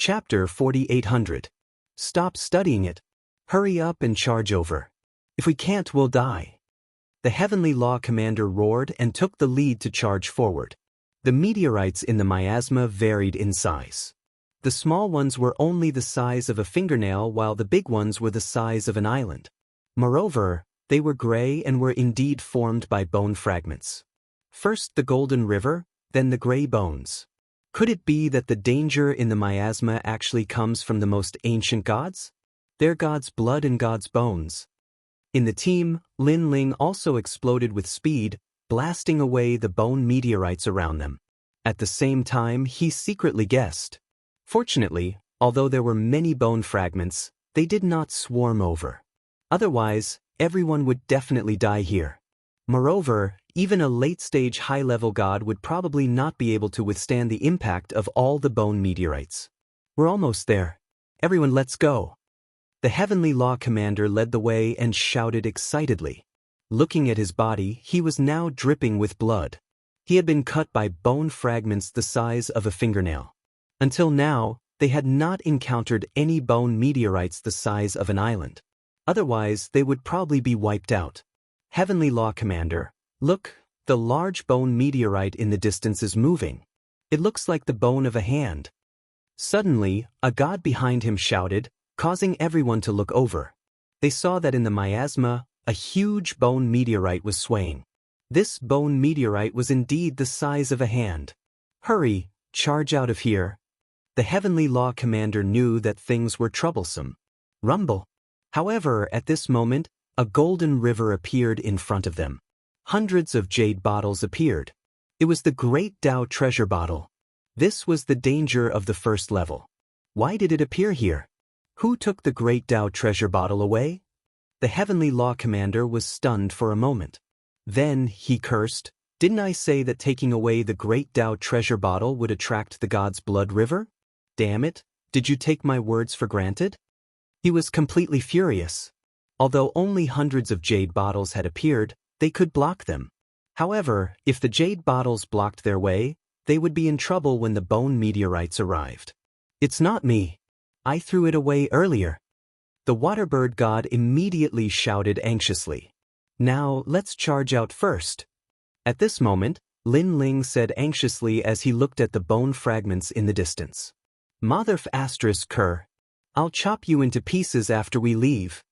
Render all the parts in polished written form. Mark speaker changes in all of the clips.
Speaker 1: Chapter 4800. Stop studying it. Hurry up and charge over. If we can't, we'll die. The Heavenly Law Commander roared and took the lead to charge forward. The meteorites in the miasma varied in size. The small ones were only the size of a fingernail, while the big ones were the size of an island. Moreover, they were gray and were indeed formed by bone fragments. First the golden river, then the gray bones. Could it be that the danger in the miasma actually comes from the most ancient gods? Their God's blood and God's bones. In the team, Lin Ling also exploded with speed, blasting away the bone meteorites around them. At the same time, he secretly guessed. Fortunately, although there were many bone fragments, they did not swarm over. Otherwise, everyone would definitely die here. Moreover, even a late-stage high-level god would probably not be able to withstand the impact of all the bone meteorites. We're almost there. Everyone, let's go. The Heavenly Law Commander led the way and shouted excitedly. Looking at his body, he was now dripping with blood. He had been cut by bone fragments the size of a fingernail. Until now, they had not encountered any bone meteorites the size of an island. Otherwise, they would probably be wiped out. Heavenly Law Commander, look, the large bone meteorite in the distance is moving. It looks like the bone of a hand. Suddenly, a god behind him shouted, causing everyone to look over. They saw that in the miasma, a huge bone meteorite was swaying. This bone meteorite was indeed the size of a hand. Hurry, charge out of here. The Heavenly Law Commander knew that things were troublesome. Rumble. However, at this moment, a golden river appeared in front of them. Hundreds of jade bottles appeared. It was the Great Dao treasure bottle. This was the danger of the first level. Why did it appear here? Who took the Great Dao treasure bottle away? The Heavenly Law Commander was stunned for a moment. Then he cursed, "Didn't I say that taking away the Great Dao treasure bottle would attract the god's blood river? Damn it, did you take my words for granted?" He was completely furious. Although only hundreds of jade bottles had appeared, they could block them. However, if the jade bottles blocked their way, they would be in trouble when the bone meteorites arrived. "It's not me. I threw it away earlier." The waterbird god immediately shouted anxiously. "Now, let's charge out first." At this moment, Lin Ling said anxiously as he looked at the bone fragments in the distance. "Motherf asterisk cur. I'll chop you into pieces after we leave."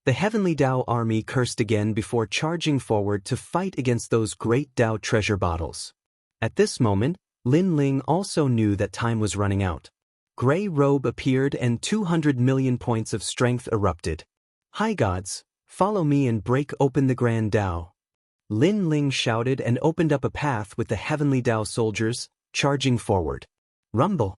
Speaker 1: The Heavenly Dao army cursed again before charging forward to fight against those Great Dao treasure bottles. At this moment, Lin Ling also knew that time was running out. Gray robe appeared and 200 million points of strength erupted. "Hi gods, follow me and break open the Grand Dao." Lin Ling shouted and opened up a path with the Heavenly Dao soldiers, charging forward. Rumble.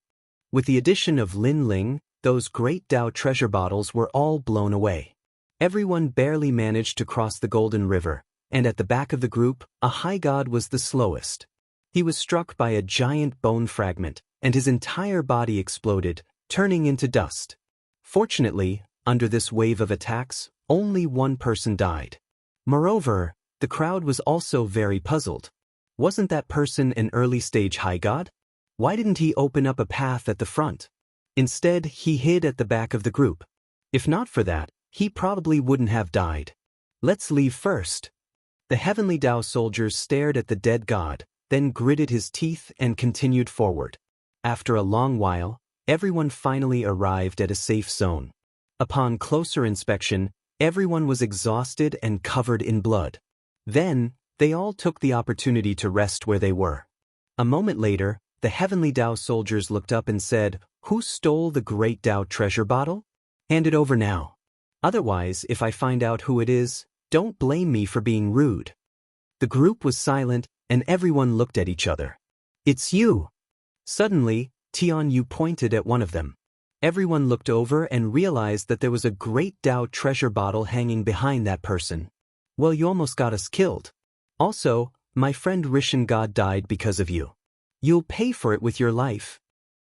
Speaker 1: With the addition of Lin Ling, those Great Dao treasure bottles were all blown away. Everyone barely managed to cross the Golden River, and at the back of the group, a high god was the slowest. He was struck by a giant bone fragment, and his entire body exploded, turning into dust. Fortunately, under this wave of attacks, only one person died. Moreover, the crowd was also very puzzled. Wasn't that person an early-stage high god? Why didn't he open up a path at the front? Instead, he hid at the back of the group. If not for that, he probably wouldn't have died. "Let's leave first." The Heavenly Dao soldiers stared at the dead god, then gritted his teeth and continued forward. After a long while, everyone finally arrived at a safe zone. Upon closer inspection, everyone was exhausted and covered in blood. Then, they all took the opportunity to rest where they were. A moment later, the Heavenly Dao soldiers looked up and said, "Who stole the Great Dao treasure bottle? Hand it over now. Otherwise, if I find out who it is, don't blame me for being rude." The group was silent, and everyone looked at each other. "It's you." Suddenly, Tian Yu pointed at one of them. Everyone looked over and realized that there was a Great Dao treasure bottle hanging behind that person. "Well, you almost got us killed. Also, my friend Rishan God died because of you. You'll pay for it with your life."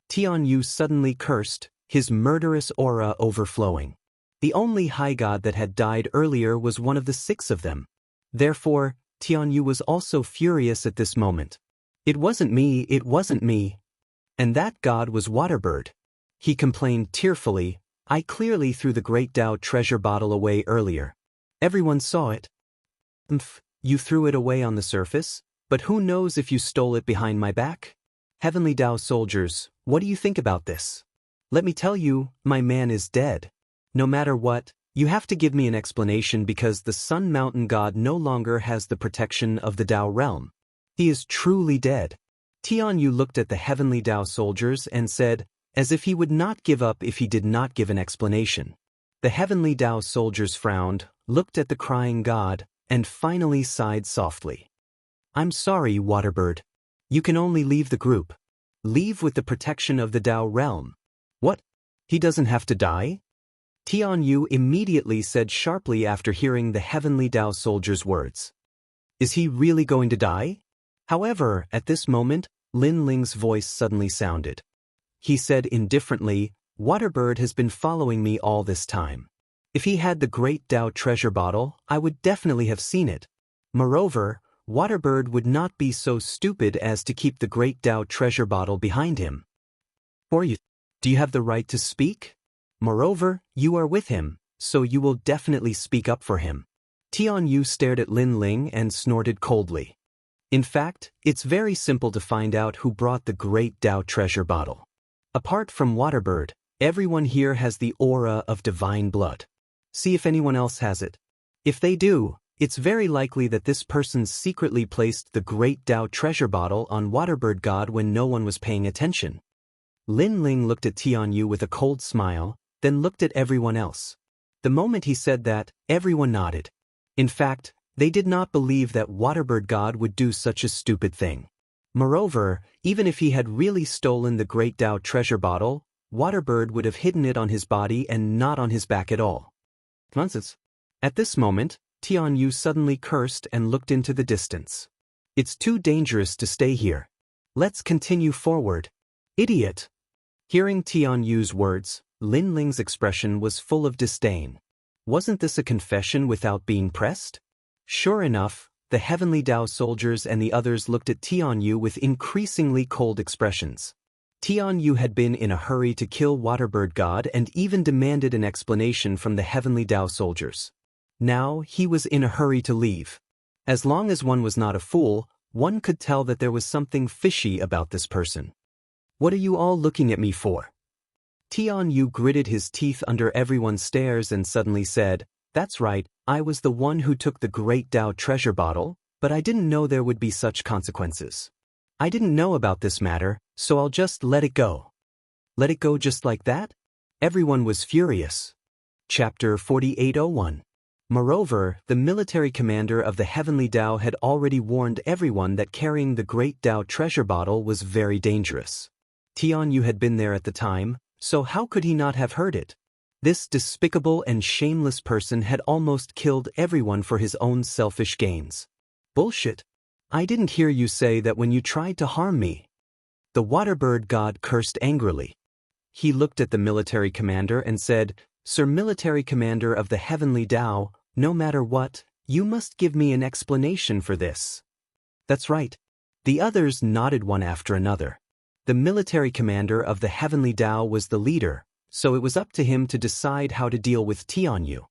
Speaker 1: Tian Yu suddenly cursed, his murderous aura overflowing. The only high god that had died earlier was one of the 6 of them. Therefore, Tian Yu was also furious at this moment. "It wasn't me, it wasn't me." And that god was Waterbird. He complained tearfully, "I clearly threw the great Dao treasure bottle away earlier. Everyone saw it." You threw it away on the surface, but who knows if you stole it behind my back? Heavenly Dao soldiers, what do you think about this? Let me tell you, my man is dead. No matter what, you have to give me an explanation because the Sun Mountain God no longer has the protection of the Dao realm. He is truly dead. Tianyu looked at the Heavenly Dao soldiers and said, as if he would not give up if he did not give an explanation. The Heavenly Dao soldiers frowned, looked at the crying god, and finally sighed softly. "I'm sorry, Waterbird. You can only leave the group. Leave with the protection of the Dao realm." "What? He doesn't have to die?" Tianyu immediately said sharply after hearing the Heavenly Dao soldier's words. "Is he really going to die?" However, at this moment, Lin Ling's voice suddenly sounded. He said indifferently, "Waterbird has been following me all this time. If he had the great Dao treasure bottle, I would definitely have seen it. Moreover, Waterbird would not be so stupid as to keep the great Dao treasure bottle behind him. Or you, do you have the right to speak? Moreover, you are with him, so you will definitely speak up for him." Tianyu stared at Lin Ling and snorted coldly. In fact, it's very simple to find out who brought the great Dao treasure bottle. Apart from Waterbird, everyone here has the aura of divine blood. See if anyone else has it. If they do, it's very likely that this person secretly placed the great Dao treasure bottle on Waterbird God when no one was paying attention. Lin Ling looked at Tianyu with a cold smile, then looked at everyone else. The moment he said that, everyone nodded. In fact, they did not believe that Waterbird God would do such a stupid thing. Moreover, even if he had really stolen the great Dao treasure bottle, Waterbird would have hidden it on his body and not on his back at all. Nonsense. At this moment, Tianyu suddenly cursed and looked into the distance. "It's too dangerous to stay here. Let's continue forward. Idiot." Hearing Tianyu's words, Lin Ling's expression was full of disdain. Wasn't this a confession without being pressed? Sure enough, the Heavenly Dao soldiers and the others looked at Tianyu with increasingly cold expressions. Tianyu had been in a hurry to kill Waterbird God and even demanded an explanation from the Heavenly Dao soldiers. Now he was in a hurry to leave. As long as one was not a fool, one could tell that there was something fishy about this person. "What are you all looking at me for?" Tianyu gritted his teeth under everyone's stares and suddenly said, "That's right, I was the one who took the great Dao treasure bottle, but I didn't know there would be such consequences. I didn't know about this matter, so I'll just let it go." Let it go just like that? Everyone was furious. Chapter 4801. Moreover, the military commander of the Heavenly Dao had already warned everyone that carrying the great Dao treasure bottle was very dangerous. Tianyu had been there at the time, so how could he not have heard it? This despicable and shameless person had almost killed everyone for his own selfish gains. Bullshit. I didn't hear you say that when you tried to harm me. The Waterbird God cursed angrily. He looked at the military commander and said, "Sir Military Commander of the Heavenly Dao, no matter what, you must give me an explanation for this." "That's right." The others nodded one after another. The military commander of the Heavenly Dao was the leader, so it was up to him to decide how to deal with Tianyu.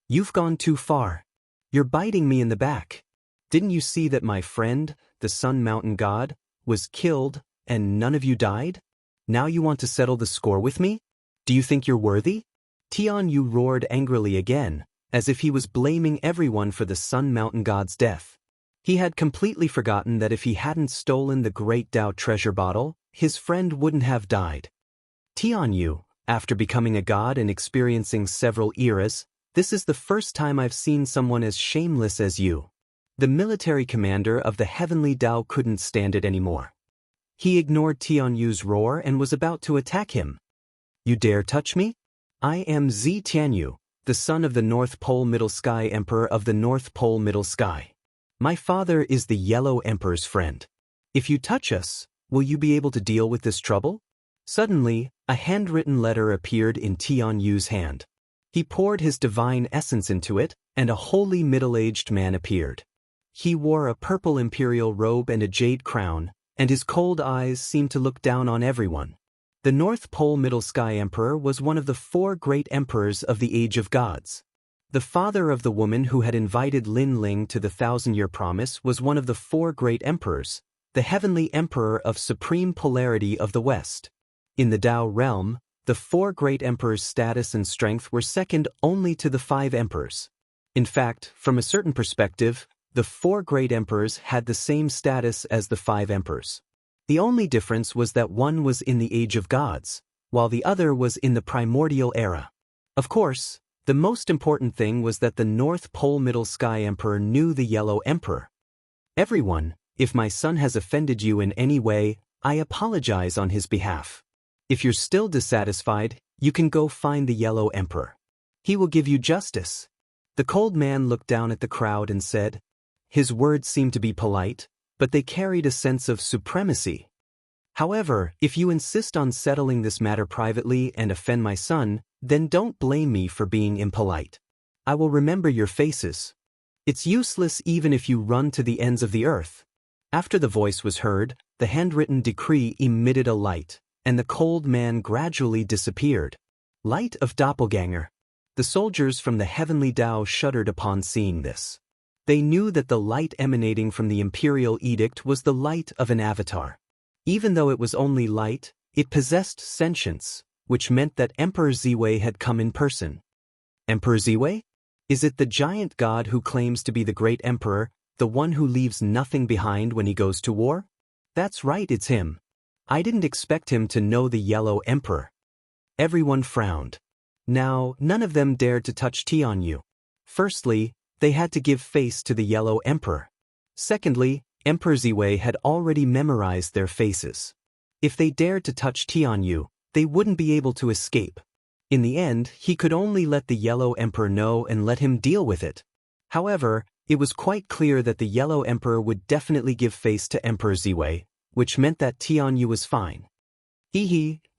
Speaker 1: "You've gone too far. You're biting me in the back. Didn't you see that my friend, the Sun Mountain God, was killed and none of you died? Now you want to settle the score with me? Do you think you're worthy?" Tianyu roared angrily again, as if he was blaming everyone for the Sun Mountain God's death. He had completely forgotten that if he hadn't stolen the great Dao treasure bottle, his friend wouldn't have died. "Tianyu, after becoming a god and experiencing several eras, this is the first time I've seen someone as shameless as you." The military commander of the Heavenly Dao couldn't stand it anymore. He ignored Tianyu's roar and was about to attack him. "You dare touch me? I am Zi Tianyu, the son of the North Pole Middle Sky Emperor of the North Pole Middle Sky. My father is the Yellow Emperor's friend. If you touch us, will you be able to deal with this trouble?" Suddenly, a handwritten letter appeared in Tianyu's hand. He poured his divine essence into it, and a holy middle-aged man appeared. He wore a purple imperial robe and a jade crown, and his cold eyes seemed to look down on everyone. The North Pole Middle Sky Emperor was one of the 4 great emperors of the Age of Gods. The father of the woman who had invited Lin Ling to the 1,000-year promise was one of the 4 great emperors, the heavenly emperor of supreme polarity of the West. In the Dao realm, the 4 great emperors' status and strength were second only to the 5 emperors. In fact, from a certain perspective, the 4 great emperors had the same status as the 5 emperors. The only difference was that one was in the Age of Gods, while the other was in the primordial era. Of course, the most important thing was that the North Pole Middle Sky Emperor knew the Yellow Emperor. Everyone, if my son has offended you in any way, I apologize on his behalf. If you're still dissatisfied, you can go find the Yellow Emperor. He will give you justice. The cold man looked down at the crowd and said. His words seemed to be polite, but they carried a sense of supremacy. However, if you insist on settling this matter privately and offend my son, then don't blame me for being impolite. I will remember your faces. It's useless even if you run to the ends of the earth. After the voice was heard, the handwritten decree emitted a light, and the cold man gradually disappeared. Light of doppelganger. The soldiers from the heavenly Dao shuddered upon seeing this. They knew that the light emanating from the imperial edict was the light of an avatar. Even though it was only light, it possessed sentience, which meant that Emperor Ziwei had come in person. Emperor Ziwei? Is it the giant god who claims to be the great emperor, the one who leaves nothing behind when he goes to war? That's right, it's him. I didn't expect him to know the Yellow Emperor. Everyone frowned. Now, none of them dared to touch Tianyu. Firstly, they had to give face to the Yellow Emperor. Secondly, Emperor Ziwei had already memorized their faces. If they dared to touch Tianyu, they wouldn't be able to escape. In the end, he could only let the Yellow Emperor know and let him deal with it. However, it was quite clear that the Yellow Emperor would definitely give face to Emperor Ziwei, which meant that Tianyu was fine.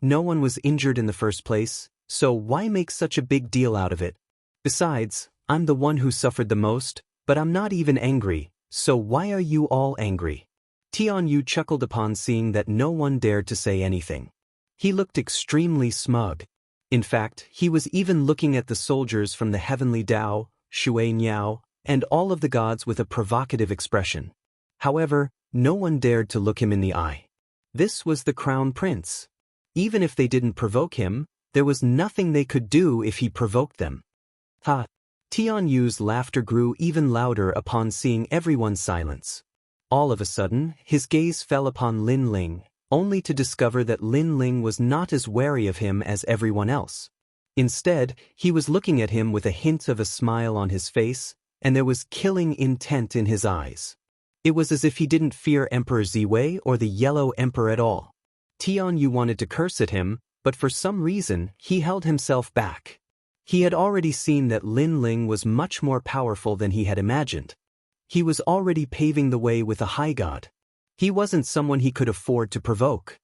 Speaker 1: No one was injured in the first place, so why make such a big deal out of it? Besides, I'm the one who suffered the most, but I'm not even angry, so why are you all angry? Tianyu chuckled upon seeing that no one dared to say anything. He looked extremely smug. In fact, he was even looking at the soldiers from the heavenly Dao, Shui Niao, and all of the gods with a provocative expression. However, no one dared to look him in the eye. This was the crown prince. Even if they didn't provoke him, there was nothing they could do if he provoked them. Ha! Tianyu's laughter grew even louder upon seeing everyone's silence. All of a sudden, his gaze fell upon Lin Ling, only to discover that Lin Ling was not as wary of him as everyone else. Instead, he was looking at him with a hint of a smile on his face, and there was killing intent in his eyes. It was as if he didn't fear Emperor Ziwei or the Yellow Emperor at all. Tianyu wanted to curse at him, but for some reason, he held himself back. He had already seen that Lin Ling was much more powerful than he had imagined. He was already paving the way with a high god. He wasn't someone he could afford to provoke.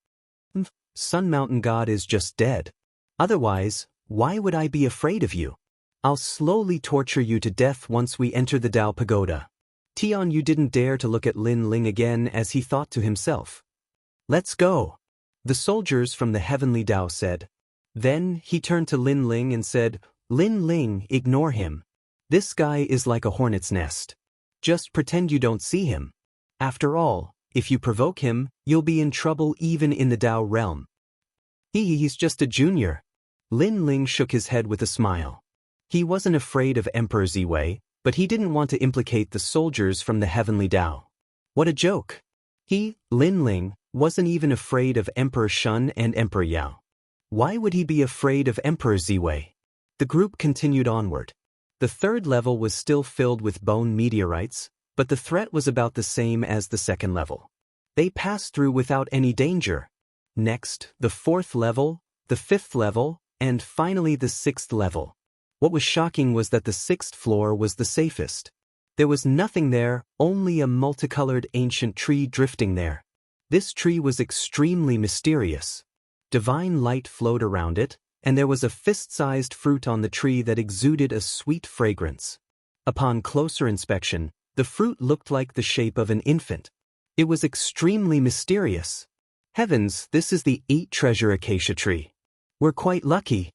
Speaker 1: Sun Mountain God is just dead. Otherwise, why would I be afraid of you? I'll slowly torture you to death once we enter the Dao Pagoda. Tianyu didn't dare to look at Lin Ling again as he thought to himself. Let's go. The soldiers from the heavenly Dao said. Then he turned to Lin Ling and said, Lin Ling, ignore him. This guy is like a hornet's nest. Just pretend you don't see him. After all, if you provoke him, you'll be in trouble even in the Dao realm. He's just a junior. Lin Ling shook his head with a smile. He wasn't afraid of Emperor Ziwei, but he didn't want to implicate the soldiers from the heavenly Dao. What a joke. Lin Ling, wasn't even afraid of Emperor Shun and Emperor Yao. Why would he be afraid of Emperor Ziwei? The group continued onward. The third level was still filled with bone meteorites, but the threat was about the same as the second level. They passed through without any danger. Next, the fourth level, the fifth level, and finally the sixth level. What was shocking was that the sixth floor was the safest. There was nothing there, only a multicolored ancient tree drifting there. This tree was extremely mysterious. Divine light flowed around it, and there was a fist-sized fruit on the tree that exuded a sweet fragrance. Upon closer inspection, the fruit looked like the shape of an infant. It was extremely mysterious. Heavens, this is the 8-treasure acacia tree. We're quite lucky.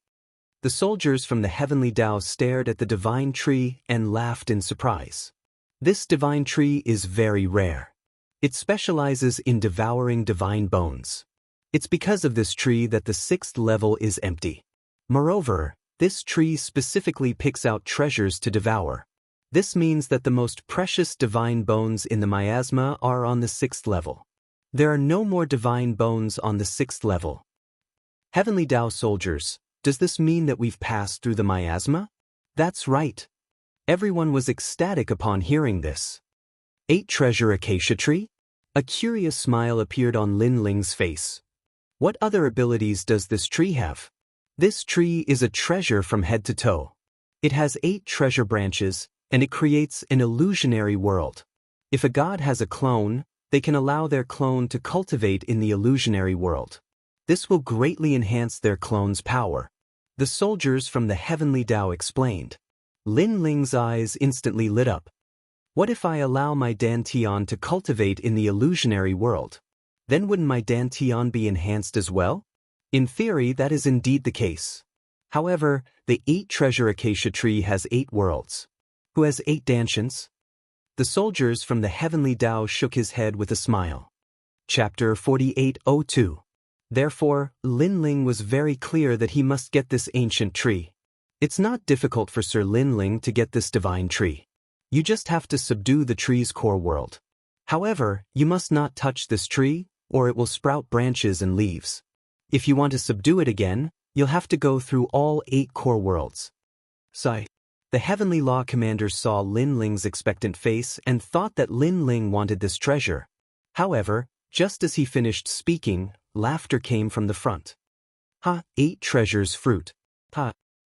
Speaker 1: The soldiers from the heavenly Dao stared at the divine tree and laughed in surprise. This divine tree is very rare. It specializes in devouring divine bones. It's because of this tree that the 6th level is empty. Moreover, this tree specifically picks out treasures to devour. This means that the most precious divine bones in the miasma are on the 6th level. There are no more divine bones on the 6th level. Heavenly Dao soldiers, does this mean that we've passed through the miasma? That's right. Everyone was ecstatic upon hearing this. 8-treasure acacia tree? A curious smile appeared on Lin Ling's face. What other abilities does this tree have? This tree is a treasure from head to toe. It has 8 treasure branches, and it creates an illusionary world. If a god has a clone, they can allow their clone to cultivate in the illusionary world. This will greatly enhance their clone's power. The soldiers from the heavenly Dao explained. Lin Ling's eyes instantly lit up. What if I allow my Dantian to cultivate in the illusionary world? Then wouldn't my Dantian be enhanced as well? In theory, that is indeed the case. However, the 8-treasure acacia tree has 8 worlds. Who has 8 Dantians? The soldiers from the heavenly Dao shook his head with a smile. Chapter 4802. Therefore, Lin Ling was very clear that he must get this ancient tree. It's not difficult for Sir Lin Ling to get this divine tree. You just have to subdue the tree's core world. However, you must not touch this tree, or it will sprout branches and leaves. If you want to subdue it again, you'll have to go through all 8 core worlds. Sigh. The heavenly law commander saw Lin Ling's expectant face and thought that Lin Ling wanted this treasure. However, just as he finished speaking, laughter came from the front. 8 treasures fruit.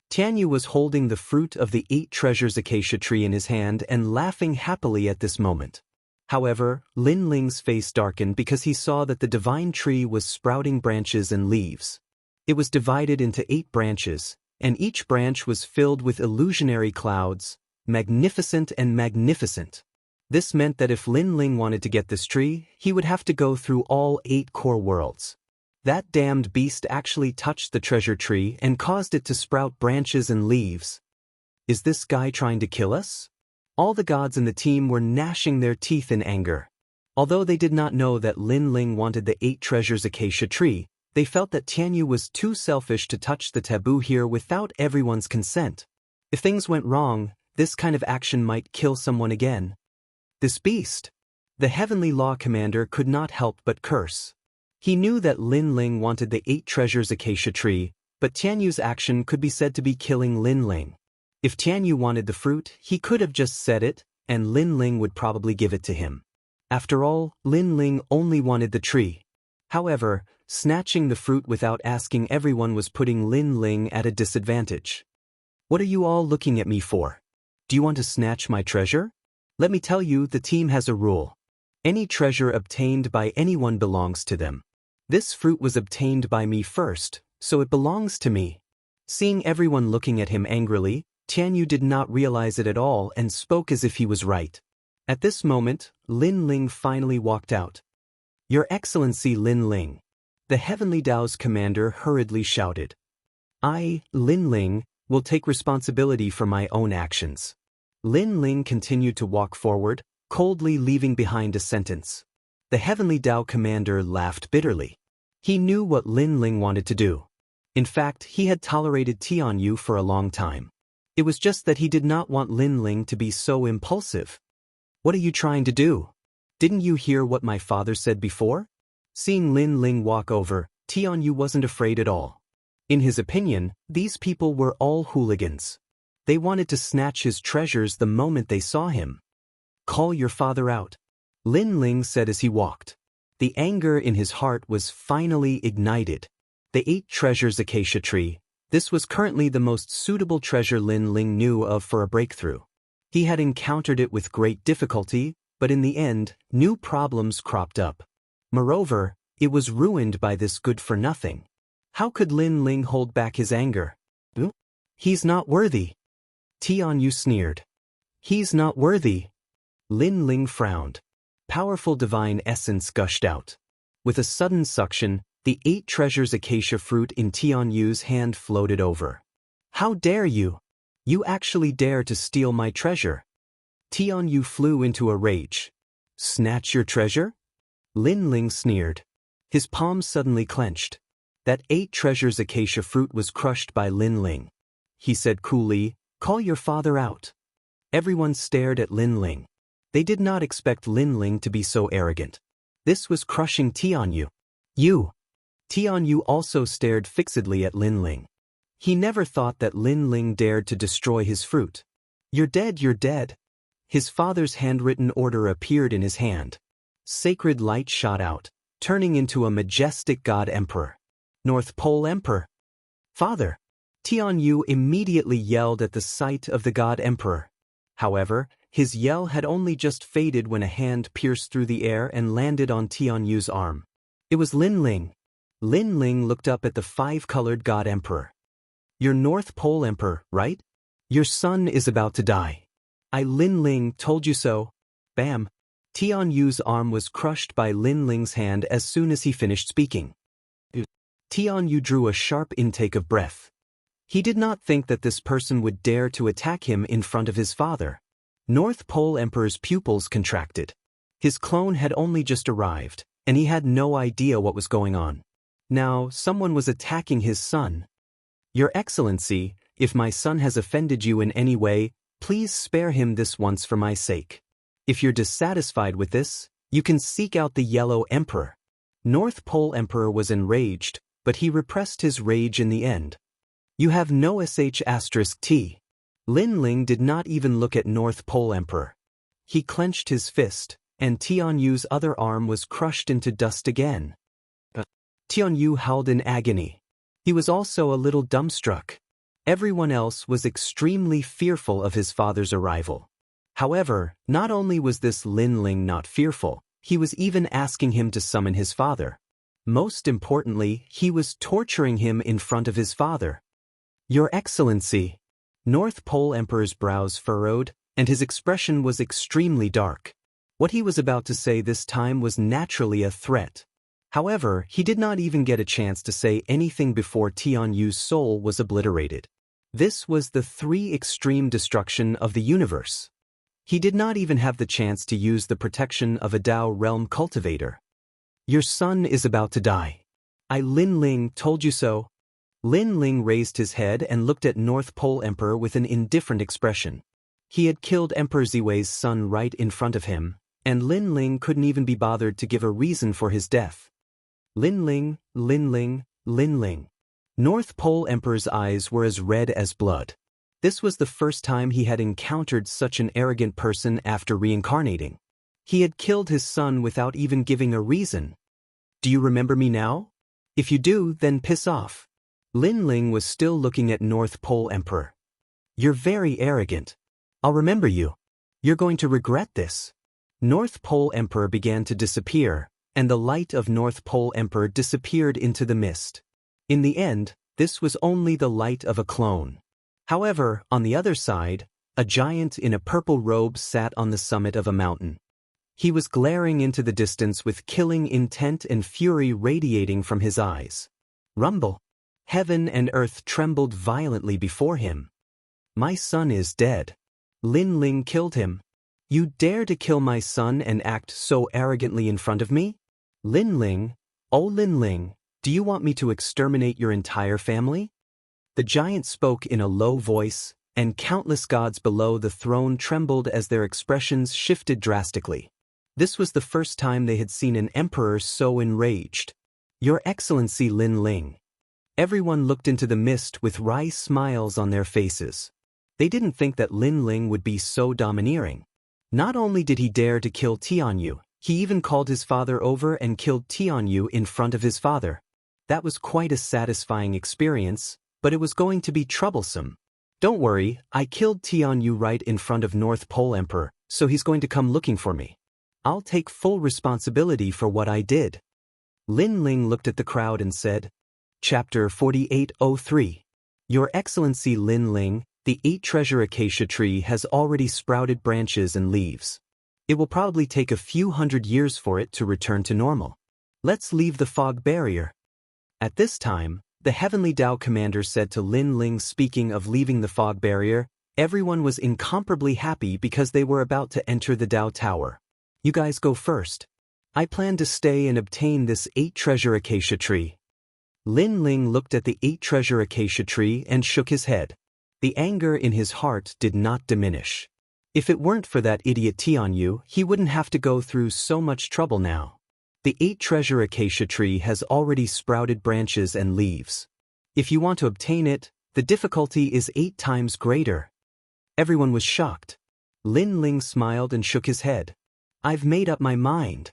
Speaker 1: Tianyu was holding the fruit of the 8 treasures acacia tree in his hand and laughing happily at this moment. However, Lin Ling's face darkened because he saw that the divine tree was sprouting branches and leaves. It was divided into 8 branches, and each branch was filled with illusionary clouds, magnificent and magnificent. This meant that if Lin Ling wanted to get this tree, he would have to go through all 8 core worlds. That damned beast actually touched the treasure tree and caused it to sprout branches and leaves. Is this guy trying to kill us? All the gods in the team were gnashing their teeth in anger. Although they did not know that Lin Ling wanted the 8 treasures acacia tree, they felt that Tianyu was too selfish to touch the taboo here without everyone's consent. If things went wrong, this kind of action might kill someone again. This beast! The heavenly law commander could not help but curse. He knew that Lin Ling wanted the 8 treasures acacia tree, but Tianyu's action could be said to be killing Lin Ling. If Tianyu wanted the fruit, he could have just said it, and Lin Ling would probably give it to him. After all, Lin Ling only wanted the tree. However, snatching the fruit without asking everyone was putting Lin Ling at a disadvantage. What are you all looking at me for? Do you want to snatch my treasure? Let me tell you, the team has a rule. Any treasure obtained by anyone belongs to them. This fruit was obtained by me first, so it belongs to me. Seeing everyone looking at him angrily, Tianyu did not realize it at all and spoke as if he was right. At this moment, Lin Ling finally walked out. Your Excellency Lin Ling. The Heavenly Dao's commander hurriedly shouted. I, Lin Ling, will take responsibility for my own actions. Lin Ling continued to walk forward, coldly leaving behind a sentence. The Heavenly Dao commander laughed bitterly. He knew what Lin Ling wanted to do. In fact, he had tolerated Tianyu for a long time. It was just that he did not want Lin Ling to be so impulsive. What are you trying to do? Didn't you hear what my father said before? Seeing Lin Ling walk over, Tianyu wasn't afraid at all. In his opinion, these people were all hooligans. They wanted to snatch his treasures the moment they saw him. Call your father out, Lin Ling said as he walked. The anger in his heart was finally ignited. The 8 treasures acacia tree. This was currently the most suitable treasure Lin Ling knew of for a breakthrough. He had encountered it with great difficulty, but in the end, new problems cropped up. Moreover, it was ruined by this good-for-nothing. How could Lin Ling hold back his anger? He's not worthy. Tianyu sneered. He's not worthy. Lin Ling frowned. Powerful divine essence gushed out. With a sudden suction, the 8 treasures acacia fruit in Tianyu's hand floated over. How dare you! You actually dare to steal my treasure! Tianyu flew into a rage. Snatch your treasure? Lin Ling sneered. His palms suddenly clenched. That 8 treasures acacia fruit was crushed by Lin Ling. He said coolly, "Call your father out." Everyone stared at Lin Ling. They did not expect Lin Ling to be so arrogant. This was crushing Tianyu. You! Tianyu also stared fixedly at Lin Ling. He never thought that Lin Ling dared to destroy his fruit. You're dead, you're dead. His father's handwritten order appeared in his hand. Sacred light shot out, turning into a majestic god emperor. North Pole Emperor. Father! Tianyu immediately yelled at the sight of the god emperor. However, his yell had only just faded when a hand pierced through the air and landed on Tianyu's arm. It was Lin Ling. Lin Ling looked up at the 5-colored god emperor. You're North Pole Emperor, right? Your son is about to die. I Lin Ling told you so. Bam! Tianyu's arm was crushed by Lin Ling's hand as soon as he finished speaking. Tianyu drew a sharp intake of breath. He did not think that this person would dare to attack him in front of his father. North Pole Emperor's pupils contracted. His clone had only just arrived, and he had no idea what was going on. Now, someone was attacking his son. Your Excellency, if my son has offended you in any way, please spare him this once for my sake. If you're dissatisfied with this, you can seek out the Yellow Emperor. North Pole Emperor was enraged, but he repressed his rage in the end. You have no sh*t. Lin Ling did not even look at North Pole Emperor. He clenched his fist, and Tianyu's other arm was crushed into dust again. Tianyu howled in agony. He was also a little dumbstruck. Everyone else was extremely fearful of his father's arrival. However, not only was this Lin Ling not fearful, he was even asking him to summon his father. Most importantly, he was torturing him in front of his father. Your Excellency! North Pole Emperor's brows furrowed, and his expression was extremely dark. What he was about to say this time was naturally a threat. However, he did not even get a chance to say anything before Tianyu's soul was obliterated. This was the 3 extreme destruction of the universe. He did not even have the chance to use the protection of a Dao realm cultivator. Your son is about to die. I Lin Ling told you so. Lin Ling raised his head and looked at North Pole Emperor with an indifferent expression. He had killed Emperor Ziwei's son right in front of him, and Lin Ling couldn't even be bothered to give a reason for his death. Lin Ling, Lin Ling, Lin Ling. North Pole Emperor's eyes were as red as blood. This was the first time he had encountered such an arrogant person after reincarnating. He had killed his son without even giving a reason. Do you remember me now? If you do, then piss off. Lin Ling was still looking at North Pole Emperor. You're very arrogant. I'll remember you. You're going to regret this. North Pole Emperor began to disappear, and the light of North Pole Emperor disappeared into the mist. In the end, this was only the light of a clone. However, on the other side, a giant in a purple robe sat on the summit of a mountain. He was glaring into the distance with killing intent and fury radiating from his eyes. Rumble! Heaven and earth trembled violently before him. My son is dead. Lin Ling killed him. You dare to kill my son and act so arrogantly in front of me? Lin Ling, oh Lin Ling, do you want me to exterminate your entire family? The giant spoke in a low voice, and countless gods below the throne trembled as their expressions shifted drastically. This was the first time they had seen an emperor so enraged. Your Excellency Lin Ling. Everyone looked into the mist with wry smiles on their faces. They didn't think that Lin Ling would be so domineering. Not only did he dare to kill Tianyu, he even called his father over and killed Tianyu in front of his father. That was quite a satisfying experience, but it was going to be troublesome. Don't worry, I killed Tianyu right in front of North Pole Emperor, so he's going to come looking for me. I'll take full responsibility for what I did. Lin Ling looked at the crowd and said, Chapter 4803. Your Excellency Lin Ling, the 8-treasure acacia tree has already sprouted branches and leaves. It will probably take a few hundred years for it to return to normal. Let's leave the fog barrier. At this time, the Heavenly Dao Commander said to Lin Ling, speaking of leaving the fog barrier, everyone was incomparably happy because they were about to enter the Dao Tower. You guys go first. I plan to stay and obtain this 8-treasure acacia tree. Lin Ling looked at the 8-treasure acacia tree and shook his head. The anger in his heart did not diminish. If it weren't for that idiot Tianyu, he wouldn't have to go through so much trouble now. The 8-treasure acacia tree has already sprouted branches and leaves. If you want to obtain it, the difficulty is 8 times greater. Everyone was shocked. Lin Ling smiled and shook his head. I've made up my mind.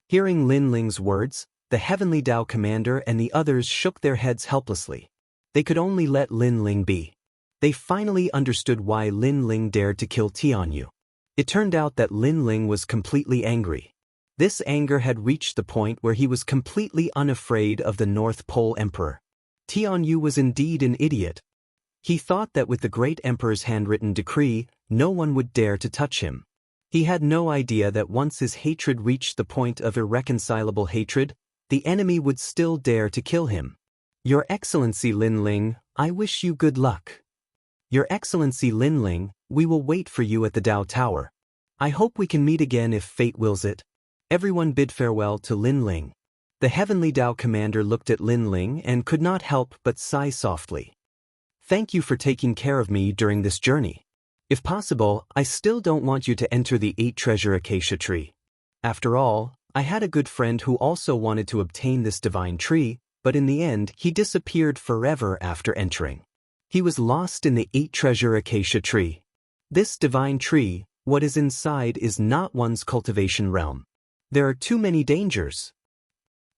Speaker 1: Hearing Lin Ling's words, the Heavenly Dao Commander and the others shook their heads helplessly. They could only let Lin Ling be. They finally understood why Lin Ling dared to kill Tianyu. It turned out that Lin Ling was completely angry. This anger had reached the point where he was completely unafraid of the North Pole Emperor. Tianyu was indeed an idiot. He thought that with the Great Emperor's handwritten decree, no one would dare to touch him. He had no idea that once his hatred reached the point of irreconcilable hatred, the enemy would still dare to kill him. Your Excellency Lin Ling, I wish you good luck. Your Excellency Lin Ling, we will wait for you at the Dao Tower. I hope we can meet again if fate wills it. Everyone bid farewell to Lin Ling. The Heavenly Dao Commander looked at Lin Ling and could not help but sigh softly. Thank you for taking care of me during this journey. If possible, I still don't want you to enter the 8-treasure acacia tree. After all, I had a good friend who also wanted to obtain this divine tree, but in the end he disappeared forever after entering. He was lost in the 8-treasure acacia tree. This divine tree, what is inside is not one's cultivation realm. There are too many dangers.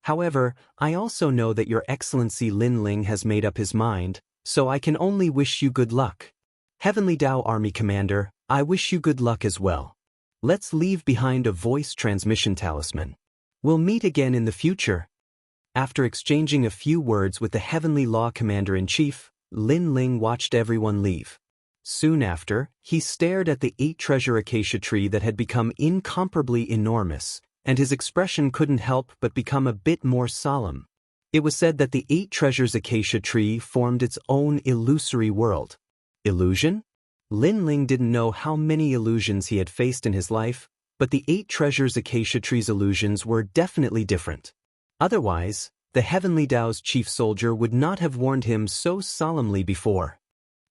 Speaker 1: However, I also know that Your Excellency Lin Ling has made up his mind, so I can only wish you good luck. Heavenly Dao Army Commander, I wish you good luck as well. Let's leave behind a voice transmission talisman. We'll meet again in the future. After exchanging a few words with the Heavenly Law Commander-in-Chief, Lin Ling watched everyone leave. Soon after, he stared at the 8-treasure acacia tree that had become incomparably enormous, and his expression couldn't help but become a bit more solemn. It was said that the 8 treasures acacia tree formed its own illusory world. Illusion? Lin Ling didn't know how many illusions he had faced in his life, but the 8 treasures acacia tree's illusions were definitely different. Otherwise, the Heavenly Dao's chief soldier would not have warned him so solemnly before.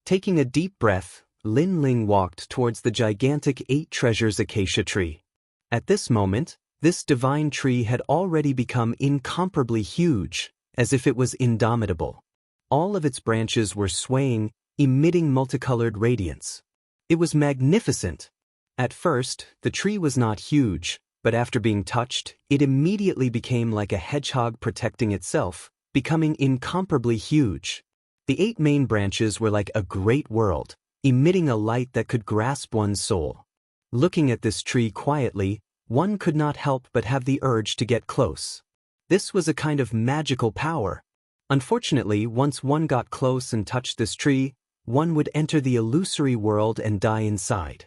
Speaker 1: Taking a deep breath, Lin Ling walked towards the gigantic 8 treasures acacia tree. At this moment, this divine tree had already become incomparably huge, as if it was indomitable. All of its branches were swaying, emitting multicolored radiance. It was magnificent. At first, the tree was not huge, but after being touched, it immediately became like a hedgehog protecting itself, becoming incomparably huge. The 8 main branches were like a great world, emitting a light that could grasp one's soul. Looking at this tree quietly, one could not help but have the urge to get close. This was a kind of magical power. Unfortunately, once one got close and touched this tree, one would enter the illusory world and die inside.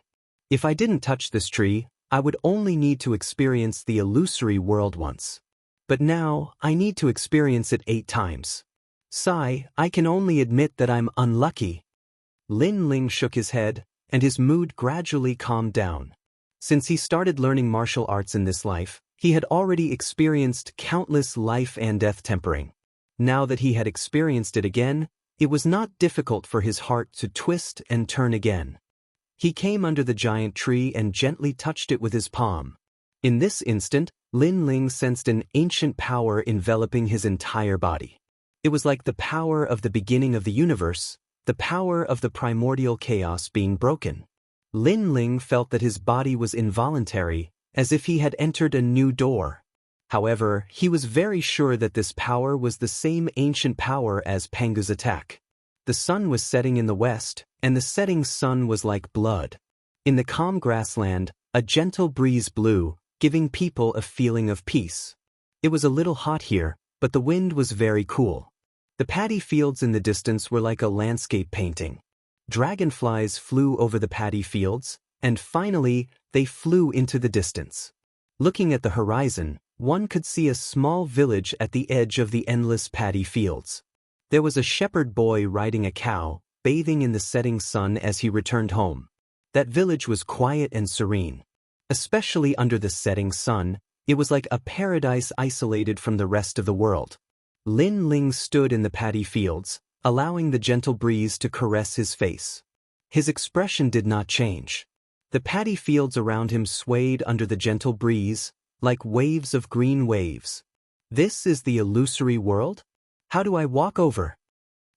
Speaker 1: If I didn't touch this tree, I would only need to experience the illusory world once. But now, I need to experience it 8 times. Sigh, I can only admit that I'm unlucky. Lin Ling shook his head, and his mood gradually calmed down. Since he started learning martial arts in this life, he had already experienced countless life and death tempering. Now that he had experienced it again, it was not difficult for his heart to twist and turn again. He came under the giant tree and gently touched it with his palm. In this instant, Lin Ling sensed an ancient power enveloping his entire body. It was like the power of the beginning of the universe, the power of the primordial chaos being broken. Lin Ling felt that his body was involuntary, as if he had entered a new door. However, he was very sure that this power was the same ancient power as Pangu's attack. The sun was setting in the west, and the setting sun was like blood. In the calm grassland, a gentle breeze blew, giving people a feeling of peace. It was a little hot here, but the wind was very cool. The paddy fields in the distance were like a landscape painting. Dragonflies flew over the paddy fields, and finally, they flew into the distance. Looking at the horizon, one could see a small village at the edge of the endless paddy fields. There was a shepherd boy riding a cow, bathing in the setting sun as he returned home. That village was quiet and serene. Especially under the setting sun, it was like a paradise isolated from the rest of the world. Lin Ling stood in the paddy fields, allowing the gentle breeze to caress his face. His expression did not change. The paddy fields around him swayed under the gentle breeze, like waves of green waves. This is the illusory world? How do I walk over?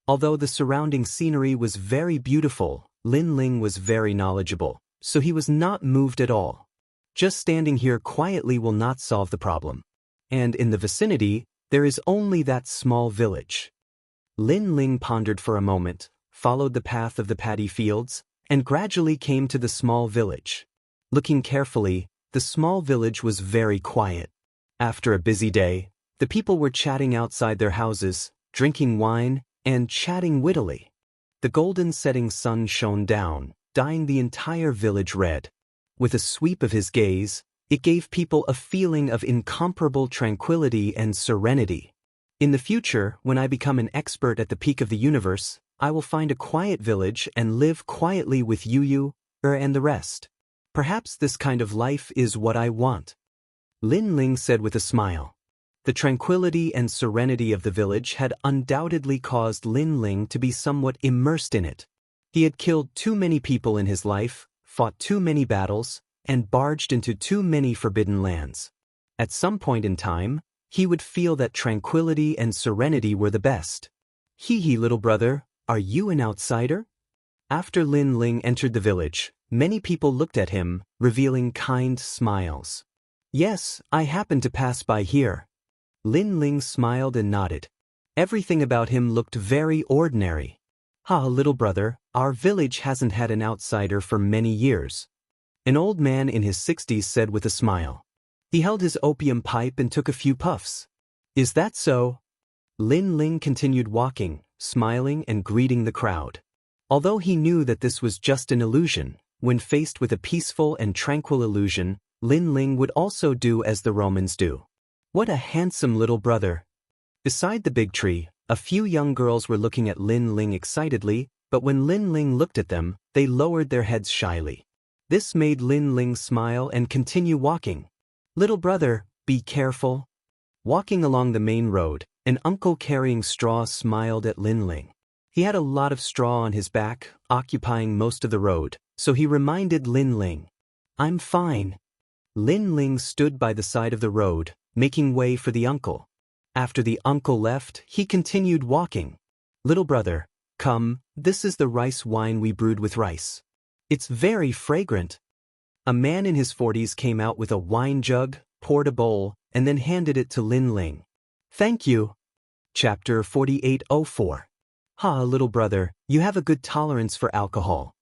Speaker 1: Although the surrounding scenery was very beautiful, Lin Ling was very knowledgeable, so he was not moved at all. Just standing here quietly will not solve the problem. And in the vicinity, there is only that small village. Lin Ling pondered for a moment, followed the path of the paddy fields, and gradually came to the small village. Looking carefully, the small village was very quiet. After a busy day, the people were chatting outside their houses, drinking wine, and chatting wittily. The golden setting sun shone down, dyeing the entire village red. With a sweep of his gaze, it gave people a feeling of incomparable tranquility and serenity. In the future, when I become an expert at the peak of the universe, I will find a quiet village and live quietly with Yu, and the rest. Perhaps this kind of life is what I want. Lin Ling said with a smile. The tranquility and serenity of the village had undoubtedly caused Lin Ling to be somewhat immersed in it. He had killed too many people in his life, fought too many battles, and barged into too many forbidden lands. At some point in time, he would feel that tranquility and serenity were the best. Hee, little brother, are you an outsider? After Lin Ling entered the village, many people looked at him, revealing kind smiles. Yes, I happened to pass by here. Lin Ling smiled and nodded. Everything about him looked very ordinary. Little brother, our village hasn't had an outsider for many years. An old man in his 60s said with a smile. He held his opium pipe and took a few puffs. Is that so? Lin Ling continued walking, smiling and greeting the crowd. Although he knew that this was just an illusion, when faced with a peaceful and tranquil illusion, Lin Ling would also do as the Romans do. What a handsome little brother. Beside the big tree, a few young girls were looking at Lin Ling excitedly, but when Lin Ling looked at them, they lowered their heads shyly. This made Lin Ling smile and continue walking. Little brother, be careful. Walking along the main road, an uncle carrying straw smiled at Lin Ling. He had a lot of straw on his back, occupying most of the road, so he reminded Lin Ling. I'm fine. Lin Ling stood by the side of the road, making way for the uncle. After the uncle left, he continued walking. Little brother, come, this is the rice wine we brewed with rice. It's very fragrant. A man in his 40s came out with a wine jug, poured a bowl, and then handed it to Lin Ling. Thank you. Chapter 4804. Little brother, you have a good tolerance for alcohol.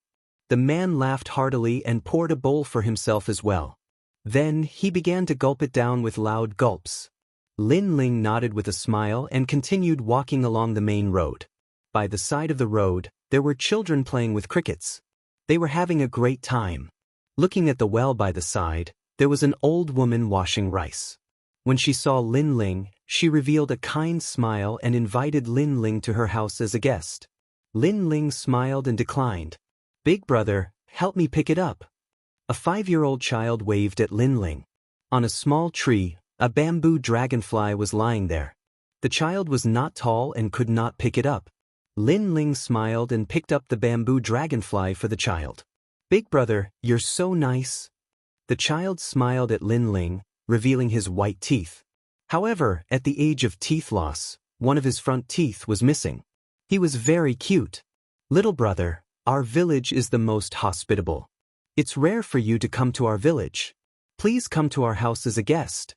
Speaker 1: The man laughed heartily and poured a bowl for himself as well. Then he began to gulp it down with loud gulps. Lin Ling nodded with a smile and continued walking along the main road. By the side of the road, there were children playing with crickets. They were having a great time. Looking at the well by the side, there was an old woman washing rice. When she saw Lin Ling, she revealed a kind smile and invited Lin Ling to her house as a guest. Lin Ling smiled and declined. Big brother, help me pick it up. A 5-year-old child waved at Lin Ling. On a small tree, a bamboo dragonfly was lying there. The child was not tall and could not pick it up. Lin Ling smiled and picked up the bamboo dragonfly for the child. Big brother, you're so nice. The child smiled at Lin Ling, revealing his white teeth. However, at the age of teeth loss, one of his front teeth was missing. He was very cute. Little brother, our village is the most hospitable. It's rare for you to come to our village. Please come to our house as a guest.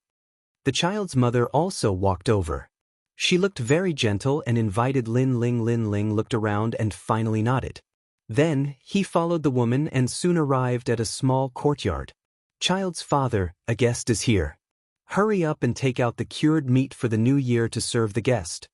Speaker 1: The child's mother also walked over. She looked very gentle and invited Lin Ling. Lin Ling looked around and finally nodded. Then, he followed the woman and soon arrived at a small courtyard. Child's father, a guest is here. Hurry up and take out the cured meat for the new year to serve the guest.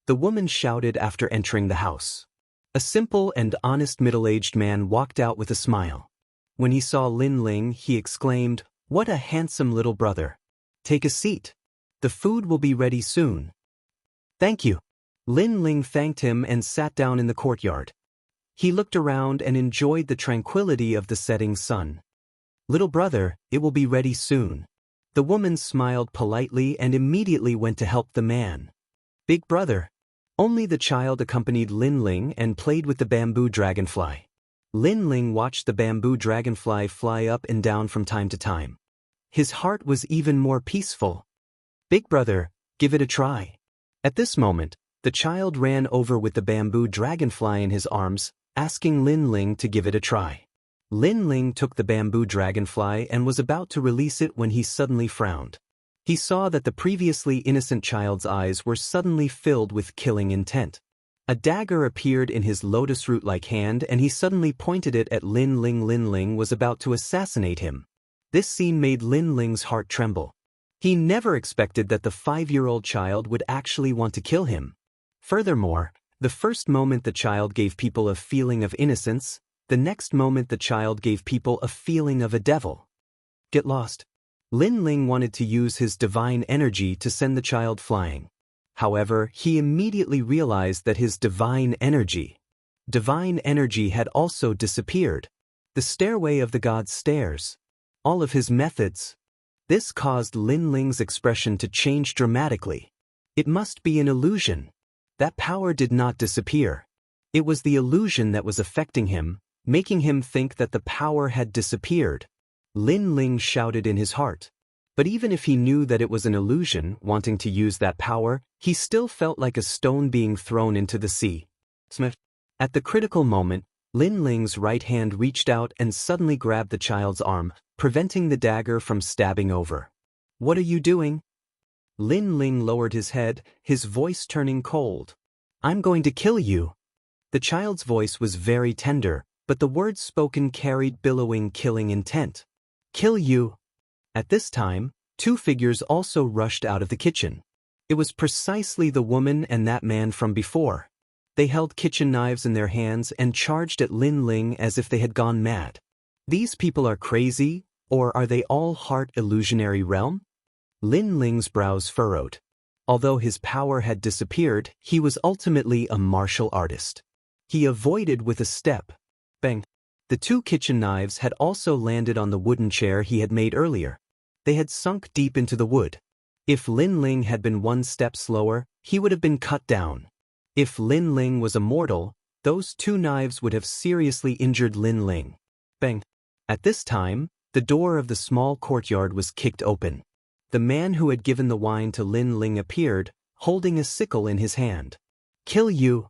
Speaker 1: The woman shouted after entering the house. A simple and honest middle-aged man walked out with a smile. When he saw Lin Ling, he exclaimed, "What a handsome little brother." Take a seat. The food will be ready soon. Thank you. Lin Ling thanked him and sat down in the courtyard. He looked around and enjoyed the tranquility of the setting sun. Little brother, it will be ready soon. The woman smiled politely and immediately went to help the man. Big brother. Only the child accompanied Lin Ling and played with the bamboo dragonfly. Lin Ling watched the bamboo dragonfly fly up and down from time to time. His heart was even more peaceful. Big brother, give it a try. At this moment, the child ran over with the bamboo dragonfly in his arms, asking Lin Ling to give it a try. Lin Ling took the bamboo dragonfly and was about to release it when he suddenly frowned. He saw that the previously innocent child's eyes were suddenly filled with killing intent. A dagger appeared in his lotus root-like hand and he suddenly pointed it at Lin Ling. Lin Ling was about to assassinate him. This scene made Lin Ling's heart tremble. He never expected that the 5-year-old child would actually want to kill him. Furthermore, the first moment the child gave people a feeling of innocence, the next moment the child gave people a feeling of a devil. Get lost. Lin Ling wanted to use his divine energy to send the child flying. However, he immediately realized that his divine energy had also disappeared. The stairway of the god's stairs. All of his methods. This caused Lin Ling's expression to change dramatically. It must be an illusion. That power did not disappear. It was the illusion that was affecting him, making him think that the power had disappeared. Lin Ling shouted in his heart. But even if he knew that it was an illusion, wanting to use that power, he still felt like a stone being thrown into the sea. Smith. At the critical moment, Lin Ling's right hand reached out and suddenly grabbed the child's arm, preventing the dagger from stabbing over. What are you doing? Lin Ling lowered his head, his voice turning cold. I'm going to kill you. The child's voice was very tender, but the words spoken carried billowing killing intent. Kill you. At this time, 2 figures also rushed out of the kitchen. It was precisely the woman and that man from before. They held kitchen knives in their hands and charged at Lin Ling as if they had gone mad. These people are crazy, or are they all heart illusionary realm? Lin Ling's brows furrowed. Although his power had disappeared, he was ultimately a martial artist. He avoided with a step. Bang. The 2 kitchen knives had also landed on the wooden chair he had made earlier. They had sunk deep into the wood. If Lin Ling had been 1 step slower, he would have been cut down. If Lin Ling was immortal, those 2 knives would have seriously injured Lin Ling. Bang. At this time, the door of the small courtyard was kicked open. The man who had given the wine to Lin Ling appeared, holding a sickle in his hand. Kill you.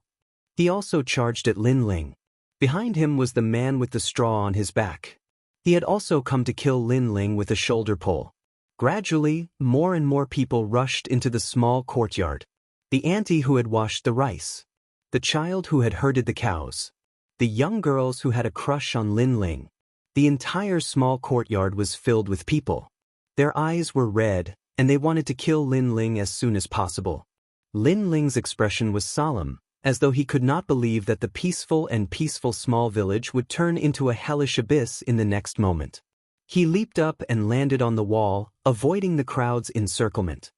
Speaker 1: He also charged at Lin Ling. Behind him was the man with the straw on his back. He had also come to kill Lin Ling with a shoulder pole. Gradually, more and more people rushed into the small courtyard. The auntie who had washed the rice. The child who had herded the cows. The young girls who had a crush on Lin Ling. The entire small courtyard was filled with people. Their eyes were red, and they wanted to kill Lin Ling as soon as possible. Lin Ling's expression was solemn, as though he could not believe that the peaceful small village would turn into a hellish abyss in the next moment. He leaped up and landed on the wall, avoiding the crowd's encirclement.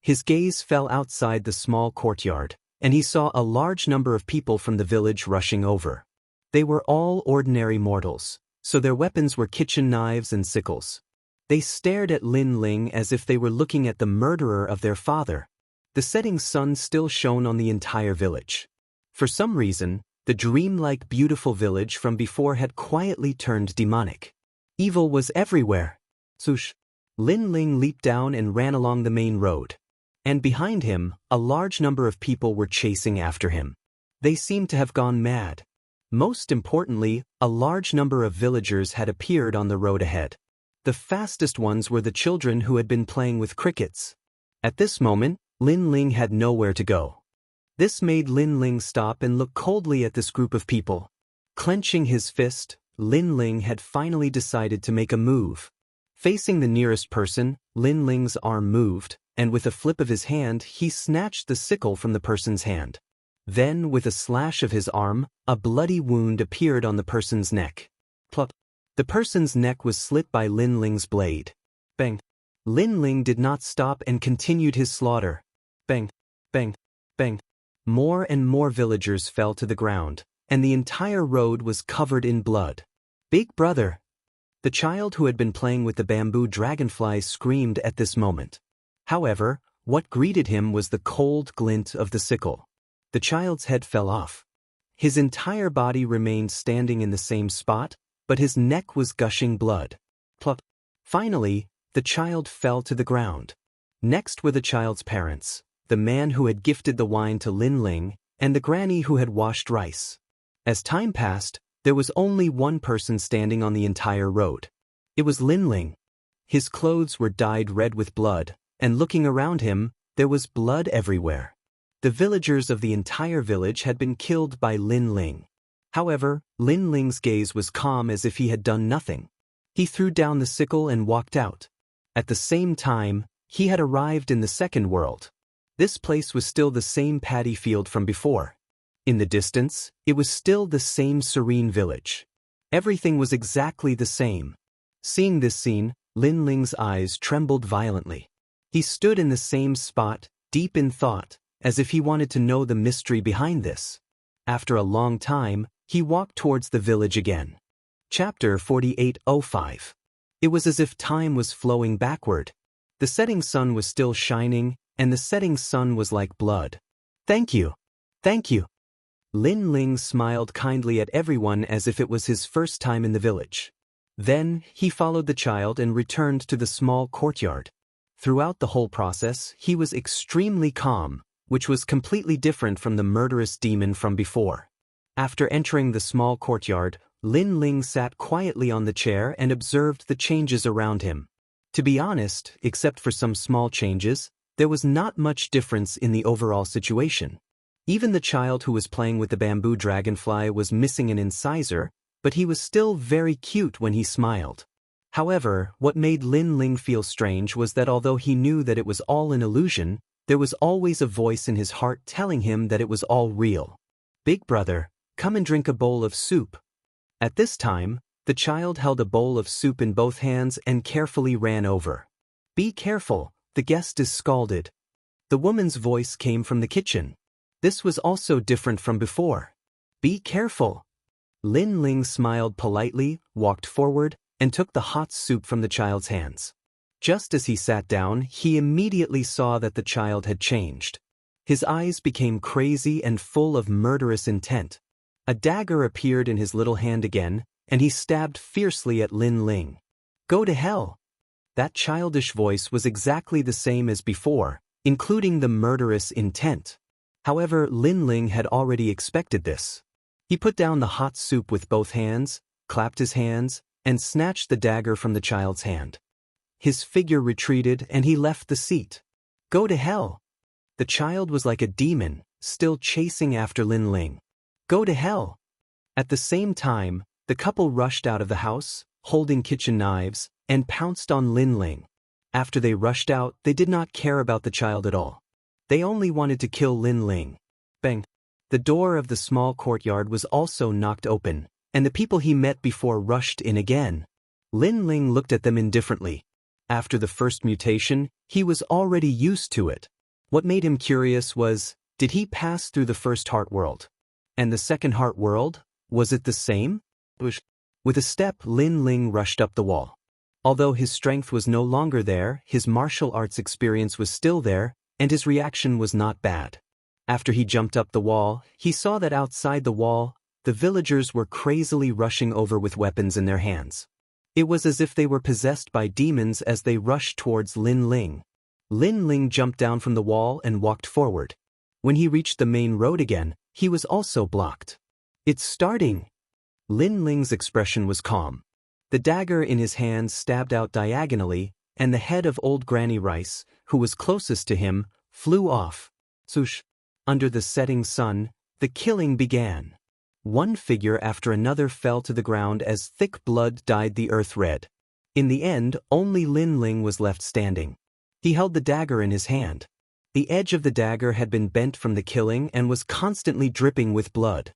Speaker 1: His gaze fell outside the small courtyard, and he saw a large number of people from the village rushing over. They were all ordinary mortals, so their weapons were kitchen knives and sickles. They stared at Lin Ling as if they were looking at the murderer of their father. The setting sun still shone on the entire village. For some reason, the dreamlike beautiful village from before had quietly turned demonic. Evil was everywhere. Swoosh! Lin Ling leaped down and ran along the main road. And behind him, a large number of people were chasing after him. They seemed to have gone mad. Most importantly, a large number of villagers had appeared on the road ahead. The fastest ones were the children who had been playing with crickets. At this moment, Lin Ling had nowhere to go. This made Lin Ling stop and look coldly at this group of people. Clenching his fist, Lin Ling had finally decided to make a move. Facing the nearest person, Lin Ling's arm moved, and with a flip of his hand, he snatched the sickle from the person's hand. Then, with a slash of his arm, a bloody wound appeared on the person's neck. Plop! The person's neck was slit by Lin Ling's blade. Bang! Lin Ling did not stop and continued his slaughter. Bang, bang, bang. More and more villagers fell to the ground, and the entire road was covered in blood. Big brother! The child who had been playing with the bamboo dragonfly screamed at this moment. However, what greeted him was the cold glint of the sickle. The child's head fell off. His entire body remained standing in the same spot, but his neck was gushing blood. Plop. Finally, the child fell to the ground. Next were the child's parents, the man who had gifted the wine to Lin Ling, and the granny who had washed rice. As time passed, there was only one person standing on the entire road. It was Lin Ling. His clothes were dyed red with blood, and looking around him, there was blood everywhere. The villagers of the entire village had been killed by Lin Ling. However, Lin Ling's gaze was calm as if he had done nothing. He threw down the sickle and walked out. At the same time, he had arrived in the second world. This place was still the same paddy field from before. In the distance, it was still the same serene village. Everything was exactly the same. Seeing this scene, Lin Ling's eyes trembled violently. He stood in the same spot, deep in thought, as if he wanted to know the mystery behind this. After a long time, he walked towards the village again. Chapter 48:05. It was as if time was flowing backward. The setting sun was still shining, and the setting sun was like blood. Thank you. Thank you. Lin Ling smiled kindly at everyone as if it was his first time in the village. Then, he followed the child and returned to the small courtyard. Throughout the whole process, he was extremely calm, which was completely different from the murderous demon from before. After entering the small courtyard, Lin Ling sat quietly on the chair and observed the changes around him. To be honest, except for some small changes, there was not much difference in the overall situation. Even the child who was playing with the bamboo dragonfly was missing an incisor, but he was still very cute when he smiled. However, what made Lin Ling feel strange was that although he knew that it was all an illusion, there was always a voice in his heart telling him that it was all real. Big brother, come and drink a bowl of soup. At this time, the child held a bowl of soup in both hands and carefully ran over. Be careful, the guest is scalded. The woman's voice came from the kitchen. This was also different from before. Be careful. Lin Ling smiled politely, walked forward, and took the hot soup from the child's hands. Just as he sat down, he immediately saw that the child had changed. His eyes became crazy and full of murderous intent. A dagger appeared in his little hand again, and he stabbed fiercely at Lin Ling. Go to hell! That childish voice was exactly the same as before, including the murderous intent. However, Lin Ling had already expected this. He put down the hot soup with both hands, clapped his hands, and snatched the dagger from the child's hand. His figure retreated and he left the seat. Go to hell! The child was like a demon, still chasing after Lin Ling. Go to hell! At the same time, the couple rushed out of the house, holding kitchen knives, and pounced on Lin Ling. After they rushed out, they did not care about the child at all. They only wanted to kill Lin Ling. Bang! The door of the small courtyard was also knocked open, and the people he met before rushed in again. Lin Ling looked at them indifferently. After the first mutation, he was already used to it. What made him curious was, did he pass through the first heart world? And the second heart world? Was it the same? With a step, Lin Ling rushed up the wall. Although his strength was no longer there, his martial arts experience was still there, and his reaction was not bad. After he jumped up the wall, he saw that outside the wall, the villagers were crazily rushing over with weapons in their hands. It was as if they were possessed by demons as they rushed towards Lin Ling. Lin Ling jumped down from the wall and walked forward. When he reached the main road again, he was also blocked. It's starting! Lin Ling's expression was calm. The dagger in his hand stabbed out diagonally, and the head of old Granny Rice, who was closest to him, flew off. Swoosh! Under the setting sun, the killing began. One figure after another fell to the ground as thick blood dyed the earth red. In the end, only Lin Ling was left standing. He held the dagger in his hand. The edge of the dagger had been bent from the killing and was constantly dripping with blood.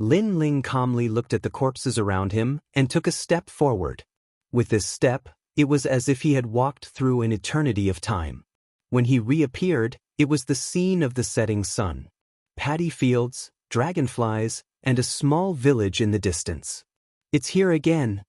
Speaker 1: Lin Ling calmly looked at the corpses around him and took a step forward. With this step, It was as if he had walked through an eternity of time. When he reappeared, it was the scene of the setting sun. Paddy fields, dragonflies, and a small village in the distance. It's here again.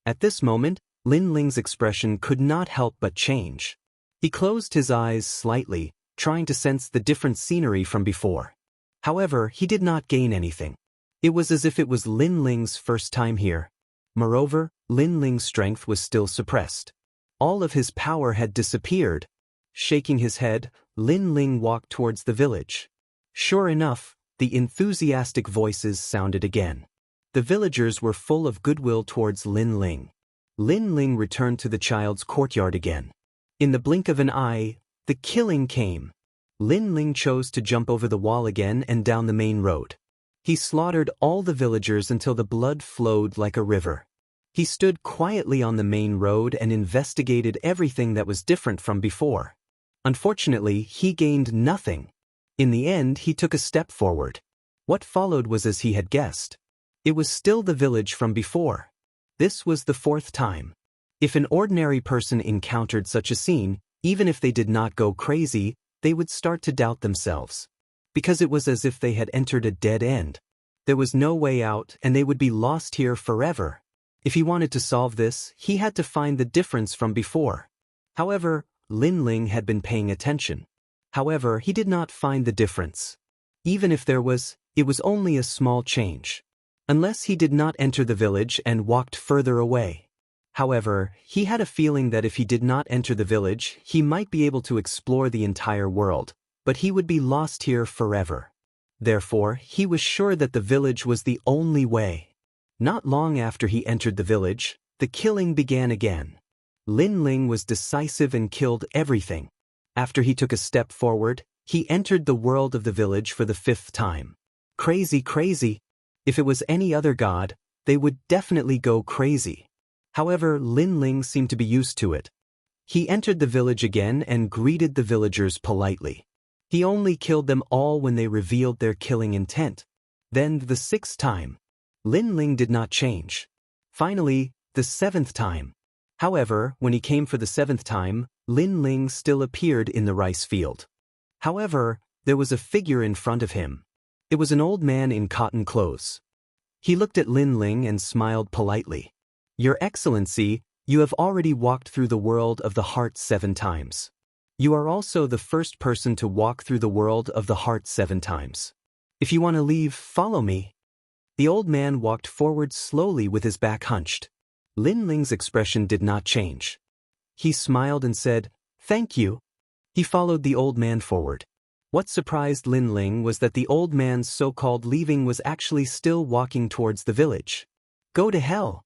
Speaker 1: At this moment, Lin Ling's expression could not help but change. He closed his eyes slightly, trying to sense the different scenery from before. However, he did not gain anything. It was as if it was Lin Ling's first time here. Moreover, Lin Ling's strength was still suppressed. All of his power had disappeared. Shaking his head, Lin Ling walked towards the village. Sure enough, the enthusiastic voices sounded again. The villagers were full of goodwill towards Lin Ling. Lin Ling returned to the child's courtyard again. In the blink of an eye, the killing came. Lin Ling chose to jump over the wall again and down the main road. He slaughtered all the villagers until the blood flowed like a river. He stood quietly on the main road and investigated everything that was different from before. Unfortunately, he gained nothing. In the end, he took a step forward. What followed was as he had guessed. It was still the village from before. This was the fourth time. If an ordinary person encountered such a scene, even if they did not go crazy, they would start to doubt themselves. Because it was as if they had entered a dead end. There was no way out and they would be lost here forever. If he wanted to solve this, he had to find the difference from before. However, Lin Ling had been paying attention. However, he did not find the difference. Even if there was, it was only a small change. Unless he did not enter the village and walked further away. However, he had a feeling that if he did not enter the village, he might be able to explore the entire world, but he would be lost here forever. Therefore, he was sure that the village was the only way. Not long after he entered the village, the killing began again. Lin Ling was decisive and killed everything. After he took a step forward, he entered the world of the village for the fifth time. Crazy, crazy. If it was any other god, they would definitely go crazy. However, Lin Ling seemed to be used to it. He entered the village again and greeted the villagers politely. He only killed them all when they revealed their killing intent. Then, the sixth time, Lin Ling did not change. Finally, the seventh time. However, when he came for the seventh time, Lin Ling still appeared in the rice field. However, there was a figure in front of him. It was an old man in cotton clothes. He looked at Lin Ling and smiled politely. Your Excellency, you have already walked through the world of the heart 7 times. You are also the first person to walk through the world of the heart 7 times. If you want to leave, follow me. The old man walked forward slowly with his back hunched. Lin Ling's expression did not change. He smiled and said, "Thank you." He followed the old man forward. What surprised Lin Ling was that the old man's so-called leaving was actually still walking towards the village. Go to hell.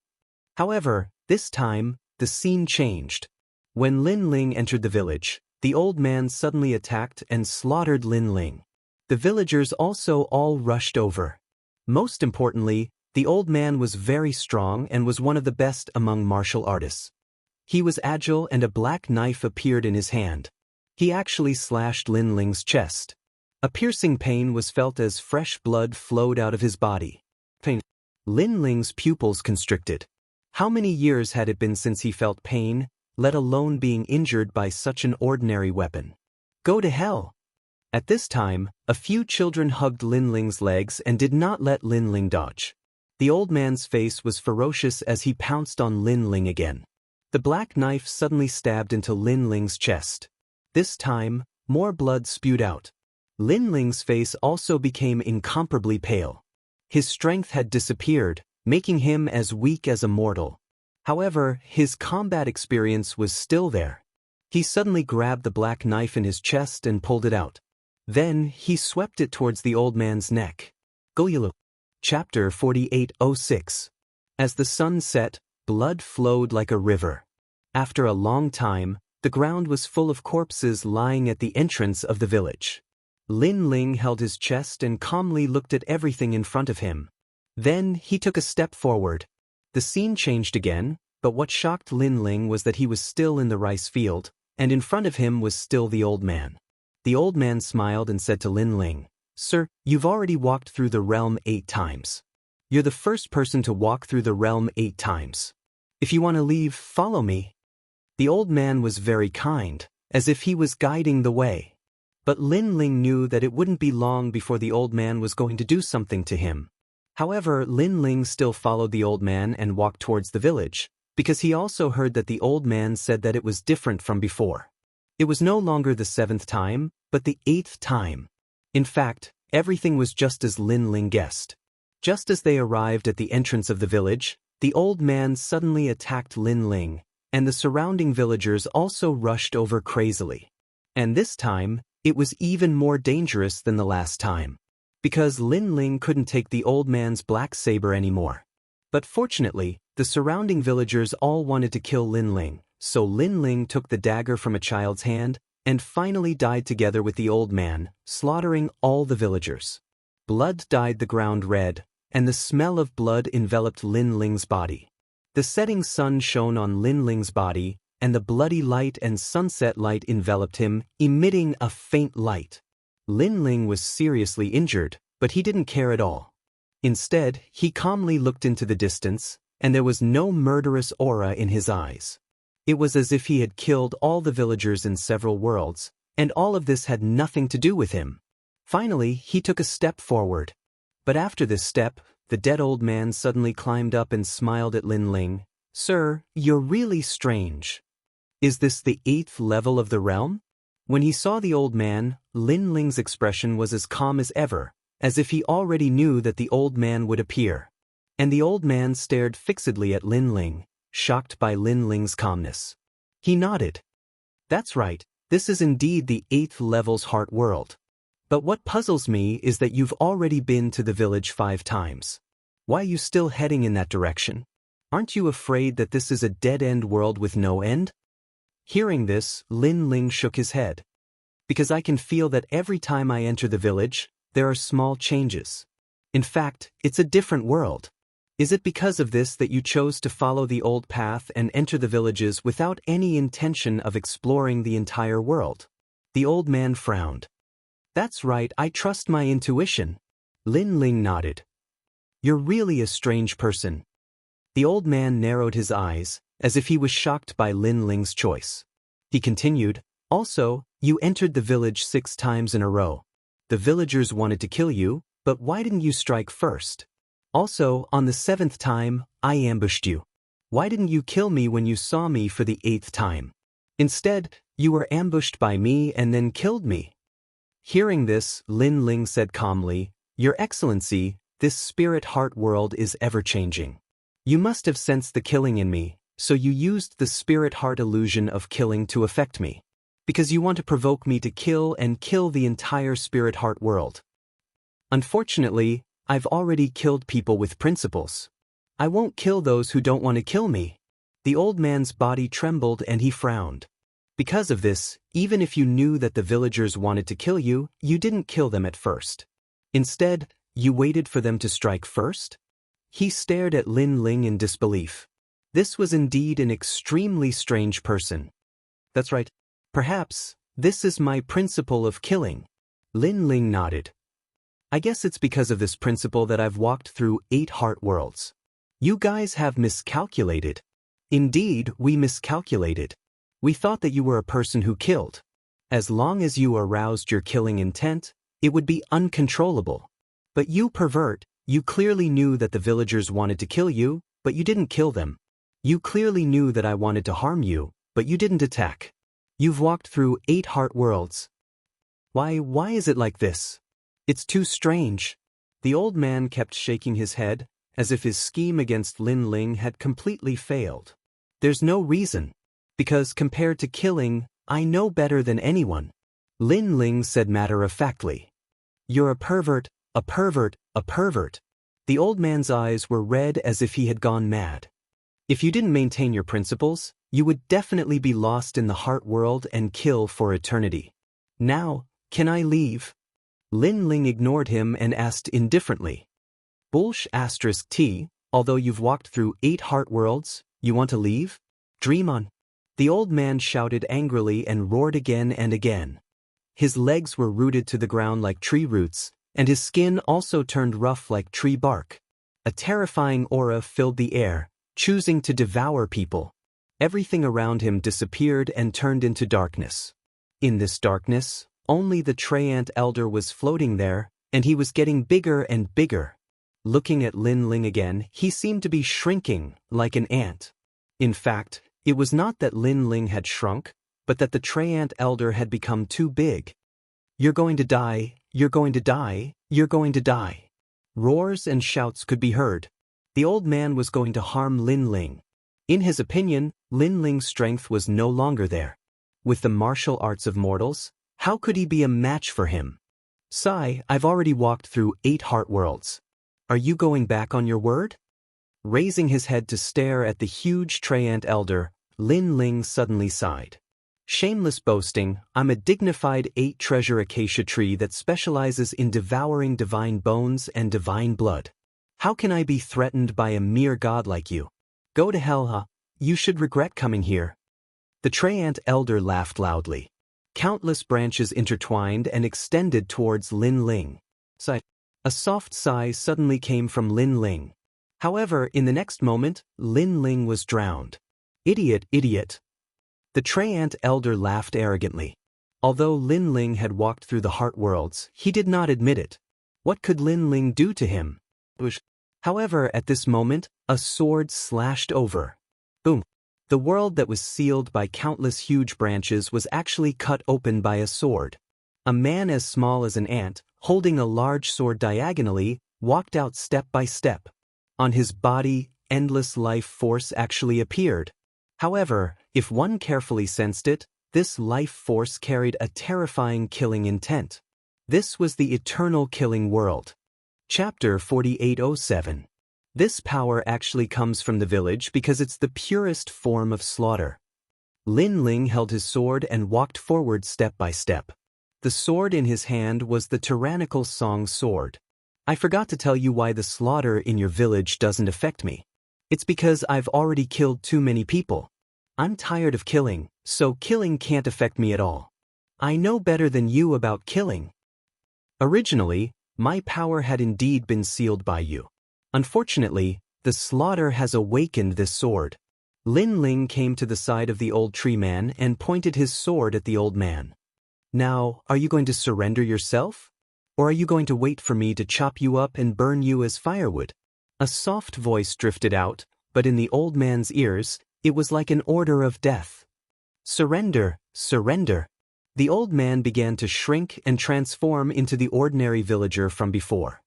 Speaker 1: However, this time, the scene changed. When Lin Ling entered the village, the old man suddenly attacked and slaughtered Lin Ling. The villagers also all rushed over. Most importantly, the old man was very strong and was one of the best among martial artists. He was agile and a black knife appeared in his hand. He actually slashed Lin Ling's chest. A piercing pain was felt as fresh blood flowed out of his body. Pain. Lin Ling's pupils constricted. How many years had it been since he felt pain, let alone being injured by such an ordinary weapon? Go to hell. At this time, a few children hugged Lin Ling's legs and did not let Lin Ling dodge. The old man's face was ferocious as he pounced on Lin Ling again. The black knife suddenly stabbed into Lin Ling's chest. This time, more blood spewed out. Lin Ling's face also became incomparably pale. His strength had disappeared, making him as weak as a mortal. However, his combat experience was still there. He suddenly grabbed the black knife in his chest and pulled it out. Then, he swept it towards the old man's neck. Gulyalu. Chapter 48:06. As the sun set, blood flowed like a river. After a long time, the ground was full of corpses lying at the entrance of the village. Lin Ling held his chest and calmly looked at everything in front of him. Then, he took a step forward. The scene changed again, but what shocked Lin Ling was that he was still in the rice field, and in front of him was still the old man. The old man smiled and said to Lin Ling, "Sir, you've already walked through the realm 8 times. You're the first person to walk through the realm 8 times. If you want to leave, follow me." The old man was very kind, as if he was guiding the way. But Lin Ling knew that it wouldn't be long before the old man was going to do something to him. However, Lin Ling still followed the old man and walked towards the village, because he also heard that the old man said that it was different from before. It was no longer the 7th time, but the 8th time. In fact, everything was just as Lin Ling guessed. Just as they arrived at the entrance of the village, the old man suddenly attacked Lin Ling, and the surrounding villagers also rushed over crazily. And this time, it was even more dangerous than the last time, because Lin Ling couldn't take the old man's black saber anymore. But fortunately, the surrounding villagers all wanted to kill Lin Ling, so Lin Ling took the dagger from a child's hand and finally died together with the old man, slaughtering all the villagers. Blood dyed the ground red, and the smell of blood enveloped Lin Ling's body. The setting sun shone on Lin Ling's body, and the bloody light and sunset light enveloped him, emitting a faint light. Lin Ling was seriously injured, but he didn't care at all. Instead, he calmly looked into the distance, and there was no murderous aura in his eyes. It was as if he had killed all the villagers in several worlds, and all of this had nothing to do with him. Finally, he took a step forward. But after this step, the dead old man suddenly climbed up and smiled at Lin Ling. "Sir, you're really strange. Is this the 8th level of the realm?" When he saw the old man, Lin Ling's expression was as calm as ever, as if he already knew that the old man would appear. And the old man stared fixedly at Lin Ling, shocked by Lin Ling's calmness. He nodded. "That's right, this is indeed the 8th level's heart world. But what puzzles me is that you've already been to the village 5 times. Why are you still heading in that direction? Aren't you afraid that this is a dead-end world with no end?" Hearing this, Lin Ling shook his head. "Because I can feel that every time I enter the village, there are small changes. In fact, it's a different world. Is it because of this that you chose to follow the old path and enter the villages without any intention of exploring the entire world?" The old man frowned. "That's right, I trust my intuition." Lin Ling nodded. "You're really a strange person." The old man narrowed his eyes, as if he was shocked by Lin Ling's choice. He continued, "Also, you entered the village 6 times in a row. The villagers wanted to kill you, but why didn't you strike first? Also, on the 7th time, I ambushed you. Why didn't you kill me when you saw me for the 8th time? Instead, you were ambushed by me and then killed me." Hearing this, Lin Ling said calmly, "Your Excellency, this spirit heart world is ever-changing. You must have sensed the killing in me, so you used the spirit heart illusion of killing to affect me. Because you want to provoke me to kill and kill the entire spirit heart world. Unfortunately, I've already killed people with principles. I won't kill those who don't want to kill me." The old man's body trembled and he frowned. "Because of this, even if you knew that the villagers wanted to kill you, you didn't kill them at first. Instead, you waited for them to strike first?" He stared at Lin Ling in disbelief. This was indeed an extremely strange person. "That's right. Perhaps, this is my principle of killing." Lin Ling nodded. "I guess it's because of this principle that I've walked through 8 heart worlds. You guys have miscalculated." "Indeed, we miscalculated. We thought that you were a person who killed. As long as you aroused your killing intent, it would be uncontrollable. But you pervert, you clearly knew that the villagers wanted to kill you, but you didn't kill them. You clearly knew that I wanted to harm you, but you didn't attack. You've walked through 8 heart worlds. Why is it like this? It's too strange." The old man kept shaking his head, as if his scheme against Lin Ling had completely failed. "There's no reason. Because compared to killing, I know better than anyone." Lin Ling said matter-of-factly. "You're a pervert, a pervert, a pervert." The old man's eyes were red as if he had gone mad. "If you didn't maintain your principles, you would definitely be lost in the heart world and kill for eternity. Now, can I leave?" Lin Ling ignored him and asked indifferently. "T, although you've walked through 8 heart worlds, you want to leave? Dream on." The old man shouted angrily and roared again and again. His legs were rooted to the ground like tree roots, and his skin also turned rough like tree bark. A terrifying aura filled the air, choosing to devour people. Everything around him disappeared and turned into darkness. In this darkness, only the Treant Elder was floating there, and he was getting bigger and bigger. Looking at Lin Ling again, he seemed to be shrinking, like an ant. In fact, it was not that Lin Ling had shrunk, but that the Treant Elder had become too big. "You're going to die, you're going to die, you're going to die." Roars and shouts could be heard. The old man was going to harm Lin Ling. In his opinion, Lin Ling's strength was no longer there. With the martial arts of mortals, how could he be a match for him? "Sai, I've already walked through 8 heart worlds. Are you going back on your word?" Raising his head to stare at the huge Treant Elder, Lin Ling suddenly sighed. "Shameless boasting, I'm a dignified 8-treasure acacia tree that specializes in devouring divine bones and divine blood. How can I be threatened by a mere god like you? Go to hell, huh? You should regret coming here." The Treant Elder laughed loudly. Countless branches intertwined and extended towards Lin Ling. A soft sigh suddenly came from Lin Ling. However, in the next moment, Lin Ling was drowned. "Idiot, idiot." The Treant Elder laughed arrogantly. Although Lin Ling had walked through the heart worlds, he did not admit it. What could Lin Ling do to him? However, at this moment, a sword slashed over. Boom. The world that was sealed by countless huge branches was actually cut open by a sword. A man as small as an ant, holding a large sword diagonally, walked out step by step. On his body, endless life force actually appeared. However, if one carefully sensed it, this life force carried a terrifying killing intent. This was the eternal killing world. Chapter 4807. This power actually comes from the village because it's the purest form of slaughter. Lin Ling held his sword and walked forward step by step. The sword in his hand was the tyrannical Song sword. "I forgot to tell you why the slaughter in your village doesn't affect me. It's because I've already killed too many people. I'm tired of killing, so killing can't affect me at all. I know better than you about killing. Originally, my power had indeed been sealed by you. Unfortunately, the slaughter has awakened this sword." Lin Ling came to the side of the old tree man and pointed his sword at the old man. "Now, are you going to surrender yourself? Or are you going to wait for me to chop you up and burn you as firewood?" A soft voice drifted out, but in the old man's ears, it was like an order of death. "Surrender, surrender." The old man began to shrink and transform into the ordinary villager from before.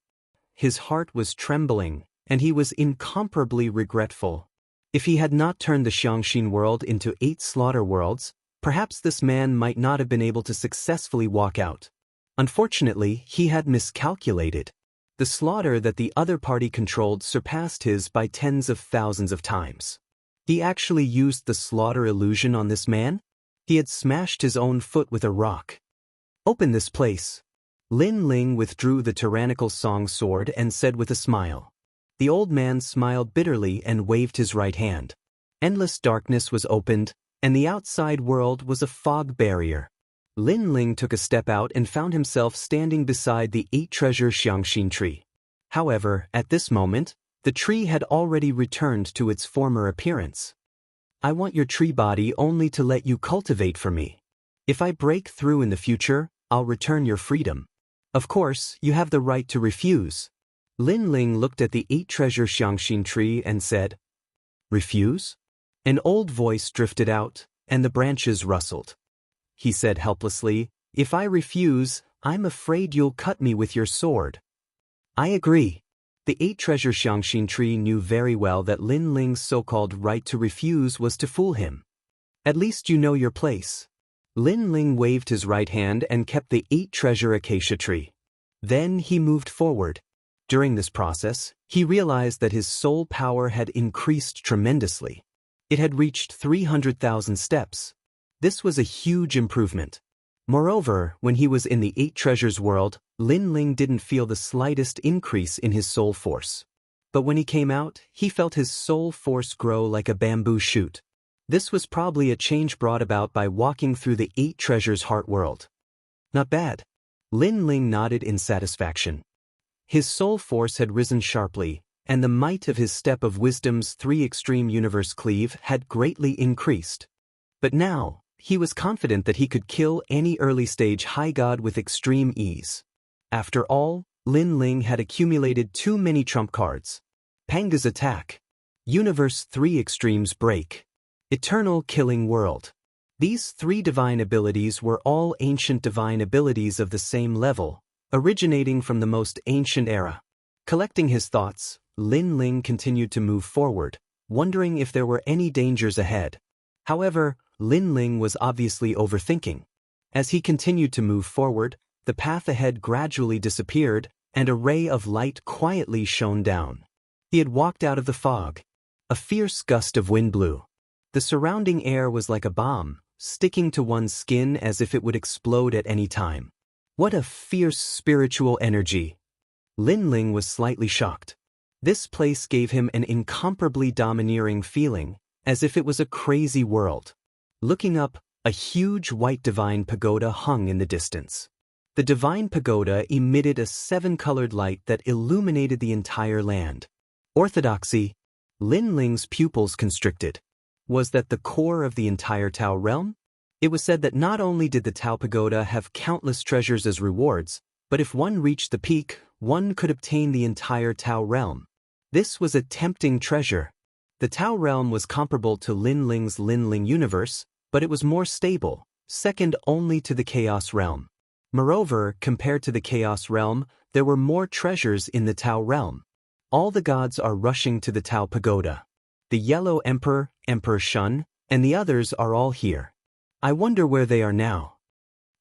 Speaker 1: His heart was trembling, and he was incomparably regretful. If he had not turned the Xianxia world into 8 slaughter worlds, perhaps this man might not have been able to successfully walk out. Unfortunately, he had miscalculated. The slaughter that the other party controlled surpassed his by tens of thousands of times. He actually used the slaughter illusion on this man? He had smashed his own foot with a rock. "Open this place." Lin Ling withdrew the tyrannical Song sword and said with a smile. The old man smiled bitterly and waved his right hand. Endless darkness was opened, and the outside world was a fog barrier. Lin Ling took a step out and found himself standing beside the 8-treasure Xianxia tree. However, at this moment, the tree had already returned to its former appearance. "I want your tree body only to let you cultivate for me. If I break through in the future, I'll return your freedom. Of course, you have the right to refuse." Lin Ling looked at the 8-treasure Xianxia tree and said, "Refuse?" An old voice drifted out, and the branches rustled. He said helplessly, "If I refuse, I'm afraid you'll cut me with your sword." "I agree." The 8-treasure Xianxia tree knew very well that Lin Ling's so-called right to refuse was to fool him. "At least you know your place." Lin Ling waved his right hand and kept the 8-treasure acacia tree. Then he moved forward. During this process, he realized that his soul power had increased tremendously. It had reached 300,000 steps. This was a huge improvement. Moreover, when he was in the 8-treasures world, Lin Ling didn't feel the slightest increase in his soul force. But when he came out, he felt his soul force grow like a bamboo shoot. This was probably a change brought about by walking through the 8-treasures heart world. "Not bad." Lin Ling nodded in satisfaction. His soul force had risen sharply, and the might of his step of wisdom's 3 extreme universe cleave had greatly increased. But now, he was confident that he could kill any early-stage high god with extreme ease. After all, Lin Ling had accumulated too many trump cards. Panga's attack. Universe 3 extremes break. Eternal killing world. These 3 divine abilities were all ancient divine abilities of the same level, originating from the most ancient era. Collecting his thoughts, Lin Ling continued to move forward, wondering if there were any dangers ahead. However, Lin Ling was obviously overthinking. As he continued to move forward, the path ahead gradually disappeared, and a ray of light quietly shone down. He had walked out of the fog. A fierce gust of wind blew. The surrounding air was like a bomb, sticking to one's skin as if it would explode at any time. What a fierce spiritual energy! Lin Ling was slightly shocked. This place gave him an incomparably domineering feeling, as if it was a crazy world. Looking up, a huge white divine pagoda hung in the distance. The divine pagoda emitted a 7-colored light that illuminated the entire land. Orthodoxy. Lin Ling's pupils constricted. Was that the core of the entire Tao realm? It was said that not only did the Tao pagoda have countless treasures as rewards, but if one reached the peak, one could obtain the entire Tao realm. This was a tempting treasure. The Tao realm was comparable to Lin Ling's Lin Ling universe, but it was more stable, second only to the Chaos realm. Moreover, compared to the Chaos realm, there were more treasures in the Tao realm. All the gods are rushing to the Tao pagoda. The Yellow Emperor, Emperor Shun, and the others are all here. I wonder where they are now.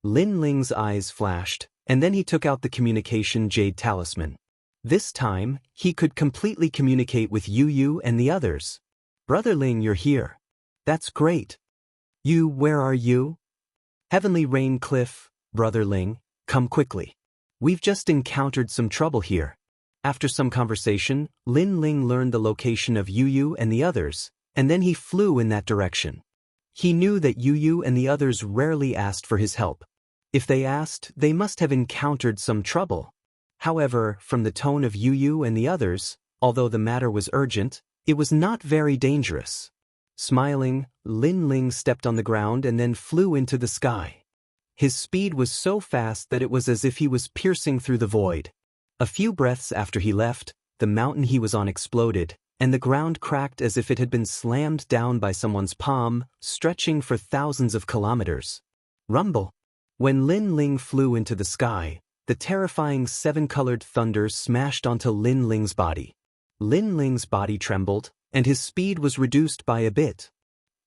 Speaker 1: Lin Ling's eyes flashed, and then he took out the communication jade talisman. This time, he could completely communicate with Yu and the others. Brother Ling, you're here. That's great. Yu, where are you? Heavenly Rain Cliff, Brother Ling, come quickly. We've just encountered some trouble here. After some conversation, Lin Ling learned the location of Yu and the others, and then he flew in that direction. He knew that Yu and the others rarely asked for his help. If they asked, they must have encountered some trouble. However, from the tone of Yu and the others, although the matter was urgent, it was not very dangerous. Smiling, Lin Ling stepped on the ground and then flew into the sky. His speed was so fast that it was as if he was piercing through the void. A few breaths after he left, the mountain he was on exploded, and the ground cracked as if it had been slammed down by someone's palm, stretching for thousands of kilometers. Rumble. When Lin Ling flew into the sky, the terrifying 7-colored thunder smashed onto Lin Ling's body. Lin Ling's body trembled, and his speed was reduced by a bit.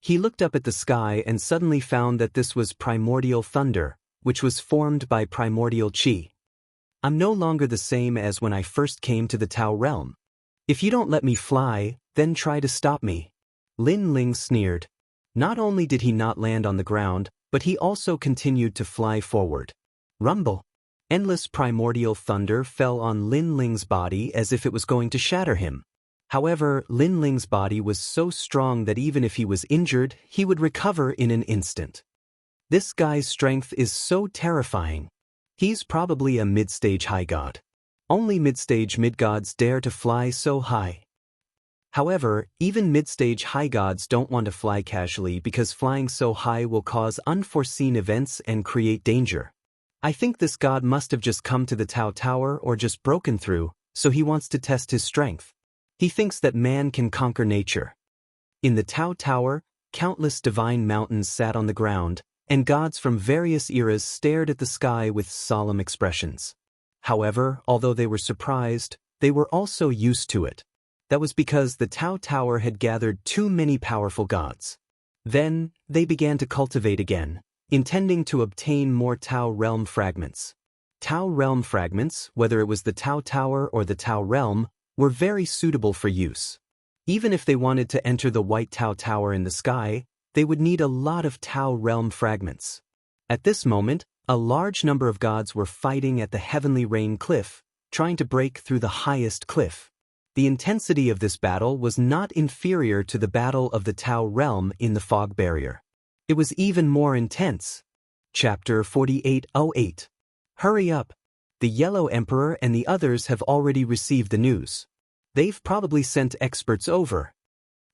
Speaker 1: He looked up at the sky and suddenly found that this was primordial thunder, which was formed by primordial qi. I'm no longer the same as when I first came to the Tao realm. If you don't let me fly, then try to stop me. Lin Ling sneered. Not only did he not land on the ground, but he also continued to fly forward. Rumble. Endless primordial thunder fell on Lin Ling's body as if it was going to shatter him. However, Lin Ling's body was so strong that even if he was injured, he would recover in an instant. This guy's strength is so terrifying. He's probably a mid-stage high god. Only mid-stage mid-gods dare to fly so high. However, even mid-stage high gods don't want to fly casually because flying so high will cause unforeseen events and create danger. I think this god must have just come to the Tao Tower or just broken through, so he wants to test his strength. He thinks that man can conquer nature. In the Tao Tower, countless divine mountains sat on the ground, and gods from various eras stared at the sky with solemn expressions. However, although they were surprised, they were also used to it. That was because the Tao Tower had gathered too many powerful gods. Then, they began to cultivate again, intending to obtain more Tao realm fragments. Tao realm fragments, whether it was the Tao Tower or the Tao realm, were very suitable for use. Even if they wanted to enter the White Tao Tower in the sky, they would need a lot of Tao realm fragments. At this moment, a large number of gods were fighting at the Heavenly Rain Cliff, trying to break through the highest cliff. The intensity of this battle was not inferior to the battle of the Tao realm in the fog barrier. It was even more intense. Chapter 4808. Hurry up. The Yellow Emperor and the others have already received the news. They've probably sent experts over.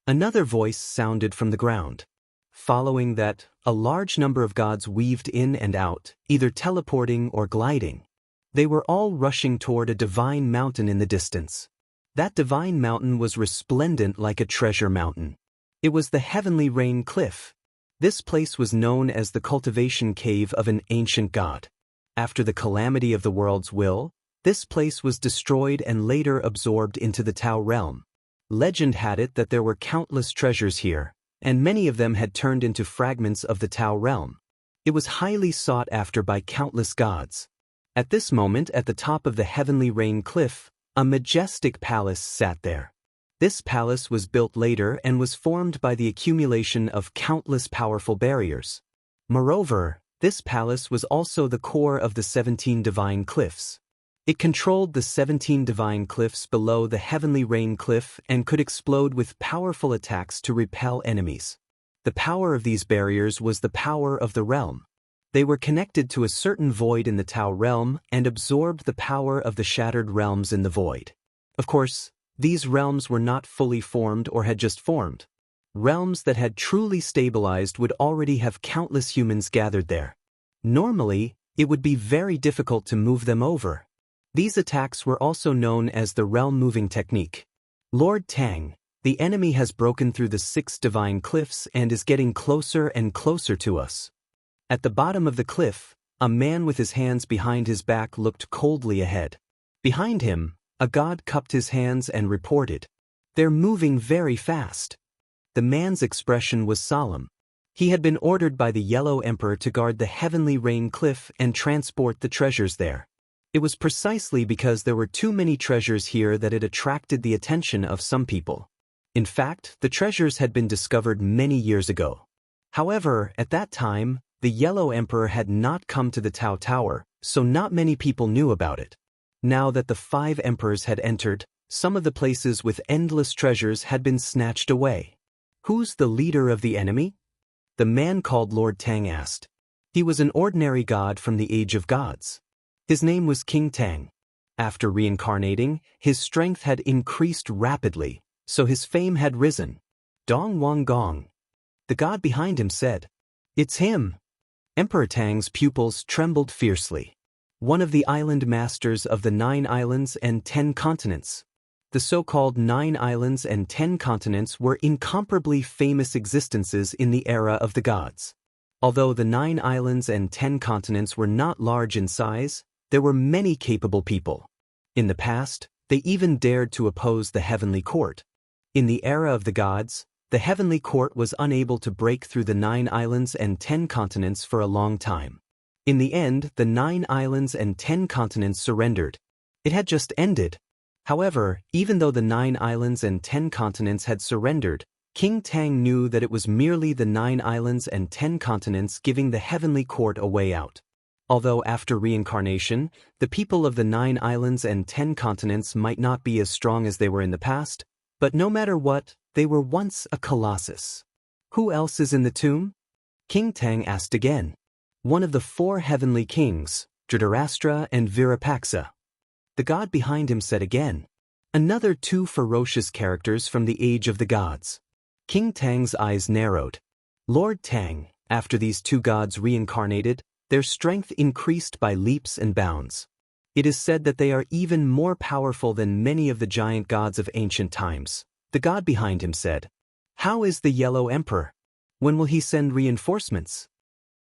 Speaker 1: Another voice sounded from the ground. Following that, a large number of gods weaved in and out, either teleporting or gliding. They were all rushing toward a divine mountain in the distance. That divine mountain was resplendent like a treasure mountain. It was the heavenly rain cliff. This place was known as the cultivation cave of an ancient god. After the calamity of the world's will, this place was destroyed and later absorbed into the Tao realm. Legend had it that there were countless treasures here, and many of them had turned into fragments of the Tao realm. It was highly sought after by countless gods. At this moment, at the top of the heavenly rain cliff, a majestic palace sat there. This palace was built later and was formed by the accumulation of countless powerful barriers. Moreover, this palace was also the core of the 17 divine cliffs. It controlled the 17 divine cliffs below the heavenly rain cliff and could explode with powerful attacks to repel enemies. The power of these barriers was the power of the realm. They were connected to a certain void in the Tao realm and absorbed the power of the shattered realms in the void. Of course, these realms were not fully formed or had just formed. Realms that had truly stabilized would already have countless humans gathered there. Normally, it would be very difficult to move them over. These attacks were also known as the realm-moving technique. Lord Tang, the enemy has broken through the 6 divine cliffs and is getting closer and closer to us. At the bottom of the cliff, a man with his hands behind his back looked coldly ahead. Behind him, a god cupped his hands and reported, "They're moving very fast." The man's expression was solemn. He had been ordered by the Yellow Emperor to guard the heavenly rain cliff and transport the treasures there. It was precisely because there were too many treasures here that it attracted the attention of some people. In fact, the treasures had been discovered many years ago. However, at that time, the Yellow Emperor had not come to the Tao Tower, so not many people knew about it. Now that the 5 emperors had entered, some of the places with endless treasures had been snatched away. Who's the leader of the enemy? The man called Lord Tang asked. He was an ordinary god from the Age of Gods. His name was King Tang. After reincarnating, his strength had increased rapidly, so his fame had risen. Dong Wang Gong. The god behind him said, "It's him." Emperor Tang's pupils trembled fiercely. One of the island masters of the 9 islands and 10 continents. The so-called 9 islands and 10 continents were incomparably famous existences in the era of the gods. Although the 9 islands and 10 continents were not large in size, there were many capable people. In the past, they even dared to oppose the heavenly court. In the era of the gods, the heavenly court was unable to break through the 9 islands and 10 continents for a long time. In the end, the 9 islands and 10 continents surrendered. It had just ended. However, even though the 9 islands and 10 continents had surrendered, King Tang knew that it was merely the 9 islands and 10 continents giving the heavenly court a way out. Although after reincarnation, the people of the 9 islands and 10 continents might not be as strong as they were in the past, but no matter what, they were once a colossus. Who else is in the tomb? King Tang asked again. One of the 4 heavenly kings, Dhritarashtra and Virupaksha. The god behind him said again. Another 2 ferocious characters from the Age of the Gods. King Tang's eyes narrowed. Lord Tang, after these 2 gods reincarnated, their strength increased by leaps and bounds. It is said that they are even more powerful than many of the giant gods of ancient times. The god behind him said, "How is the Yellow Emperor? When will he send reinforcements?"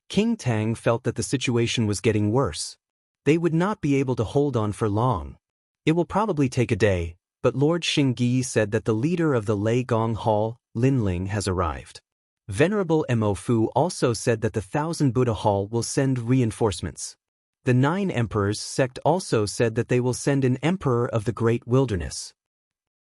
Speaker 1: King Tang felt that the situation was getting worse. They would not be able to hold on for long. It will probably take a day, but Lord Xingyi said that the leader of the Lei Gong Hall, Lin Ling, has arrived. Venerable Mo Fu also said that the 1000 Buddha Hall will send reinforcements. The 9 Emperors sect also said that they will send an Emperor of the Great Wilderness.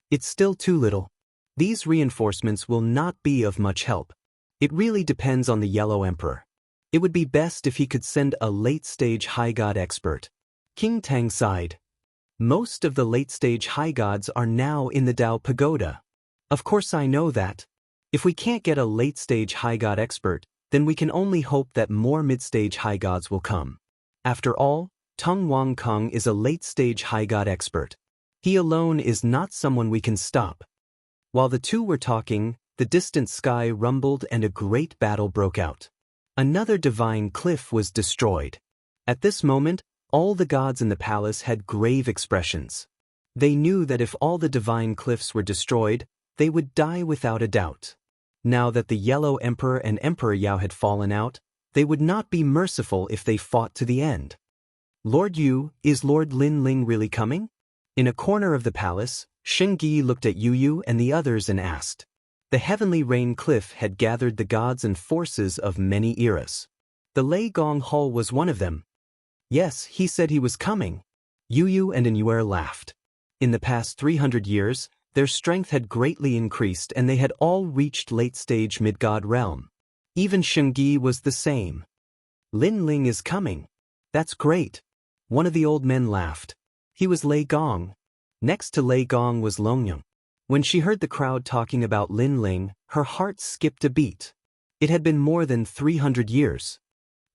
Speaker 1: It's still too little. These reinforcements will not be of much help. It really depends on the Yellow Emperor. It would be best if he could send a late-stage high god expert. King Tang sighed. Most of the late-stage high gods are now in the Dao Pagoda. Of course I know that. If we can't get a late-stage high god expert, then we can only hope that more mid-stage high gods will come. After all, Tung Wang Kung is a late-stage high god expert. He alone is not someone we can stop. While the two were talking, the distant sky rumbled and a great battle broke out. Another divine cliff was destroyed. At this moment, all the gods in the palace had grave expressions. They knew that if all the divine cliffs were destroyed, they would die without a doubt. Now that the Yellow Emperor and Emperor Yao had fallen out, they would not be merciful if they fought to the end. Lord Yu, is Lord Lin Ling really coming? In a corner of the palace, Shengyi looked at Yu and the others and asked. The Heavenly Rain Cliff had gathered the gods and forces of many eras. The Lei Gong Hall was one of them. Yes, he said he was coming. Yu and Inuer laughed. In the past 300 years, their strength had greatly increased and they had all reached late-stage mid-god realm. Even Shengyi was the same. Lin Ling is coming. That's great. One of the old men laughed. He was Lei Gong. Next to Lei Gong was Longyang. When she heard the crowd talking about Lin Ling, her heart skipped a beat. It had been more than 300 years.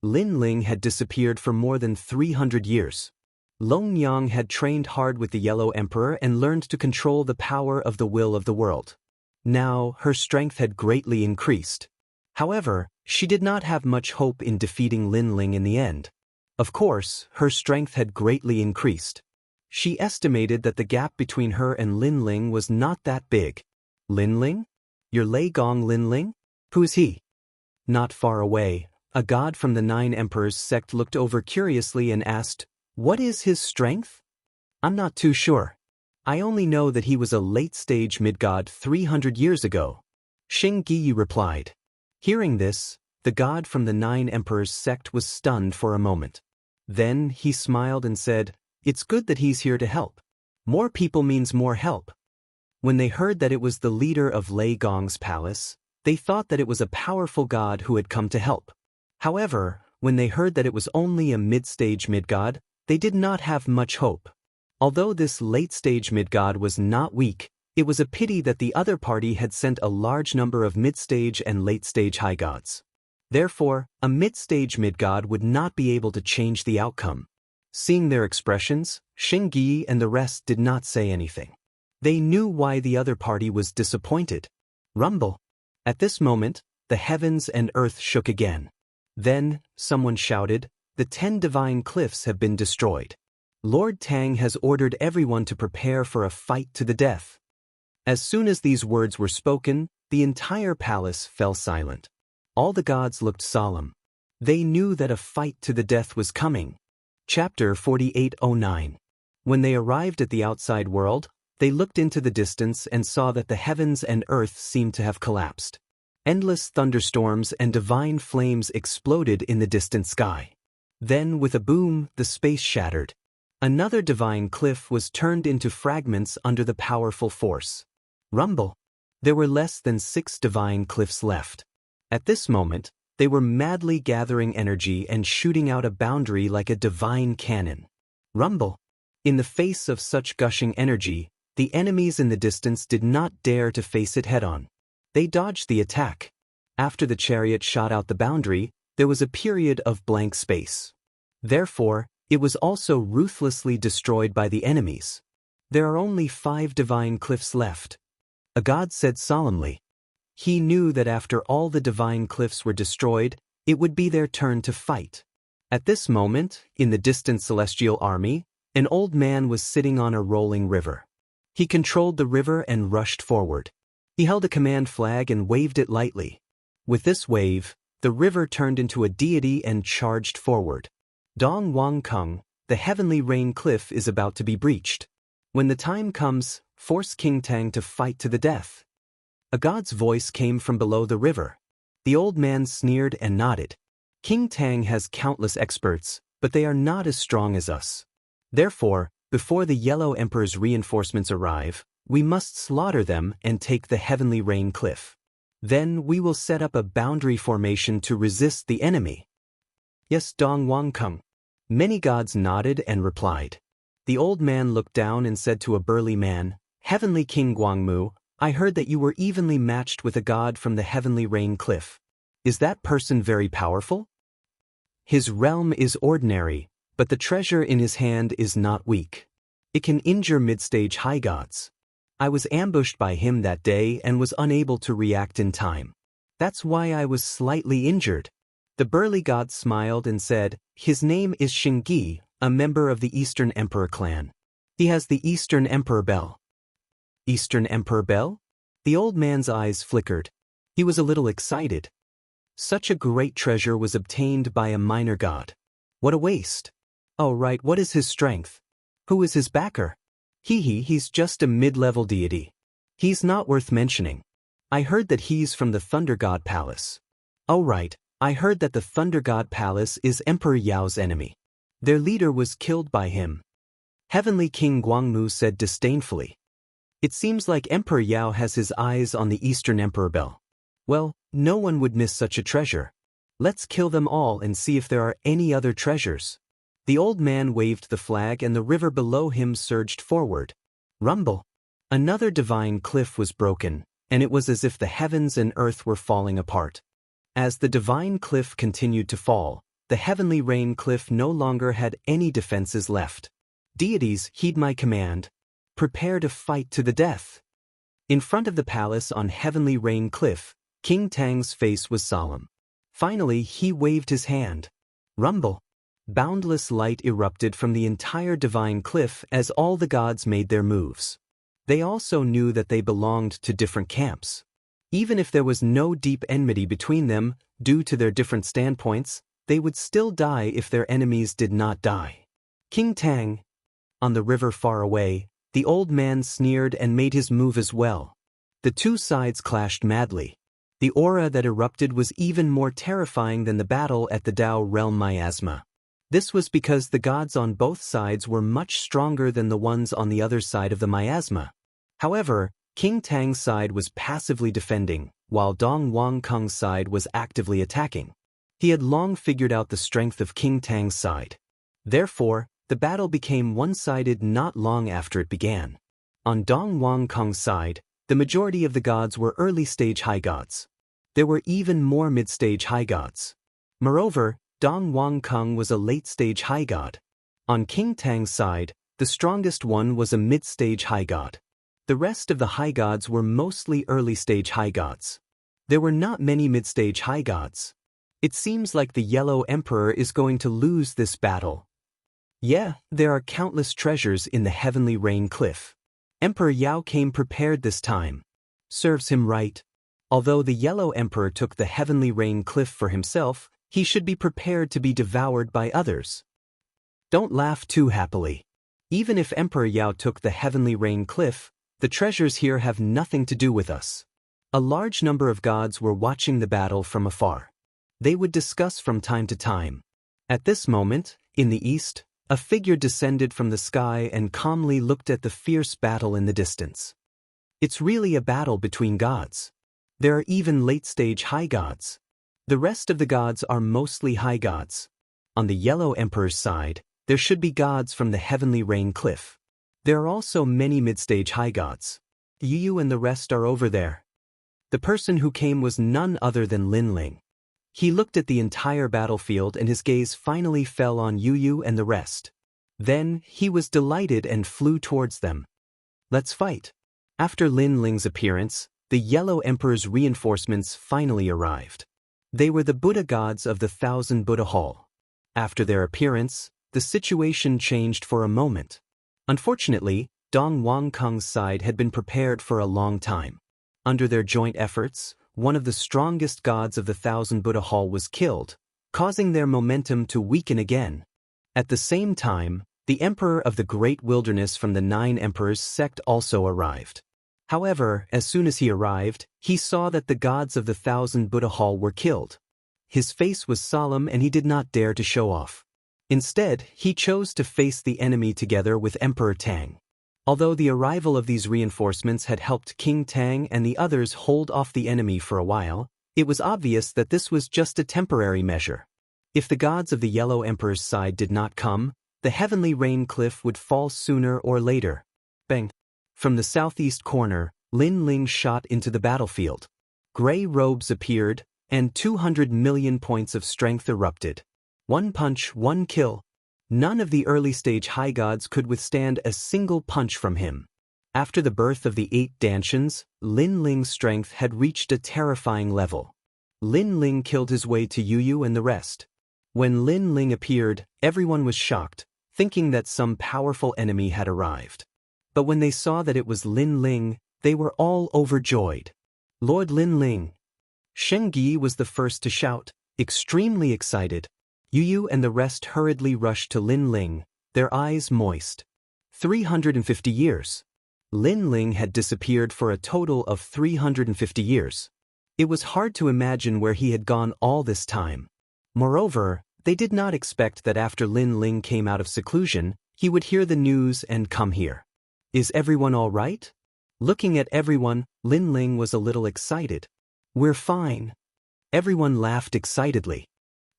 Speaker 1: Lin Ling had disappeared for more than 300 years. Longyang had trained hard with the Yellow Emperor and learned to control the power of the will of the world. Now, her strength had greatly increased. However, she did not have much hope in defeating Lin Ling in the end. Of course, her strength had greatly increased. She estimated that the gap between her and Lin Ling was not that big. Lin Ling? Your Lei Gong Lin Ling? Who is he? Not far away, a god from the 9 Emperors sect looked over curiously and asked, what is his strength? I'm not too sure. I only know that he was a late-stage mid-god 300 years ago. Shengyi replied. Hearing this, the god from the 9 Emperors sect was stunned for a moment. Then he smiled and said, it's good that he's here to help. More people means more help. When they heard that it was the leader of Lei Gong's palace, they thought that it was a powerful god who had come to help. However, when they heard that it was only a mid-stage mid-god, they did not have much hope. Although this late-stage mid-god was not weak, it was a pity that the other party had sent a large number of mid-stage and late-stage high gods. Therefore, a mid-stage mid-god would not be able to change the outcome. Seeing their expressions, Shengyi and the rest did not say anything. They knew why the other party was disappointed. Rumble. At this moment, the heavens and earth shook again. Then, someone shouted, the 10 divine cliffs have been destroyed. Lord Tang has ordered everyone to prepare for a fight to the death. As soon as these words were spoken, the entire palace fell silent. All the gods looked solemn. They knew that a fight to the death was coming. Chapter 4809. When they arrived at the outside world, they looked into the distance and saw that the heavens and earth seemed to have collapsed. Endless thunderstorms and divine flames exploded in the distant sky. Then, with a boom, the space shattered. Another divine cliff was turned into fragments under the powerful force. Rumble. There were less than 6 divine cliffs left. At this moment, they were madly gathering energy and shooting out a boundary like a divine cannon. Rumble. In the face of such gushing energy, the enemies in the distance did not dare to face it head-on. They dodged the attack. After the chariot shot out the boundary, there was a period of blank space. Therefore, it was also ruthlessly destroyed by the enemies. There are only 5 divine cliffs left. A god said solemnly. He knew that after all the divine cliffs were destroyed, it would be their turn to fight. At this moment, in the distant celestial army, an old man was sitting on a rolling river. He controlled the river and rushed forward. He held a command flag and waved it lightly. With this wave, the river turned into a deity and charged forward. Dong Wang Kung, the heavenly rain cliff is about to be breached. When the time comes, force King Tang to fight to the death. A god's voice came from below the river. The old man sneered and nodded. King Tang has countless experts, but they are not as strong as us. Therefore, before the Yellow Emperor's reinforcements arrive, we must slaughter them and take the heavenly rain cliff. Then we will set up a boundary formation to resist the enemy. Yes, Dong Wang Kung. Many gods nodded and replied. The old man looked down and said to a burly man, Heavenly King Guangmu, I heard that you were evenly matched with a god from the heavenly rain cliff. Is that person very powerful? His realm is ordinary, but the treasure in his hand is not weak. It can injure mid-stage high gods. I was ambushed by him that day and was unable to react in time. That's why I was slightly injured. The burly god smiled and said, his name is Xingyi, a member of the Eastern Emperor clan. He has the Eastern Emperor Bell. Eastern Emperor Bell? The old man's eyes flickered. He was a little excited. Such a great treasure was obtained by a minor god. What a waste. Oh right, what is his strength? Who is his backer? He's just a mid-level deity. He's not worth mentioning. I heard that he's from the Thunder God Palace. Oh right, I heard that the Thunder God Palace is Emperor Yao's enemy. Their leader was killed by him. Heavenly King Guangmu said disdainfully. It seems like Emperor Yao has his eyes on the Eastern Emperor Bell. Well, no one would miss such a treasure. Let's kill them all and see if there are any other treasures. The old man waved the flag and the river below him surged forward. Rumble. Another divine cliff was broken, and it was as if the heavens and earth were falling apart. As the divine cliff continued to fall, the heavenly rain cliff no longer had any defenses left. Deities, heed my command. Prepare to fight to the death. In front of the palace on Heavenly Rain Cliff, King Tang's face was solemn. Finally, he waved his hand. Rumble. Boundless light erupted from the entire divine cliff as all the gods made their moves. They also knew that they belonged to different camps. Even if there was no deep enmity between them, due to their different standpoints, they would still die if their enemies did not die. King Tang. On the river far away, the old man sneered and made his move as well. The two sides clashed madly. The aura that erupted was even more terrifying than the battle at the Dao realm miasma. This was because the gods on both sides were much stronger than the ones on the other side of the miasma. However, King Tang's side was passively defending, while Dong Wang Kung's side was actively attacking. He had long figured out the strength of King Tang's side. Therefore, the battle became one-sided not long after it began. On Dong Wang Kung's side, the majority of the gods were early-stage high gods. There were even more mid-stage high gods. Moreover, Dong Wang Kung was a late-stage high god. On King Tang's side, the strongest one was a mid-stage high god. The rest of the high gods were mostly early-stage high gods. There were not many mid-stage high gods. It seems like the Yellow Emperor is going to lose this battle. Yeah, there are countless treasures in the Heavenly Rain Cliff. Emperor Yao came prepared this time. Serves him right. Although the Yellow Emperor took the Heavenly Rain Cliff for himself, he should be prepared to be devoured by others. Don't laugh too happily. Even if Emperor Yao took the Heavenly Rain Cliff, the treasures here have nothing to do with us. A large number of gods were watching the battle from afar. They would discuss from time to time. At this moment, in the east, a figure descended from the sky and calmly looked at the fierce battle in the distance. It's really a battle between gods. There are even late-stage high gods. The rest of the gods are mostly high gods. On the Yellow Emperor's side, there should be gods from the Heavenly Rain Cliff. There are also many mid-stage high gods. Yu and the rest are over there. The person who came was none other than Lin Ling. He looked at the entire battlefield and his gaze finally fell on Yu and the rest. Then, he was delighted and flew towards them. Let's fight. After Lin Ling's appearance, the Yellow Emperor's reinforcements finally arrived. They were the Buddha gods of the Thousand Buddha Hall. After their appearance, the situation changed for a moment. Unfortunately, Dong Wang Kung's side had been prepared for a long time. Under their joint efforts, one of the strongest gods of the Thousand Buddha Hall was killed, causing their momentum to weaken again. At the same time, the Emperor of the Great Wilderness from the Nine Emperors sect also arrived. However, as soon as he arrived, he saw that the gods of the Thousand Buddha Hall were killed. His face was solemn and he did not dare to show off. Instead, he chose to face the enemy together with Emperor Tang. Although the arrival of these reinforcements had helped King Tang and the others hold off the enemy for a while, it was obvious that this was just a temporary measure. If the gods of the Yellow Emperor's side did not come, the Heavenly Rain Cliff would fall sooner or later. Bang! From the southeast corner, Lin Ling shot into the battlefield. Gray robes appeared, and 200 million points of strength erupted. One punch, one kill. None of the early-stage high gods could withstand a single punch from him. After the birth of the 8 Dantians, Lin Ling's strength had reached a terrifying level. Lin Ling killed his way to Yu and the rest. When Lin Ling appeared, everyone was shocked, thinking that some powerful enemy had arrived. But when they saw that it was Lin Ling, they were all overjoyed. Lord Lin Ling! Shengyi was the first to shout, extremely excited. Yu and the rest hurriedly rushed to Lin Ling, their eyes moist. 350 years. Lin Ling had disappeared for a total of 350 years. It was hard to imagine where he had gone all this time. Moreover, they did not expect that after Lin Ling came out of seclusion, he would hear the news and come here. Is everyone all right? Looking at everyone, Lin Ling was a little excited. We're fine. Everyone laughed excitedly.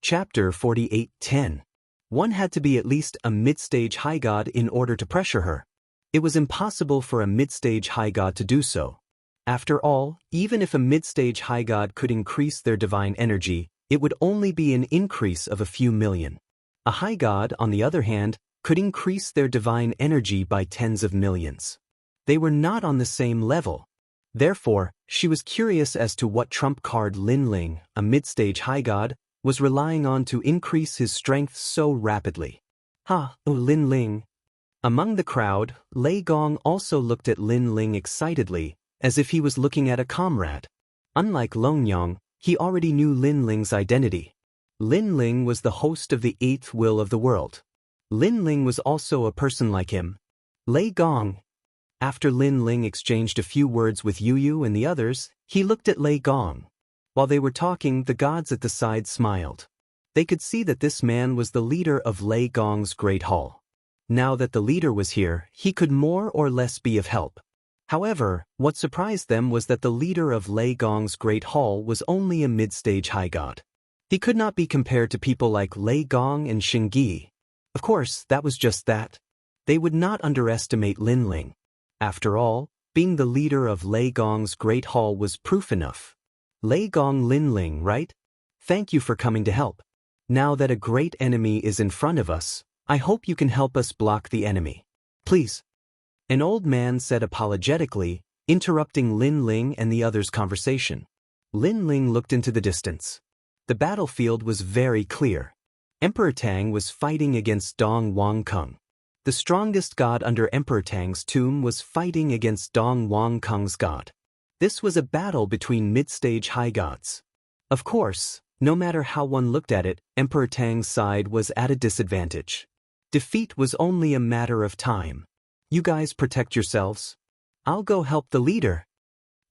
Speaker 1: Chapter 48:10. One had to be at least a mid-stage high god in order to pressure her. It was impossible for a mid-stage high god to do so. After all, even if a mid-stage high god could increase their divine energy, it would only be an increase of a few million. A high god, on the other hand, could increase their divine energy by tens of millions. They were not on the same level. Therefore, she was curious as to what trump card Lin Ling, a mid-stage high god, was relying on to increase his strength so rapidly. Lin Ling. Among the crowd, Lei Gong also looked at Lin Ling excitedly, as if he was looking at a comrade. Unlike Long Yang, he already knew Lin Ling's identity. Lin Ling was the host of the 8th will of the world. Lin Ling was also a person like him. Lei Gong. After Lin Ling exchanged a few words with Yu and the others, he looked at Lei Gong. While they were talking, the gods at the side smiled. They could see that this man was the leader of Lei Gong's great hall. Now that the leader was here, he could more or less be of help. However, what surprised them was that the leader of Lei Gong's great hall was only a mid-stage high god. He could not be compared to people like Lei Gong and Shengyi. Of course, that was just that. They would not underestimate Lin Ling. After all, being the leader of Lei Gong's great hall was proof enough. Lei Gong Lin Ling, right? Thank you for coming to help. Now that a great enemy is in front of us, I hope you can help us block the enemy. Please. An old man said apologetically, interrupting Lin Ling and the others' conversation. Lin Ling looked into the distance. The battlefield was very clear. Emperor Tang was fighting against Dong Wang Kung. The strongest god under Emperor Tang's tomb was fighting against Dong Wang Kung's god. This was a battle between mid-stage high gods. Of course, no matter how one looked at it, Emperor Tang's side was at a disadvantage. Defeat was only a matter of time. You guys protect yourselves. I'll go help the leader.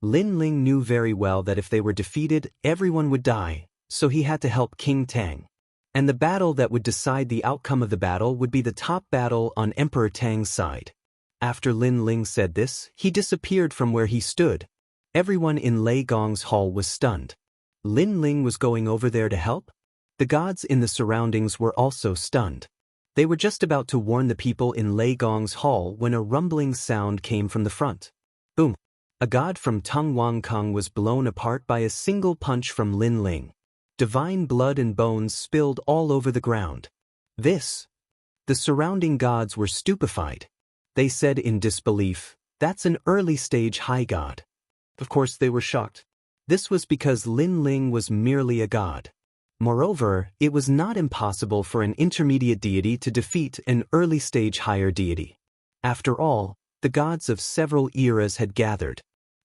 Speaker 1: Lin Ling knew very well that if they were defeated, everyone would die, so he had to help King Tang. And the battle that would decide the outcome of the battle would be the top battle on Emperor Tang's side. After Lin Ling said this, he disappeared from where he stood. Everyone in Lei Gong's hall was stunned. Lin Ling was going over there to help? The gods in the surroundings were also stunned. They were just about to warn the people in Lei Gong's hall when a rumbling sound came from the front. Boom! A god from Tung Wang Kung was blown apart by a single punch from Lin Ling. Divine blood and bones spilled all over the ground. The surrounding gods were stupefied. They said in disbelief, "That's an early-stage high god." Of course they were shocked. This was because Lin Ling was merely a god. Moreover, it was not impossible for an intermediate deity to defeat an early-stage higher deity. After all, the gods of several eras had gathered.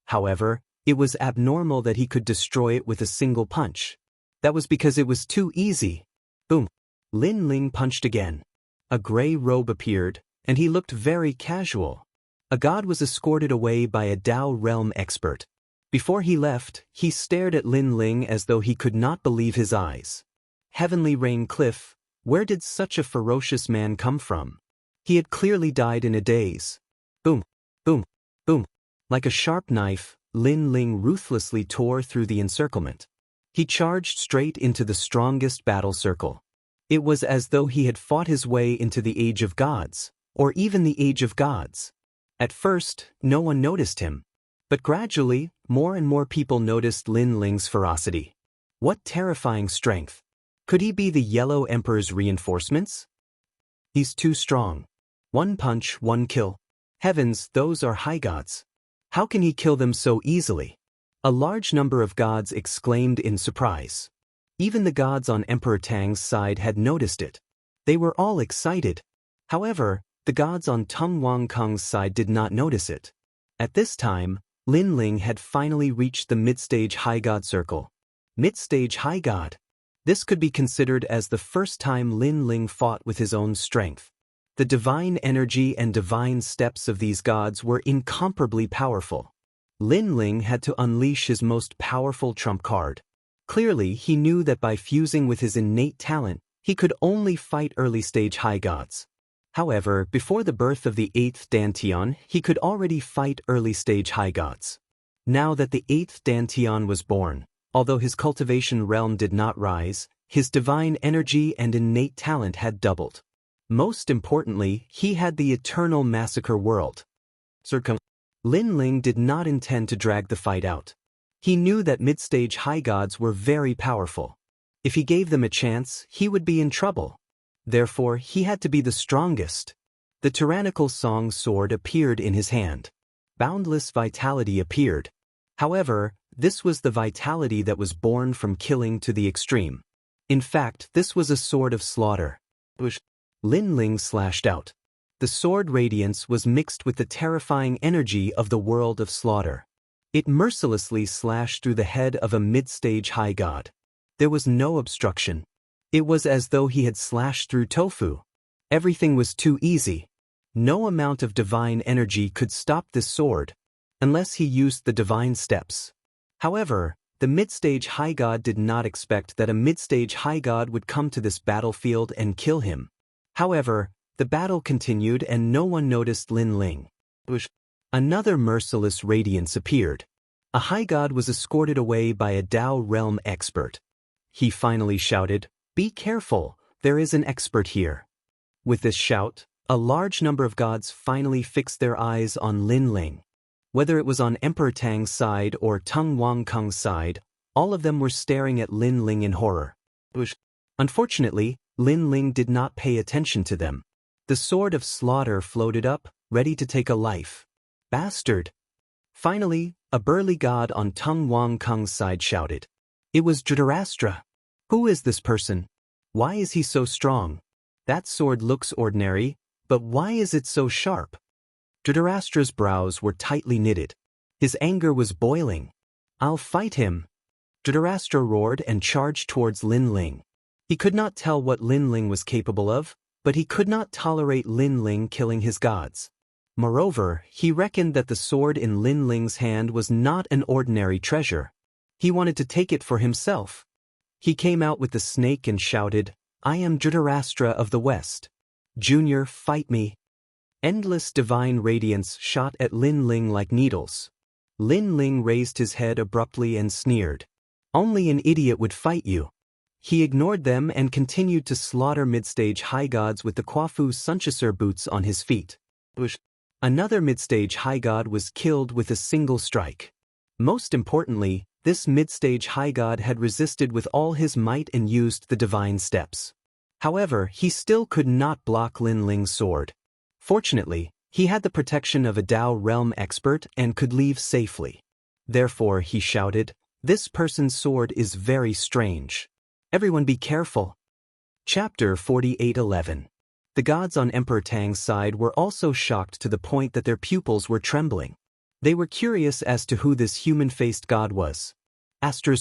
Speaker 1: However, it was abnormal that he could destroy it with a single punch. That was because it was too easy. Boom! Lin Ling punched again. A gray robe appeared, and he looked very casual. A god was escorted away by a Dao realm expert. Before he left, he stared at Lin Ling as though he could not believe his eyes. Heavenly Rain Cliff, where did such a ferocious man come from? He had clearly died in a daze. Boom! Boom! Boom! Like a sharp knife, Lin Ling ruthlessly tore through the encirclement. He charged straight into the strongest battle circle. It was as though he had fought his way into the Age of Gods, or even the Age of Gods. At first, no one noticed him. But gradually, more and more people noticed Lin Ling's ferocity. What terrifying strength! Could he be the Yellow Emperor's reinforcements? He's too strong. One punch, one kill. Heavens, those are high gods. How can he kill them so easily? A large number of gods exclaimed in surprise. Even the gods on Emperor Tang's side had noticed it. They were all excited. However, the gods on Tung Wang Kung's side did not notice it. At this time, Lin Ling had finally reached the mid-stage high god circle. Mid-stage high god. This could be considered as the first time Lin Ling fought with his own strength. The divine energy and divine steps of these gods were incomparably powerful. Lin Ling had to unleash his most powerful trump card. Clearly, he knew that by fusing with his innate talent, he could only fight early-stage high gods. However, before the birth of the 8th Dantian, he could already fight early-stage high gods. Now that the 8th Dantian was born, although his cultivation realm did not rise, his divine energy and innate talent had doubled. Most importantly, he had the eternal massacre world. Lin Ling did not intend to drag the fight out. He knew that mid-stage high gods were very powerful. If he gave them a chance, he would be in trouble. Therefore, he had to be the strongest. The tyrannical song sword appeared in his hand. Boundless vitality appeared. However, this was the vitality that was born from killing to the extreme. In fact, this was a sword of slaughter. Lin Ling slashed out. The sword radiance was mixed with the terrifying energy of the world of slaughter. It mercilessly slashed through the head of a mid-stage high god. There was no obstruction. It was as though he had slashed through tofu. Everything was too easy. No amount of divine energy could stop this sword, unless he used the divine steps. However, the mid-stage high god did not expect that a mid-stage high god would come to this battlefield and kill him. However, the battle continued and no one noticed Lin Ling. Another merciless radiance appeared. A high god was escorted away by a Dao realm expert. He finally shouted, "Be careful, there is an expert here." With this shout, a large number of gods finally fixed their eyes on Lin Ling. Whether it was on Emperor Tang's side or Tung Wang Kung's side, all of them were staring at Lin Ling in horror. Unfortunately, Lin Ling did not pay attention to them. The sword of slaughter floated up, ready to take a life. Bastard! Finally, a burly god on Tung Wang Kung's side shouted. It was Dhritarashtra. Who is this person? Why is he so strong? That sword looks ordinary, but why is it so sharp? Dhritarashtra's brows were tightly knitted. His anger was boiling. I'll fight him. Dhritarashtra roared and charged towards Lin Ling. He could not tell what Lin Ling was capable of, but he could not tolerate Lin Ling killing his gods. Moreover, he reckoned that the sword in Lin Ling's hand was not an ordinary treasure. He wanted to take it for himself. He came out with the snake and shouted, I am Dhritarashtra of the West. Junior, fight me. Endless divine radiance shot at Lin Ling like needles. Lin Ling raised his head abruptly and sneered. Only an idiot would fight you. He ignored them and continued to slaughter mid-stage high gods with the Kwafu Sunchasur boots on his feet. Another mid-stage high god was killed with a single strike. Most importantly, this mid-stage high god had resisted with all his might and used the divine steps. However, he still could not block Lin Ling's sword. Fortunately, he had the protection of a Dao realm expert and could leave safely. Therefore, he shouted, This person's sword is very strange. Everyone be careful. Chapter 48:11. The gods on Emperor Tang's side were also shocked to the point that their pupils were trembling. They were curious as to who this human-faced god was.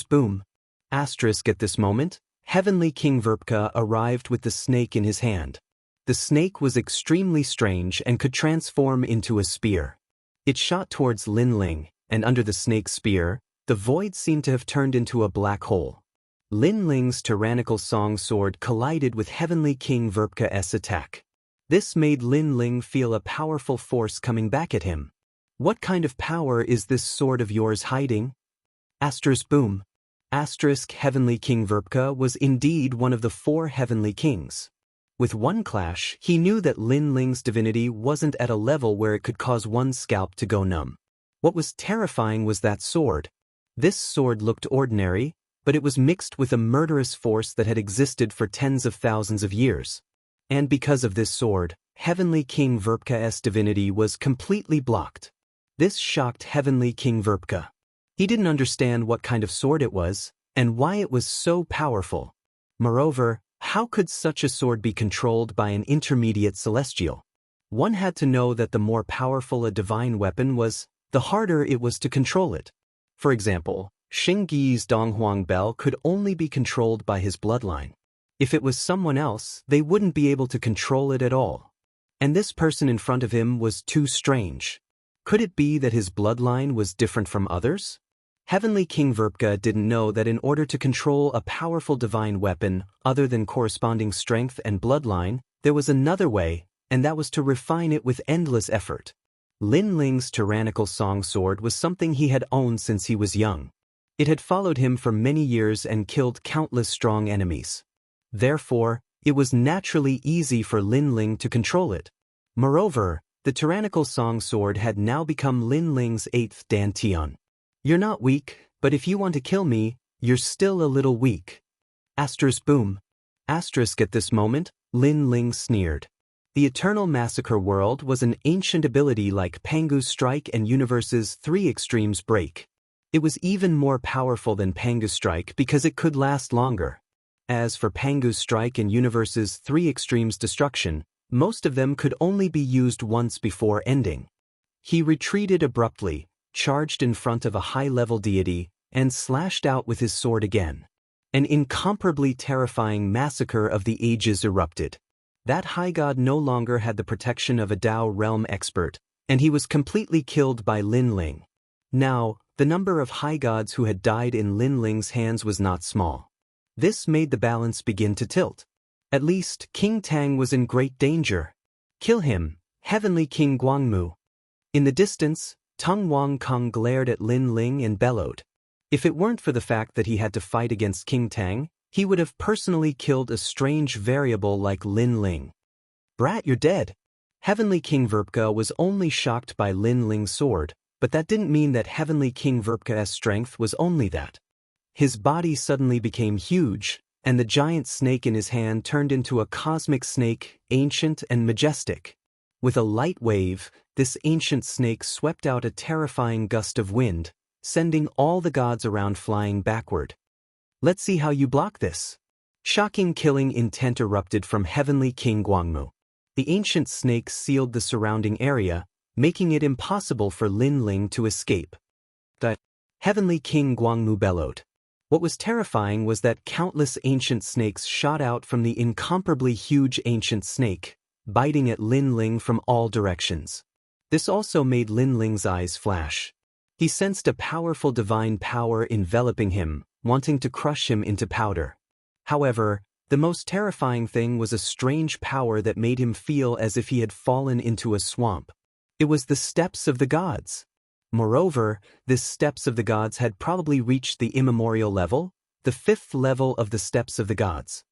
Speaker 1: Boom. At this moment, Heavenly King Verpka arrived with the snake in his hand. The snake was extremely strange and could transform into a spear. It shot towards Lin Ling, and under the snake's spear, the void seemed to have turned into a black hole. Lin Ling's tyrannical song sword collided with Heavenly King Verpka's attack. This made Lin Ling feel a powerful force coming back at him. What kind of power is this sword of yours hiding? Boom. Heavenly King Verpka was indeed one of the 4 heavenly kings. With one clash, he knew that Lin Ling's divinity wasn't at a level where it could cause one scalp to go numb. What was terrifying was that sword. This sword looked ordinary, but it was mixed with a murderous force that had existed for tens of thousands of years. And because of this sword, Heavenly King Verpka's divinity was completely blocked. This shocked Heavenly King Verpka. He didn't understand what kind of sword it was, and why it was so powerful. Moreover, how could such a sword be controlled by an intermediate celestial? One had to know that the more powerful a divine weapon was, the harder it was to control it. For example, Xingyi's Donghuang Bell could only be controlled by his bloodline. If it was someone else, they wouldn't be able to control it at all. And this person in front of him was too strange. Could it be that his bloodline was different from others? Heavenly King Verpka didn't know that in order to control a powerful divine weapon other than corresponding strength and bloodline, there was another way, and that was to refine it with endless effort. Lin Ling's tyrannical song sword was something he had owned since he was young. It had followed him for many years and killed countless strong enemies. Therefore, it was naturally easy for Lin Ling to control it. Moreover, the tyrannical song sword had now become Lin Ling's 8th dantian. You're not weak, but if you want to kill me, you're still a little weak. Asterisk boom. Asterisk at this moment, Lin Ling sneered. The Eternal Massacre World was an ancient ability like Pangu's Strike and Universe's 3 Extremes Break. It was even more powerful than Pangu's Strike because it could last longer. As for Pangu's Strike and Universe's 3 Extremes Destruction, most of them could only be used once before ending. He retreated abruptly, charged in front of a high-level deity, and slashed out with his sword again. An incomparably terrifying massacre of the ages erupted. That high god no longer had the protection of a Dao realm expert, and he was completely killed by Lin Ling. Now, the number of high gods who had died in Lin Ling's hands was not small. This made the balance begin to tilt. At least, King Tang was in great danger. Kill him, Heavenly King Guangmu. In the distance, Tung Wang Kong glared at Lin Ling and bellowed. If it weren't for the fact that he had to fight against King Tang, he would have personally killed a strange variable like Lin Ling. Brat, you're dead. Heavenly King Verpka was only shocked by Lin Ling's sword, but that didn't mean that Heavenly King Verpka's strength was only that. His body suddenly became huge, and the giant snake in his hand turned into a cosmic snake, ancient and majestic. With a light wave, this ancient snake swept out a terrifying gust of wind, sending all the gods around flying backward. Let's see how you block this. Shocking killing intent erupted from Heavenly King Guangmu. The ancient snake sealed the surrounding area, making it impossible for Lin Ling to escape. The Heavenly King Guangmu bellowed. What was terrifying was that countless ancient snakes shot out from the incomparably huge ancient snake, biting at Lin Ling from all directions. This also made Lin Ling's eyes flash. He sensed a powerful divine power enveloping him, wanting to crush him into powder. However, the most terrifying thing was a strange power that made him feel as if he had fallen into a swamp. It was the steps of the gods. Moreover, the steps of the gods had probably reached the immemorial level, the 5th level of the steps of the gods.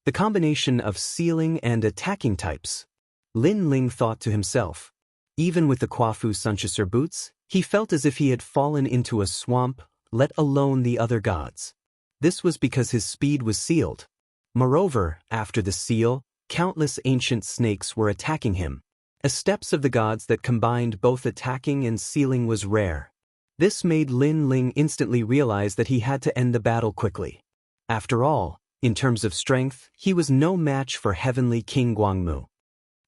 Speaker 1: The combination of sealing and attacking types. Lin Ling thought to himself. Even with the Quafu Sunchaser boots, he felt as if he had fallen into a swamp, let alone the other gods. This was because his speed was sealed. Moreover, after the seal, countless ancient snakes were attacking him. A steps of the gods that combined both attacking and sealing was rare. This made Lin Ling instantly realize that he had to end the battle quickly. After all, in terms of strength, he was no match for Heavenly King Guangmu.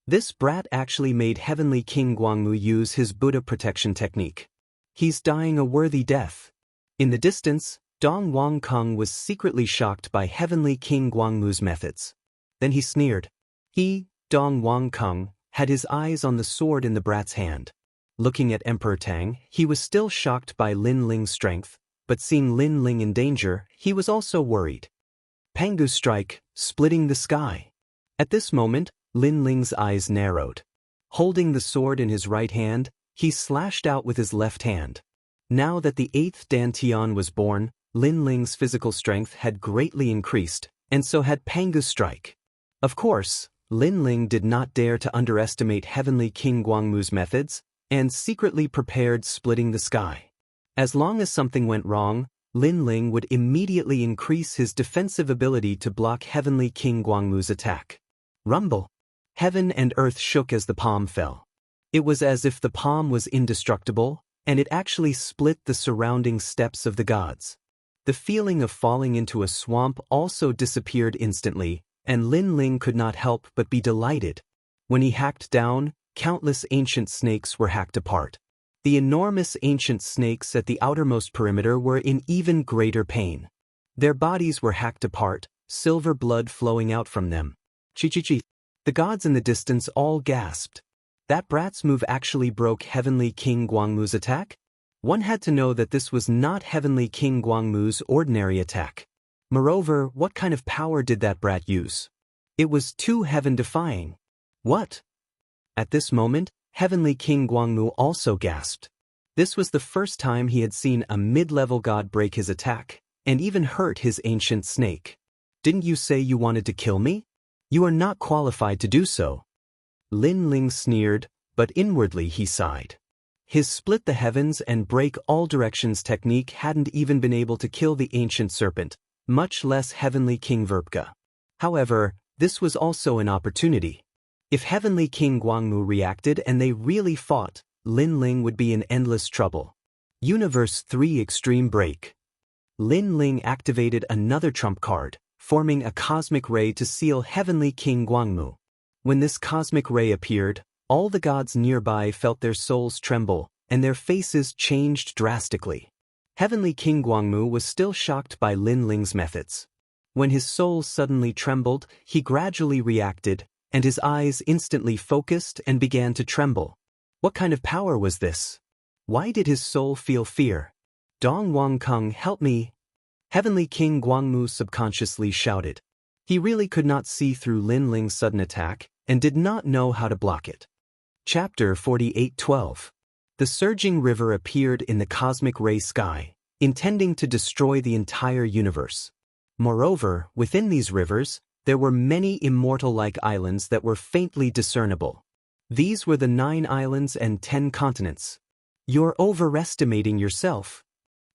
Speaker 1: This brat actually made Heavenly King Guangmu use his Buddha protection technique. He's dying a worthy death. In the distance, Dong Wang Kong was secretly shocked by Heavenly King Guangmu's methods. Then he sneered. He, Dong Wang Kong, had his eyes on the sword in the brat's hand. Looking at Emperor Tang, he was still shocked by Lin Ling's strength, but seeing Lin Ling in danger, he was also worried. Pangu's strike, splitting the sky. At this moment, Lin Ling's eyes narrowed. Holding the sword in his right hand, he slashed out with his left hand. Now that the 8th dantian was born, Lin Ling's physical strength had greatly increased, and so had Pangu's strike. Of course, Lin Ling did not dare to underestimate Heavenly King Guangmu's methods, and secretly prepared splitting the sky. As long as something went wrong, Lin Ling would immediately increase his defensive ability to block Heavenly King Guangmu's attack. Rumble. Heaven and earth shook as the palm fell. It was as if the palm was indestructible, and it actually split the surrounding steps of the gods. The feeling of falling into a swamp also disappeared instantly, and Lin Ling could not help but be delighted. When he hacked down, countless ancient snakes were hacked apart. The enormous ancient snakes at the outermost perimeter were in even greater pain. Their bodies were hacked apart, silver blood flowing out from them. Chi. The gods in the distance all gasped. That brat's move actually broke Heavenly King Guangmu's attack? One had to know that this was not Heavenly King Guangmu's ordinary attack. Moreover, what kind of power did that brat use? It was too heaven-defying. What? At this moment, Heavenly King Guangmu also gasped. This was the first time he had seen a mid-level god break his attack, and even hurt his ancient snake. Didn't you say you wanted to kill me? You are not qualified to do so. Lin Ling sneered, but inwardly he sighed. His split the heavens and break all directions technique hadn't even been able to kill the ancient serpent, much less Heavenly King Verpka. However, this was also an opportunity. If Heavenly King Guangmu reacted and they really fought, Lin Ling would be in endless trouble. Universe 3 Extreme Break. Lin Ling activated another trump card, forming a cosmic ray to seal Heavenly King Guangmu. When this cosmic ray appeared, all the gods nearby felt their souls tremble, and their faces changed drastically. Heavenly King Guangmu was still shocked by Lin Ling's methods. When his soul suddenly trembled, he gradually reacted, and his eyes instantly focused and began to tremble. What kind of power was this? Why did his soul feel fear? Dong Wang Kung, help me! Heavenly King Guangmu subconsciously shouted. He really could not see through Lin Ling's sudden attack, and did not know how to block it. Chapter 48:12. The surging river appeared in the cosmic ray sky, intending to destroy the entire universe. Moreover, within these rivers, there were many immortal-like islands that were faintly discernible. These were the 9 islands and 10 continents. You're overestimating yourself.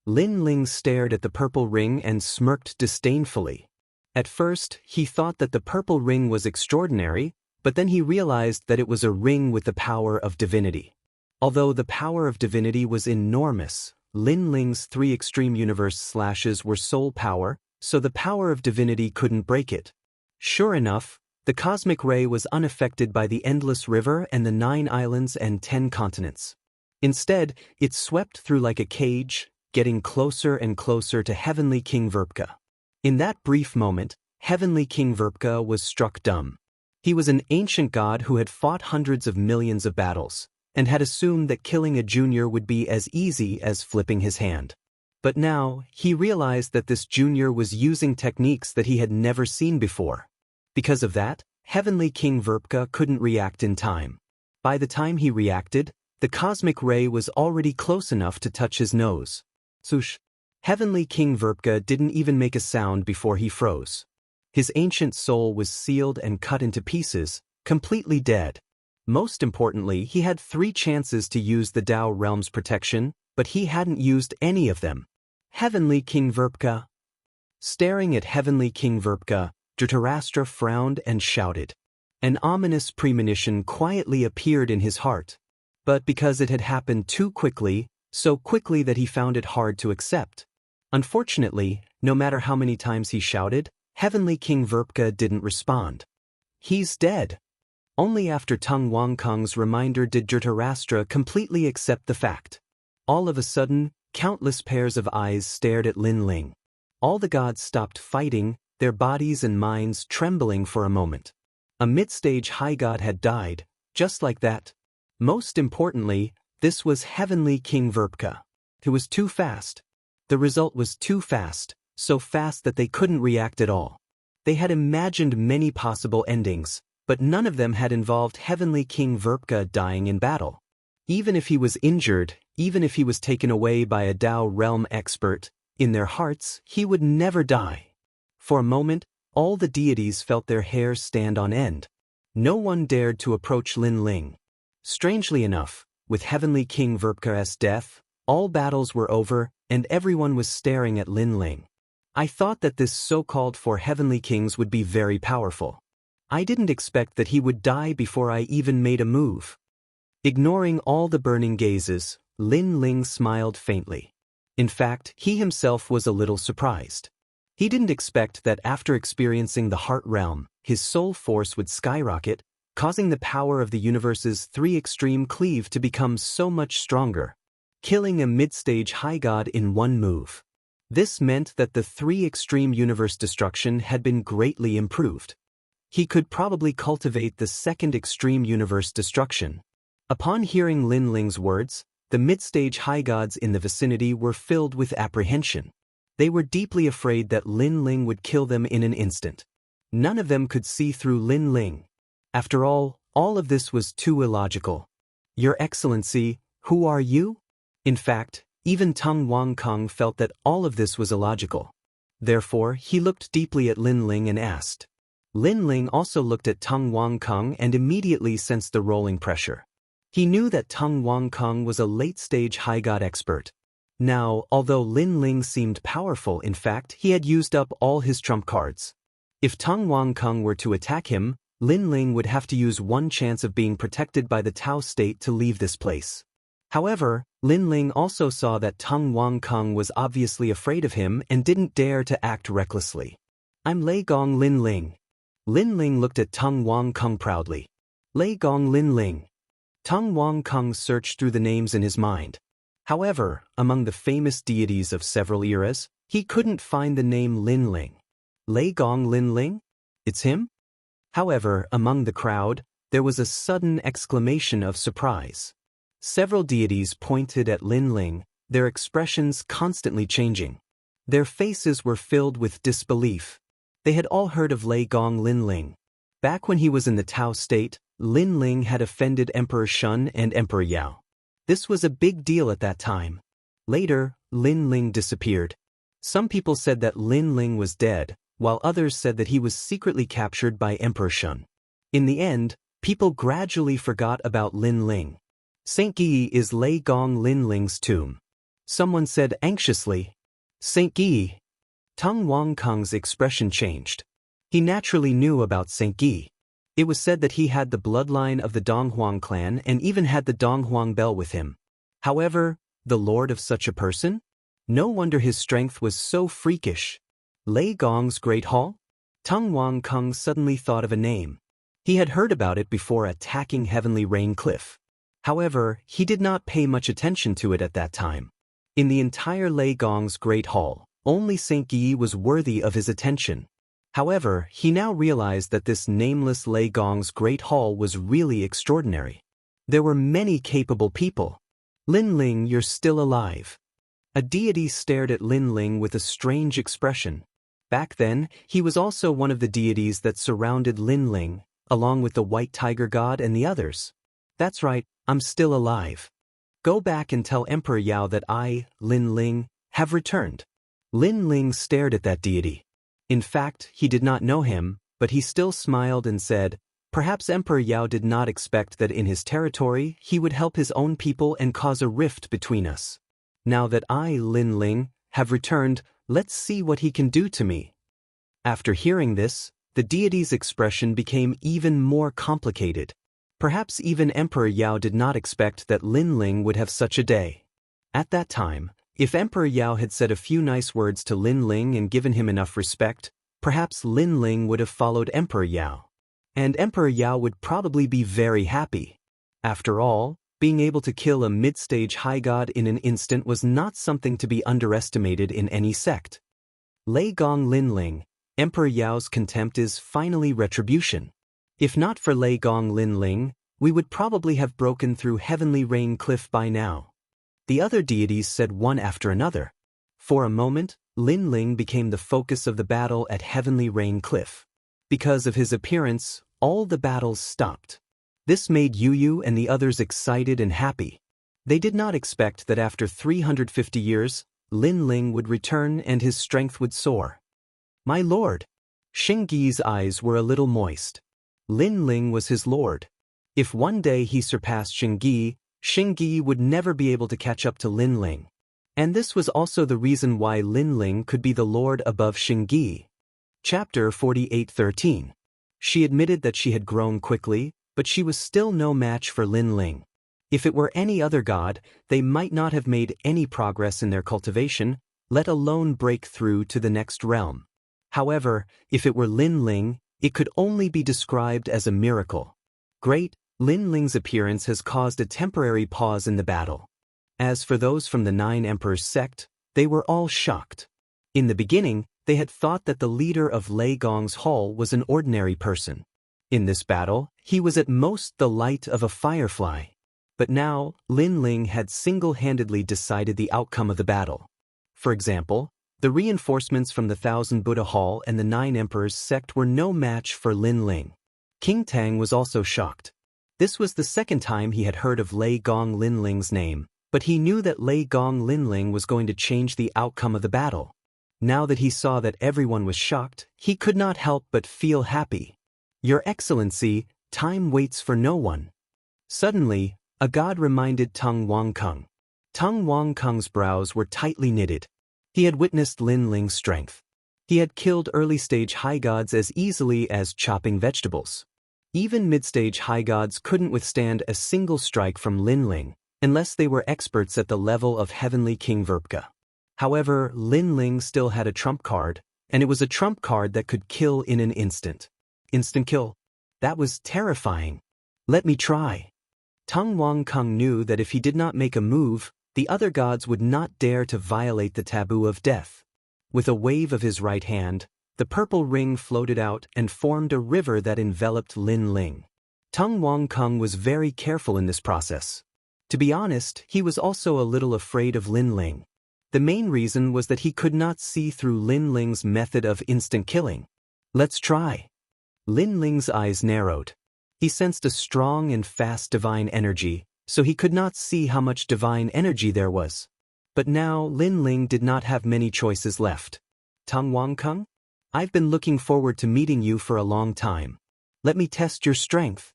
Speaker 1: Lin Ling stared at the purple ring and smirked disdainfully. At first, he thought that the purple ring was extraordinary, but then he realized that it was a ring with the power of divinity. Although the power of divinity was enormous, Lin Ling's 3 extreme universe slashes were soul power, so the power of divinity couldn't break it. Sure enough, the cosmic ray was unaffected by the endless river and the 9 islands and 10 continents. Instead, it swept through like a cage, getting closer and closer to Heavenly King Verpka. In that brief moment, Heavenly King Verpka was struck dumb. He was an ancient god who had fought hundreds of millions of battles, and had assumed that killing a junior would be as easy as flipping his hand. But now, he realized that this junior was using techniques that he had never seen before. Because of that, Heavenly King Verpka couldn't react in time. By the time he reacted, the cosmic ray was already close enough to touch his nose. Swoosh! Heavenly King Verpka didn't even make a sound before he froze. His ancient soul was sealed and cut into pieces, completely dead. Most importantly, he had 3 chances to use the Dao realm's protection, but he hadn't used any of them. Heavenly King Verpka. Staring at Heavenly King Verpka, Dhritarashtra frowned and shouted. An ominous premonition quietly appeared in his heart. But because it had happened too quickly, so quickly that he found it hard to accept. Unfortunately, no matter how many times he shouted, Heavenly King Verpka didn't respond. He's dead. Only after Tung Wang Kung's reminder did Dhritarashtra completely accept the fact. All of a sudden, countless pairs of eyes stared at Lin Ling. All the gods stopped fighting, their bodies and minds trembling for a moment. A mid-stage high god had died, just like that. Most importantly, this was Heavenly King Verpka. It was too fast. The result was too fast, so fast that they couldn't react at all. They had imagined many possible endings, but none of them had involved Heavenly King Verpka dying in battle. Even if he was injured, even if he was taken away by a Dao realm expert, in their hearts, he would never die. For a moment, all the deities felt their hair stand on end. No one dared to approach Lin Ling. Strangely enough, with Heavenly King Verpka's death, all battles were over, and everyone was staring at Lin Ling. I thought that this so-called 4 heavenly kings would be very powerful. I didn't expect that he would die before I even made a move." Ignoring all the burning gazes, Lin Ling smiled faintly. In fact, he himself was a little surprised. He didn't expect that after experiencing the heart realm, his soul force would skyrocket, causing the power of the universe's three extreme cleave to become so much stronger, killing a mid-stage high god in one move. This meant that the three extreme universe destruction had been greatly improved. He could probably cultivate the second extreme universe destruction. Upon hearing Lin Ling's words, the mid-stage high gods in the vicinity were filled with apprehension. They were deeply afraid that Lin Ling would kill them in an instant. None of them could see through Lin Ling. After all of this was too illogical. "Your Excellency, who are you?" In fact, even Tung Wang Kung felt that all of this was illogical. Therefore, he looked deeply at Lin Ling and asked. Lin Ling also looked at Tung Wang Kung and immediately sensed the rolling pressure. He knew that Tung Wang Kung was a late-stage high god expert. Now, although Lin Ling seemed powerful, in fact, he had used up all his trump cards. If Tung Wang Kung were to attack him, Lin Ling would have to use one chance of being protected by the Tao state to leave this place. However, Lin Ling also saw that Tung Wang Kung was obviously afraid of him and didn't dare to act recklessly. "I'm Lei Gong Lin Ling." Lin Ling looked at Tung Wang Kung proudly. "Lei Gong Lin Ling." Tung Wang Kung searched through the names in his mind. However, among the famous deities of several eras, he couldn't find the name Lin Ling. Lei Gong Lin Ling? It's him? However, among the crowd, there was a sudden exclamation of surprise. Several deities pointed at Lin Ling, their expressions constantly changing. Their faces were filled with disbelief. They had all heard of Lei Gong Lin Ling. Back when he was in the Tao state, Lin Ling had offended Emperor Shun and Emperor Yao. This was a big deal at that time. Later, Lin Ling disappeared. Some people said that Lin Ling was dead, while others said that he was secretly captured by Emperor Shun. In the end, people gradually forgot about Lin Ling. St. Guy is Lei Gong Lin Ling's tomb. Someone said anxiously. St. Guy. Tung Wang Kung's expression changed. He naturally knew about St. Guy. It was said that he had the bloodline of the Donghuang clan and even had the Donghuang bell with him. However, the lord of such a person? No wonder his strength was so freakish. Lei Gong's Great Hall? Tung Wang Kung suddenly thought of a name. He had heard about it before attacking Heavenly Rain Cliff. However, he did not pay much attention to it at that time. In the entire Lei Gong's Great Hall, only St. Guy was worthy of his attention. However, he now realized that this nameless Lei Gong's Great Hall was really extraordinary. There were many capable people. Lin Ling, you're still alive. A deity stared at Lin Ling with a strange expression. Back then, he was also one of the deities that surrounded Lin Ling, along with the White Tiger God and the others. That's right, I'm still alive. Go back and tell Emperor Yao that I, Lin Ling, have returned. Lin Ling stared at that deity. In fact, he did not know him, but he still smiled and said, perhaps Emperor Yao did not expect that in his territory he would help his own people and cause a rift between us. Now that I, Lin Ling, have returned, let's see what he can do to me. After hearing this, the deity's expression became even more complicated. Perhaps even Emperor Yao did not expect that Lin Ling would have such a day. At that time, if Emperor Yao had said a few nice words to Lin Ling and given him enough respect, perhaps Lin Ling would have followed Emperor Yao. And Emperor Yao would probably be very happy. After all, being able to kill a mid-stage high god in an instant was not something to be underestimated in any sect. Lei Gong Lin Ling, Emperor Yao's contempt is finally retribution. If not for Lei Gong Lin Ling, we would probably have broken through Heavenly Rain Cliff by now. The other deities said one after another. For a moment, Lin Ling became the focus of the battle at Heavenly Rain Cliff. Because of his appearance, all the battles stopped. This made Yu and the others excited and happy. They did not expect that after 350 years, Lin Ling would return and his strength would soar. My lord! Xingyi's eyes were a little moist. Lin Ling was his lord. If one day he surpassed Xingyi would never be able to catch up to Lin Ling. And this was also the reason why Lin Ling could be the lord above Xingyi. Chapter 48:13. She admitted that she had grown quickly, but she was still no match for Lin Ling. If it were any other god, they might not have made any progress in their cultivation, let alone break through to the next realm. However, if it were Lin Ling, it could only be described as a miracle. Great, Lin Ling's appearance has caused a temporary pause in the battle. As for those from the Nine Emperors sect, they were all shocked. In the beginning, they had thought that the leader of Lei Gong's hall was an ordinary person. In this battle, he was at most the light of a firefly. But now, Lin Ling had single-handedly decided the outcome of the battle. For example, the reinforcements from the Thousand Buddha Hall and the Nine Emperors sect were no match for Lin Ling. King Tang was also shocked. This was the second time he had heard of Lei Gong Lin Ling's name, but he knew that Lei Gong Lin Ling was going to change the outcome of the battle. Now that he saw that everyone was shocked, he could not help but feel happy. Your Excellency, time waits for no one. Suddenly, a god reminded Tung Wang Kung. Tung Wang Kung's brows were tightly knitted. He had witnessed Lin Ling's strength. He had killed early-stage high gods as easily as chopping vegetables. Even mid-stage high gods couldn't withstand a single strike from Lin Ling, unless they were experts at the level of Heavenly King Verpka. However, Lin Ling still had a trump card, and it was a trump card that could kill in an instant. Instant kill. That was terrifying. Let me try. Tung Wang Kung knew that if he did not make a move, the other gods would not dare to violate the taboo of death. With a wave of his right hand, the purple ring floated out and formed a river that enveloped Lin Ling. Tung Wang Kung was very careful in this process. To be honest, he was also a little afraid of Lin Ling. The main reason was that he could not see through Lin Ling's method of instant killing. Let's try. Lin Ling's eyes narrowed. He sensed a strong and fast divine energy, so he could not see how much divine energy there was. But now Lin Ling did not have many choices left. Tung Wang Kung? I've been looking forward to meeting you for a long time. Let me test your strength.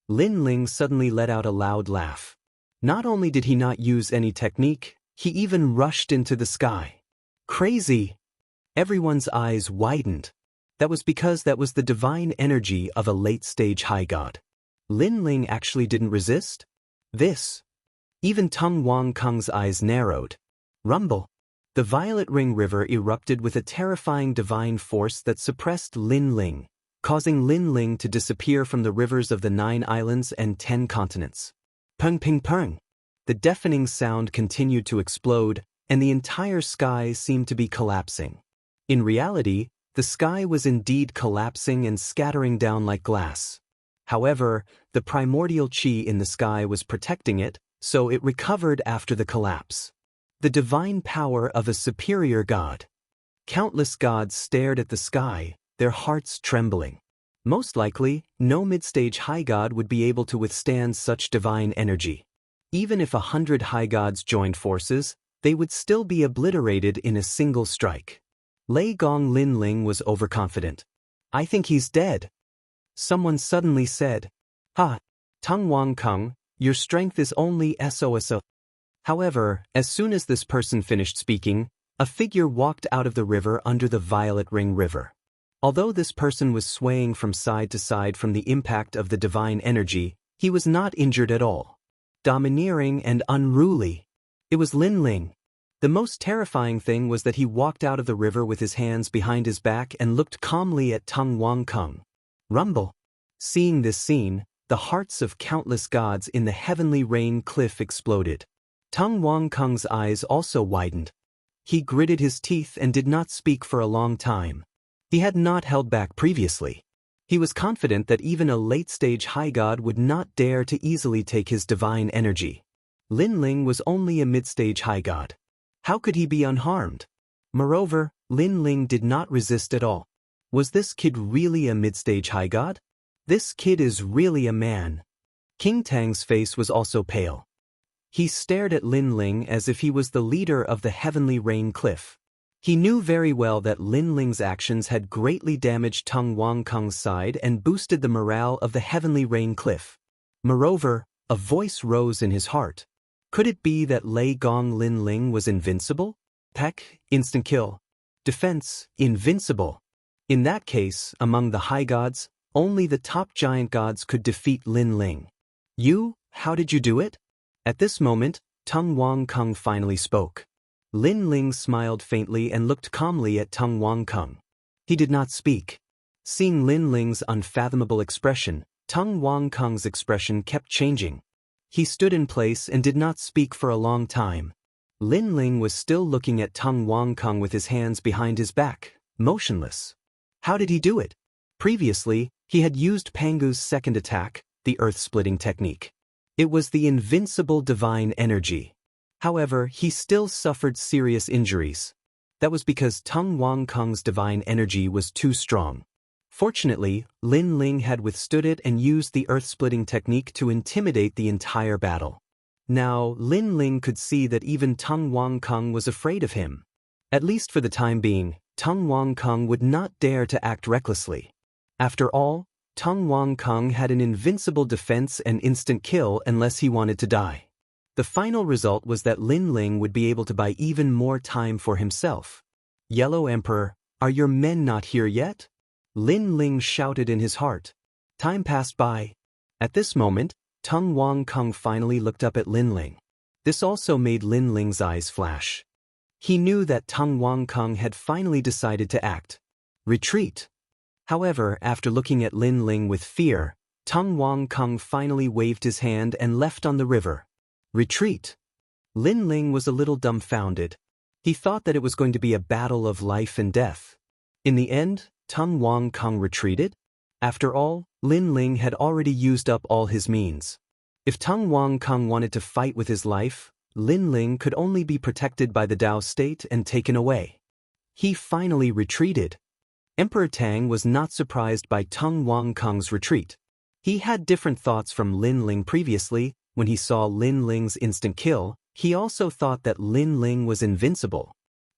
Speaker 1: Lin Ling suddenly let out a loud laugh. Not only did he not use any technique, he even rushed into the sky. Crazy! Everyone's eyes widened. That was because that was the divine energy of a late-stage high god. Lin Ling actually didn't resist? This. Even Tung Wang Kung's eyes narrowed. Rumble. The Violet Ring River erupted with a terrifying divine force that suppressed Lin Ling, causing Lin Ling to disappear from the rivers of the 9 islands and 10 continents. Pung ping pung. The deafening sound continued to explode, and the entire sky seemed to be collapsing. In reality, the sky was indeed collapsing and scattering down like glass. However, the primordial chi in the sky was protecting it, so it recovered after the collapse. The divine power of a superior god. Countless gods stared at the sky, their hearts trembling. Most likely, no mid-stage high god would be able to withstand such divine energy. Even if 100 high gods joined forces, they would still be obliterated in a single strike. Lei Gong Lin Ling was overconfident. I think he's dead. Someone suddenly said, Ha! Tung Wang Kung, your strength is only SOSO. However, as soon as this person finished speaking, a figure walked out of the river under the Violet Ring River. Although this person was swaying from side to side from the impact of the divine energy, he was not injured at all. Domineering and unruly. It was Lin Ling. The most terrifying thing was that he walked out of the river with his hands behind his back and looked calmly at Tung Wang Kung. Rumble. Seeing this scene, the hearts of countless gods in the heavenly rain cliff exploded. Tung Wang Kung's eyes also widened. He gritted his teeth and did not speak for a long time. He had not held back previously. He was confident that even a late-stage high god would not dare to easily take his divine energy. Lin Ling was only a mid-stage high god. How could he be unharmed? Moreover, Lin Ling did not resist at all. Was this kid really a mid-stage high god? This kid is really a man. King Tang's face was also pale. He stared at Lin Ling as if he was the leader of the Heavenly Rain Cliff. He knew very well that Lin Ling's actions had greatly damaged Tung Wang Kung's side and boosted the morale of the Heavenly Rain Cliff. Moreover, a voice rose in his heart. Could it be that Lei Gong Lin Ling was invincible? Peck, instant kill. Defense, invincible. In that case, among the high gods, Only the top giant gods could defeat Lin Ling. You, how did you do it? At this moment, Tung Wang Kung finally spoke. Lin Ling smiled faintly and looked calmly at Tung Wang Kung. He did not speak. Seeing Lin Ling's unfathomable expression, Tung Wang Kung's expression kept changing. He stood in place and did not speak for a long time. Lin Ling was still looking at Tung Wang Kung with his hands behind his back, motionless. How did he do it? Previously, he had used Pangu's second attack, the earth-splitting technique. It was the invincible divine energy. However, he still suffered serious injuries. That was because Tung Wang Kung's divine energy was too strong. Fortunately, Lin Ling had withstood it and used the earth-splitting technique to intimidate the entire battle. Now, Lin Ling could see that even Tung Wang Kung was afraid of him. At least for the time being, Tung Wang Kung would not dare to act recklessly. After all, Tung Wang Kung had an invincible defense and instant kill unless he wanted to die. The final result was that Lin Ling would be able to buy even more time for himself. Yellow Emperor, are your men not here yet? Lin Ling shouted in his heart. Time passed by. At this moment, Tung Wang Kung finally looked up at Lin Ling. This also made Lin Ling's eyes flash. He knew that Tung Wang Kung had finally decided to act. Retreat. However, after looking at Lin Ling with fear, Tung Wang Kung finally waved his hand and left on the river. Retreat. Lin Ling was a little dumbfounded. He thought that it was going to be a battle of life and death. In the end, Tung Wang Kung retreated? After all, Lin Ling had already used up all his means. If Tung Wang Kung wanted to fight with his life, Lin Ling could only be protected by the Dao state and taken away. He finally retreated. Emperor Tang was not surprised by Tung Wang Kung's retreat. He had different thoughts from Lin Ling previously. When he saw Lin Ling's instant kill, he also thought that Lin Ling was invincible.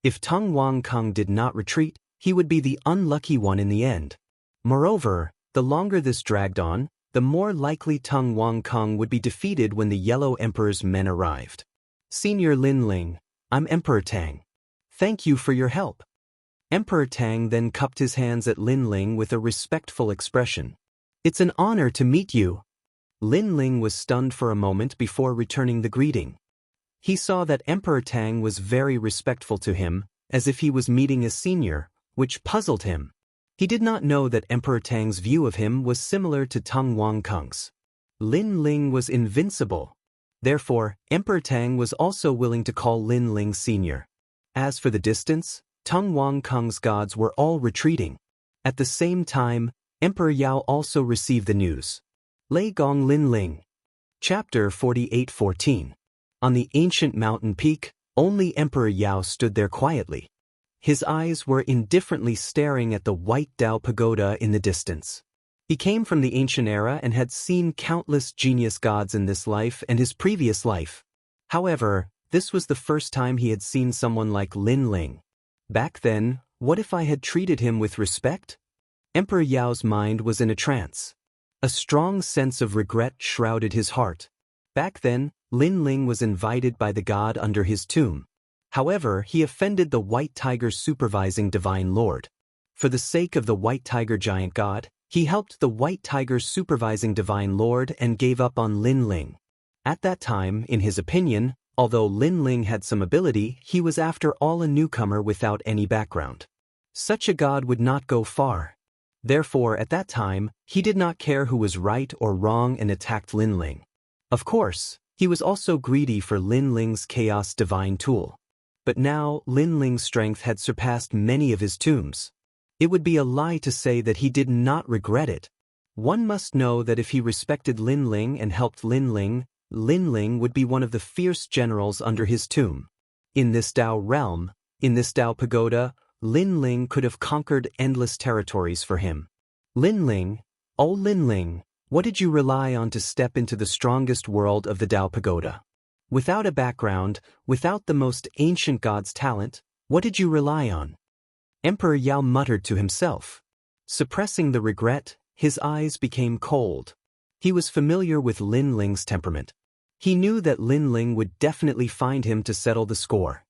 Speaker 1: If Tung Wang Kung did not retreat, he would be the unlucky one in the end. Moreover, the longer this dragged on, the more likely Tung Wang Kung would be defeated when the Yellow Emperor's men arrived. Senior Lin Ling, I'm Emperor Tang. Thank you for your help. Emperor Tang then cupped his hands at Lin Ling with a respectful expression. It's an honor to meet you. Lin Ling was stunned for a moment before returning the greeting. He saw that Emperor Tang was very respectful to him, as if he was meeting a senior, which puzzled him. He did not know that Emperor Tang's view of him was similar to Tung Wang Kung's. Lin Ling was invincible. Therefore, Emperor Tang was also willing to call Lin Ling senior. As for the distance, Tung Wang Kung's gods were all retreating. At the same time, Emperor Yao also received the news. Lei Gong Lin Ling. Chapter 48:14. On the ancient mountain peak, only Emperor Yao stood there quietly. His eyes were indifferently staring at the white Dao pagoda in the distance. He came from the ancient era and had seen countless genius gods in this life and his previous life. However, this was the first time he had seen someone like Lin Ling. Back then, what if I had treated him with respect? Emperor Yao's mind was in a trance. A strong sense of regret shrouded his heart. Back then, Lin Ling was invited by the god under his tomb. However, he offended the White Tiger's supervising Divine Lord. For the sake of the White Tiger giant god, he helped the White Tiger's supervising Divine Lord and gave up on Lin Ling. At that time, in his opinion, although Lin Ling had some ability, he was after all a newcomer without any background. Such a god would not go far. Therefore, at that time, he did not care who was right or wrong and attacked Lin Ling. Of course, he was also greedy for Lin Ling's chaos divine tool. But now, Lin Ling's strength had surpassed many of his tombs. It would be a lie to say that he did not regret it. One must know that if he respected Lin Ling and helped Lin Ling would be one of the fierce generals under his tomb. In this Dao realm, in this Dao pagoda, Lin Ling could have conquered endless territories for him. Lin Ling, oh Lin Ling, what did you rely on to step into the strongest world of the Dao pagoda? Without a background, without the most ancient god's talent, what did you rely on? Emperor Yao muttered to himself. Suppressing the regret, his eyes became cold. He was familiar with Lin Ling's temperament. He knew that Lin Ling would definitely find him to settle the score.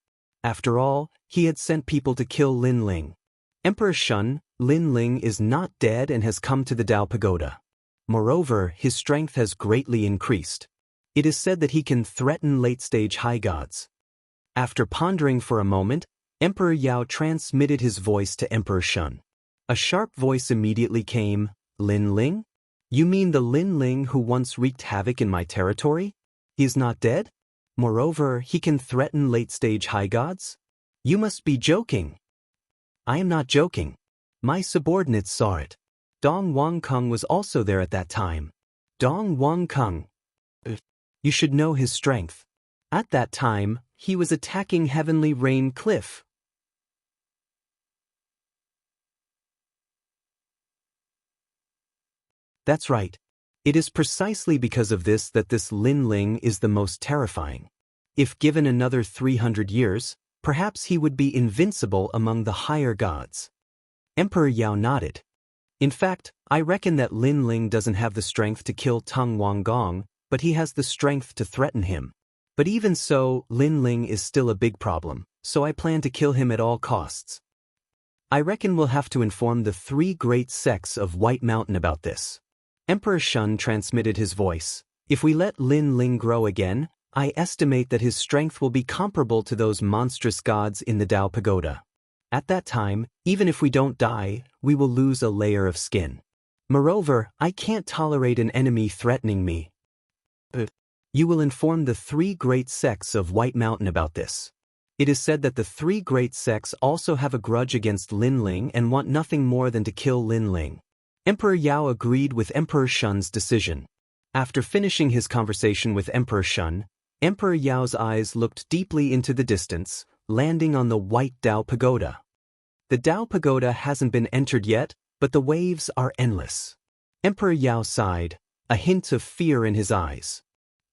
Speaker 1: After all, he had sent people to kill Lin Ling. Emperor Shun, Lin Ling is not dead and has come to the Dao Pagoda. Moreover, his strength has greatly increased. It is said that he can threaten late-stage high gods. After pondering for a moment, Emperor Yao transmitted his voice to Emperor Shun. A sharp voice immediately came, Lin Ling? You mean the Lin Ling who once wreaked havoc in my territory? He is not dead? Moreover, he can threaten late-stage high gods? You must be joking. I am not joking. My subordinates saw it. Dong Wangkung was also there at that time. Dong Wangkung. You should know his strength. At that time, he was attacking Heavenly Rain Cliff. That's right. It is precisely because of this that this Lin Ling is the most terrifying. If given another 300 years, perhaps he would be invincible among the higher gods. Emperor Yao nodded. In fact, I reckon that Lin Ling doesn't have the strength to kill Tung Wanggong, but he has the strength to threaten him. But even so, Lin Ling is still a big problem, so I plan to kill him at all costs. I reckon we'll have to inform the 3 great sects of White Mountain about this. Emperor Shun transmitted his voice. If we let Lin Ling grow again, I estimate that his strength will be comparable to those monstrous gods in the Dao Pagoda. At that time, even if we don't die, we will lose a layer of skin. Moreover, I can't tolerate an enemy threatening me. You will inform the 3 great sects of White Mountain about this. It is said that the 3 great sects also have a grudge against Lin Ling and want nothing more than to kill Lin Ling. Emperor Yao agreed with Emperor Shun's decision. After finishing his conversation with Emperor Shun, Emperor Yao's eyes looked deeply into the distance, landing on the White Dao Pagoda. The Dao Pagoda hasn't been entered yet, but the waves are endless. Emperor Yao sighed, a hint of fear in his eyes.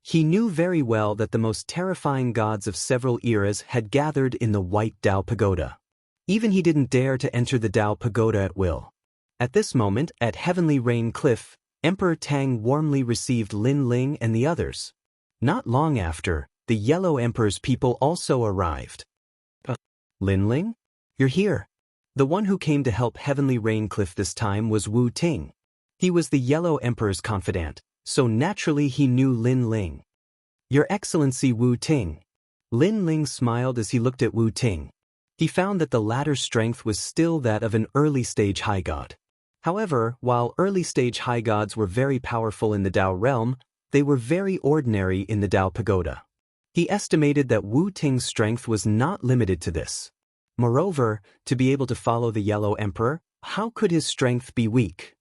Speaker 1: He knew very well that the most terrifying gods of several eras had gathered in the White Dao Pagoda. Even he didn't dare to enter the Dao Pagoda at will. At this moment, at Heavenly Rain Cliff, Emperor Tang warmly received Lin Ling and the others. Not long after, the Yellow Emperor's people also arrived. Lin Ling? You're here. The one who came to help Heavenly Rain Cliff this time was Wu Ting. He was the Yellow Emperor's confidant, so naturally he knew Lin Ling. Your Excellency Wu Ting. Lin Ling smiled as he looked at Wu Ting. He found that the latter's strength was still that of an early-stage high god. However, while early-stage high gods were very powerful in the Dao realm, they were very ordinary in the Dao Pagoda. He estimated that Wu Ting's strength was not limited to this. Moreover, to be able to follow the Yellow Emperor, how could his strength be weak?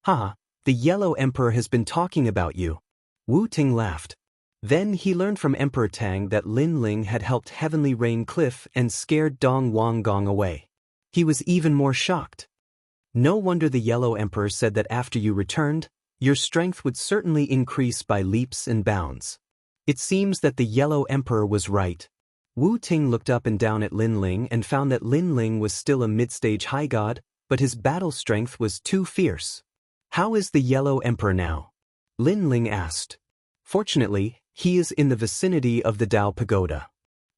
Speaker 1: Haha, the Yellow Emperor has been talking about you. Wu Ting laughed. Then he learned from Emperor Tang that Lin Ling had helped Heavenly Rain Cliff and scared Dong Wanggong away. He was even more shocked. No wonder the Yellow Emperor said that after you returned, your strength would certainly increase by leaps and bounds. It seems that the Yellow Emperor was right. Wu Ting looked up and down at Lin Ling and found that Lin Ling was still a mid-stage high god, but his battle strength was too fierce. How is the Yellow Emperor now? Lin Ling asked. Fortunately, he is in the vicinity of the Dao Pagoda.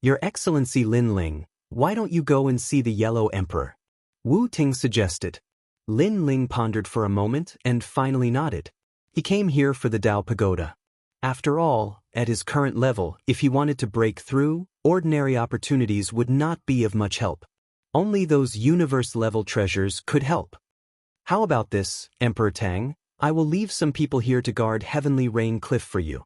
Speaker 1: Your Excellency Lin Ling, why don't you go and see the Yellow Emperor? Wu Ting suggested. Lin Ling pondered for a moment and finally nodded. He came here for the Dao Pagoda. After all, at his current level, if he wanted to break through, ordinary opportunities would not be of much help. Only those universe-level treasures could help. How about this, Emperor Tang? I will leave some people here to guard Heavenly Rain Cliff for you.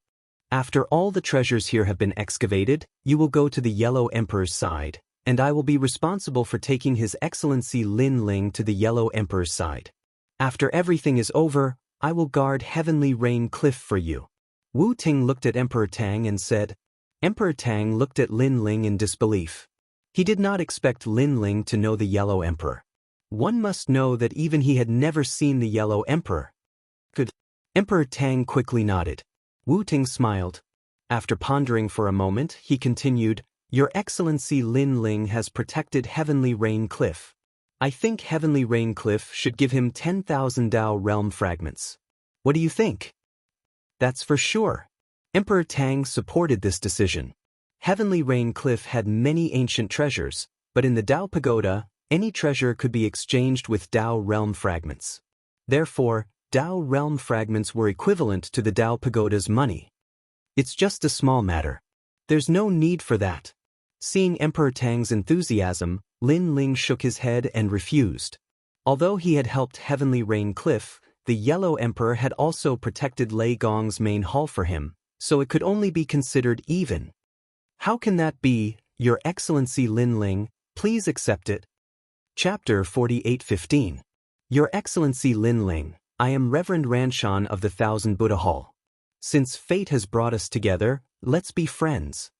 Speaker 1: After all the treasures here have been excavated, you will go to the Yellow Emperor's side, and I will be responsible for taking His Excellency Lin Ling to the Yellow Emperor's side. After everything is over, I will guard Heavenly Rain Cliff for you. Wu Ting looked at Emperor Tang and said. Emperor Tang looked at Lin Ling in disbelief. He did not expect Lin Ling to know the Yellow Emperor. One must know that even he had never seen the Yellow Emperor. Good. Emperor Tang quickly nodded. Wu Ting smiled. After pondering for a moment, he continued, Your Excellency Lin Ling has protected Heavenly Rain Cliff. I think Heavenly Rain Cliff should give him 10,000 Dao Realm fragments. What do you think? That's for sure. Emperor Tang supported this decision. Heavenly Rain Cliff had many ancient treasures, but in the Dao Pagoda, Any treasure could be exchanged with Dao realm fragments. Therefore, Dao realm fragments were equivalent to the Dao pagoda's money. It's just a small matter. There's no need for that. Seeing Emperor Tang's enthusiasm, Lin Ling shook his head and refused. Although he had helped Heavenly Rain Cliff, the Yellow Emperor had also protected Lei Gong's main hall for him, so it could only be considered even. How can that be, Your Excellency Lin Ling? Please accept it. Chapter 48:15. Your Excellency Lin Ling, I am Reverend Ranshan of the Thousand Buddha Hall. Since fate has brought us together, let's be friends.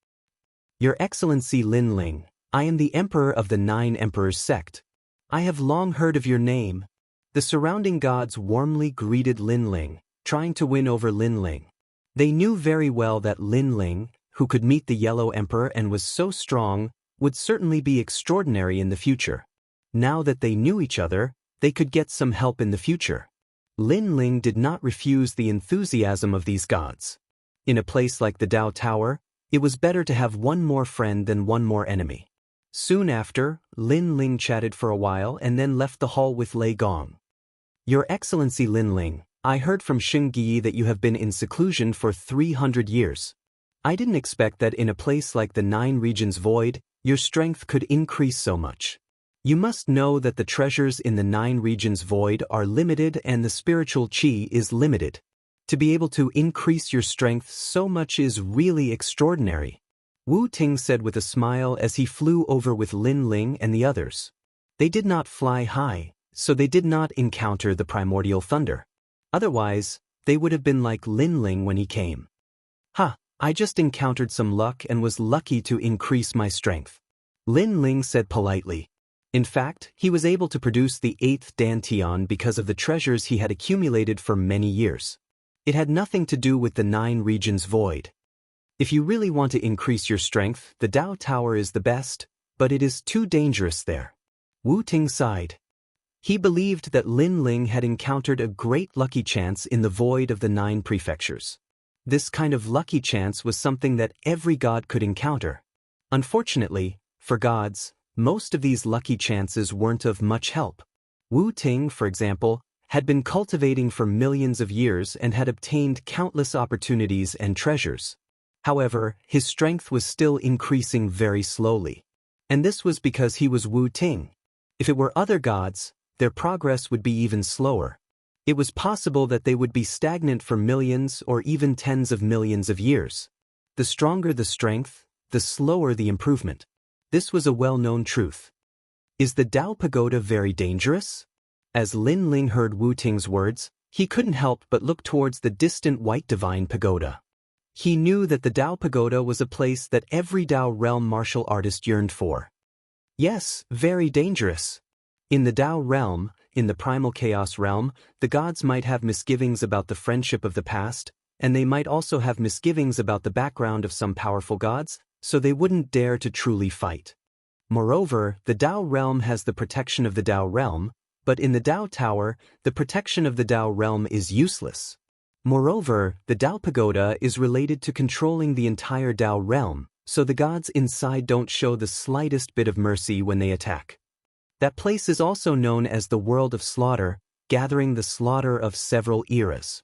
Speaker 1: Your Excellency Lin Ling, I am the Emperor of the Nine Emperors sect. I have long heard of your name. The surrounding gods warmly greeted Lin Ling, trying to win over Lin Ling. They knew very well that Lin Ling, who could meet the Yellow Emperor and was so strong, would certainly be extraordinary in the future. Now that they knew each other, they could get some help in the future. Lin Ling did not refuse the enthusiasm of these gods. In a place like the Dao Tower, it was better to have one more friend than one more enemy. Soon after, Lin Ling chatted for a while and then left the hall with Lei Gong. Your Excellency Lin Ling, I heard from Xing Yi that you have been in seclusion for 300 years. I didn't expect that in a place like the Nine Regions Void, your strength could increase so much. You must know that the treasures in the Nine Regions Void are limited and the spiritual qi is limited. To be able to increase your strength so much is really extraordinary. Wu Ting said with a smile as he flew over with Lin Ling and the others. They did not fly high, so they did not encounter the primordial thunder. Otherwise, they would have been like Lin Ling when he came. I just encountered some luck and was lucky to increase my strength. Lin Ling said politely. In fact, he was able to produce the 8th Dantian because of the treasures he had accumulated for many years. It had nothing to do with the Nine Regions Void. If you really want to increase your strength, the Dao Tower is the best, but it is too dangerous there. Wu Ting sighed. He believed that Lin Ling had encountered a great lucky chance in the void of the Nine Prefectures. This kind of lucky chance was something that every god could encounter. Unfortunately, for gods, most of these lucky chances weren't of much help. Wu Ting, for example, had been cultivating for millions of years and had obtained countless opportunities and treasures. However, his strength was still increasing very slowly. And this was because he was Wu Ting. If it were other gods, their progress would be even slower. It was possible that they would be stagnant for millions or even tens of millions of years. The stronger the strength, the slower the improvement. This was a well-known truth. Is the Dao Pagoda very dangerous? As Lin Ling heard Wu Ting's words, he couldn't help but look towards the distant White Divine Pagoda. He knew that the Dao Pagoda was a place that every Dao realm martial artist yearned for. Yes, very dangerous. In the Dao realm, in the primal chaos realm, the gods might have misgivings about the friendship of the past, and they might also have misgivings about the background of some powerful gods, so they wouldn't dare to truly fight. Moreover, the Dao realm has the protection of the Dao realm, but in the Dao Tower, the protection of the Dao realm is useless. Moreover, the Dao Pagoda is related to controlling the entire Dao realm, so the gods inside don't show the slightest bit of mercy when they attack. That place is also known as the World of Slaughter, gathering the slaughter of several eras.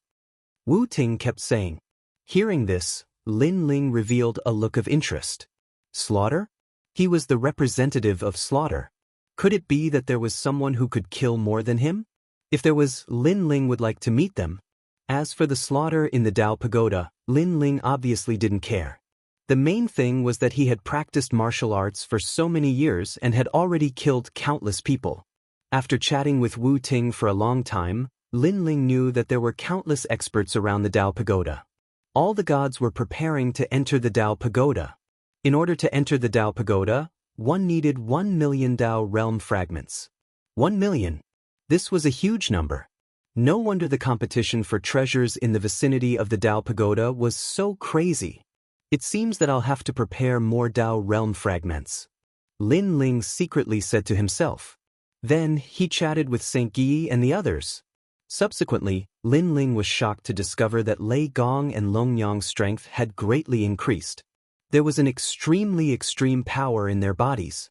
Speaker 1: Wu Ting kept saying. Hearing this, Lin Ling revealed a look of interest. Slaughter? He was the representative of slaughter. Could it be that there was someone who could kill more than him? If there was, Lin Ling would like to meet them. As for the slaughter in the Dao Pagoda, Lin Ling obviously didn't care. The main thing was that he had practiced martial arts for so many years and had already killed countless people. After chatting with Wu Ting for a long time, Lin Ling knew that there were countless experts around the Dao Pagoda. All the gods were preparing to enter the Dao Pagoda. In order to enter the Dao Pagoda, one needed 1 million Dao realm fragments. 1 million. This was a huge number. No wonder the competition for treasures in the vicinity of the Dao Pagoda was so crazy. It seems that I'll have to prepare more Dao realm fragments. Lin Ling secretly said to himself. Then he chatted with St. Yi and the others. Subsequently, Lin Ling was shocked to discover that Lei Gong and Longyang's strength had greatly increased. There was an extreme power in their bodies.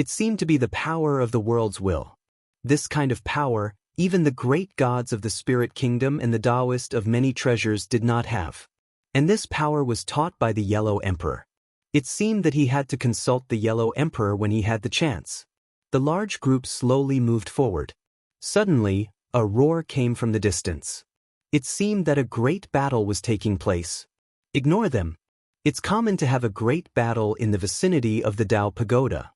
Speaker 1: It seemed to be the power of the world's will. This kind of power, even the great gods of the spirit kingdom and the Daoist of many treasures did not have. And this power was taught by the Yellow Emperor. It seemed that he had to consult the Yellow Emperor when he had the chance. The large group slowly moved forward. Suddenly, a roar came from the distance. It seemed that a great battle was taking place. Ignore them. It's common to have a great battle in the vicinity of the Dao Pagoda.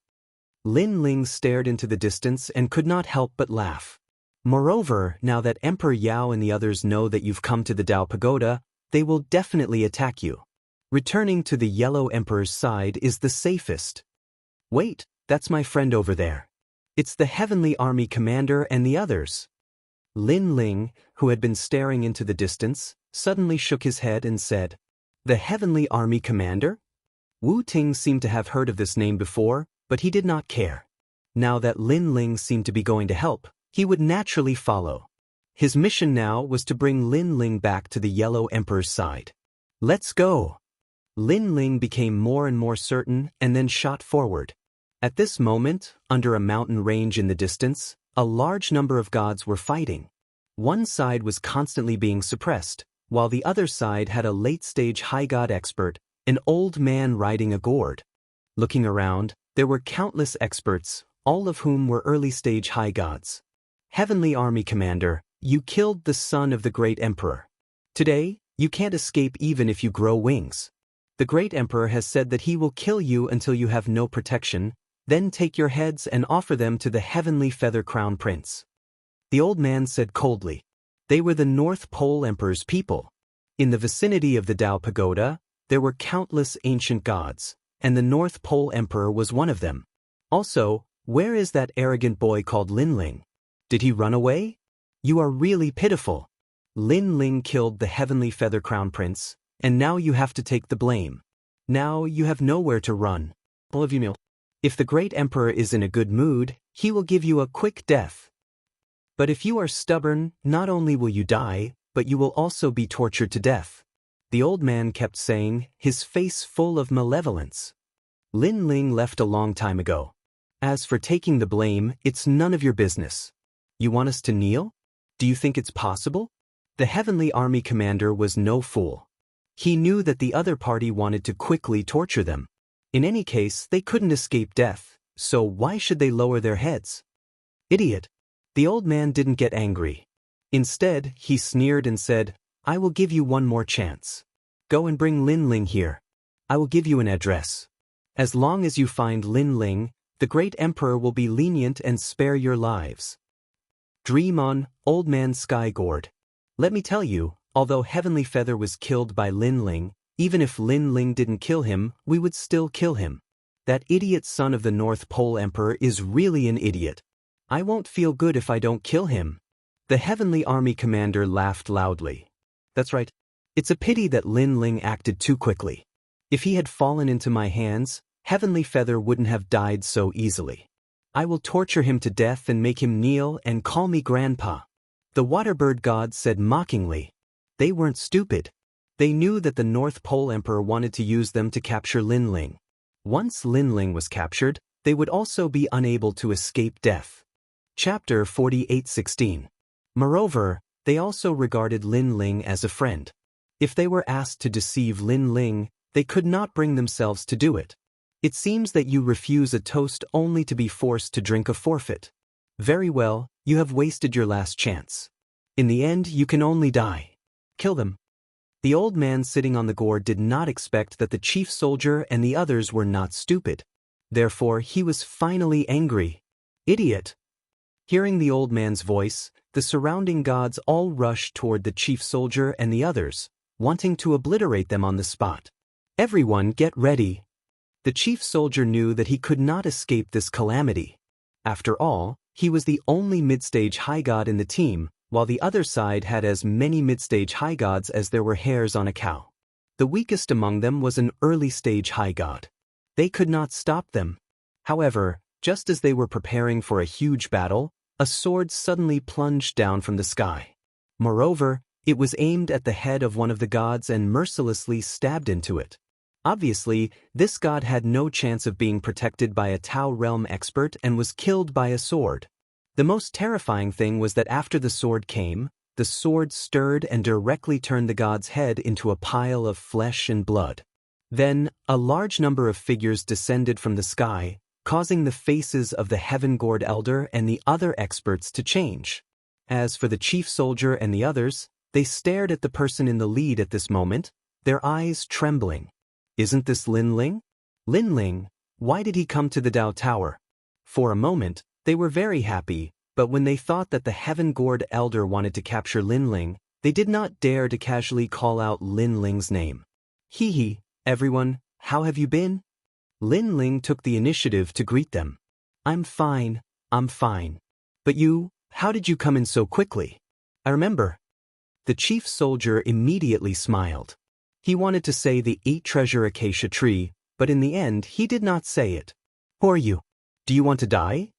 Speaker 1: Lin Ling stared into the distance and could not help but laugh. Moreover, now that Emperor Yao and the others know that you've come to the Dao Pagoda, they will definitely attack you. Returning to the Yellow Emperor's side is the safest. Wait, that's my friend over there. It's the Heavenly Army Commander and the others. Lin Ling, who had been staring into the distance, suddenly shook his head and said, "The Heavenly Army Commander?" Wu Ting seemed to have heard of this name before, but he did not care. Now that Lin Ling seemed to be going to help, he would naturally follow. His mission now was to bring Lin Ling back to the Yellow Emperor's side. Let's go! Lin Ling became more and more certain and then shot forward. At this moment, under a mountain range in the distance, a large number of gods were fighting. One side was constantly being suppressed, while the other side had a late-stage high god expert, an old man riding a gourd. Looking around, there were countless experts, all of whom were early-stage high gods. Heavenly Army Commander, you killed the son of the great emperor. Today, you can't escape even if you grow wings. The great emperor has said that he will kill you until you have no protection, then take your heads and offer them to the heavenly feather crown prince. The old man said coldly. They were the North Pole Emperor's people. In the vicinity of the Dao Pagoda, there were countless ancient gods, and the North Pole Emperor was one of them. Also, where is that arrogant boy called Lin Ling? Did he run away? You are really pitiful. Lin Ling killed the heavenly feather crown prince, and now you have to take the blame. Now you have nowhere to run. If the great emperor is in a good mood, he will give you a quick death. But if you are stubborn, not only will you die, but you will also be tortured to death. The old man kept saying, his face full of malevolence. Lin Ling left a long time ago. As for taking the blame, it's none of your business. You want us to kneel? Do you think it's possible? The Heavenly Army Commander was no fool. He knew that the other party wanted to quickly torture them. In any case, they couldn't escape death, so why should they lower their heads? Idiot! The old man didn't get angry. Instead, he sneered and said, I will give you one more chance. Go and bring Lin Ling here. I will give you an address. As long as you find Lin Ling, the great emperor will be lenient and spare your lives. Dream on, old man Sky Gourd. Let me tell you, although Heavenly Feather was killed by Lin Ling, even if Lin Ling didn't kill him, we would still kill him. That idiot son of the North Pole Emperor is really an idiot. I won't feel good if I don't kill him. The Heavenly Army Commander laughed loudly. That's right. It's a pity that Lin Ling acted too quickly. If he had fallen into my hands, Heavenly Feather wouldn't have died so easily. I will torture him to death and make him kneel and call me Grandpa. The Waterbird God said mockingly. They weren't stupid. They knew that the North Pole Emperor wanted to use them to capture Lin Ling. Once Lin Ling was captured, they would also be unable to escape death. Chapter 48:16. Moreover, they also regarded Lin Ling as a friend. If they were asked to deceive Lin Ling, they could not bring themselves to do it. It seems that you refuse a toast only to be forced to drink a forfeit. Very well, you have wasted your last chance. In the end, you can only die. Kill them. The old man sitting on the gourd did not expect that the chief soldier and the others were not stupid. Therefore, he was finally angry. Idiot! Hearing the old man's voice, the surrounding gods all rushed toward the chief soldier and the others, wanting to obliterate them on the spot. Everyone get ready. The chief soldier knew that he could not escape this calamity. After all, he was the only mid-stage high god in the team, while the other side had as many mid-stage high gods as there were hairs on a cow. The weakest among them was an early-stage high god. They could not stop them. However, just as they were preparing for a huge battle, a sword suddenly plunged down from the sky. Moreover, it was aimed at the head of one of the gods and mercilessly stabbed into it. Obviously, this god had no chance of being protected by a Tao realm expert and was killed by a sword. The most terrifying thing was that after the sword came, the sword stirred and directly turned the god's head into a pile of flesh and blood. Then, a large number of figures descended from the sky, causing the faces of the heaven-gored elder and the other experts to change. As for the chief soldier and the others, they stared at the person in the lead at this moment, their eyes trembling. Isn't this Lin Ling? Lin Ling, why did he come to the Dao Tower? For a moment, they were very happy, but when they thought that the heaven-gored elder wanted to capture Lin Ling, they did not dare to casually call out Lin Ling's name. Hee hee, everyone, how have you been? Lin Ling took the initiative to greet them. I'm fine. But you, how did you come in so quickly? I remember. The chief soldier immediately smiled. He wanted to say the 8-treasure acacia tree, but in the end he did not say it. Who are you? Do you want to die?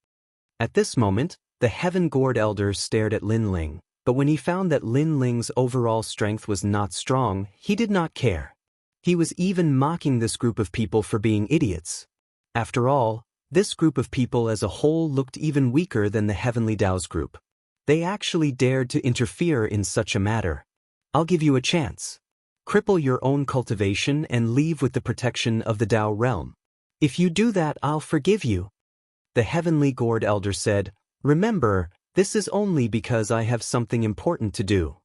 Speaker 1: At this moment, the heaven-gored elder stared at Lin Ling, but when he found that Lin Ling's overall strength was not strong, he did not care. He was even mocking this group of people for being idiots. After all, this group of people as a whole looked even weaker than the Heavenly Dao's group. They actually dared to interfere in such a matter. I'll give you a chance. Cripple your own cultivation and leave with the protection of the Dao realm. If you do that, I'll forgive you. The heavenly gourd elder said, Remember, this is only because I have something important to do.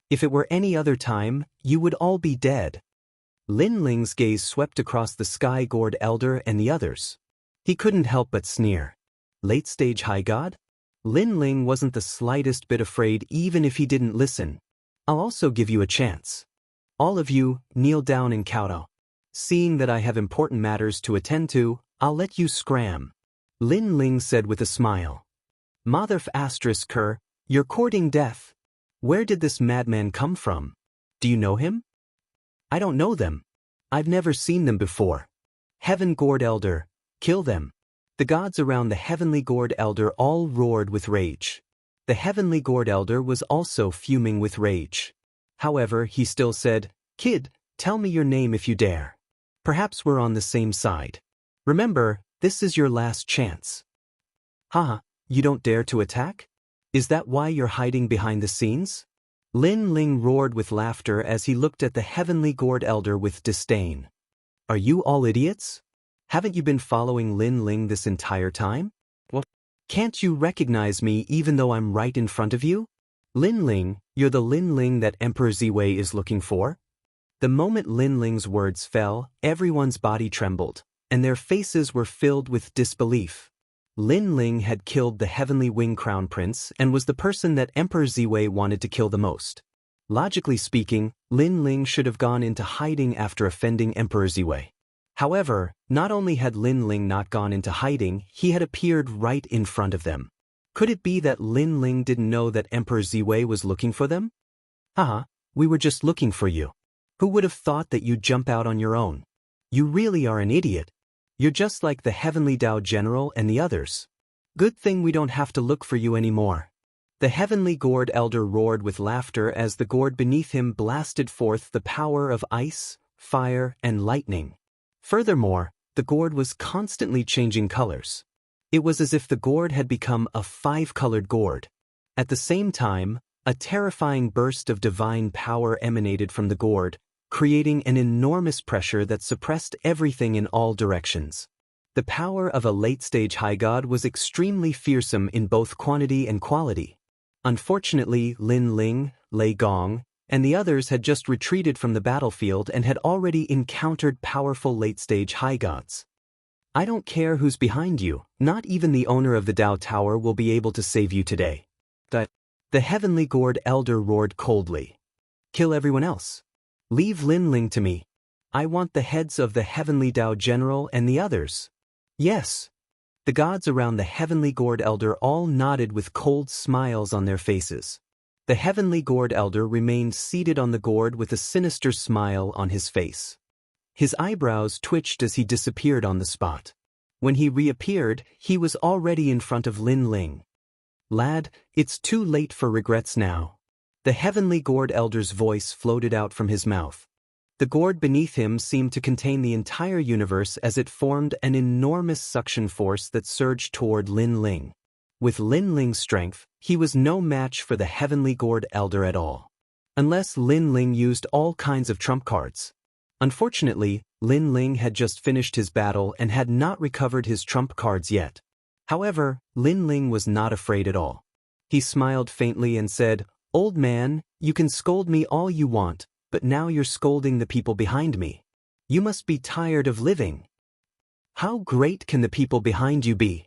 Speaker 1: If it were any other time, you would all be dead. Lin Ling's gaze swept across the sky gourd elder and the others. He couldn't help but sneer. Late-stage high god? Lin Ling wasn't the slightest bit afraid even if he didn't listen. I'll also give you a chance. All of you, kneel down and kowtow. Seeing that I have important matters to attend to, I'll let you scram. Lin Ling said with a smile. Motherf asterisk Kerr, you're courting death. Where did this madman come from? Do you know him? I don't know them. I've never seen them before. Heaven Gourd Elder, kill them. The gods around the Heavenly Gourd Elder all roared with rage. The Heavenly Gourd Elder was also fuming with rage. However, he still said, Kid, tell me your name if you dare. Perhaps we're on the same side. Remember, this is your last chance. Haha, you don't dare to attack? Is that why you're hiding behind the scenes? Lin Ling roared with laughter as he looked at the Heavenly Gourd Elder with disdain. Are you all idiots? Haven't you been following Lin Ling this entire time? What? Can't you recognize me even though I'm right in front of you? Lin Ling, you're the Lin Ling that Emperor Ziwei is looking for? The moment Lin Ling's words fell, everyone's body trembled, and their faces were filled with disbelief. Lin Ling had killed the Heavenly Wing Crown Prince and was the person that Emperor Ziwei wanted to kill the most. Logically speaking, Lin Ling should have gone into hiding after offending Emperor Ziwei. However, not only had Lin Ling not gone into hiding, he had appeared right in front of them. Could it be that Lin Ling didn't know that Emperor Ziwei was looking for them? Haha, we were just looking for you. Who would have thought that you'd jump out on your own? You really are an idiot. You're just like the Heavenly Dao General and the others. Good thing we don't have to look for you anymore. The Heavenly Gourd Elder roared with laughter as the gourd beneath him blasted forth the power of ice, fire, and lightning. Furthermore, the gourd was constantly changing colors. It was as if the gourd had become a 5-colored gourd. At the same time, a terrifying burst of divine power emanated from the gourd, creating an enormous pressure that suppressed everything in all directions. The power of a late-stage high god was extremely fearsome in both quantity and quality. Unfortunately, Lin Ling, Lei Gong, and the others had just retreated from the battlefield and had already encountered powerful late-stage high gods. I don't care who's behind you, not even the owner of the Dao Tower will be able to save you today. The Heavenly Gourd Elder roared coldly. Kill everyone else. Leave Lin Ling to me. I want the heads of the Heavenly Dao General and the others. Yes. The gods around the Heavenly Gourd Elder all nodded with cold smiles on their faces. The Heavenly Gourd Elder remained seated on the gourd with a sinister smile on his face. His eyebrows twitched as he disappeared on the spot. When he reappeared, he was already in front of Lin Ling. Lad, it's too late for regrets now. The Heavenly Gourd Elder's voice floated out from his mouth. The gourd beneath him seemed to contain the entire universe as it formed an enormous suction force that surged toward Lin Ling. With Lin Ling's strength, he was no match for the heavenly gourd elder at all. Unless Lin Ling used all kinds of trump cards. Unfortunately, Lin Ling had just finished his battle and had not recovered his trump cards yet. However, Lin Ling was not afraid at all. He smiled faintly and said, "Old man, you can scold me all you want, but now you're scolding the people behind me. You must be tired of living. How great can the people behind you be?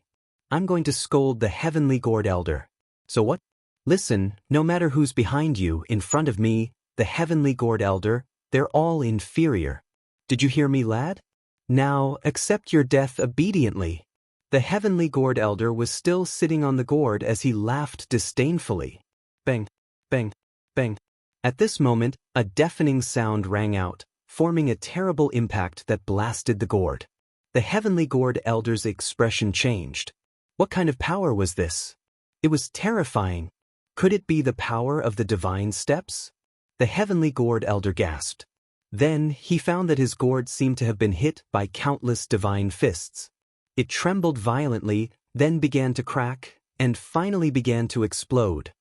Speaker 1: I'm going to scold the heavenly gourd elder. So what? Listen, no matter who's behind you, in front of me, the heavenly gourd elder, they're all inferior. Did you hear me, lad? Now, accept your death obediently." The heavenly gourd elder was still sitting on the gourd as he laughed disdainfully. Bang, bang, bang. At this moment, a deafening sound rang out, forming a terrible impact that blasted the gourd. The heavenly gourd elder's expression changed. What kind of power was this? It was terrifying. Could it be the power of the divine steps? The heavenly gourd elder gasped. Then he found that his gourd seemed to have been hit by countless divine fists. It trembled violently, then began to crack, and finally began to explode.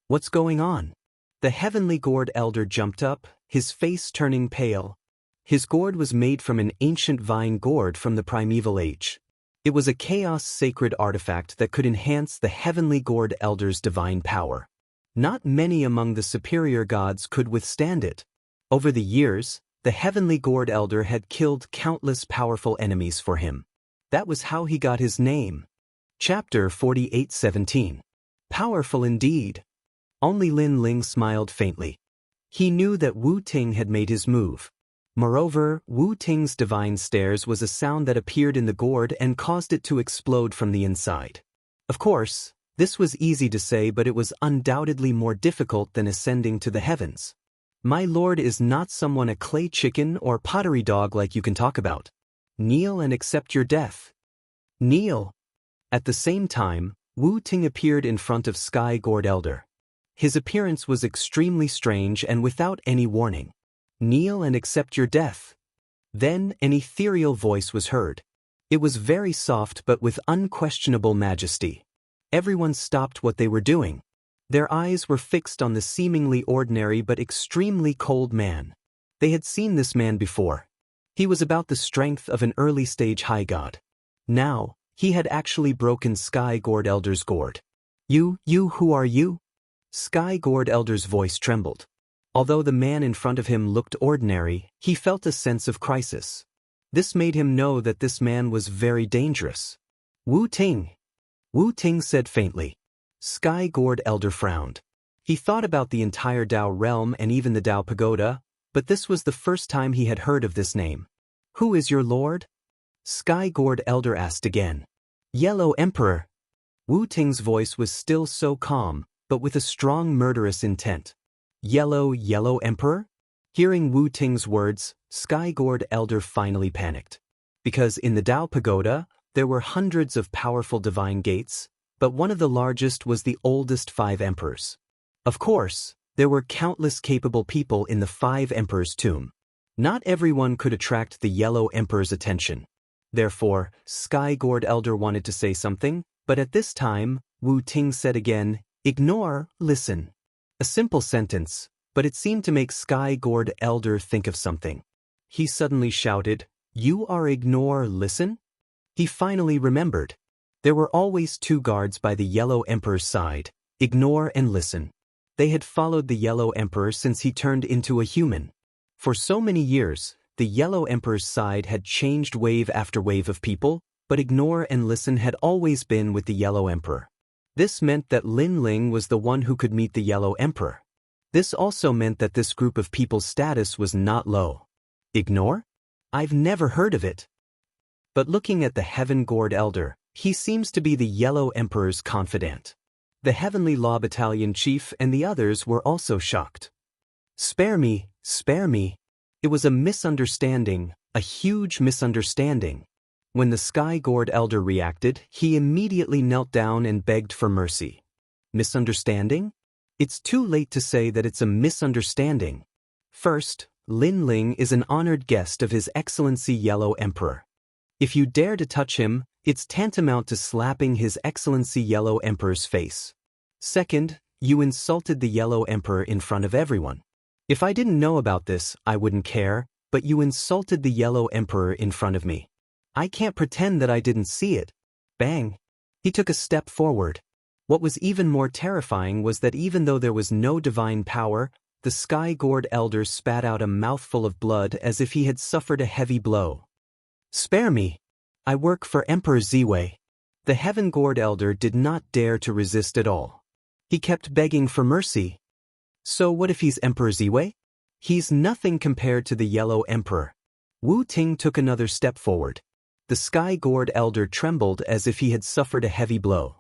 Speaker 1: What's going on? The heavenly gourd elder jumped up, his face turning pale. His gourd was made from an ancient vine gourd from the primeval age. It was a chaos sacred artifact that could enhance the heavenly gourd elder's divine power. Not many among the superior gods could withstand it. Over the years, the heavenly gourd elder had killed countless powerful enemies for him. That was how he got his name. Chapter 48:17. Powerful indeed. Only Lin Ling smiled faintly. He knew that Wu Ting had made his move. Moreover, Wu Ting's divine stares was a sound that appeared in the gourd and caused it to explode from the inside. Of course, this was easy to say, but it was undoubtedly more difficult than ascending to the heavens. My lord is not someone a clay chicken or pottery dog like you can talk about. Kneel and accept your death. Kneel. At the same time, Wu Ting appeared in front of Sky Gourd Elder. His appearance was extremely strange and without any warning. Kneel and accept your death. Then an ethereal voice was heard. It was very soft but with unquestionable majesty. Everyone stopped what they were doing. Their eyes were fixed on the seemingly ordinary but extremely cold man. They had seen this man before. He was about the strength of an early-stage high god. Now, he had actually broken Sky Gourd Elder's gourd. You, who are you? Sky Gourd Elder's voice trembled. Although the man in front of him looked ordinary, he felt a sense of crisis. This made him know that this man was very dangerous. Wu Ting. Wu Ting said faintly. Sky Gourd Elder frowned. He thought about the entire Dao realm and even the Dao pagoda, but this was the first time he had heard of this name. Who is your lord? Sky Gourd Elder asked again. Yellow Emperor. Wu Ting's voice was still so calm, but with a strong murderous intent. Yellow Emperor? Hearing Wu Ting's words, Sky Gourd Elder finally panicked. Because in the Dao pagoda, there were hundreds of powerful divine gates, but one of the largest was the oldest 5 emperors. Of course, there were countless capable people in the 5 emperors' tomb. Not everyone could attract the Yellow Emperor's attention. Therefore, Sky Gourd Elder wanted to say something, but at this time, Wu Ting said again, ignore, listen. A simple sentence, but it seemed to make Sky Gourd Elder think of something. He suddenly shouted, you are ignore, listen? He finally remembered. There were always 2 guards by the Yellow Emperor's side, ignore and listen. They had followed the Yellow Emperor since he turned into a human. For so many years, the Yellow Emperor's side had changed wave after wave of people, but ignore and listen had always been with the Yellow Emperor. This meant that Lin Ling was the one who could meet the Yellow Emperor. This also meant that this group of people's status was not low. Ignore? I've never heard of it. But looking at the Heaven Gourd Elder, he seems to be the Yellow Emperor's confidant. The Heavenly Law Battalion chief and the others were also shocked. Spare me, spare me. It was a misunderstanding, a huge misunderstanding. When the Sky Gourd Elder reacted, he immediately knelt down and begged for mercy. Misunderstanding? It's too late to say that it's a misunderstanding. First, Lin Ling is an honored guest of His Excellency Yellow Emperor. If you dare to touch him, it's tantamount to slapping His Excellency Yellow Emperor's face. Second, you insulted the Yellow Emperor in front of everyone. If I didn't know about this, I wouldn't care, but you insulted the Yellow Emperor in front of me. I can't pretend that I didn't see it. Bang! He took a step forward. What was even more terrifying was that even though there was no divine power, the sky-gored elder spat out a mouthful of blood as if he had suffered a heavy blow. Spare me! I work for Emperor Ziwei. The heaven-gored elder did not dare to resist at all. He kept begging for mercy. So what if he's Emperor Ziwei? He's nothing compared to the Yellow Emperor. Wu Ting took another step forward. The sky-gored elder trembled as if he had suffered a heavy blow.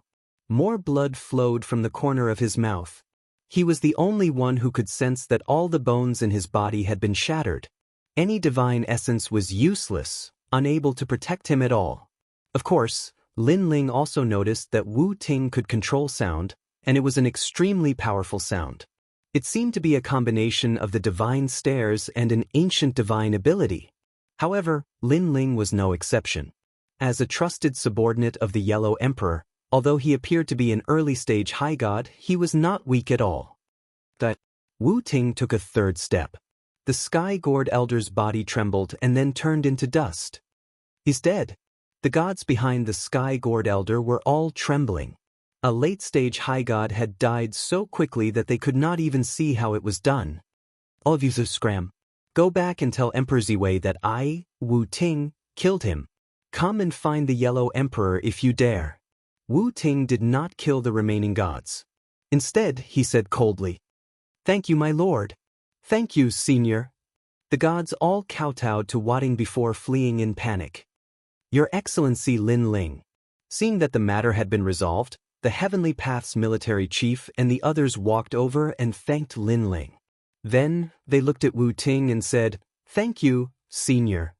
Speaker 1: More blood flowed from the corner of his mouth. He was the only one who could sense that all the bones in his body had been shattered. Any divine essence was useless, unable to protect him at all. Of course, Lin Ling also noticed that Wu Ting could control sound, and it was an extremely powerful sound. It seemed to be a combination of the divine stares and an ancient divine ability. However, Lin Ling was no exception. As a trusted subordinate of the Yellow Emperor, although he appeared to be an early-stage high god, he was not weak at all. Wu Ting took a third step. The sky-gored elder's body trembled and then turned into dust. He's dead. The gods behind the sky-gored elder were all trembling. A late-stage high god had died so quickly that they could not even see how it was done. All of you scram. Go back and tell Emperor Ziwei that I, Wu Ting, killed him. Come and find the Yellow Emperor if you dare. Wu Ting did not kill the remaining gods. Instead, he said coldly, "Thank you, my lord." "Thank you, senior." The gods all kowtowed to Wu Ting before fleeing in panic. "Your Excellency Lin Ling." Seeing that the matter had been resolved, the Heavenly Path's military chief and the others walked over and thanked Lin Ling. Then, they looked at Wu Ting and said, "Thank you, senior."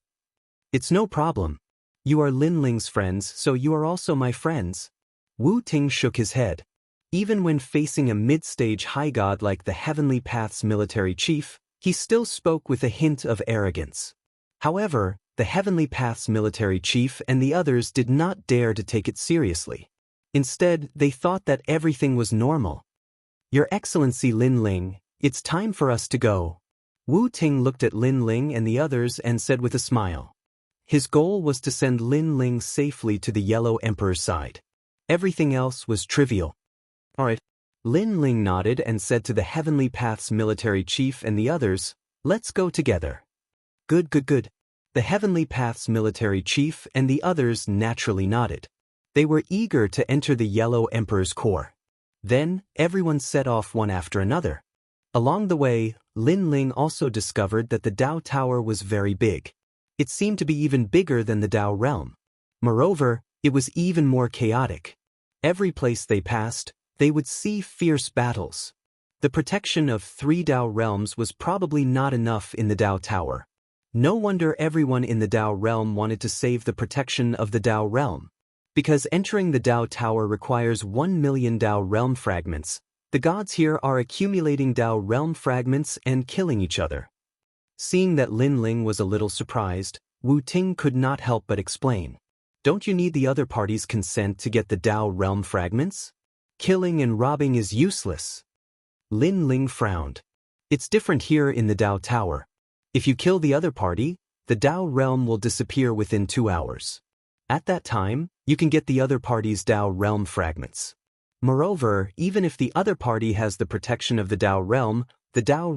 Speaker 1: "It's no problem. You are Lin Ling's friends, so you are also my friends." Wu Ting shook his head. Even when facing a mid-stage high god like the Heavenly Path's military chief, he still spoke with a hint of arrogance. However, the Heavenly Path's military chief and the others did not dare to take it seriously. Instead, they thought that everything was normal. "Your Excellency Lin Ling, it's time for us to go." Wu Ting looked at Lin Ling and the others and said with a smile. His goal was to send Lin Ling safely to the Yellow Emperor's side. Everything else was trivial. "All right." Lin Ling nodded and said to the Heavenly Path's military chief and the others, "Let's go together." Good. The Heavenly Path's military chief and the others naturally nodded. They were eager to enter the Yellow Emperor's corps. Then, everyone set off one after another. Along the way, Lin Ling also discovered that the Dao Tower was very big. It seemed to be even bigger than the Dao realm. Moreover, it was even more chaotic. Every place they passed, they would see fierce battles. The protection of 3 Dao realms was probably not enough in the Dao Tower. No wonder everyone in the Dao realm wanted to save the protection of the Dao realm. Because entering the Dao Tower requires 1 million Dao realm fragments, the gods here are accumulating Dao realm fragments and killing each other. Seeing that Lin Ling was a little surprised, Wu Ting could not help but explain. "Don't you need the other party's consent to get the Dao realm fragments? Killing and robbing is useless." Lin Ling frowned. "It's different here in the Dao Tower. If you kill the other party, the Dao realm will disappear within 2 hours. At that time, you can get the other party's Dao realm fragments. Moreover, even if the other party has the protection of the Dao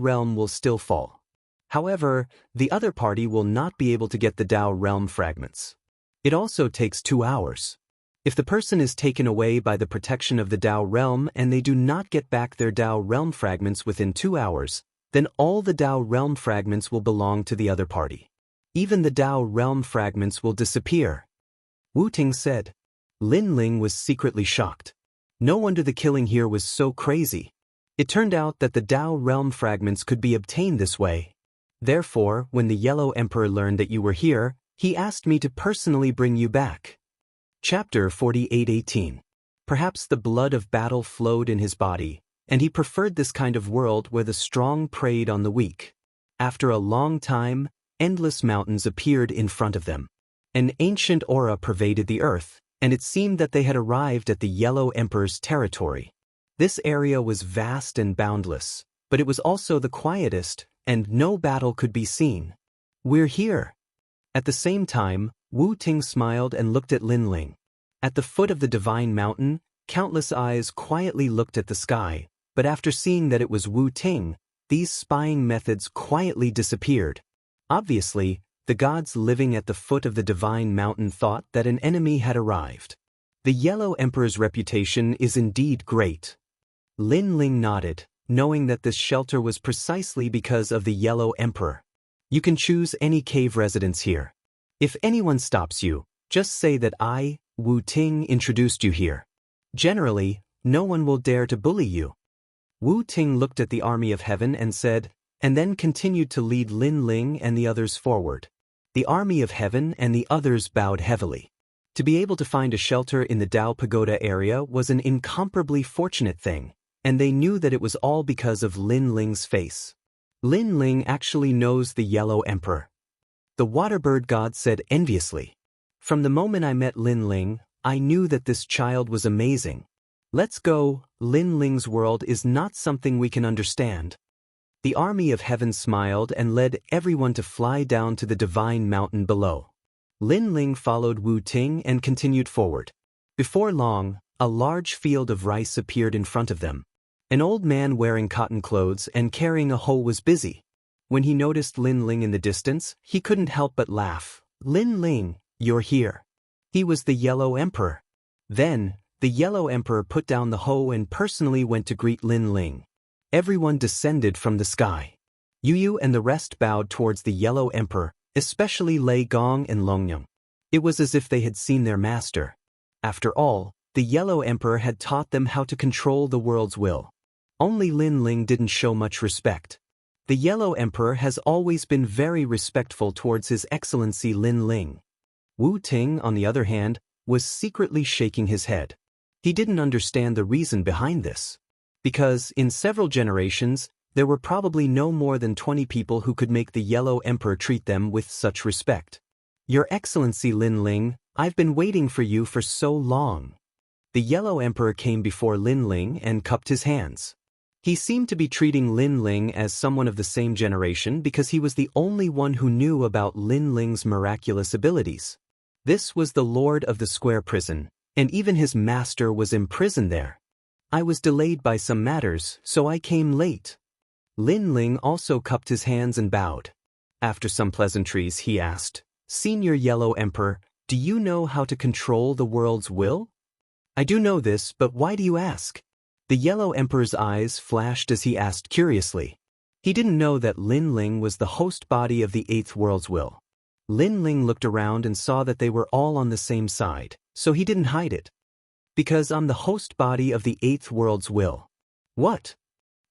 Speaker 1: realm will still fall. However, the other party will not be able to get the Dao realm fragments. It also takes 2 hours. If the person is taken away by the protection of the Dao realm and they do not get back their Dao realm fragments within 2 hours, then all the Dao realm fragments will belong to the other party. Even the Dao realm fragments will disappear." Wu Ting said. Lin Ling was secretly shocked. No wonder the killing here was so crazy. It turned out that the Dao realm fragments could be obtained this way. Therefore, when the Yellow Emperor learned that you were here, he asked me to personally bring you back. Chapter 48:18. Perhaps the blood of battle flowed in his body, and he preferred this kind of world where the strong preyed on the weak. After a long time, endless mountains appeared in front of them. An ancient aura pervaded the earth, and it seemed that they had arrived at the Yellow Emperor's territory. This area was vast and boundless, but it was also the quietest, and no battle could be seen. "We're here." At the same time, Wu Ting smiled and looked at Lin Ling. At the foot of the divine mountain, countless eyes quietly looked at the sky, but after seeing that it was Wu Ting, these spying methods quietly disappeared. Obviously, the gods living at the foot of the divine mountain thought that an enemy had arrived. The Yellow Emperor's reputation is indeed great. Lin Ling nodded, knowing that this shelter was precisely because of the Yellow Emperor. "You can choose any cave residence here. If anyone stops you, just say that I, Wu Ting, introduced you here. Generally, no one will dare to bully you." Wu Ting looked at the army of heaven and said, and then continued to lead Lin Ling and the others forward. The army of heaven and the others bowed heavily. To be able to find a shelter in the Dao Pagoda area was an incomparably fortunate thing, and they knew that it was all because of Lin Ling's face. "Lin Ling actually knows the Yellow Emperor," the waterbird god said enviously. "From the moment I met Lin Ling, I knew that this child was amazing. Let's go. Lin Ling's world is not something we can understand." The army of heaven smiled and led everyone to fly down to the divine mountain below. Lin Ling followed Wu Ting and continued forward. Before long, a large field of rice appeared in front of them. An old man wearing cotton clothes and carrying a hoe was busy. When he noticed Lin Ling in the distance, he couldn't help but laugh. "Lin Ling, you're here." He was the Yellow Emperor. Then, the Yellow Emperor put down the hoe and personally went to greet Lin Ling. Everyone descended from the sky. Yu and the rest bowed towards the Yellow Emperor, especially Lei Gong and Longyang. It was as if they had seen their master. After all, the Yellow Emperor had taught them how to control the world's will. Only Lin Ling didn't show much respect. The Yellow Emperor has always been very respectful towards His Excellency Lin Ling. Wu Ting, on the other hand, was secretly shaking his head. He didn't understand the reason behind this. Because, in several generations, there were probably no more than 20 people who could make the Yellow Emperor treat them with such respect. "Your Excellency Lin Ling, I've been waiting for you for so long." The Yellow Emperor came before Lin Ling and cupped his hands. He seemed to be treating Lin Ling as someone of the same generation because he was the only one who knew about Lin Ling's miraculous abilities. This was the Lord of the Square Prison, and even his master was imprisoned there. "I was delayed by some matters, so I came late." Lin Ling also cupped his hands and bowed. After some pleasantries, he asked, "Senior Yellow Emperor, do you know how to control the world's will?" "I do know this, but why do you ask?" The Yellow Emperor's eyes flashed as he asked curiously. He didn't know that Lin Ling was the host body of the Eighth World's will. Lin Ling looked around and saw that they were all on the same side, so he didn't hide it. "Because I'm the host body of the Eighth World's will." "What?"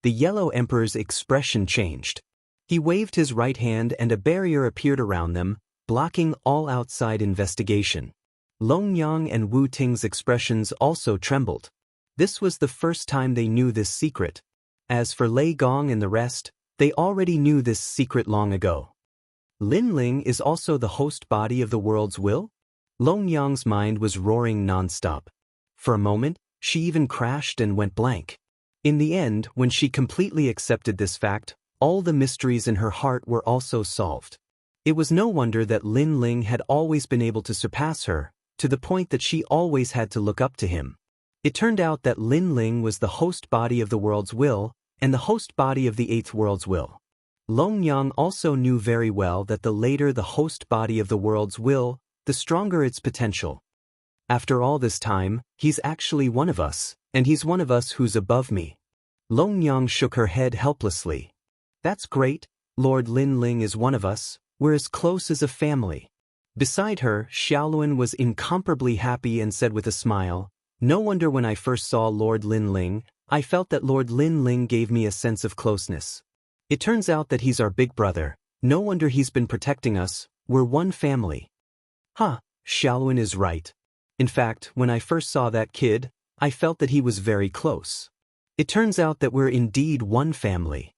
Speaker 1: The Yellow Emperor's expression changed. He waved his right hand and a barrier appeared around them, blocking all outside investigation. Longyang and Wu Ting's expressions also trembled. This was the first time they knew this secret. As for Lei Gong and the rest, they already knew this secret long ago. Lin Ling is also the host body of the world's will? Longyang's mind was roaring nonstop. For a moment, she even crashed and went blank. In the end, when she completely accepted this fact, all the mysteries in her heart were also solved. It was no wonder that Lin Ling had always been able to surpass her, to the point that she always had to look up to him. It turned out that Lin Ling was the host body of the world's will, and the host body of the Eighth World's will. Longyang also knew very well that the later the host body of the world's will, the stronger its potential. After all this time, he's actually one of us, and he's one of us who's above me. Longyang shook her head helplessly. That's great, Lord Lin Ling is one of us, we're as close as a family. Beside her, Xiaoluan was incomparably happy and said with a smile, no wonder when I first saw Lord Lin Ling, I felt that Lord Lin Ling gave me a sense of closeness. It turns out that he's our big brother, no wonder he's been protecting us, we're one family. Huh, Xiaoluan is right. In fact, when I first saw that kid, I felt that he was very close. It turns out that we're indeed one family.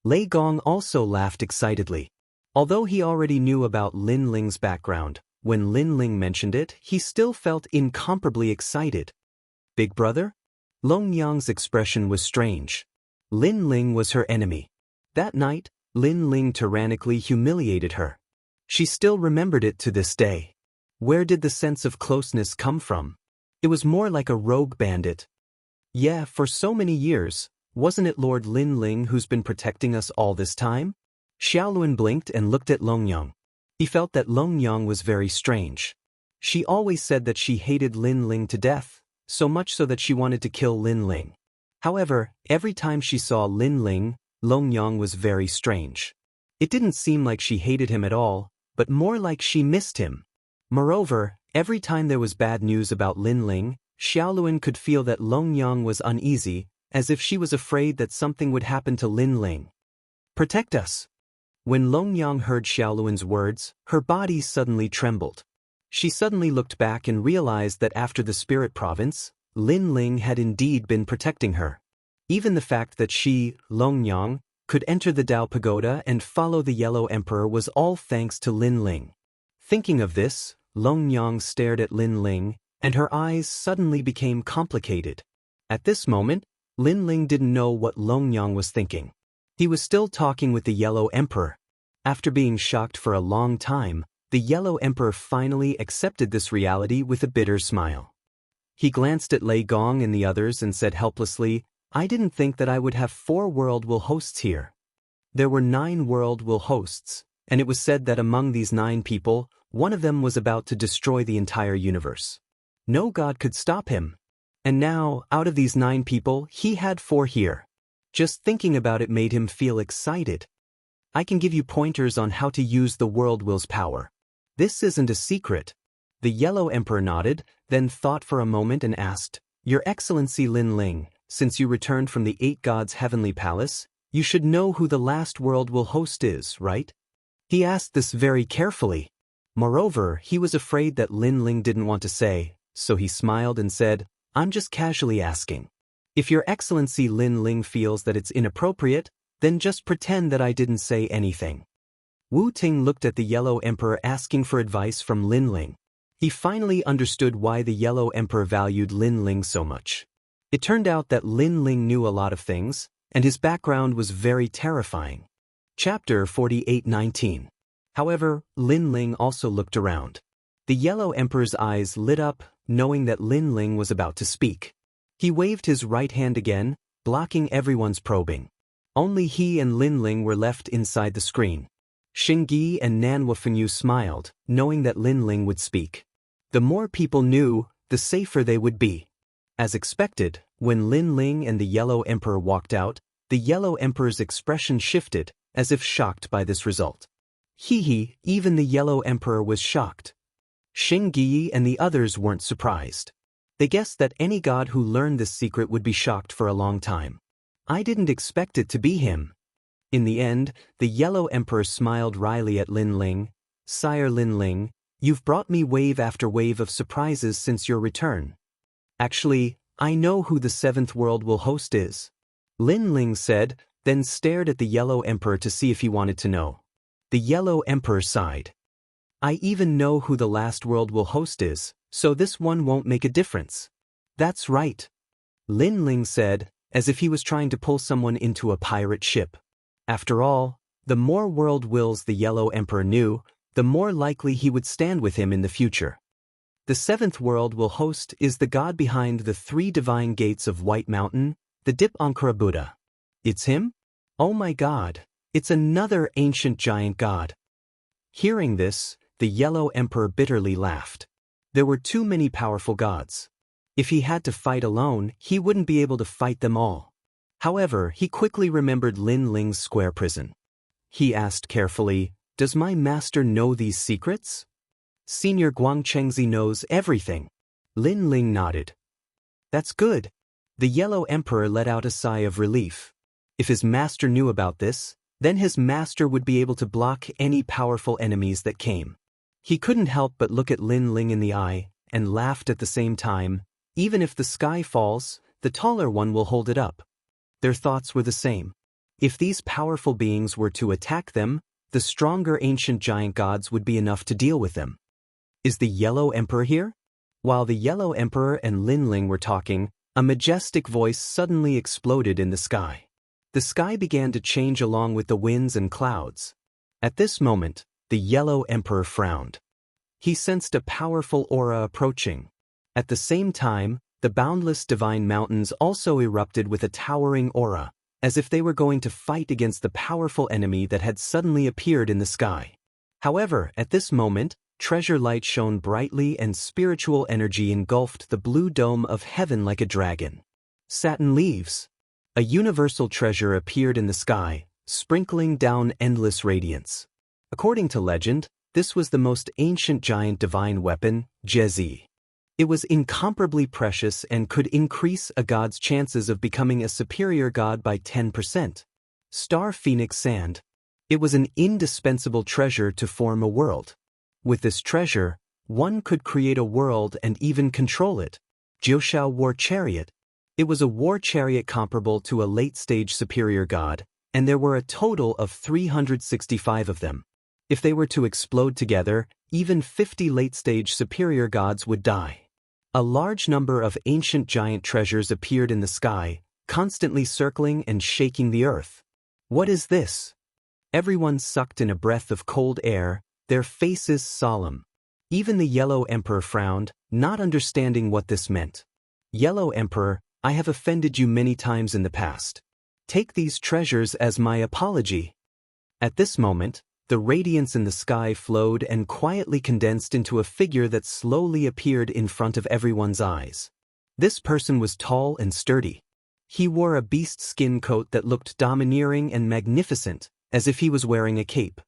Speaker 1: Lei Gong also laughed excitedly. Although he already knew about Lin Ling's background, when Lin Ling mentioned it, he still felt incomparably excited. Big brother? Long Yang's expression was strange. Lin Ling was her enemy. That night, Lin Ling tyrannically humiliated her. She still remembered it to this day. Where did the sense of closeness come from? It was more like a rogue bandit. Yeah, for so many years, wasn't it Lord Lin Ling who's been protecting us all this time? Xiaoluan blinked and looked at Long Yang. He felt that Long Yang was very strange. She always said that she hated Lin Ling to death, so much so that she wanted to kill Lin Ling. However, every time she saw Lin Ling, Long Yang was very strange. It didn't seem like she hated him at all, but more like she missed him. Moreover, every time there was bad news about Lin Ling, Xiaoluan could feel that Long Yang was uneasy, as if she was afraid that something would happen to Lin Ling. Protect us. When Long Yang heard Xiaoluan's words, her body suddenly trembled. She suddenly looked back and realized that after the spirit province, Lin Ling had indeed been protecting her. Even the fact that she, Long Yang, could enter the Dao Pagoda and follow the Yellow Emperor was all thanks to Lin Ling. Thinking of this, Long Yang stared at Lin Ling, and her eyes suddenly became complicated. At this moment, Lin Ling didn't know what Long Yang was thinking. He was still talking with the Yellow Emperor. After being shocked for a long time, the Yellow Emperor finally accepted this reality with a bitter smile. He glanced at Lei Gong and the others and said helplessly, I didn't think that I would have 4 world will hosts here. There were 9 world will hosts, and it was said that among these 9 people, one of them was about to destroy the entire universe. No god could stop him. And now, out of these 9 people, he had 4 here. Just thinking about it made him feel excited. I can give you pointers on how to use the world will's power. This isn't a secret. The Yellow Emperor nodded, then thought for a moment and asked, Your Excellency Lin Ling, since you returned from the 8 gods' heavenly palace, you should know who the last world will host is, right? He asked this very carefully. Moreover, he was afraid that Lin Ling didn't want to say, so he smiled and said, I'm just casually asking. If Your Excellency Lin Ling feels that it's inappropriate, then just pretend that I didn't say anything. Wu Ting looked at the Yellow Emperor asking for advice from Lin Ling. He finally understood why the Yellow Emperor valued Lin Ling so much. It turned out that Lin Ling knew a lot of things, and his background was very terrifying. Chapter 48:19. However, Lin Ling also looked around. The Yellow Emperor's eyes lit up, knowing that Lin Ling was about to speak. He waved his right hand again, blocking everyone's probing. Only he and Lin Ling were left inside the screen. Xingyi and Nan Wufenyu smiled, knowing that Lin Ling would speak. The more people knew, the safer they would be. As expected, when Lin Ling and the Yellow Emperor walked out, the Yellow Emperor's expression shifted, as if shocked by this result. Hee, even the Yellow Emperor was shocked. Xingyi and the others weren't surprised. They guessed that any god who learned this secret would be shocked for a long time. I didn't expect it to be him. In the end, the Yellow Emperor smiled wryly at Lin Ling. Sire Lin Ling, you've brought me wave after wave of surprises since your return. Actually, I know who the 7th world will host is. Lin Ling said, then stared at the Yellow Emperor to see if he wanted to know. The Yellow Emperor sighed. I even know who the last world will host is, so this one won't make a difference. That's right. Lin Ling said, as if he was trying to pull someone into a pirate ship. After all, the more world wills the Yellow Emperor knew, the more likely he would stand with him in the future. The 7th world will host is the god behind the 3 divine gates of White Mountain, the Dip Ankara Buddha. It's him? Oh my god, it's another ancient giant god. Hearing this, the Yellow Emperor bitterly laughed. There were too many powerful gods. If he had to fight alone, he wouldn't be able to fight them all. However, he quickly remembered Lin Ling's square prison. He asked carefully, Does my master know these secrets? Senior Guangchengzi knows everything. Lin Ling nodded. That's good. The Yellow Emperor let out a sigh of relief. If his master knew about this, then his master would be able to block any powerful enemies that came. He couldn't help but look at Lin Ling in the eye, and laughed at the same time. Even if the sky falls, the taller one will hold it up. Their thoughts were the same. If these powerful beings were to attack them, the stronger ancient giant gods would be enough to deal with them. Is the Yellow Emperor here? While the Yellow Emperor and Lin Ling were talking, a majestic voice suddenly exploded in the sky. The sky began to change along with the winds and clouds. At this moment, the Yellow Emperor frowned. He sensed a powerful aura approaching. At the same time, the boundless divine mountains also erupted with a towering aura, as if they were going to fight against the powerful enemy that had suddenly appeared in the sky. However, at this moment, treasure light shone brightly and spiritual energy engulfed the blue dome of heaven like a dragon. Satin leaves. A universal treasure appeared in the sky, sprinkling down endless radiance. According to legend, this was the most ancient giant divine weapon, Jezi. It was incomparably precious and could increase a god's chances of becoming a superior god by 10%. Star Phoenix Sand. It was an indispensable treasure to form a world. With this treasure, one could create a world and even control it. Jiushao War Chariot. It was a war chariot comparable to a late-stage superior god, and there were a total of 365 of them. If they were to explode together, even 50 late-stage superior gods would die. A large number of ancient giant treasures appeared in the sky, constantly circling and shaking the earth. What is this? Everyone sucked in a breath of cold air, their faces solemn. Even the Yellow Emperor frowned, not understanding what this meant. Yellow Emperor, I have offended you many times in the past. Take these treasures as my apology. At this moment, the radiance in the sky flowed and quietly condensed into a figure that slowly appeared in front of everyone's eyes. This person was tall and sturdy. He wore a beast skin coat that looked domineering and magnificent, as if he was wearing a cape.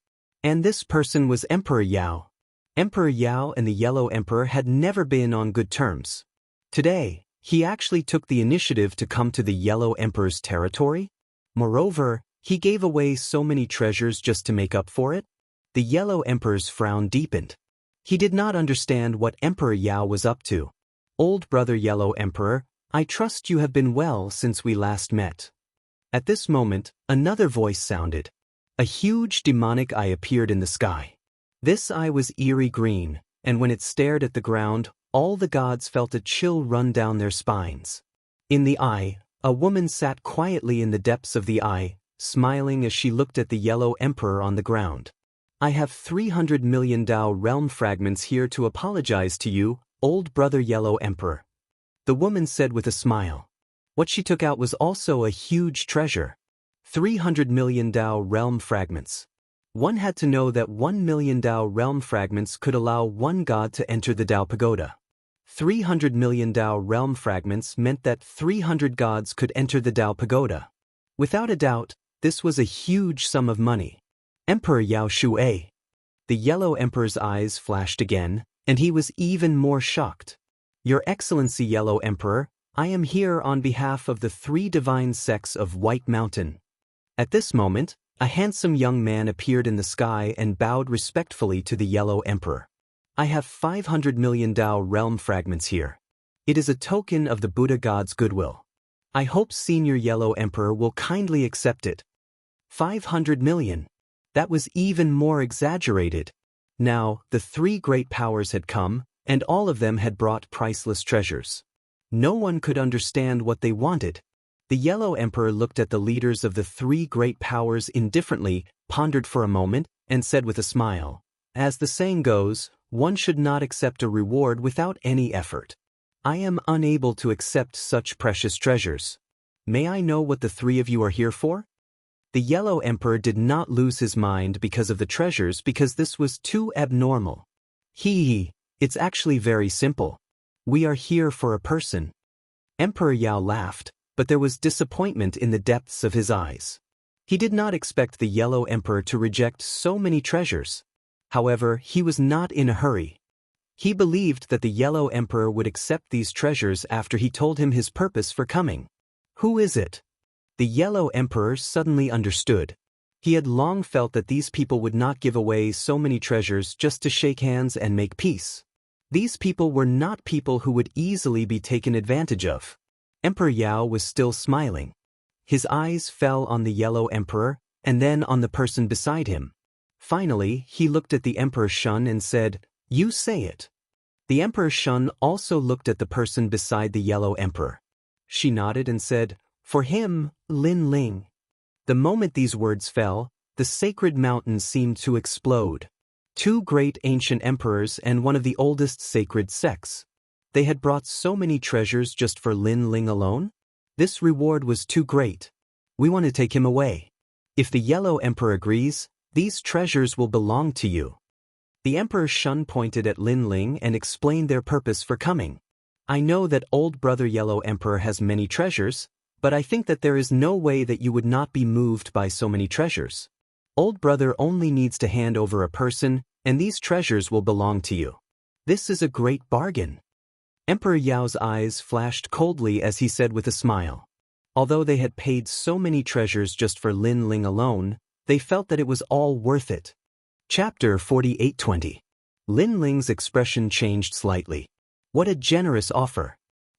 Speaker 1: And this person was Emperor Yao. Emperor Yao and the Yellow Emperor had never been on good terms. Today, he actually took the initiative to come to the Yellow Emperor's territory. Moreover, he gave away so many treasures just to make up for it. The Yellow Emperor's frown deepened. He did not understand what Emperor Yao was up to. Old brother Yellow Emperor, I trust you have been well since we last met. At this moment, another voice sounded. A huge demonic eye appeared in the sky. This eye was eerie green, and when it stared at the ground, all the gods felt a chill run down their spines. In the eye, a woman sat quietly in the depths of the eye, smiling as she looked at the Yellow Emperor on the ground. I have 300 million Dao realm fragments here to apologize to you, old brother Yellow Emperor. The woman said with a smile. What she took out was also a huge treasure. 300 million Dao realm fragments. One had to know that 1 million Dao realm fragments could allow one god to enter the Dao Pagoda. 300 million Dao realm fragments meant that 300 gods could enter the Dao Pagoda. Without a doubt, this was a huge sum of money. Emperor Yao Shuai. The Yellow Emperor's eyes flashed again, and he was even more shocked. Your Excellency Yellow Emperor, I am here on behalf of the 3 divine sects of White Mountain. At this moment, a handsome young man appeared in the sky and bowed respectfully to the Yellow Emperor. I have 500 million Dao realm fragments here. It is a token of the Buddha God's goodwill. I hope Senior Yellow Emperor will kindly accept it. 500 million. That was even more exaggerated. Now, the 3 great powers had come, and all of them had brought priceless treasures. No one could understand what they wanted. The Yellow Emperor looked at the leaders of the 3 great powers indifferently, pondered for a moment, and said with a smile, as the saying goes, one should not accept a reward without any effort. I am unable to accept such precious treasures. May I know what the 3 of you are here for? The Yellow Emperor did not lose his mind because of the treasures because this was too abnormal. It's actually very simple. We are here for a person. Emperor Yao laughed, but there was disappointment in the depths of his eyes. He did not expect the Yellow Emperor to reject so many treasures. However, he was not in a hurry. He believed that the Yellow Emperor would accept these treasures after he told him his purpose for coming. Who is it? The Yellow Emperor suddenly understood. He had long felt that these people would not give away so many treasures just to shake hands and make peace. These people were not people who would easily be taken advantage of. Emperor Yao was still smiling. His eyes fell on the Yellow Emperor, and then on the person beside him. Finally, he looked at the Emperor Shun and said, "You say it." The Emperor Shun also looked at the person beside the Yellow Emperor. She nodded and said, "For him, Lin Ling." The moment these words fell, the sacred mountain seemed to explode. Two great ancient emperors and one of the oldest sacred sects. They had brought so many treasures just for Lin Ling alone? This reward was too great. We want to take him away. If the Yellow Emperor agrees, these treasures will belong to you. The Emperor Shun pointed at Lin Ling and explained their purpose for coming. I know that old brother Yellow Emperor has many treasures, but I think that there is no way that you would not be moved by so many treasures. Old brother only needs to hand over a person, and these treasures will belong to you. This is a great bargain. Emperor Yao's eyes flashed coldly as he said with a smile. Although they had paid so many treasures just for Lin Ling alone, they felt that it was all worth it. Chapter 48:20. Lin Ling's expression changed slightly. What a generous offer.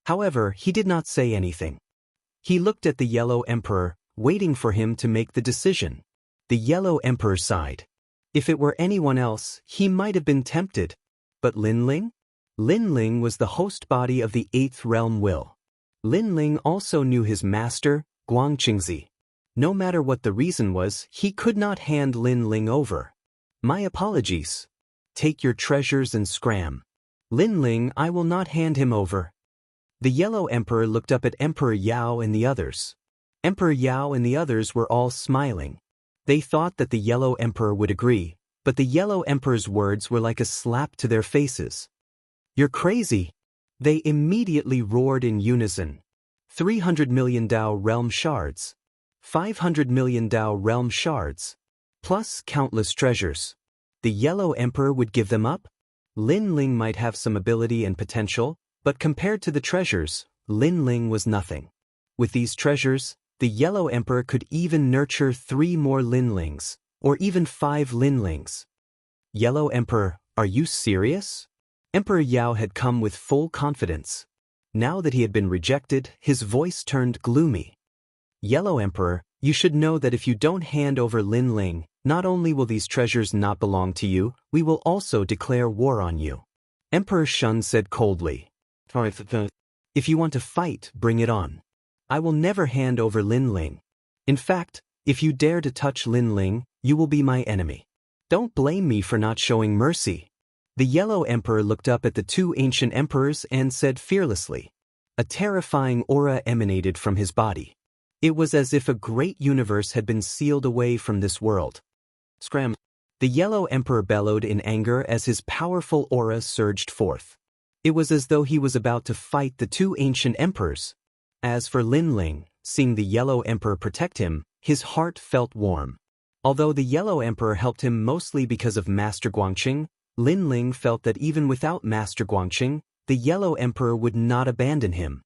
Speaker 1: However, he did not say anything. He looked at the Yellow Emperor, waiting for him to make the decision. The Yellow Emperor sighed. If it were anyone else, he might have been tempted. But Lin Ling? Lin Ling was the host body of the Eighth Realm Will. Lin Ling also knew his master, Guang Qingzi. No matter what the reason was, he could not hand Lin Ling over. My apologies. Take your treasures and scram. Lin Ling, I will not hand him over. The Yellow Emperor looked up at Emperor Yao and the others. Emperor Yao and the others were all smiling. They thought that the Yellow Emperor would agree, but the Yellow Emperor's words were like a slap to their faces. You're crazy. They immediately roared in unison. 300 million Dao realm shards. 500 million Dao realm shards. Plus countless treasures. The Yellow Emperor would give them up? Lin Ling might have some ability and potential, but compared to the treasures, Lin Ling was nothing. With these treasures, the Yellow Emperor could even nurture 3 more Lin Lings, or even 5 Lin Lings. Yellow Emperor, are you serious? Emperor Yao had come with full confidence. Now that he had been rejected, his voice turned gloomy. Yellow Emperor, you should know that if you don't hand over Lin Ling, not only will these treasures not belong to you, we will also declare war on you. Emperor Shun said coldly. If you want to fight, bring it on. I will never hand over Lin Ling. In fact, if you dare to touch Lin Ling, you will be my enemy. Don't blame me for not showing mercy. The Yellow Emperor looked up at the 2 ancient emperors and said fearlessly. A terrifying aura emanated from his body. It was as if a great universe had been sealed away from this world. Scram! The Yellow Emperor bellowed in anger as his powerful aura surged forth. It was as though he was about to fight the 2 ancient emperors. As for Lin Ling, seeing the Yellow Emperor protect him, his heart felt warm. Although the Yellow Emperor helped him mostly because of Master Guangqing, Lin Ling felt that even without Master Guangqing, the Yellow Emperor would not abandon him.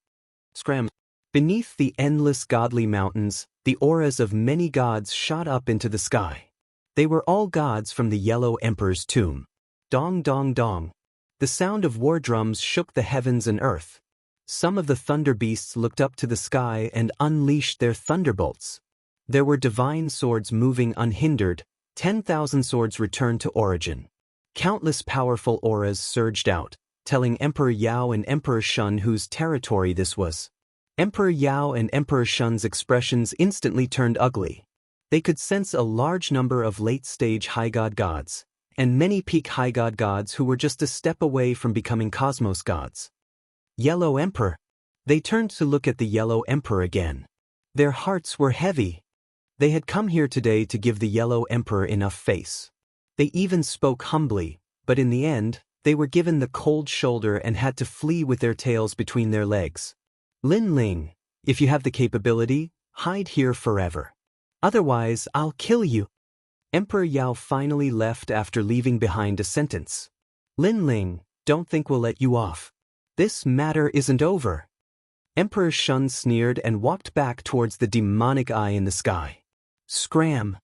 Speaker 1: Scram! Beneath the endless godly mountains, the auras of many gods shot up into the sky. They were all gods from the Yellow Emperor's tomb. Dong dong dong. The sound of war drums shook the heavens and earth. Some of the thunder beasts looked up to the sky and unleashed their thunderbolts. There were divine swords moving unhindered. 10,000 swords returned to origin. Countless powerful auras surged out, telling Emperor Yao and Emperor Shun whose territory this was. Emperor Yao and Emperor Shun's expressions instantly turned ugly. They could sense a large number of late-stage high god gods, and many peak high god gods who were just a step away from becoming cosmos gods. Yellow Emperor. They turned to look at the Yellow Emperor again. Their hearts were heavy. They had come here today to give the Yellow Emperor enough face. They even spoke humbly, but in the end, they were given the cold shoulder and had to flee with their tails between their legs. Lin Ling, if you have the capability, hide here forever. Otherwise, I'll kill you. Emperor Yao finally left after leaving behind a sentence. Lin Ling, don't think we'll let you off. This matter isn't over. Emperor Shun sneered and walked back towards the demonic eye in the sky. Scram!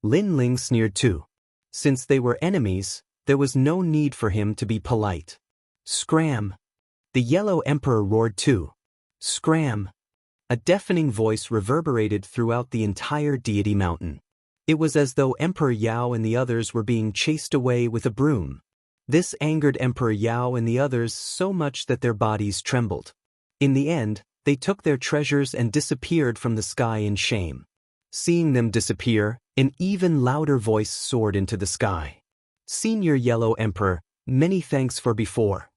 Speaker 1: Lin Ling sneered too. Since they were enemies, there was no need for him to be polite. Scram! The Yellow Emperor roared too. Scram! A deafening voice reverberated throughout the entire deity mountain. It was as though Emperor Yao and the others were being chased away with a broom. This angered Emperor Yao and the others so much that their bodies trembled. In the end, they took their treasures and disappeared from the sky in shame. Seeing them disappear, an even louder voice soared into the sky. "Senior Yellow Emperor, many thanks for before,"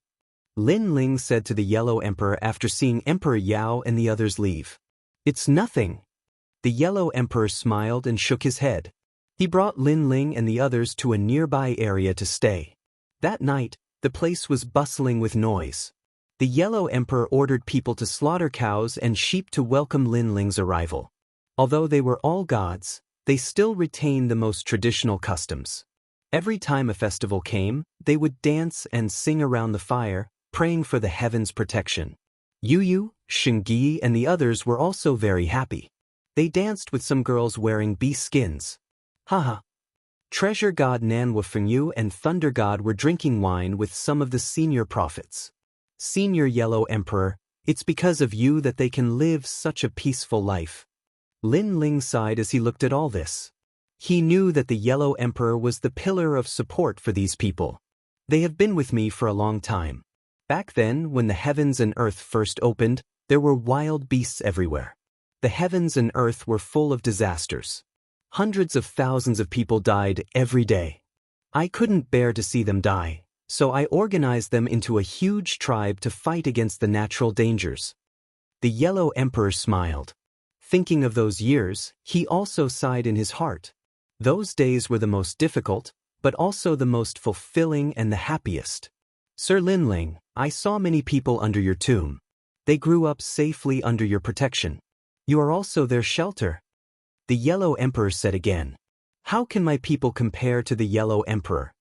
Speaker 1: Lin Ling said to the Yellow Emperor after seeing Emperor Yao and the others leave. "It's nothing." The Yellow Emperor smiled and shook his head. He brought Lin Ling and the others to a nearby area to stay. That night, the place was bustling with noise. The Yellow Emperor ordered people to slaughter cows and sheep to welcome Lin Ling's arrival. Although they were all gods, they still retained the most traditional customs. Every time a festival came, they would dance and sing around the fire, praying for the heavens' protection. Yu, Shengyi and the others were also very happy. They danced with some girls wearing bee skins. Haha. Treasure God Nanhua Fengyu and Thunder God were drinking wine with some of the senior prophets. "Senior Yellow Emperor, it's because of you that they can live such a peaceful life." Lin Ling sighed as he looked at all this. He knew that the Yellow Emperor was the pillar of support for these people. "They have been with me for a long time. Back then, when the heavens and earth first opened, there were wild beasts everywhere. The heavens and earth were full of disasters. Hundreds of thousands of people died every day. I couldn't bear to see them die, so I organized them into a huge tribe to fight against the natural dangers." The Yellow Emperor smiled. Thinking of those years, he also sighed in his heart. Those days were the most difficult, but also the most fulfilling and the happiest. "Sir Linling, I saw many people under your tomb. They grew up safely under your protection. You are also their shelter." The Yellow Emperor said again. "How can my people compare to the Yellow Emperor?"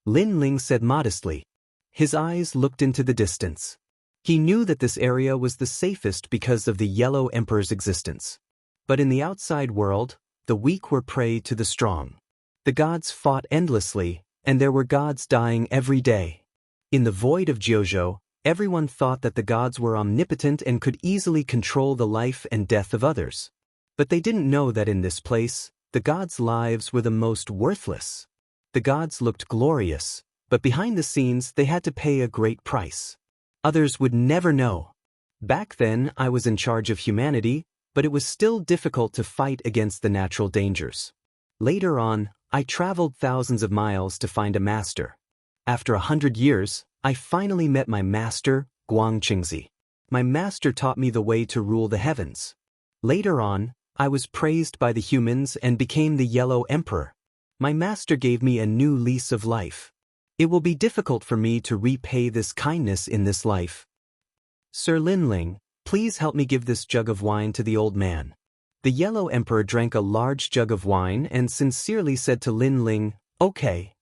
Speaker 1: Lin Ling said modestly. His eyes looked into the distance. He knew that this area was the safest because of the Yellow Emperor's existence. But in the outside world, the weak were prey to the strong. The gods fought endlessly, and there were gods dying every day. In the void of Jiuzhou, everyone thought that the gods were omnipotent and could easily control the life and death of others. But they didn't know that in this place, the gods' lives were the most worthless. The gods looked glorious, but behind the scenes they had to pay a great price. Others would never know. Back then, I was in charge of humanity, but it was still difficult to fight against the natural dangers. Later on, I traveled thousands of miles to find a master. After 100 years, I finally met my master, Guang Qingzi. My master taught me the way to rule the heavens. Later on, I was praised by the humans and became the Yellow Emperor. My master gave me a new lease of life. It will be difficult for me to repay this kindness in this life. Sir Linling, please help me give this jug of wine to the old man. The Yellow Emperor drank a large jug of wine and sincerely said to Lin Ling, "Okay."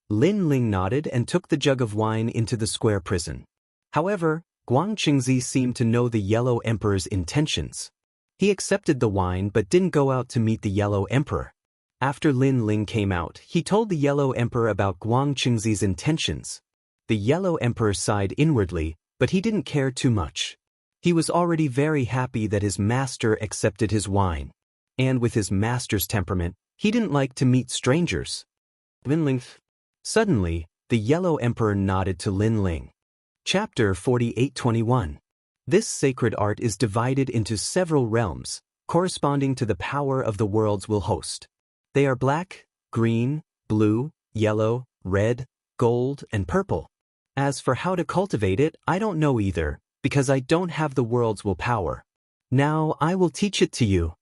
Speaker 1: Lin Ling nodded and took the jug of wine into the square prison. However, Guang Qingzi seemed to know the Yellow Emperor's intentions. He accepted the wine but didn't go out to meet the Yellow Emperor. After Lin Ling came out, he told the Yellow Emperor about Guang Qingzi's intentions. The Yellow Emperor sighed inwardly, but he didn't care too much. He was already very happy that his master accepted his wine. And with his master's temperament, he didn't like to meet strangers. Lin Ling. Suddenly, the Yellow Emperor nodded to Lin Ling. Chapter 48:21. This sacred art is divided into several realms, corresponding to the power of the worlds will host. They are black, green, blue, yellow, red, gold, and purple. As for how to cultivate it, I don't know either, because I don't have the world's willpower. Now I will teach it to you.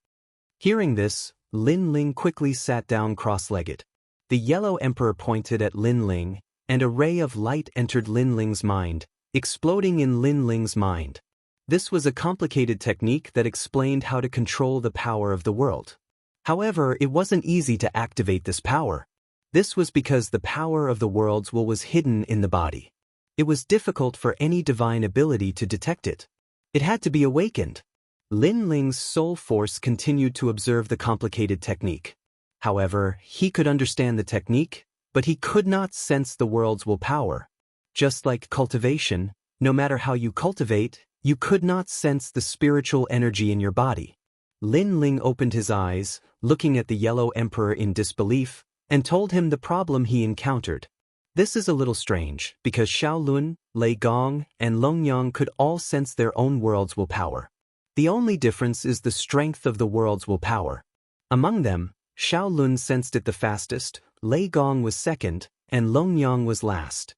Speaker 1: Hearing this, Lin Ling quickly sat down cross-legged. The Yellow Emperor pointed at Lin Ling, and a ray of light entered Lin Ling's mind, exploding in Lin Ling's mind. This was a complicated technique that explained how to control the power of the world. However, it wasn't easy to activate this power. This was because the power of the world's will was hidden in the body. It was difficult for any divine ability to detect it. It had to be awakened. Lin Ling's soul force continued to observe the complicated technique. However, he could understand the technique, but he could not sense the world's willpower. Just like cultivation, no matter how you cultivate, You could not sense the spiritual energy in your body. Lin Ling opened his eyes, looking at the Yellow Emperor in disbelief, and told him the problem he encountered. This is a little strange, because Xiaolun, Lei Gong, and Longyang could all sense their own world's willpower. The only difference is the strength of the world's willpower. Among them, Xiaolun sensed it the fastest, Lei Gong was second, and Longyang was last.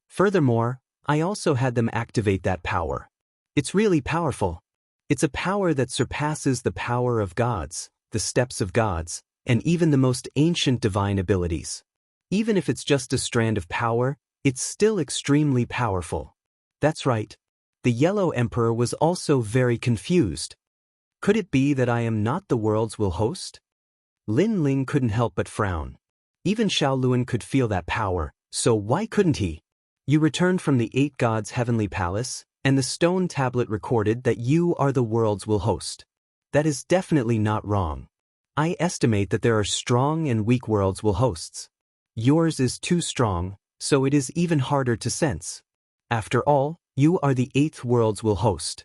Speaker 1: Furthermore, I also had them activate that power. It's really powerful. It's a power that surpasses the power of gods, the steps of gods, and even the most ancient divine abilities. Even if it's just a strand of power, it's still extremely powerful. That's right. The Yellow Emperor was also very confused. Could it be that I am not the world's will host? Lin Ling couldn't help but frown. Even Xiaolun could feel that power, so why couldn't he? You returned from the 8 gods' heavenly palace, and the stone tablet recorded that you are the world's will host. That is definitely not wrong. I estimate that there are strong and weak world's will hosts. Yours is too strong, so it is even harder to sense. After all, you are the 8th world's will host.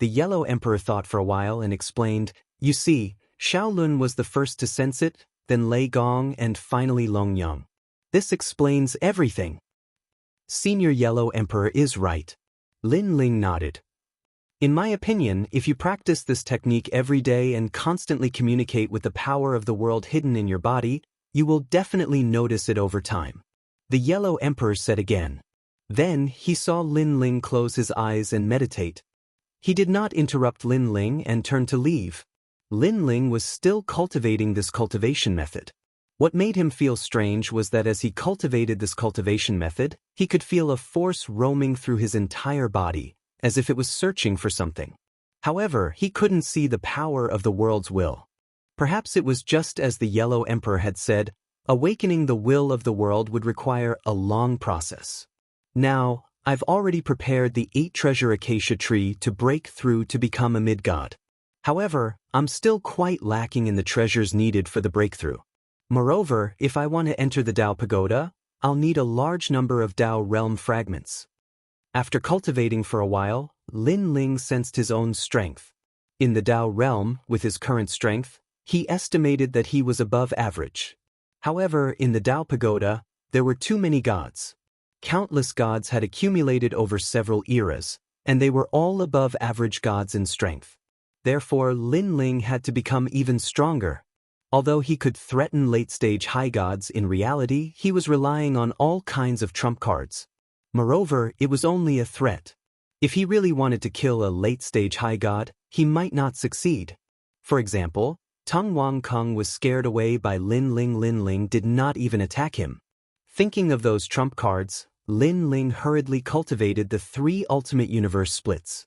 Speaker 1: The Yellow Emperor thought for a while and explained, you see, Xiaolun was the first to sense it, then Lei Gong, and finally Longyang. This explains everything. Senior Yellow Emperor is right. Lin Ling nodded. In my opinion, if you practice this technique every day and constantly communicate with the power of the world hidden in your body, you will definitely notice it over time. The Yellow Emperor said again. Then he saw Lin Ling close his eyes and meditate. He did not interrupt Lin Ling and turn to leave. Lin Ling was still cultivating this cultivation method. What made him feel strange was that as he cultivated this cultivation method, he could feel a force roaming through his entire body, as if it was searching for something. However, he couldn't see the power of the world's will. Perhaps it was just as the Yellow Emperor had said, awakening the will of the world would require a long process. Now, I've already prepared the 8-treasure acacia tree to break through to become a mid-god. However, I'm still quite lacking in the treasures needed for the breakthrough. Moreover, if I want to enter the Dao Pagoda, I'll need a large number of Dao realm fragments. After cultivating for a while, Lin Ling sensed his own strength. In the Dao realm, with his current strength, he estimated that he was above average. However, in the Dao Pagoda, there were too many gods. Countless gods had accumulated over several eras, and they were all above average gods in strength. Therefore, Lin Ling had to become even stronger. Although he could threaten late-stage high gods, in reality, he was relying on all kinds of trump cards. Moreover, it was only a threat. If he really wanted to kill a late-stage high god, he might not succeed. For example, Tung Wang Kung was scared away by Lin Ling. Lin Ling did not even attack him. Thinking of those trump cards, Lin Ling hurriedly cultivated the 3 ultimate universe splits.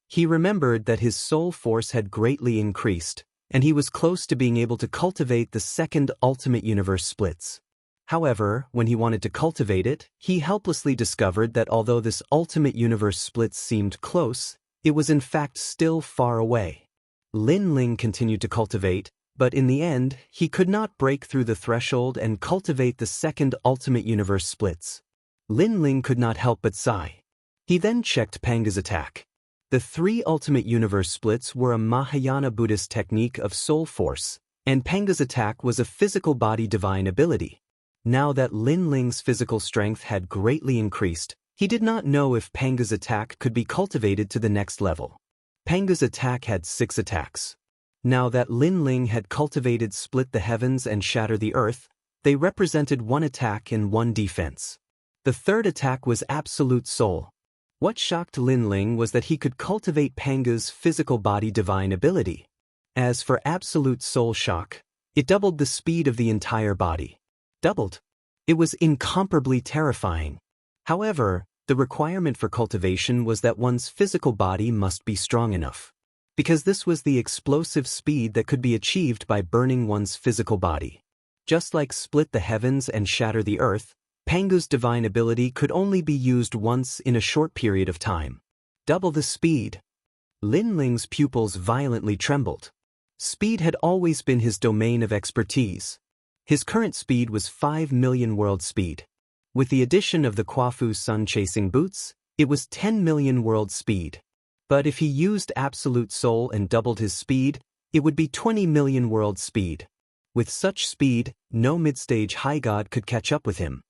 Speaker 1: He remembered that his soul force had greatly increased, and he was close to being able to cultivate the 2nd ultimate universe splits. However, when he wanted to cultivate it, he helplessly discovered that although this ultimate universe splits seemed close, it was in fact still far away. Lin Ling continued to cultivate, but in the end, he could not break through the threshold and cultivate the 2nd ultimate universe splits. Lin Ling could not help but sigh. He then checked Panga's attack. The 3 ultimate universe splits were a Mahayana Buddhist technique of soul force, and Panga's attack was a physical body divine ability. Now that Lin Ling's physical strength had greatly increased, he did not know if Panga's attack could be cultivated to the next level. Panga's attack had 6 attacks. Now that Lin Ling had cultivated split the heavens and shatter the earth, they represented 1 attack and 1 defense. The 3rd attack was absolute soul. What shocked Lin Ling was that he could cultivate Panga's physical body divine ability. As for absolute soul shock, it doubled the speed of the entire body. Doubled. It was incomparably terrifying. However, the requirement for cultivation was that one's physical body must be strong enough. Because this was the explosive speed that could be achieved by burning one's physical body. Just like split the heavens and shatter the earth, Panga's divine ability could only be used once in a short period of time. Double the speed. Lin Ling's pupils violently trembled. Speed had always been his domain of expertise. His current speed was 5 million world speed. With the addition of the Quafu sun-chasing boots, it was 10 million world speed. But if he used absolute soul and doubled his speed, it would be 20 million world speed. With such speed, no mid-stage high god could catch up with him.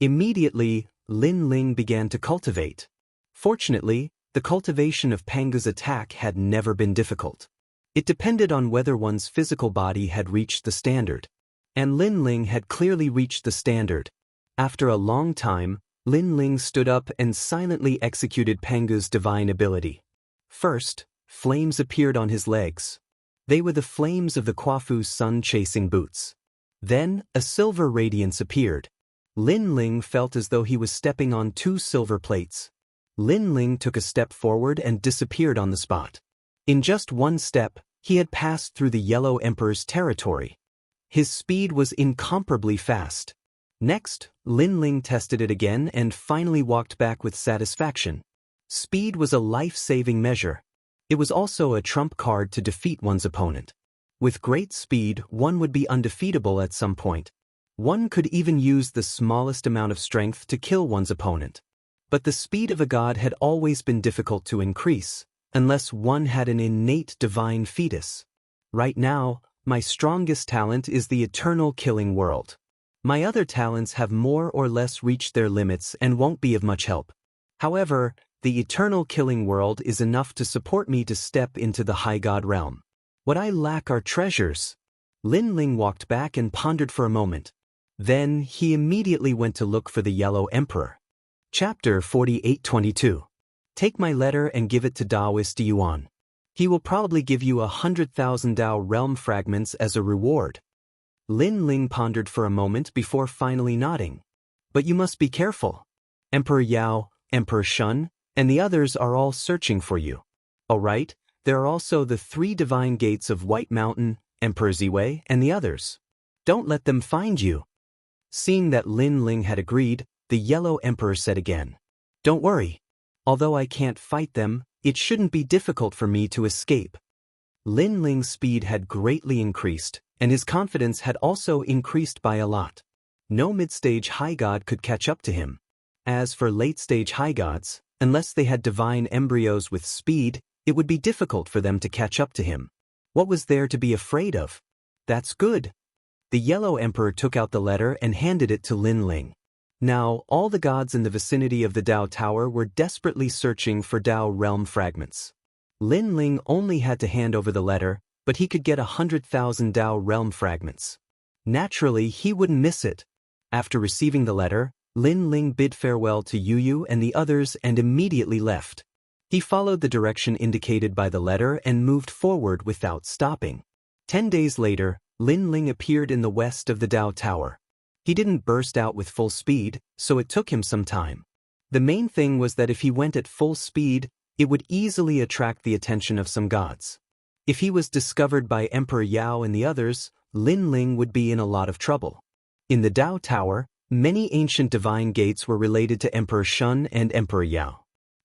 Speaker 1: Immediately, Lin Ling began to cultivate. Fortunately, the cultivation of Panga's attack had never been difficult. It depended on whether one's physical body had reached the standard. And Lin Ling had clearly reached the standard. After a long time, Lin Ling stood up and silently executed Panga's divine ability. First, flames appeared on his legs. They were the flames of the Quafu's sun-chasing boots. Then, a silver radiance appeared. Lin Ling felt as though he was stepping on two silver plates. Lin Ling took a step forward and disappeared on the spot. In just one step, he had passed through the Yellow Emperor's territory. His speed was incomparably fast. Next, Lin Ling tested it again and finally walked back with satisfaction. Speed was a life-saving measure. It was also a trump card to defeat one's opponent. With great speed, one would be undefeatable at some point. One could even use the smallest amount of strength to kill one's opponent. But the speed of a god had always been difficult to increase, unless one had an innate divine fetus. Right now, my strongest talent is the eternal killing world. My other talents have more or less reached their limits and won't be of much help. However, the eternal killing world is enough to support me to step into the high god realm. What I lack are treasures. Lin Ling walked back and pondered for a moment. Then, he immediately went to look for the Yellow Emperor. Chapter 48:22. Take my letter and give it to Daoist Yuan. He will probably give you 100,000 Dao realm fragments as a reward. Lin Ling pondered for a moment before finally nodding. But you must be careful. Emperor Yao, Emperor Shun, and the others are all searching for you. Alright, there are also the 3 divine gates of White Mountain, Emperor Ziwei, and the others. Don't let them find you. Seeing that Lin Ling had agreed, the Yellow Emperor said again. Don't worry. Although I can't fight them, it shouldn't be difficult for me to escape. Lin Ling's speed had greatly increased, and his confidence had also increased by a lot. No mid-stage high god could catch up to him. As for late-stage high gods, unless they had divine embryos with speed, it would be difficult for them to catch up to him. What was there to be afraid of? That's good. The Yellow Emperor took out the letter and handed it to Lin Ling. Now, all the gods in the vicinity of the Dao Tower were desperately searching for Dao realm fragments. Lin Ling only had to hand over the letter, but he could get 100,000 Dao realm fragments. Naturally, he wouldn't miss it. After receiving the letter, Lin Ling bid farewell to Yu and the others and immediately left. He followed the direction indicated by the letter and moved forward without stopping. 10 days later, Lin Ling appeared in the west of the Dao Tower. He didn't burst out with full speed, so it took him some time. The main thing was that if he went at full speed, it would easily attract the attention of some gods. If he was discovered by Emperor Yao and the others, Lin Ling would be in a lot of trouble. In the Dao Tower, many ancient divine gates were related to Emperor Shun and Emperor Yao.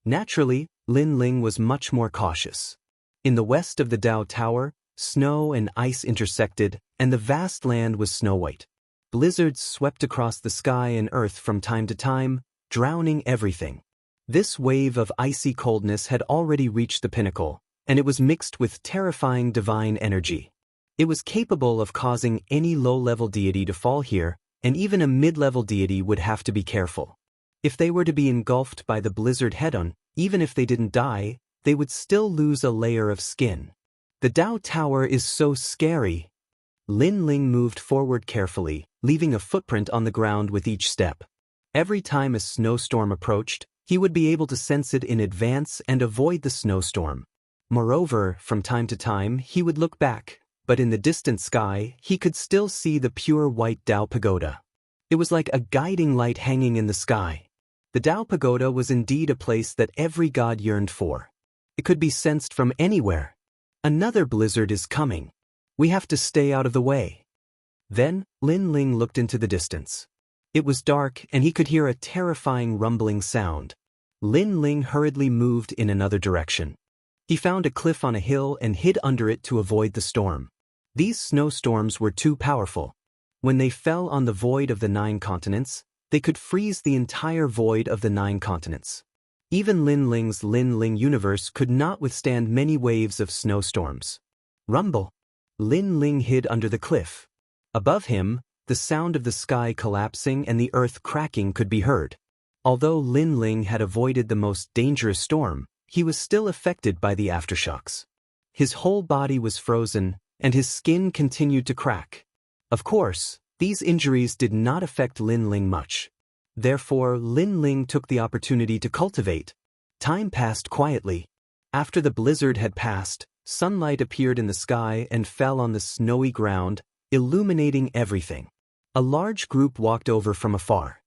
Speaker 1: Naturally, Lin Ling was much more cautious. In the west of the Dao Tower, snow and ice intersected, and the vast land was snow-white. Blizzards swept across the sky and earth from time to time, drowning everything. This wave of icy coldness had already reached the pinnacle, and it was mixed with terrifying divine energy. It was capable of causing any low-level deity to fall here, and even a mid-level deity would have to be careful. If they were to be engulfed by the blizzard head-on, even if they didn't die, they would still lose a layer of skin. The Dao Tower is so scary. Lin Ling moved forward carefully, leaving a footprint on the ground with each step. Every time a snowstorm approached, he would be able to sense it in advance and avoid the snowstorm. Moreover, from time to time, he would look back, but in the distant sky, he could still see the pure white Dao Pagoda. It was like a guiding light hanging in the sky. The Dao Pagoda was indeed a place that every god yearned for. It could be sensed from anywhere. Another blizzard is coming. We have to stay out of the way. Then, Lin Ling looked into the distance. It was dark and he could hear a terrifying rumbling sound. Lin Ling hurriedly moved in another direction. He found a cliff on a hill and hid under it to avoid the storm. These snowstorms were too powerful. When they fell on the void of the 9 continents, they could freeze the entire void of the 9 continents. Even Lin Ling's Lin Ling universe could not withstand many waves of snowstorms. Rumble. Lin Ling hid under the cliff. Above him, the sound of the sky collapsing and the earth cracking could be heard. Although Lin Ling had avoided the most dangerous storm, he was still affected by the aftershocks. His whole body was frozen, and his skin continued to crack. Of course, these injuries did not affect Lin Ling much. Therefore, Lin Ling took the opportunity to cultivate. Time passed quietly. After the blizzard had passed, sunlight appeared in the sky and fell on the snowy ground, illuminating everything. A large group walked over from afar.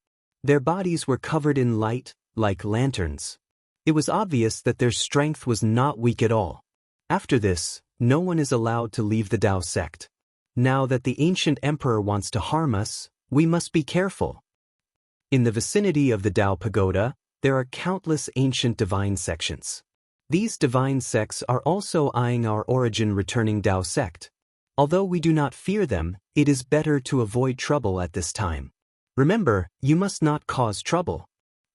Speaker 1: Their bodies were covered in light, like lanterns. It was obvious that their strength was not weak at all. After this, no one is allowed to leave the Dao sect. Now that the ancient emperor wants to harm us, we must be careful. In the vicinity of the Dao Pagoda, there are countless ancient divine sections. These divine sects are also eyeing our origin-returning Dao sect. Although we do not fear them, it is better to avoid trouble at this time. Remember, you must not cause trouble.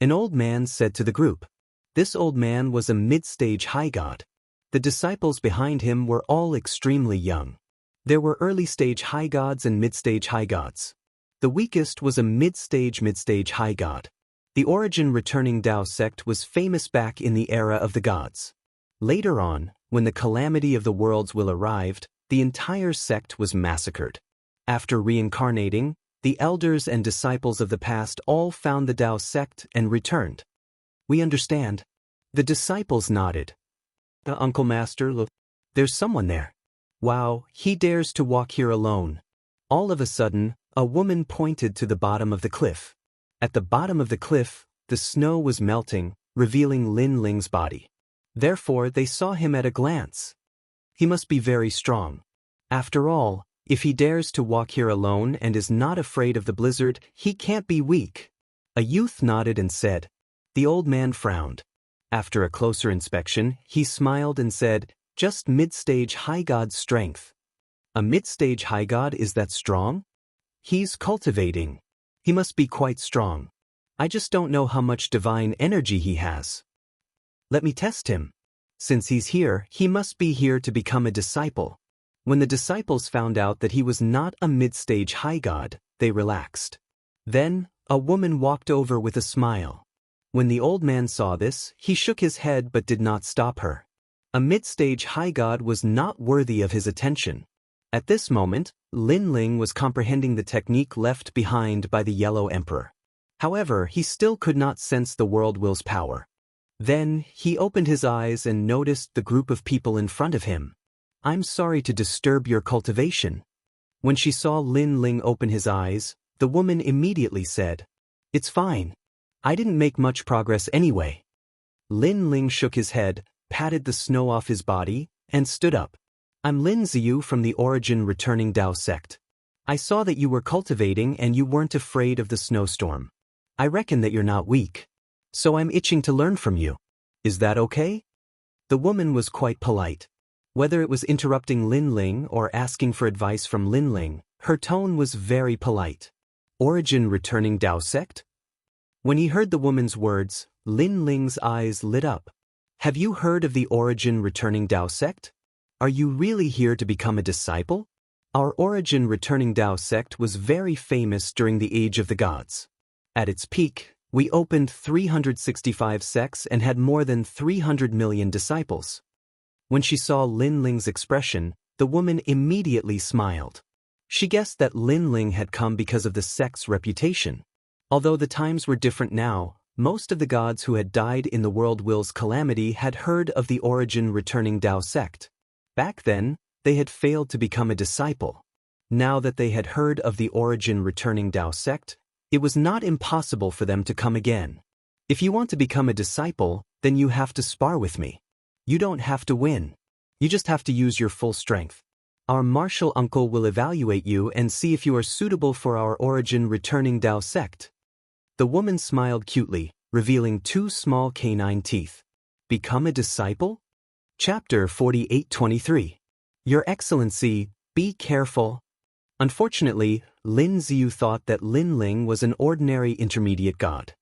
Speaker 1: An old man said to the group. This old man was a mid-stage high god. The disciples behind him were all extremely young. There were early-stage high gods and mid-stage high gods. The weakest was a mid-stage high god. The origin-returning Dao sect was famous back in the era of the gods. Later on, when the calamity of the worlds will arrived, the entire sect was massacred. After reincarnating, the elders and disciples of the past all found the Dao sect and returned. We understand. The disciples nodded. Uncle Master, look. There's someone there. Wow, he dares to walk here alone. All of a sudden, a woman pointed to the bottom of the cliff. At the bottom of the cliff, the snow was melting, revealing Lin Ling's body. Therefore, they saw him at a glance. He must be very strong. After all, if he dares to walk here alone and is not afraid of the blizzard, he can't be weak. A youth nodded and said. The old man frowned. After a closer inspection, he smiled and said, just mid-stage high god strength. A mid-stage high god is that strong? He's cultivating. He must be quite strong. I just don't know how much divine energy he has. Let me test him. Since he's here, he must be here to become a disciple. When the disciples found out that he was not a mid-stage high god, they relaxed. Then, a woman walked over with a smile. When the old man saw this, he shook his head but did not stop her. A mid-stage high god was not worthy of his attention. At this moment, Lin Ling was comprehending the technique left behind by the Yellow Emperor. However, he still could not sense the world will's power. Then, he opened his eyes and noticed the group of people in front of him. I'm sorry to disturb your cultivation. When she saw Lin Ling open his eyes, the woman immediately said, It's fine. I didn't make much progress anyway. Lin Ling shook his head, patted the snow off his body, and stood up. I'm Lin Ziyu from the origin-returning Dao sect. I saw that you were cultivating and you weren't afraid of the snowstorm. I reckon that you're not weak. So I'm itching to learn from you. Is that okay? The woman was quite polite. Whether it was interrupting Lin Ling or asking for advice from Lin Ling, her tone was very polite. Origin-returning Dao sect? When he heard the woman's words, Lin Ling's eyes lit up. Have you heard of the origin-returning Dao sect? Are you really here to become a disciple? Our origin-returning Dao sect was very famous during the Age of the Gods. At its peak, we opened 365 sects and had more than 300 million disciples. When she saw Lin Ling's expression, the woman immediately smiled. She guessed that Lin Ling had come because of the sect's reputation. Although the times were different now, most of the gods who had died in the world will's calamity had heard of the origin-returning Dao sect. Back then, they had failed to become a disciple. Now that they had heard of the origin-returning Dao sect, it was not impossible for them to come again. If you want to become a disciple, then you have to spar with me. You don't have to win. You just have to use your full strength. Our martial uncle will evaluate you and see if you are suitable for our origin-returning Dao sect. The woman smiled cutely, revealing 2 small canine teeth. Become a disciple? Chapter 48-23. Your Excellency, be careful. Unfortunately, Lin Ziyu thought that Lin Ling was an ordinary intermediate god.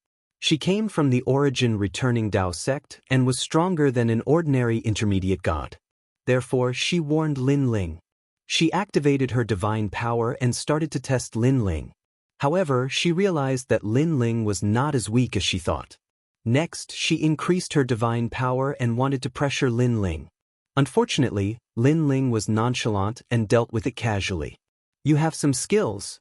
Speaker 1: She came from the origin returning Dao sect and was stronger than an ordinary intermediate god. Therefore, she warned Lin Ling. She activated her divine power and started to test Lin Ling. However, she realized that Lin Ling was not as weak as she thought. Next, she increased her divine power and wanted to pressure Lin Ling. Unfortunately, Lin Ling was nonchalant and dealt with it casually. You have some skills.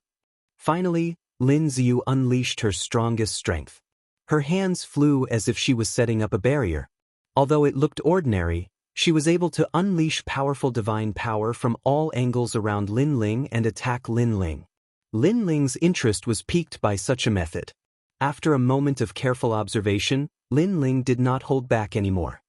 Speaker 1: Finally, Lin Xiu unleashed her strongest strength. Her hands flew as if she was setting up a barrier. Although it looked ordinary, she was able to unleash powerful divine power from all angles around Lin Ling and attack Lin Ling. Lin Ling's interest was piqued by such a method. After a moment of careful observation, Lin Ling did not hold back anymore.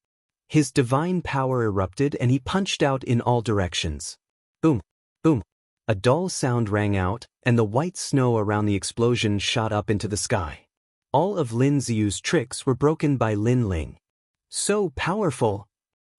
Speaker 1: His divine power erupted and he punched out in all directions. Boom! Boom! A dull sound rang out, and the white snow around the explosion shot up into the sky. All of Lin Xiu's tricks were broken by Lin Ling. So powerful!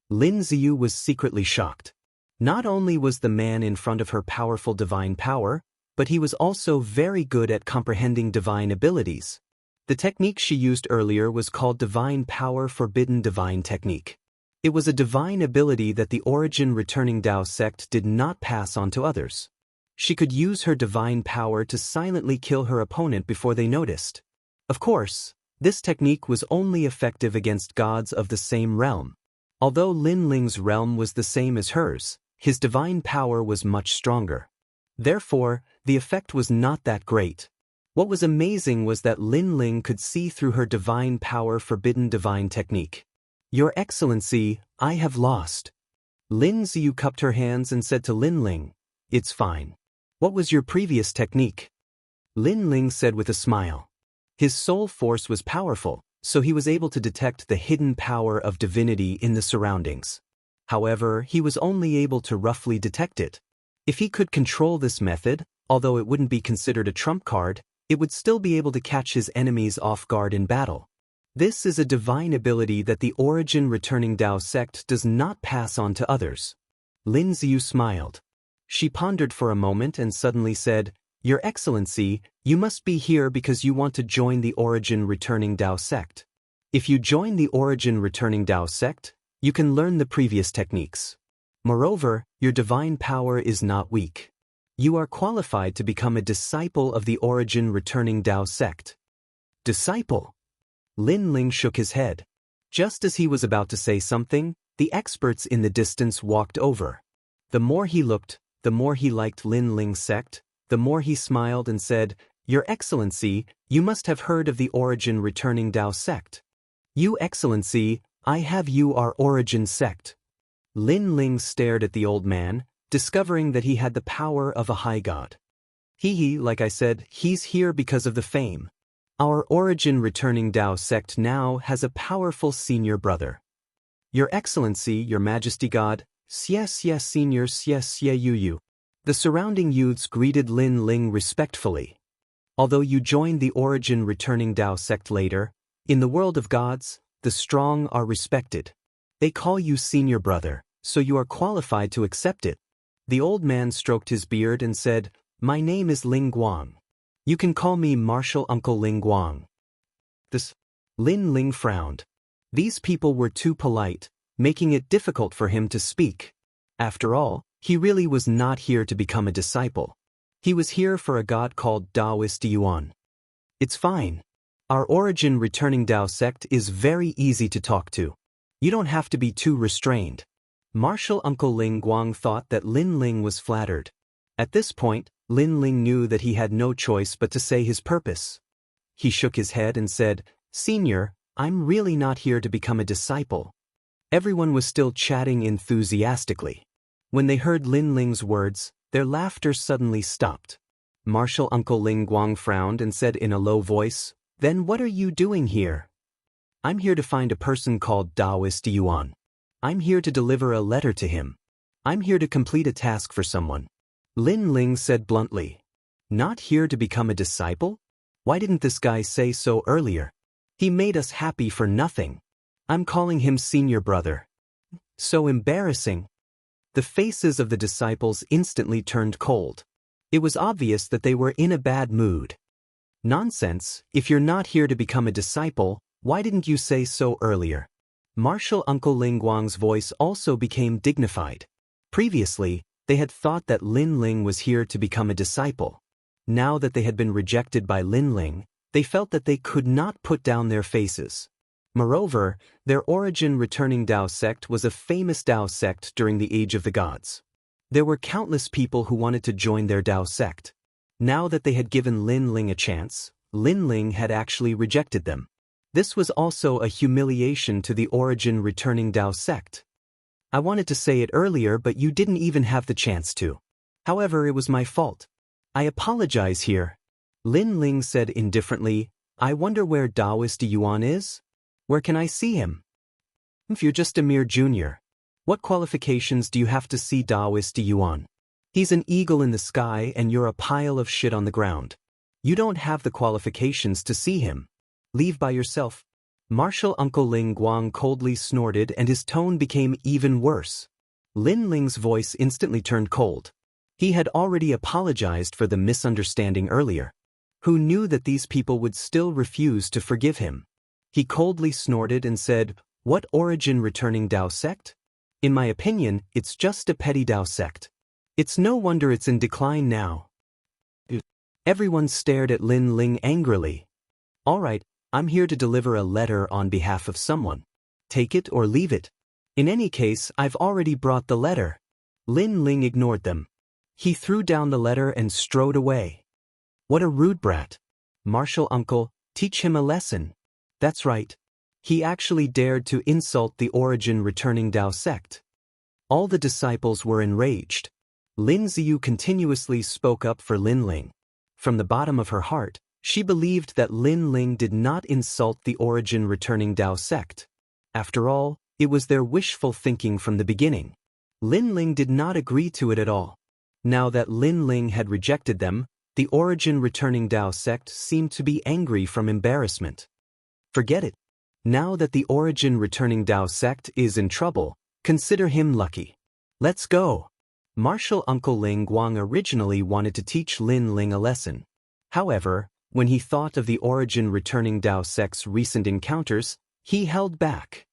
Speaker 1: Lin Xiu was secretly shocked. Not only was the man in front of her powerful divine power, but he was also very good at comprehending divine abilities. The technique she used earlier was called Divine Power Forbidden Divine Technique. It was a divine ability that the origin returning Dao sect did not pass on to others. She could use her divine power to silently kill her opponent before they noticed. Of course, this technique was only effective against gods of the same realm. Although Lin Ling's realm was the same as hers, his divine power was much stronger. Therefore, the effect was not that great. What was amazing was that Lin Ling could see through her divine power forbidden divine technique. Your Excellency, I have lost. Lin Xiu cupped her hands and said to Lin Ling, It's fine. What was your previous technique? Lin Ling said with a smile. His soul force was powerful, so he was able to detect the hidden power of divinity in the surroundings. However, he was only able to roughly detect it. If he could control this method, although it wouldn't be considered a trump card, it would still be able to catch his enemies off guard in battle. This is a divine ability that the origin returning Dao sect does not pass on to others. Lin Xiu smiled. She pondered for a moment and suddenly said, Your Excellency, you must be here because you want to join the origin returning Dao sect. If you join the origin returning Dao sect, you can learn the previous techniques. Moreover, your divine power is not weak. You are qualified to become a disciple of the origin returning Dao sect. Disciple? Lin Ling shook his head. Just as he was about to say something, the experts in the distance walked over. The more he looked, the more he liked Lin Ling's sect, the more he smiled and said, Your Excellency, you must have heard of the origin returning Dao sect. You Excellency, I have you our origin sect. Lin Ling stared at the old man, discovering that he had the power of a high god. Like I said, he's here because of the fame. Our origin returning Dao sect now has a powerful senior brother. Your Excellency, Your Majesty God, Xianxia Senior Xianxia Yu. The surrounding youths greeted Lin Ling respectfully. Although you joined the origin returning Dao sect later, in the world of gods, the strong are respected. They call you senior brother, so you are qualified to accept it. The old man stroked his beard and said, My name is Ling Guang. You can call me Martial Uncle Ling Guang. Lin Ling frowned. These people were too polite, making it difficult for him to speak. After all, he really was not here to become a disciple. He was here for a god called Daoist Yuan. It's fine. Our origin returning Dao sect is very easy to talk to. You don't have to be too restrained. Martial Uncle Ling Guang thought that Lin Ling was flattered. At this point, Lin Ling knew that he had no choice but to say his purpose. He shook his head and said, Senior, I'm really not here to become a disciple. Everyone was still chatting enthusiastically. When they heard Lin Ling's words, their laughter suddenly stopped. Martial Uncle Ling Guang frowned and said in a low voice, Then what are you doing here? I'm here to find a person called Daoist Yuan. I'm here to deliver a letter to him. I'm here to complete a task for someone. Lin Ling said bluntly. Not here to become a disciple? Why didn't this guy say so earlier? He made us happy for nothing. I'm calling him senior brother. So embarrassing. The faces of the disciples instantly turned cold. It was obvious that they were in a bad mood. Nonsense, if you're not here to become a disciple, why didn't you say so earlier? Martial Uncle Ling Guang's voice also became dignified. Previously, they had thought that Lin Ling was here to become a disciple. Now that they had been rejected by Lin Ling, they felt that they could not put down their faces. Moreover, their origin returning Dao sect was a famous Dao sect during the Age of the Gods. There were countless people who wanted to join their Dao sect. Now that they had given Lin Ling a chance, Lin Ling had actually rejected them. This was also a humiliation to the origin returning Dao sect. I wanted to say it earlier, but you didn't even have the chance to. However, it was my fault. I apologize here. Lin Ling said indifferently, I wonder where Daoist Yuan is? Where can I see him? If you're just a mere junior, what qualifications do you have to see Daoist Yuan? He's an eagle in the sky and you're a pile of shit on the ground. You don't have the qualifications to see him. Leave by yourself. Martial Uncle Ling Guang coldly snorted and his tone became even worse. Lin Ling's voice instantly turned cold. He had already apologized for the misunderstanding earlier. Who knew that these people would still refuse to forgive him? He coldly snorted and said, What origin returning Dao sect? In my opinion, it's just a petty Dao sect. It's no wonder it's in decline now. Everyone stared at Lin Ling angrily. All right, I'm here to deliver a letter on behalf of someone. Take it or leave it. In any case, I've already brought the letter. Lin Ling ignored them. He threw down the letter and strode away. What a rude brat. Martial Uncle, teach him a lesson. That's right. He actually dared to insult the origin returning Dao sect. All the disciples were enraged. Lin Ziyu continuously spoke up for Lin Ling. From the bottom of her heart, she believed that Lin Ling did not insult the origin returning Dao sect. After all, it was their wishful thinking from the beginning. Lin Ling did not agree to it at all. Now that Lin Ling had rejected them, the origin returning Dao sect seemed to be angry from embarrassment. Forget it. Now that the origin returning Dao sect is in trouble, consider him lucky. Let's go. Martial Uncle Ling Guang originally wanted to teach Lin Ling a lesson. However, when he thought of the origin returning Dao sect's recent encounters, he held back.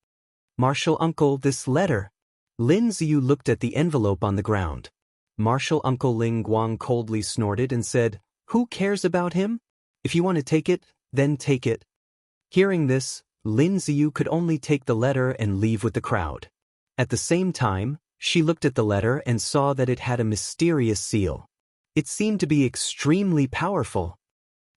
Speaker 1: Martial Uncle, this letter. Lin Ziyu looked at the envelope on the ground. Martial Uncle Ling Guang coldly snorted and said, Who cares about him? If you want to take it, then take it. Hearing this, Lin Ziyu could only take the letter and leave with the crowd. At the same time, she looked at the letter and saw that it had a mysterious seal. It seemed to be extremely powerful.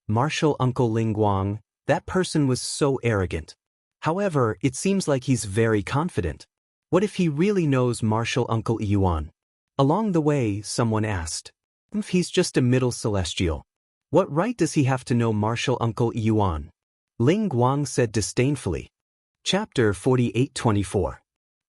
Speaker 1: Martial Uncle Ling Guang, that person was so arrogant. However, it seems like he's very confident. What if he really knows Martial Uncle Yuan? Along the way, someone asked. If he's just a middle celestial, what right does he have to know Martial Uncle Yuan? Ling Guang said disdainfully. Chapter 48-24.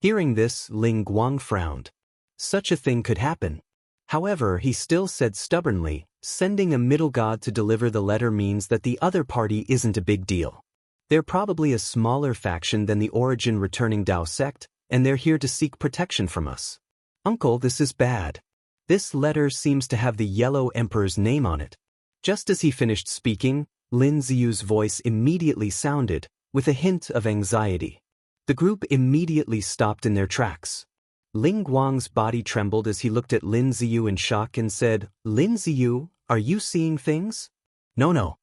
Speaker 1: Hearing this, Ling Guang frowned. Such a thing could happen. However, he still said stubbornly, sending a middle god to deliver the letter means that the other party isn't a big deal. They're probably a smaller faction than the origin returning Dao sect, and they're here to seek protection from us. Uncle, this is bad. This letter seems to have the Yellow Emperor's name on it. Just as he finished speaking, Lin Ziyu's voice immediately sounded, with a hint of anxiety. The group immediately stopped in their tracks. Ling Guang's body trembled as he looked at Lin Ziyu in shock and said, Lin Ziyu, are you seeing things? No.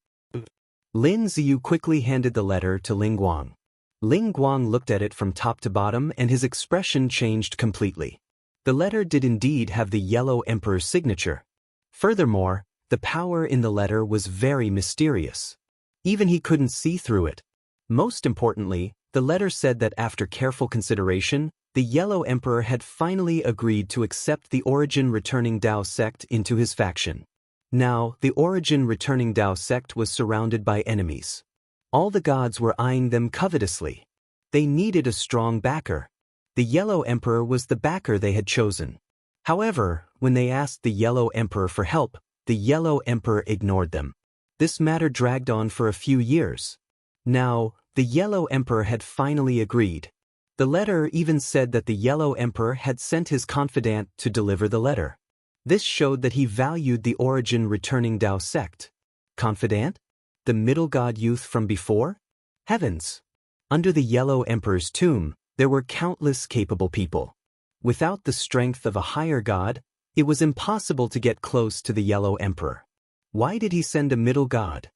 Speaker 1: Lin Ziyu quickly handed the letter to Ling Guang. Ling Guang looked at it from top to bottom and his expression changed completely. The letter did indeed have the Yellow Emperor's signature. Furthermore, the power in the letter was very mysterious. Even he couldn't see through it. Most importantly, the letter said that after careful consideration, the Yellow Emperor had finally agreed to accept the origin returning Dao sect into his faction. Now, the origin returning Dao sect was surrounded by enemies. All the gods were eyeing them covetously. They needed a strong backer. The Yellow Emperor was the backer they had chosen. However, when they asked the Yellow Emperor for help, the Yellow Emperor ignored them. This matter dragged on for a few years. Now, the Yellow Emperor had finally agreed. The letter even said that the Yellow Emperor had sent his confidant to deliver the letter. This showed that he valued the origin returning Dao sect. Confidant? The middle god youth from before? Heavens! Under the Yellow Emperor's tomb, there were countless capable people. Without the strength of a higher god, it was impossible to get close to the Yellow Emperor. Why did he send a middle god?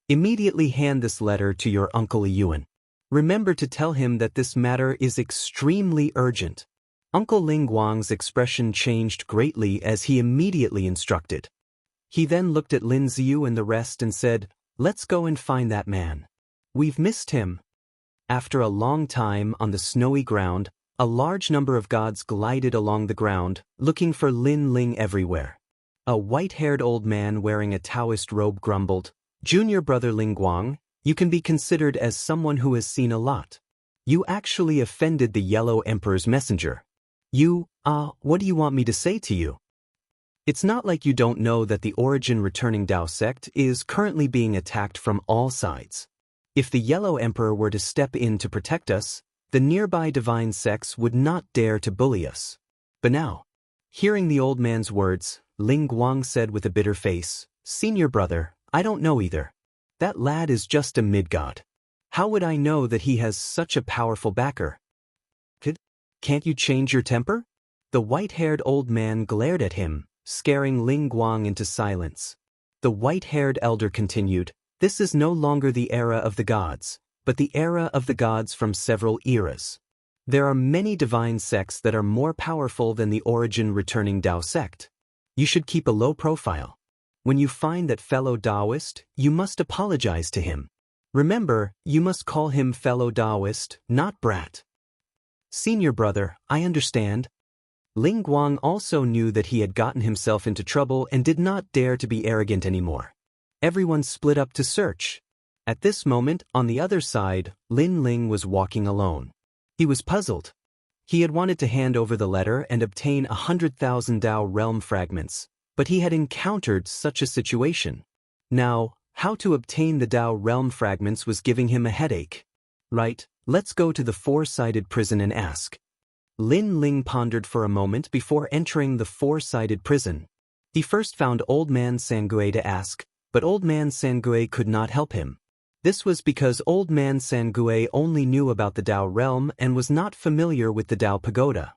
Speaker 1: Immediately hand this letter to your Uncle Yuan. Remember to tell him that this matter is extremely urgent. Uncle Ling Guang's expression changed greatly as he immediately instructed. He then looked at Lin Ziyu and the rest and said, "Let's go and find that man. We've missed him." After a long time on the snowy ground, a large number of gods glided along the ground, looking for Lin Ling everywhere. A white-haired old man wearing a Daoist robe grumbled, "Junior brother Ling Guang, you can be considered as someone who has seen a lot. You actually offended the Yellow Emperor's messenger. What do you want me to say to you? It's not like you don't know that the origin returning Dao sect is currently being attacked from all sides. If the Yellow Emperor were to step in to protect us, the nearby divine sects would not dare to bully us. But now," hearing the old man's words, Ling Guang said with a bitter face, "Senior brother, I don't know either. That lad is just a mid-god. How would I know that he has such a powerful backer? Can't you change your temper?" The white-haired old man glared at him, scaring Ling Guang into silence. The white-haired elder continued, "This is no longer the era of the gods, but the era of the gods from several eras. There are many divine sects that are more powerful than the origin returning Dao sect. You should keep a low profile. When you find that fellow Daoist, you must apologize to him. Remember, you must call him fellow Daoist, not brat." "Senior brother, I understand." Ling Guang also knew that he had gotten himself into trouble and did not dare to be arrogant anymore. Everyone split up to search. At this moment, on the other side, Lin Ling was walking alone. He was puzzled. He had wanted to hand over the letter and obtain 100,000 Dao realm fragments, but he had encountered such a situation. Now, how to obtain the Dao realm fragments was giving him a headache. "Right, let's go to the four-sided prison and ask." Lin Ling pondered for a moment before entering the four-sided prison. He first found Old Man Sangui to ask, but Old Man Sangui could not help him. This was because Old Man Sangui only knew about the Dao realm and was not familiar with the Dao pagoda.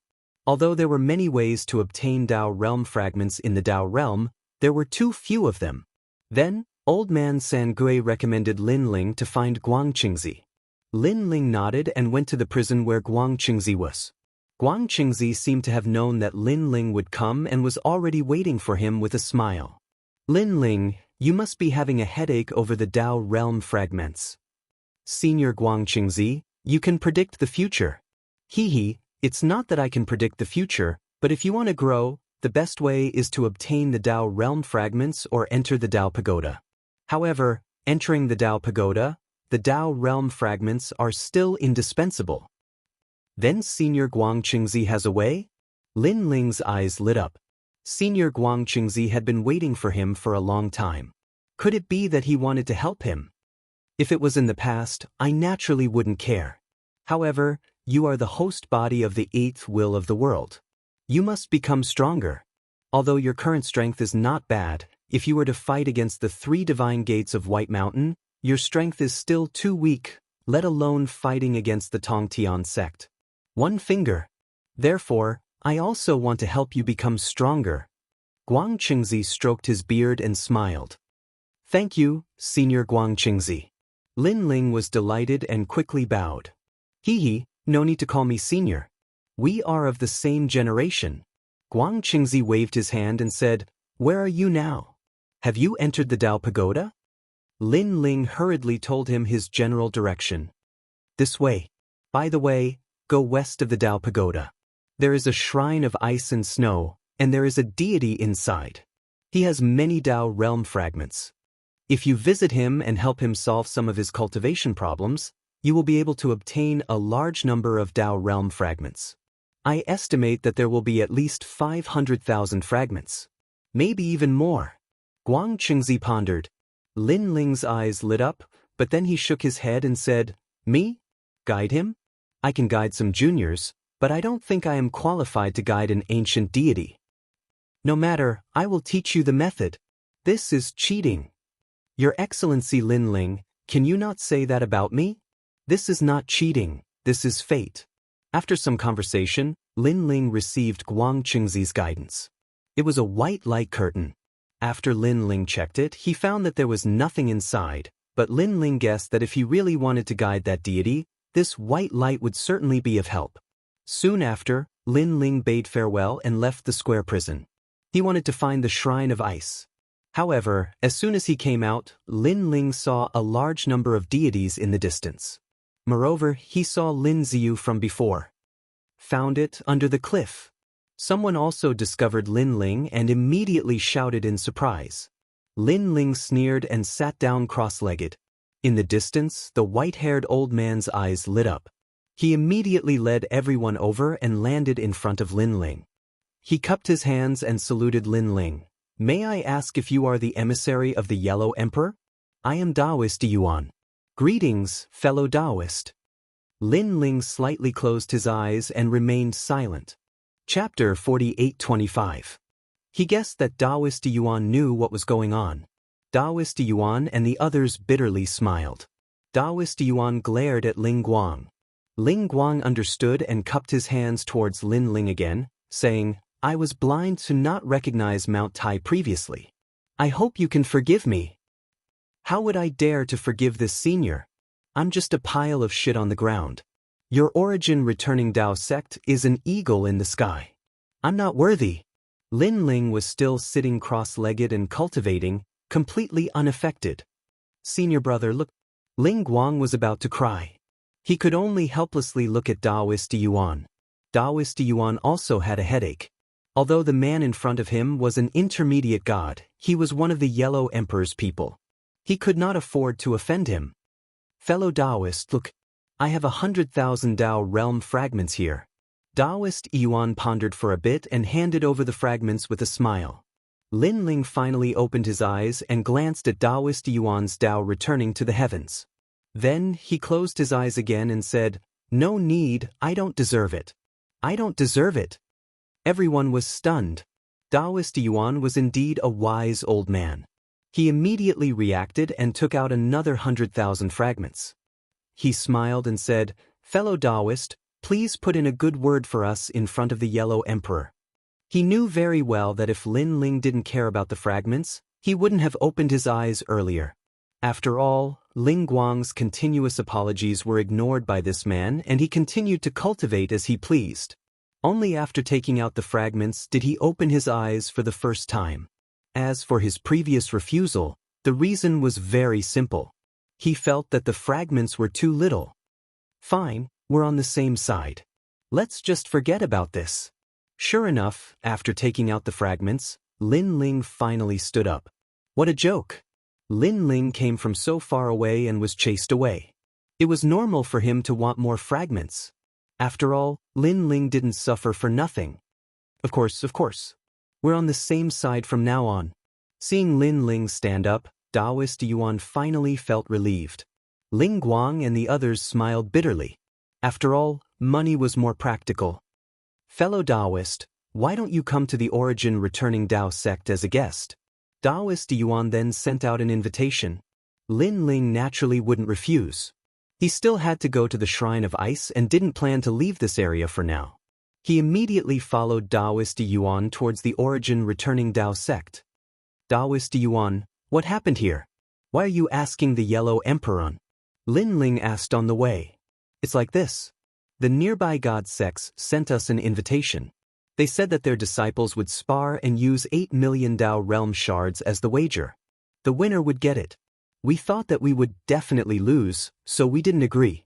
Speaker 1: Although there were many ways to obtain Dao realm fragments in the Dao realm, there were too few of them. Then, Old Man Sangui recommended Lin Ling to find Guangqingzi. Lin Ling nodded and went to the prison where Guangqingzi was. Guangqingzi seemed to have known that Lin Ling would come and was already waiting for him with a smile. "Lin Ling, you must be having a headache over the Dao realm fragments. Senior Guangqingzi, you can predict the future." It's not that I can predict the future, but if you want to grow, the best way is to obtain the Dao realm fragments or enter the Dao pagoda. However, entering the Dao pagoda, the Dao realm fragments are still indispensable. Then Senior Guangqingzi has a way? Lin Ling's eyes lit up. Senior Guangqingzi had been waiting for him for a long time. Could it be that he wanted to help him? If it was in the past, I naturally wouldn't care. However, you are the host body of the eighth will of the world. You must become stronger. Although your current strength is not bad, if you were to fight against the 3 divine gates of White Mountain, your strength is still too weak, let alone fighting against the Tongtian sect. One finger. Therefore, I also want to help you become stronger. Guangqingzi stroked his beard and smiled. "Thank you, Senior Guangqingzi." Lin Ling was delighted and quickly bowed. No need to call me senior. We are of the same generation." Guangqingzi waved his hand and said, "Where are you now? Have you entered the Dao pagoda?" Lin Ling hurriedly told him his general direction. "This way. By the way, go west of the Dao pagoda. There is a shrine of ice and snow, and there is a deity inside. He has many Dao realm fragments. If you visit him and help him solve some of his cultivation problems, you will be able to obtain a large number of Dao realm fragments. I estimate that there will be at least 500,000 fragments. Maybe even more." Guangqingzi pondered. Lin Ling's eyes lit up, but then he shook his head and said, "Me? Guide him? I can guide some juniors, but I don't think I am qualified to guide an ancient deity. No matter, I will teach you the method. This is cheating." Your Excellency Lin Ling, can you not say that about me? This is not cheating, this is fate. After some conversation, Lin Ling received Guang Qingzi's guidance. It was a white light curtain. After Lin Ling checked it, he found that there was nothing inside, but Lin Ling guessed that if he really wanted to guide that deity, this white light would certainly be of help. Soon after, Lin Ling bade farewell and left the square prison. He wanted to find the Shrine of Ice. However, as soon as he came out, Lin Ling saw a large number of deities in the distance. Moreover, he saw Lin Ziyu from before. Found it under the cliff. Someone also discovered Lin Ling and immediately shouted in surprise. Lin Ling sneered and sat down cross-legged. In the distance, the white-haired old man's eyes lit up. He immediately led everyone over and landed in front of Lin Ling. He cupped his hands and saluted Lin Ling. May I ask if you are the emissary of the Yellow Emperor? I am Daoist Yuan. Greetings, fellow Daoist. Lin Ling slightly closed his eyes and remained silent. Chapter 48-25. He guessed that Daoist Yuan knew what was going on. Daoist Yuan and the others bitterly smiled. Daoist Yuan glared at Ling Guang. Ling Guang understood and cupped his hands towards Lin Ling again, saying, I was blind to not recognize Mount Tai previously. I hope you can forgive me. How would I dare to forgive this senior? I'm just a pile of shit on the ground. Your origin returning Dao sect is an eagle in the sky. I'm not worthy. Lin Ling was still sitting cross-legged and cultivating, completely unaffected. Senior brother, look. Ling Guang was about to cry. He could only helplessly look at Daoist Yuan. Daoist Yuan also had a headache. Although the man in front of him was an intermediate god, he was one of the Yellow Emperor's people. He could not afford to offend him. Fellow Daoist, look. I have 100,000 Dao realm fragments here. Daoist Yuan pondered for a bit and handed over the fragments with a smile. Lin Ling finally opened his eyes and glanced at Daoist Yuan's Dao returning to the heavens. Then he closed his eyes again and said, No need, I don't deserve it. I don't deserve it. Everyone was stunned. Daoist Yuan was indeed a wise old man. He immediately reacted and took out another 100,000 fragments. He smiled and said, Fellow Daoist, please put in a good word for us in front of the Yellow Emperor. He knew very well that if Lin Ling didn't care about the fragments, he wouldn't have opened his eyes earlier. After all, Ling Guang's continuous apologies were ignored by this man and he continued to cultivate as he pleased. Only after taking out the fragments did he open his eyes for the first time. As for his previous refusal, the reason was very simple. He felt that the fragments were too little. Fine, we're on the same side. Let's just forget about this. Sure enough, after taking out the fragments, Lin Ling finally stood up. What a joke! Lin Ling came from so far away and was chased away. It was normal for him to want more fragments. After all, Lin Ling didn't suffer for nothing. Of course. We're on the same side from now on. Seeing Lin Ling stand up, Daoist Yuan finally felt relieved. Ling Guang and the others smiled bitterly. After all, money was more practical. Fellow Daoist, why don't you come to the origin returning Dao sect as a guest? Daoist Yuan then sent out an invitation. Lin Ling naturally wouldn't refuse. He still had to go to the Shrine of Ice and didn't plan to leave this area for now. He immediately followed Daoist Yuan towards the origin returning Dao sect. Daoist Yuan, what happened here? Why are you asking the Yellow Emperor on? Lin Ling asked on the way. It's like this. The nearby god sects sent us an invitation. They said that their disciples would spar and use 8 million Dao realm shards as the wager. The winner would get it. We thought that we would definitely lose, so we didn't agree.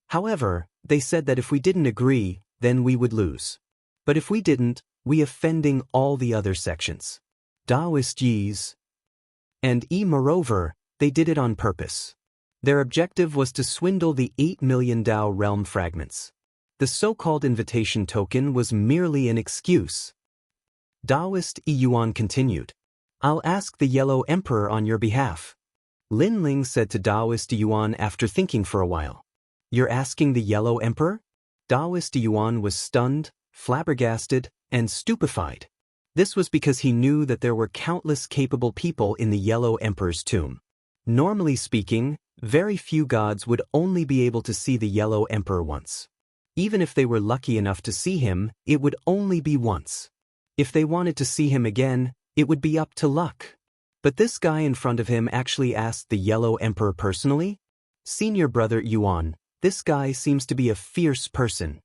Speaker 1: However, they said that if we didn't agree, then we would lose. But if we didn't, we offending all the other sections. Daoist Yis. And moreover, they did it on purpose. Their objective was to swindle the 8 million Dao realm fragments. The so-called invitation token was merely an excuse. Daoist Yuan continued. I'll ask the Yellow Emperor on your behalf. Lin Ling said to Daoist Yuan after thinking for a while. You're asking the Yellow Emperor? Daoist Yuan was stunned, flabbergasted, and stupefied. This was because he knew that there were countless capable people in the Yellow Emperor's tomb. Normally speaking, very few gods would only be able to see the Yellow Emperor once. Even if they were lucky enough to see him, it would only be once. If they wanted to see him again, it would be up to luck. But this guy in front of him actually asked the Yellow Emperor personally? Senior brother Yuan, this guy seems to be a fierce person.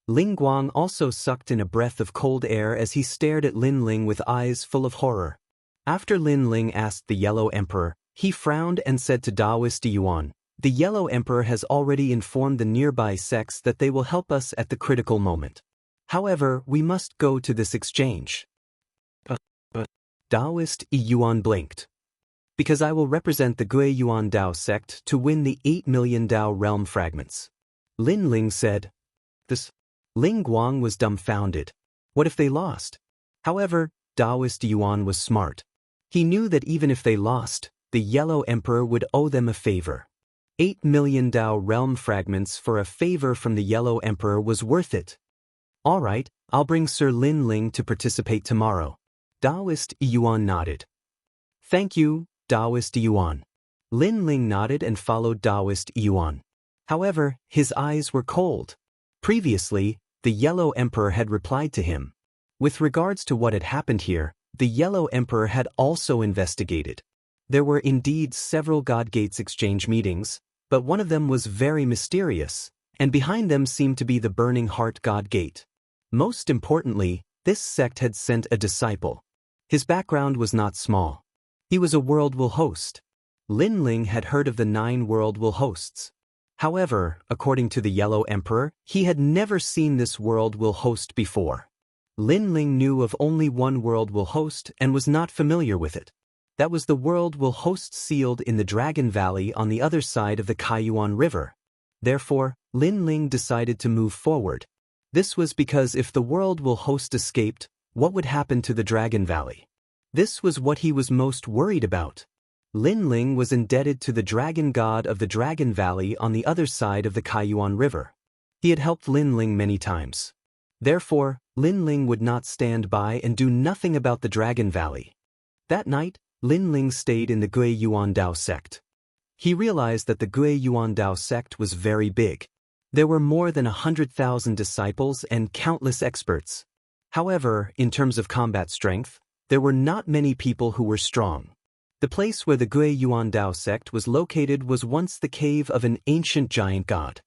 Speaker 1: Ling Guang also sucked in a breath of cold air as he stared at Lin Ling with eyes full of horror. After Lin Ling asked the Yellow Emperor, he frowned and said to Daoist Yuan, "The Yellow Emperor has already informed the nearby sects that they will help us at the critical moment. However, we must go to this exchange." Daoist Yuan blinked. "Because I will represent the Gui Yuan Dao sect to win the 8 million Dao realm fragments." Lin Ling said. This. Ling Guang was dumbfounded. What if they lost? However, Daoist Yuan was smart. He knew that even if they lost, the Yellow Emperor would owe them a favor. 8 million Dao realm fragments for a favor from the Yellow Emperor was worth it. "All right, I'll bring Sir Lin Ling to participate tomorrow." Daoist Yuan nodded. "Thank you, Daoist Yuan." Lin Ling nodded and followed Daoist Yuan. However, his eyes were cold. Previously, the Yellow Emperor had replied to him. With regards to what had happened here, the Yellow Emperor had also investigated. There were indeed several God Gates exchange meetings, but one of them was very mysterious, and behind them seemed to be the Burning Heart God Gate. Most importantly, this sect had sent a disciple. His background was not small. He was a world will host. Lin Ling had heard of the 9 world will hosts. However, according to the Yellow Emperor, he had never seen this world will host before. Lin Ling knew of only one world will host and was not familiar with it. That was the world will host sealed in the Dragon Valley on the other side of the Kaiyuan River. Therefore, Lin Ling decided to move forward. This was because if the world will host escaped, what would happen to the Dragon Valley? This was what he was most worried about. Lin Ling was indebted to the dragon god of the Dragon Valley on the other side of the Kaiyuan River. He had helped Lin Ling many times. Therefore, Lin Ling would not stand by and do nothing about the Dragon Valley. That night, Lin Ling stayed in the Gui Yuan Dao sect. He realized that the Gui Yuan Dao sect was very big. There were more than 100,000 disciples and countless experts. However, in terms of combat strength, there were not many people who were strong. The place where the Gui Yuan Dao sect was located was once the cave of an ancient giant god.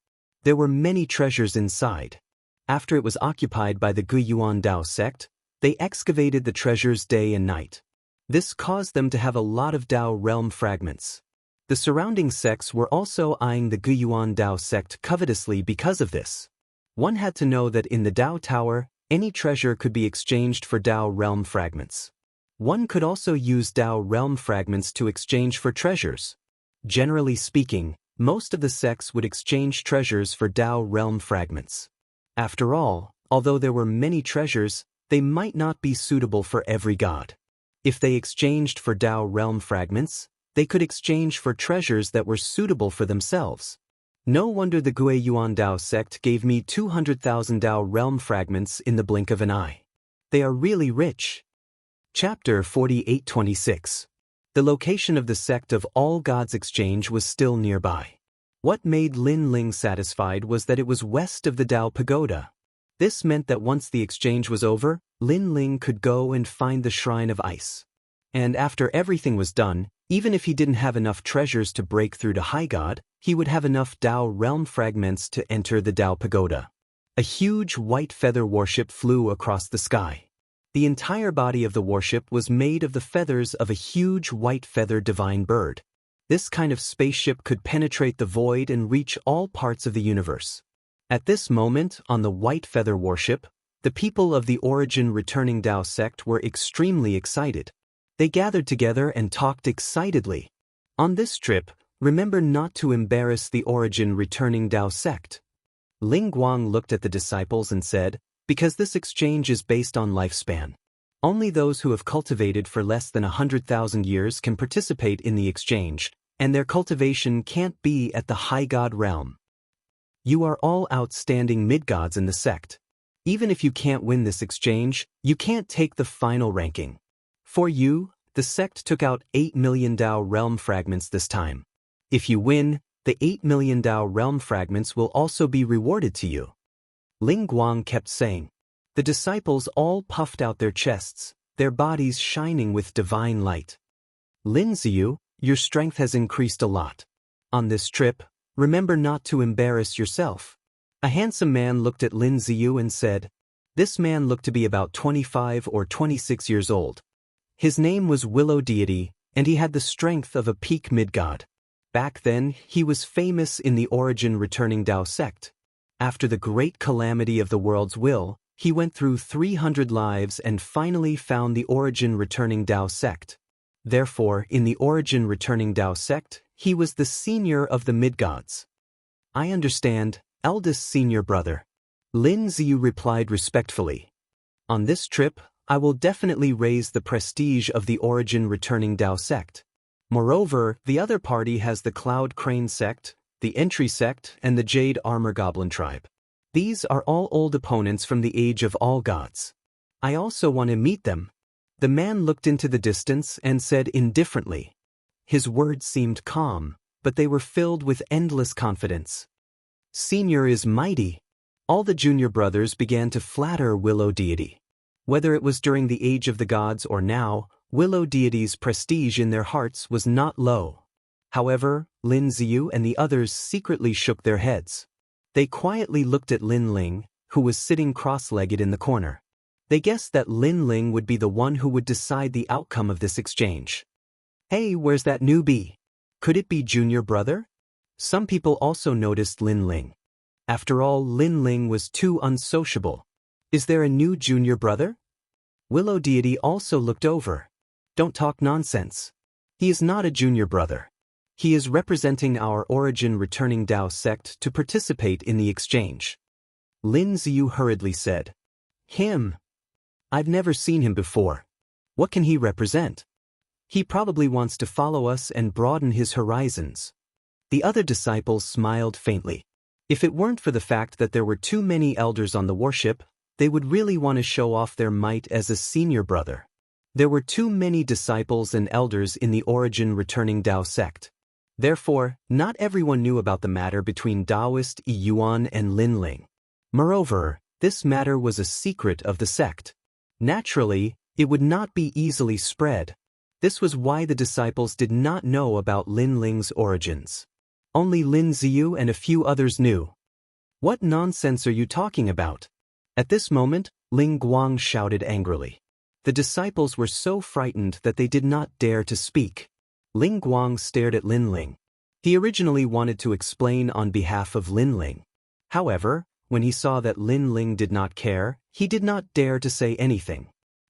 Speaker 1: There were many treasures inside. After it was occupied by the Gui Yuan Dao sect, they excavated the treasures day and night. This caused them to have a lot of Dao realm fragments. The surrounding sects were also eyeing the Gui Yuan Dao sect covetously because of this. One had to know that in the Dao Tower, any treasure could be exchanged for Dao realm fragments. One could also use Dao realm fragments to exchange for treasures. Generally speaking, most of the sects would exchange treasures for Dao realm fragments. After all, although there were many treasures, they might not be suitable for every god. If they exchanged for Dao realm fragments, they could exchange for treasures that were suitable for themselves. No wonder the Gui Yuan Dao sect gave me 200,000 Dao realm fragments in the blink of an eye. They are really rich. Chapter 48-26. The location of the sect of all gods exchange was still nearby. What made Lin Ling satisfied was that it was west of the Dao Pagoda. This meant that once the exchange was over, Lin Ling could go and find the Shrine of Ice. And after everything was done, even if he didn't have enough treasures to break through to High God, he would have enough Dao realm fragments to enter the Dao Pagoda. A huge white feather warship flew across the sky. The entire body of the warship was made of the feathers of a huge white feather divine bird. This kind of spaceship could penetrate the void and reach all parts of the universe. At this moment, on the white feather warship, the people of the Origin Returning Dao sect were extremely excited. They gathered together and talked excitedly. On this trip, remember not to embarrass the Origin Returning Dao sect. Ling Guang looked at the disciples and said, because this exchange is based on lifespan. Only those who have cultivated for less than 100,000 years can participate in the exchange, and their cultivation can't be at the High God realm. You are all outstanding mid-gods in the sect. Even if you can't win this exchange, you can't take the final ranking. For you, The sect took out 8 million Dao realm fragments this time. If you win, the 8 million Dao realm fragments will also be rewarded to you. Ling Guang kept saying. The disciples all puffed out their chests, their bodies shining with divine light. Lin Ziyu, your strength has increased a lot. On this trip, remember not to embarrass yourself. A handsome man looked at Lin Ziyu and said. This man looked to be about 25 or 26 years old. His name was Willow Deity, and he had the strength of a peak mid-god. Back then, he was famous in the origin returning Dao sect. After the great calamity of the world's will, he went through 300 lives and finally found the origin returning Dao sect. Therefore, in the origin returning Dao sect, he was the senior of the mid-gods. I understand, eldest senior brother. Lin Ziyu replied respectfully. On this trip, I will definitely raise the prestige of the origin returning Dao sect. Moreover, the other party has the Cloud Crane sect, the Entry sect, and the Jade Armor Goblin tribe. These are all old opponents from the age of all gods. I also want to meet them. The man looked into the distance and said indifferently. His words seemed calm, but they were filled with endless confidence. Senior is mighty. All the junior brothers began to flatter Willow Deity. Whether it was during the age of the gods or now, Willow Deity's prestige in their hearts was not low. However, Lin Ziyu and the others secretly shook their heads. They quietly looked at Lin Ling, who was sitting cross-legged in the corner. They guessed that Lin Ling would be the one who would decide the outcome of this exchange. Hey, where's that newbie? Could it be junior brother? Some people also noticed Lin Ling. After all, Lin Ling was too unsociable. Is there a new junior brother? Willow Deity also looked over. Don't talk nonsense. He is not a junior brother. He is representing our origin returning Dao sect to participate in the exchange. Lin Ziyu hurriedly said. Him? I've never seen him before. What can he represent? He probably wants to follow us and broaden his horizons. The other disciples smiled faintly. If it weren't for the fact that there were too many elders on the warship, they would really want to show off their might as a senior brother. There were too many disciples and elders in the origin returning Dao sect. Therefore, not everyone knew about the matter between Daoist Yuan and Lin Ling. Moreover, this matter was a secret of the sect. Naturally, it would not be easily spread. This was why the disciples did not know about Lin Ling's origins. Only Lin Ziyu and a few others knew. What nonsense are you talking about? At this moment, Ling Guang shouted angrily. The disciples were so frightened that they did not dare to speak. Ling Guang stared at Lin Ling. He originally wanted to explain on behalf of Lin Ling. However, when he saw that Lin Ling did not care, he did not dare to say anything.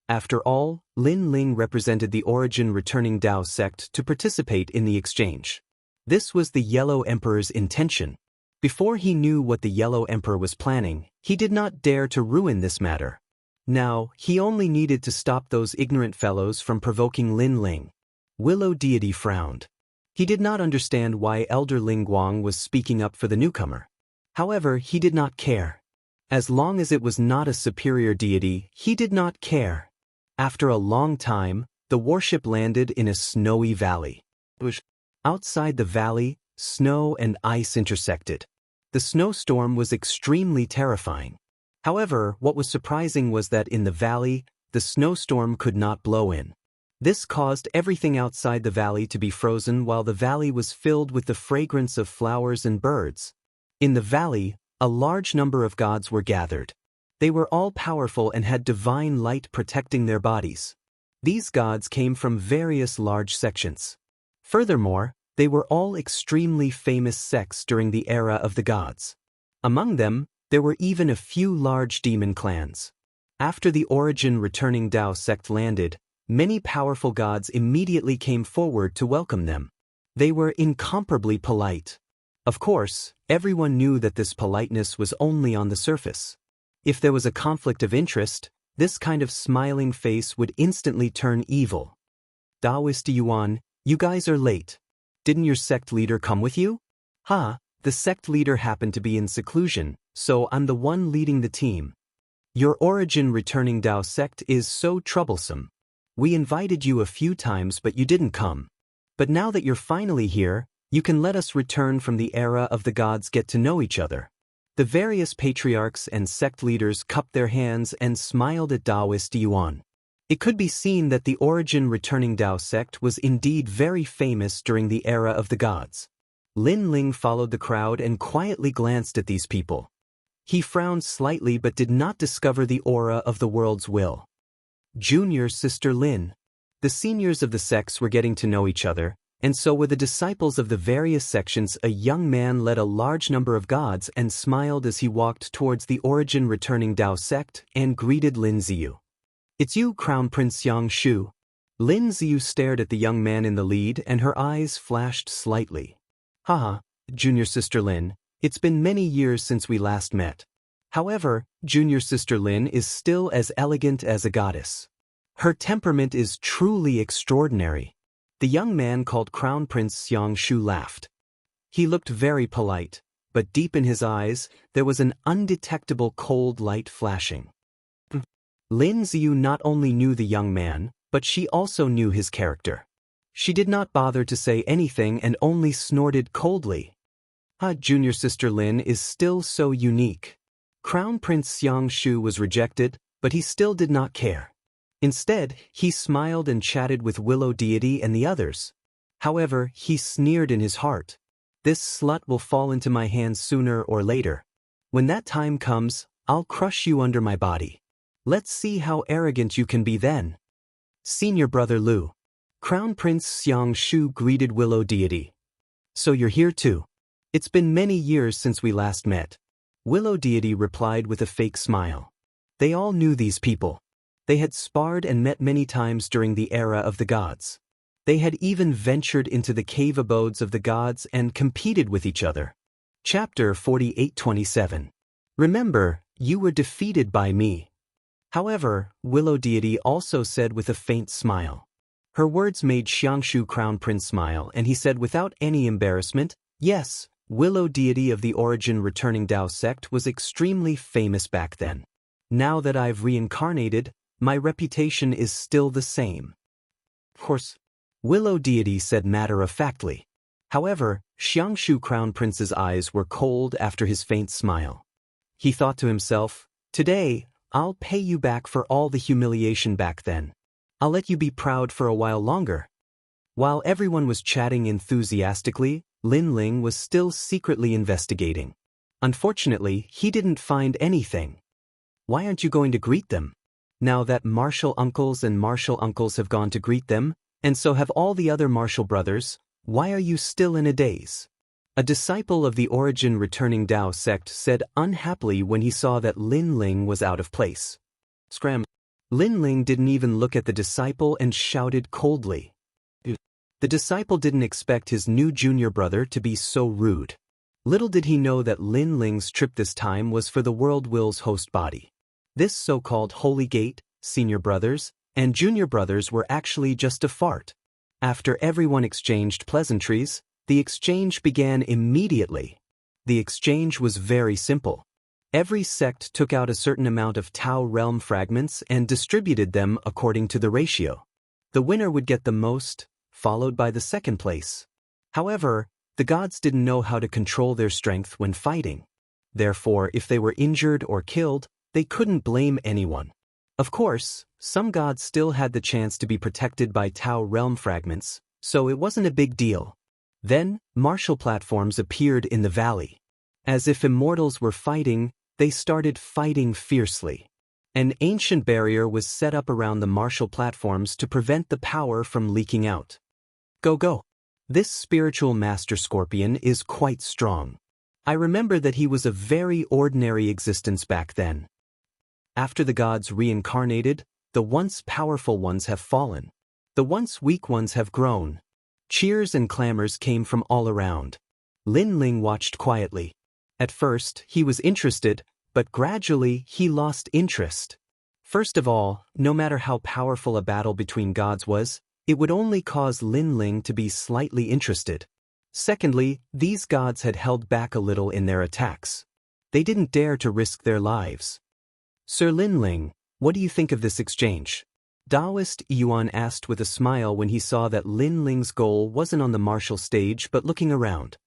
Speaker 1: After all, Lin Ling represented the origin returning Dao sect to participate in the exchange. This was the Yellow Emperor's intention. Before he knew what the Yellow Emperor was planning, he did not dare to ruin this matter. Now, he only needed to stop those ignorant fellows from provoking Lin Ling. Willow Deity frowned. He did not understand why Elder Ling Guang was speaking up for the newcomer. However, he did not care. As long as it was not a superior deity, he did not care. After a long time, the warship landed in a snowy valley. Outside the valley, snow and ice intersected. The snowstorm was extremely terrifying. However, what was surprising was that in the valley, the snowstorm could not blow in. This caused everything outside the valley to be frozen while the valley was filled with the fragrance of flowers and birds. In the valley, a large number of gods were gathered. They were all powerful and had divine light protecting their bodies. These gods came from various large sections. Furthermore, they were all extremely famous sects during the era of the gods. Among them, there were even a few large demon clans. After the origin returning Dao sect landed, many powerful gods immediately came forward to welcome them. They were incomparably polite. Of course, everyone knew that this politeness was only on the surface. If there was a conflict of interest, this kind of smiling face would instantly turn evil. Daoist Yuan, you guys are late. Didn't your sect leader come with you? The sect leader happened to be in seclusion, so I'm the one leading the team. Your origin returning Dao sect is so troublesome. We invited you a few times but you didn't come. But now that you're finally here, you can let us return from the era of the gods get to know each other. The various patriarchs and sect leaders cupped their hands and smiled at Daoist Yuan. It could be seen that the origin returning Dao sect was indeed very famous during the era of the gods. Lin Ling followed the crowd and quietly glanced at these people. He frowned slightly but did not discover the aura of the world's will. Junior sister Lin. The seniors of the sects were getting to know each other, and so were the disciples of the various sections. A young man led a large number of gods and smiled as he walked towards the origin returning Dao sect and greeted Lin Ziyu. It's you, Crown Prince Xianxia. Lin Ziyu stared at the young man in the lead and her eyes flashed slightly. Haha, junior sister Lin, it's been many years since we last met. However, junior sister Lin is still as elegant as a goddess. Her temperament is truly extraordinary. The young man called Crown Prince Xianxia laughed. He looked very polite, but deep in his eyes, there was an undetectable cold light flashing. Lin Ziyu not only knew the young man, but she also knew his character. She did not bother to say anything and only snorted coldly. Junior sister Lin is still so unique. Crown Prince Xianxia was rejected, but he still did not care. Instead, he smiled and chatted with Willow Deity and the others. However, he sneered in his heart. This slut will fall into my hands sooner or later. When that time comes, I'll crush you under my body. Let's see how arrogant you can be then. Senior brother Lu. Crown Prince Xianxia greeted Willow Deity. So you're here too. It's been many years since we last met. Willow Deity replied with a fake smile. They all knew these people. They had sparred and met many times during the era of the gods. They had even ventured into the cave abodes of the gods and competed with each other. Chapter 48:27. Remember, you were defeated by me. However, Willow Deity also said with a faint smile. Her words made Xianxia Crown Prince smile and he said without any embarrassment, yes, Willow Deity of the origin returning Dao sect was extremely famous back then. Now that I've reincarnated, my reputation is still the same. Of course, Willow Deity said matter-of-factly. However, Xianxia Crown Prince's eyes were cold after his faint smile. He thought to himself, today, I'll pay you back for all the humiliation back then. I'll let you be proud for a while longer. While everyone was chatting enthusiastically, Lin Ling was still secretly investigating. Unfortunately, he didn't find anything. Why aren't you going to greet them? Now that martial uncles and martial uncles have gone to greet them, and so have all the other martial brothers, why are you still in a daze? A disciple of the origin returning Dao sect said unhappily when he saw that Lin Ling was out of place. Scram. Lin Ling didn't even look at the disciple and shouted coldly. The disciple didn't expect his new junior brother to be so rude. Little did he know that Lin Ling's trip this time was for the World Will's host body. This so-called Holy Gate, senior brothers, and junior brothers were actually just a fart. After everyone exchanged pleasantries, the exchange began immediately. The exchange was very simple. Every sect took out a certain amount of Tao realm fragments and distributed them according to the ratio. The winner would get the most, followed by the second place. However, the gods didn't know how to control their strength when fighting. Therefore, if they were injured or killed, they couldn't blame anyone. Of course, some gods still had the chance to be protected by Tao realm fragments, so it wasn't a big deal. Then, martial platforms appeared in the valley. As if immortals were fighting, they started fighting fiercely. An ancient barrier was set up around the martial platforms to prevent the power from leaking out. Go. This spiritual master scorpion is quite strong. I remember that he was a very ordinary existence back then. After the gods reincarnated, the once powerful ones have fallen. The once weak ones have grown. Cheers and clamors came from all around. Lin Ling watched quietly. At first, he was interested, but gradually he lost interest. First of all, no matter how powerful a battle between gods was, it would only cause Lin Ling to be slightly interested. Secondly, these gods had held back a little in their attacks. They didn't dare to risk their lives. Sir Lin Ling, what do you think of this exchange? Daoist Yuan asked with a smile when he saw that Lin Ling's goal wasn't on the martial stage but looking around.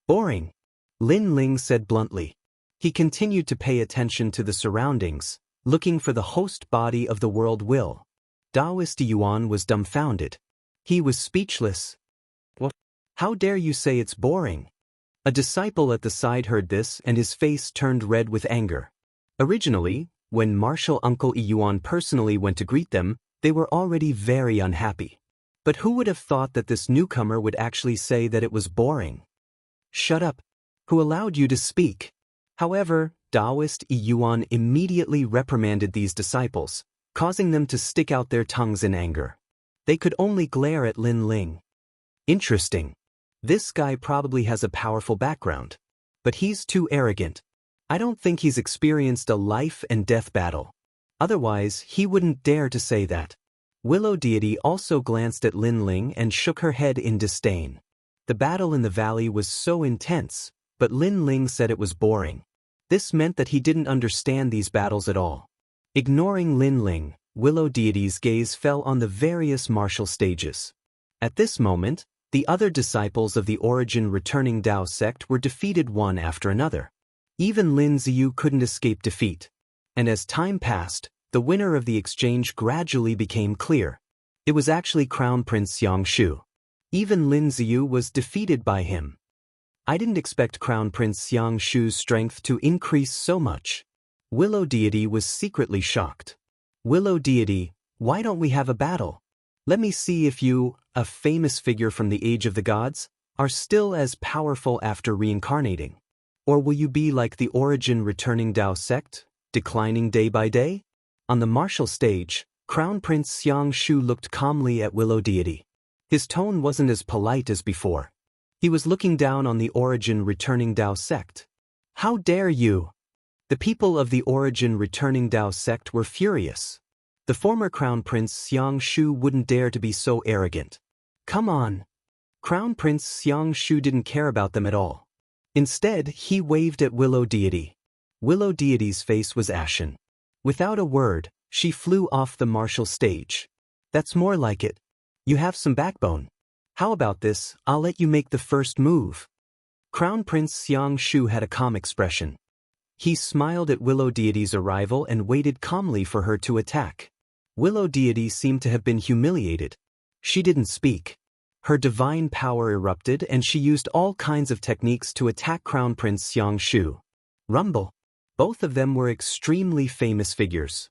Speaker 1: Boring, Lin Ling said bluntly. He continued to pay attention to the surroundings, looking for the host body of the world will. Daoist Yuan was dumbfounded. He was speechless. What? How dare you say it's boring? A disciple at the side heard this and his face turned red with anger. Originally, when Martial Uncle Yuan personally went to greet them, they were already very unhappy. But who would have thought that this newcomer would actually say that it was boring? Shut up. Who allowed you to speak? However, Daoist Yuan immediately reprimanded these disciples, causing them to stick out their tongues in anger. They could only glare at Lin Ling. Interesting. This guy probably has a powerful background. But he's too arrogant. I don't think he's experienced a life and death battle. Otherwise, he wouldn't dare to say that. Willow Deity also glanced at Lin Ling and shook her head in disdain. The battle in the valley was so intense, but Lin Ling said it was boring. This meant that he didn't understand these battles at all. Ignoring Lin Ling, Willow Deity's gaze fell on the various martial stages. At this moment, the other disciples of the origin returning Dao sect were defeated one after another. Even Lin Ziyu couldn't escape defeat. And as time passed, the winner of the exchange gradually became clear. It was actually Crown Prince Xianxia. Even Lin Ziyu was defeated by him. I didn't expect Crown Prince Xianxia's strength to increase so much. Willow Deity was secretly shocked. Willow Deity, why don't we have a battle? Let me see if you, a famous figure from the age of the gods, are still as powerful after reincarnating. Or will you be like the origin returning Dao sect, declining day by day? On the martial stage, Crown Prince Xianxia looked calmly at Willow Deity. His tone wasn't as polite as before. He was looking down on the origin returning Dao sect. How dare you? The people of the origin returning Dao sect were furious. The former Crown Prince Xianxia wouldn't dare to be so arrogant. Come on. Crown Prince Xianxia didn't care about them at all. Instead, he waved at Willow Deity. Willow Deity's face was ashen. Without a word, she flew off the martial stage. That's more like it. You have some backbone. How about this, I'll let you make the first move. Crown Prince Xianxia had a calm expression. He smiled at Willow Deity's arrival and waited calmly for her to attack. Willow Deity seemed to have been humiliated. She didn't speak. Her divine power erupted and she used all kinds of techniques to attack Crown Prince Xianxia. Rumble. Both of them were extremely famous figures.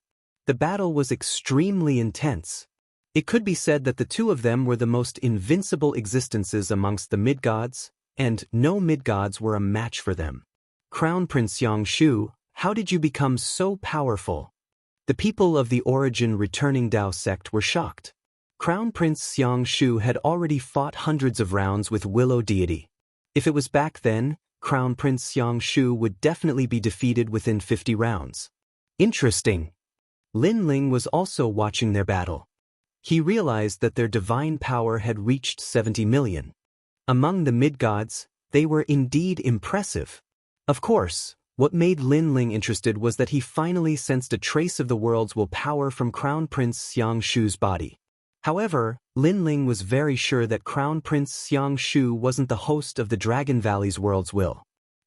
Speaker 1: The battle was extremely intense. It could be said that the two of them were the most invincible existences amongst the mid-gods, and no mid-gods were a match for them. Crown Prince Xianxia, how did you become so powerful? The people of the origin returning Dao sect were shocked. Crown Prince Xianxia had already fought hundreds of rounds with Willow Deity. If it was back then, Crown Prince Xianxia would definitely be defeated within 50 rounds. Interesting. Lin Ling was also watching their battle. He realized that their divine power had reached 70 million. Among the mid-gods, they were indeed impressive. Of course, what made Lin Ling interested was that he finally sensed a trace of the world's will power from Crown Prince Xianxia's body. However, Lin Ling was very sure that Crown Prince Xianxia wasn't the host of the Dragon Valley's world's will.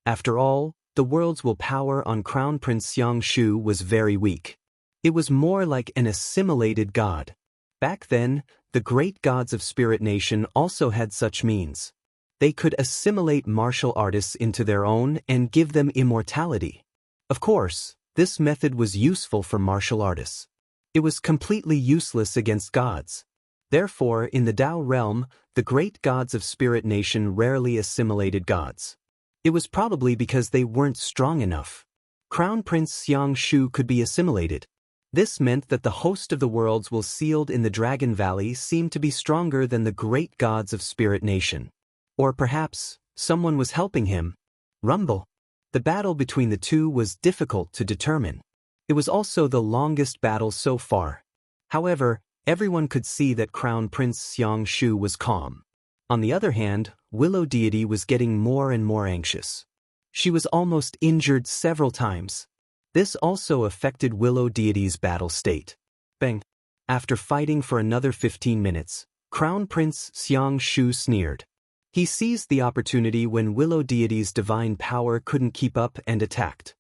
Speaker 1: After all, the world's will power on Crown Prince Xianxia was very weak. It was more like an assimilated god. Back then, the great gods of Spirit Nation also had such means. They could assimilate martial artists into their own and give them immortality. Of course, this method was useful for martial artists. It was completely useless against gods. Therefore, in the Dao realm, the great gods of Spirit Nation rarely assimilated gods. It was probably because they weren't strong enough. Crown Prince Xianxia could be assimilated. This meant that the host of the worlds will sealed in the Dragon Valley seemed to be stronger than the great gods of Spirit Nation. Or perhaps, someone was helping him. Rumble. The battle between the two was difficult to determine. It was also the longest battle so far. However, everyone could see that Crown Prince Xianxia was calm. On the other hand, Willow Deity was getting more and more anxious. She was almost injured several times. This also affected Willow Deity's battle state. Bang. After fighting for another 15 minutes, Crown Prince Xianxia sneered. He seized the opportunity when Willow Deity's divine power couldn't keep up and attacked.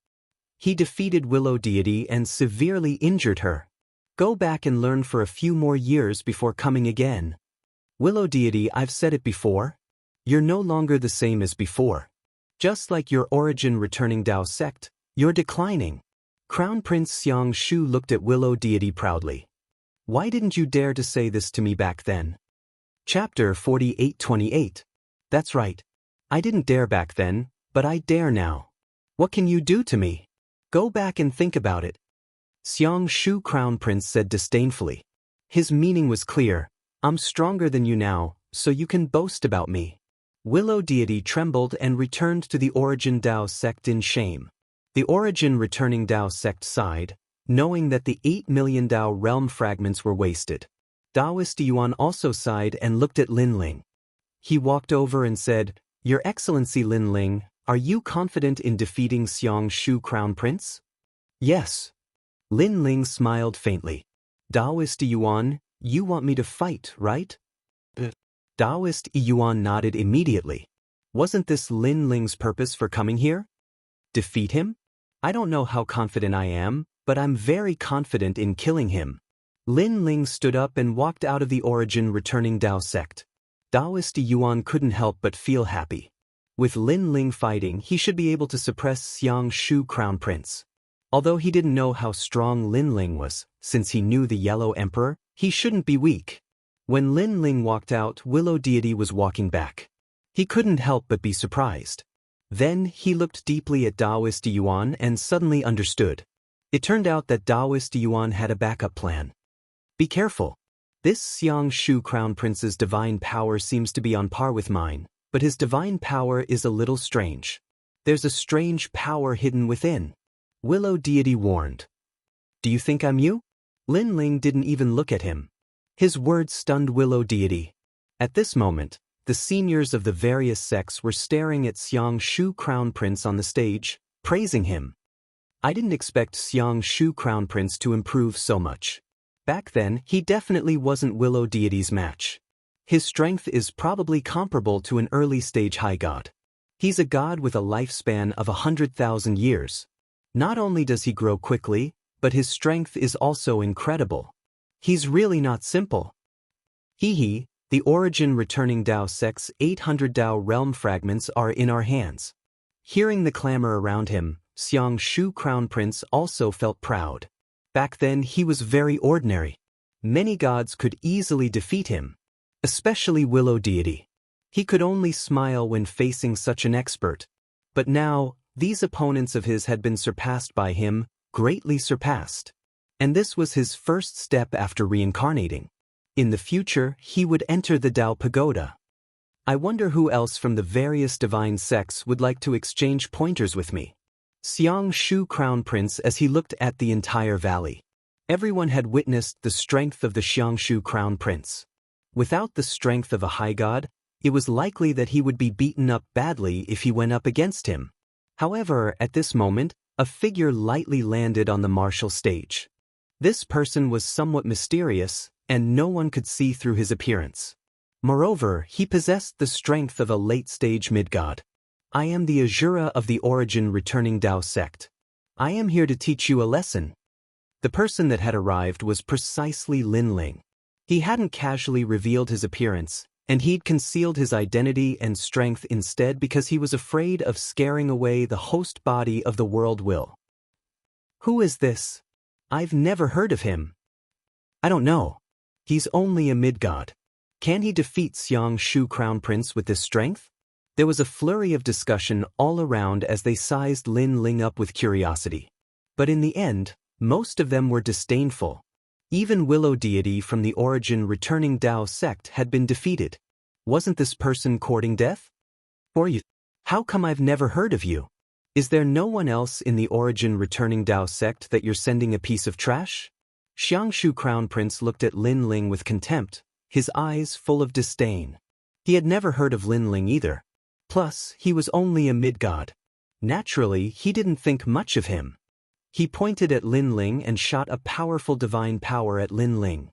Speaker 1: He defeated Willow Deity and severely injured her. Go back and learn for a few more years before coming again. Willow Deity, I've said it before. You're no longer the same as before. Just like your origin returning Dao sect, you're declining. Crown Prince Xianxia looked at Willow Deity proudly. Why didn't you dare to say this to me back then? Chapter 48:28. That's right. I didn't dare back then, but I dare now. What can you do to me? Go back and think about it. Xianxia Crown Prince said disdainfully. His meaning was clear. I'm stronger than you now, so you can boast about me. Willow Deity trembled and returned to the Origin Dao sect in shame. The Origin returning Dao sect sighed, knowing that the 8 million Dao realm fragments were wasted. Daoist Yuan also sighed and looked at Lin Ling. He walked over and said, Your Excellency Lin Ling, are you confident in defeating Xianxia Crown Prince? Yes. Lin Ling smiled faintly. Daoist Yuan, you want me to fight, right? Daoist Yuan nodded immediately. Wasn't this Lin Ling's purpose for coming here? Defeat him? I don't know how confident I am, but I'm very confident in killing him. Lin Ling stood up and walked out of the Origin returning Dao sect. Daoist Yuan couldn't help but feel happy. With Lin Ling fighting, he should be able to suppress Xianxia Crown Prince. Although he didn't know how strong Lin Ling was, since he knew the Yellow Emperor, he shouldn't be weak. When Lin Ling walked out, Willow Deity was walking back. He couldn't help but be surprised. Then he looked deeply at Daoist Yuan and suddenly understood. It turned out that Daoist Yuan had a backup plan. Be careful. This Xianxia Crown Prince's divine power seems to be on par with mine, but his divine power is a little strange. There's a strange power hidden within. Willow Deity warned. Do you think I'm you? Lin Ling didn't even look at him. His words stunned Willow Deity. At this moment, the seniors of the various sects were staring at Xianxia Crown Prince on the stage, praising him. I didn't expect Xianxia Crown Prince to improve so much. Back then, he definitely wasn't Willow Deity's match. His strength is probably comparable to an early-stage high god. He's a god with a lifespan of 100,000 years. Not only does he grow quickly, but his strength is also incredible. He's really not simple. Hee, the Origin returning Dao sect's 800 Dao realm fragments are in our hands. Hearing the clamor around him, Xianxia Crown Prince also felt proud. Back then he was very ordinary. Many gods could easily defeat him. Especially Willow Deity. He could only smile when facing such an expert. But now, these opponents of his had been surpassed by him, greatly surpassed. And this was his first step after reincarnating. In the future, he would enter the Dao Pagoda. I wonder who else from the various divine sects would like to exchange pointers with me. Xianxia Crown Prince as he looked at the entire valley. Everyone had witnessed the strength of the Xianxia Crown Prince. Without the strength of a high god, it was likely that he would be beaten up badly if he went up against him. However, at this moment, a figure lightly landed on the martial stage. This person was somewhat mysterious, and no one could see through his appearance. Moreover, he possessed the strength of a late-stage mid-god. I am the Azura of the Origin returning Dao sect. I am here to teach you a lesson. The person that had arrived was precisely Lin Ling. He hadn't casually revealed his appearance, and he'd concealed his identity and strength instead because he was afraid of scaring away the host body of the world will. Who is this? I've never heard of him. I don't know. He's only a mid-god. Can he defeat Xianxia Crown Prince with this strength? There was a flurry of discussion all around as they sized Lin Ling up with curiosity. But in the end, most of them were disdainful. Even Willow Deity from the Origin returning Dao sect had been defeated. Wasn't this person courting death? Or you? How come I've never heard of you? Is there no one else in the Origin returning Dao sect that you're sending a piece of trash? Xianxia Crown Prince looked at Lin Ling with contempt, his eyes full of disdain. He had never heard of Lin Ling either. Plus, he was only a mid-god. Naturally, he didn't think much of him. He pointed at Lin Ling and shot a powerful divine power at Lin Ling.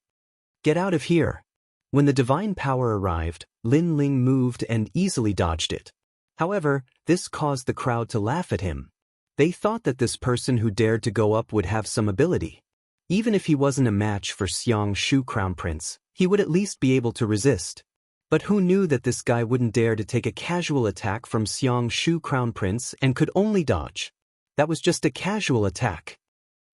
Speaker 1: Get out of here. When the divine power arrived, Lin Ling moved and easily dodged it. However, this caused the crowd to laugh at him. They thought that this person who dared to go up would have some ability. Even if he wasn't a match for Xianxia Crown Prince, he would at least be able to resist. But who knew that this guy wouldn't dare to take a casual attack from Xianxia Crown Prince and could only dodge? That was just a casual attack.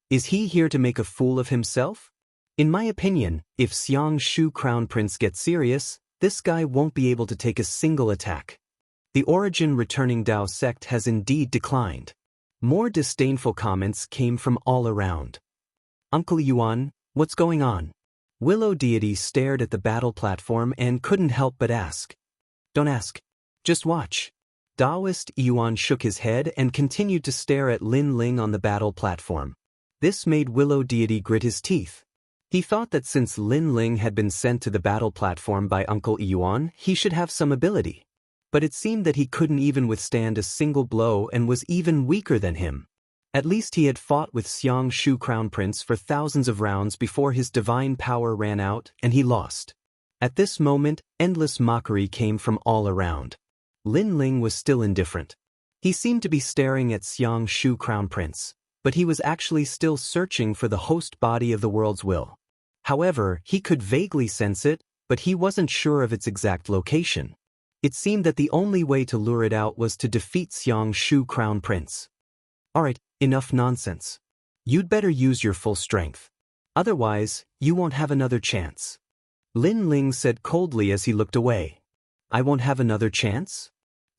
Speaker 1: Is he here to make a fool of himself? In my opinion, if Xianxia Crown Prince gets serious, this guy won't be able to take a single attack. The origin returning Dao sect has indeed declined. More disdainful comments came from all around. Uncle Yuan, what's going on? Willow deity stared at the battle platform and couldn't help but ask. Don't ask. Just watch. Daoist Yuan shook his head and continued to stare at Lin Ling on the battle platform. This made Willow deity grit his teeth. He thought that since Lin Ling had been sent to the battle platform by Uncle Yuan, he should have some ability. But it seemed that he couldn't even withstand a single blow and was even weaker than him. At least he had fought with Xianxia Crown Prince for thousands of rounds before his divine power ran out and he lost. At this moment, endless mockery came from all around. Lin Ling was still indifferent. He seemed to be staring at Xianxia Crown Prince, but he was actually still searching for the host body of the world's will. However, he could vaguely sense it, but he wasn't sure of its exact location. It seemed that the only way to lure it out was to defeat Xianxia Crown Prince. Alright, enough nonsense. You'd better use your full strength. Otherwise, you won't have another chance. Lin Ling said coldly as he looked away. I won't have another chance?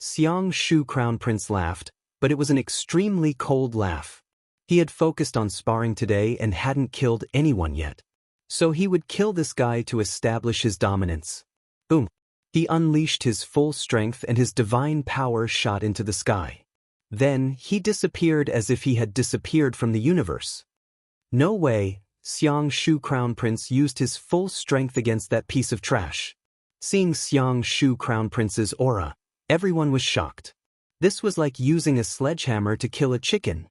Speaker 1: Xianxia Crown Prince laughed, but it was an extremely cold laugh. He had focused on sparring today and hadn't killed anyone yet. So he would kill this guy to establish his dominance. Boom. He unleashed his full strength and his divine power shot into the sky. Then, he disappeared as if he had disappeared from the universe. No way, Xianxia Crown Prince used his full strength against that piece of trash. Seeing Xianxia Crown Prince's aura, everyone was shocked. This was like using a sledgehammer to kill a chicken.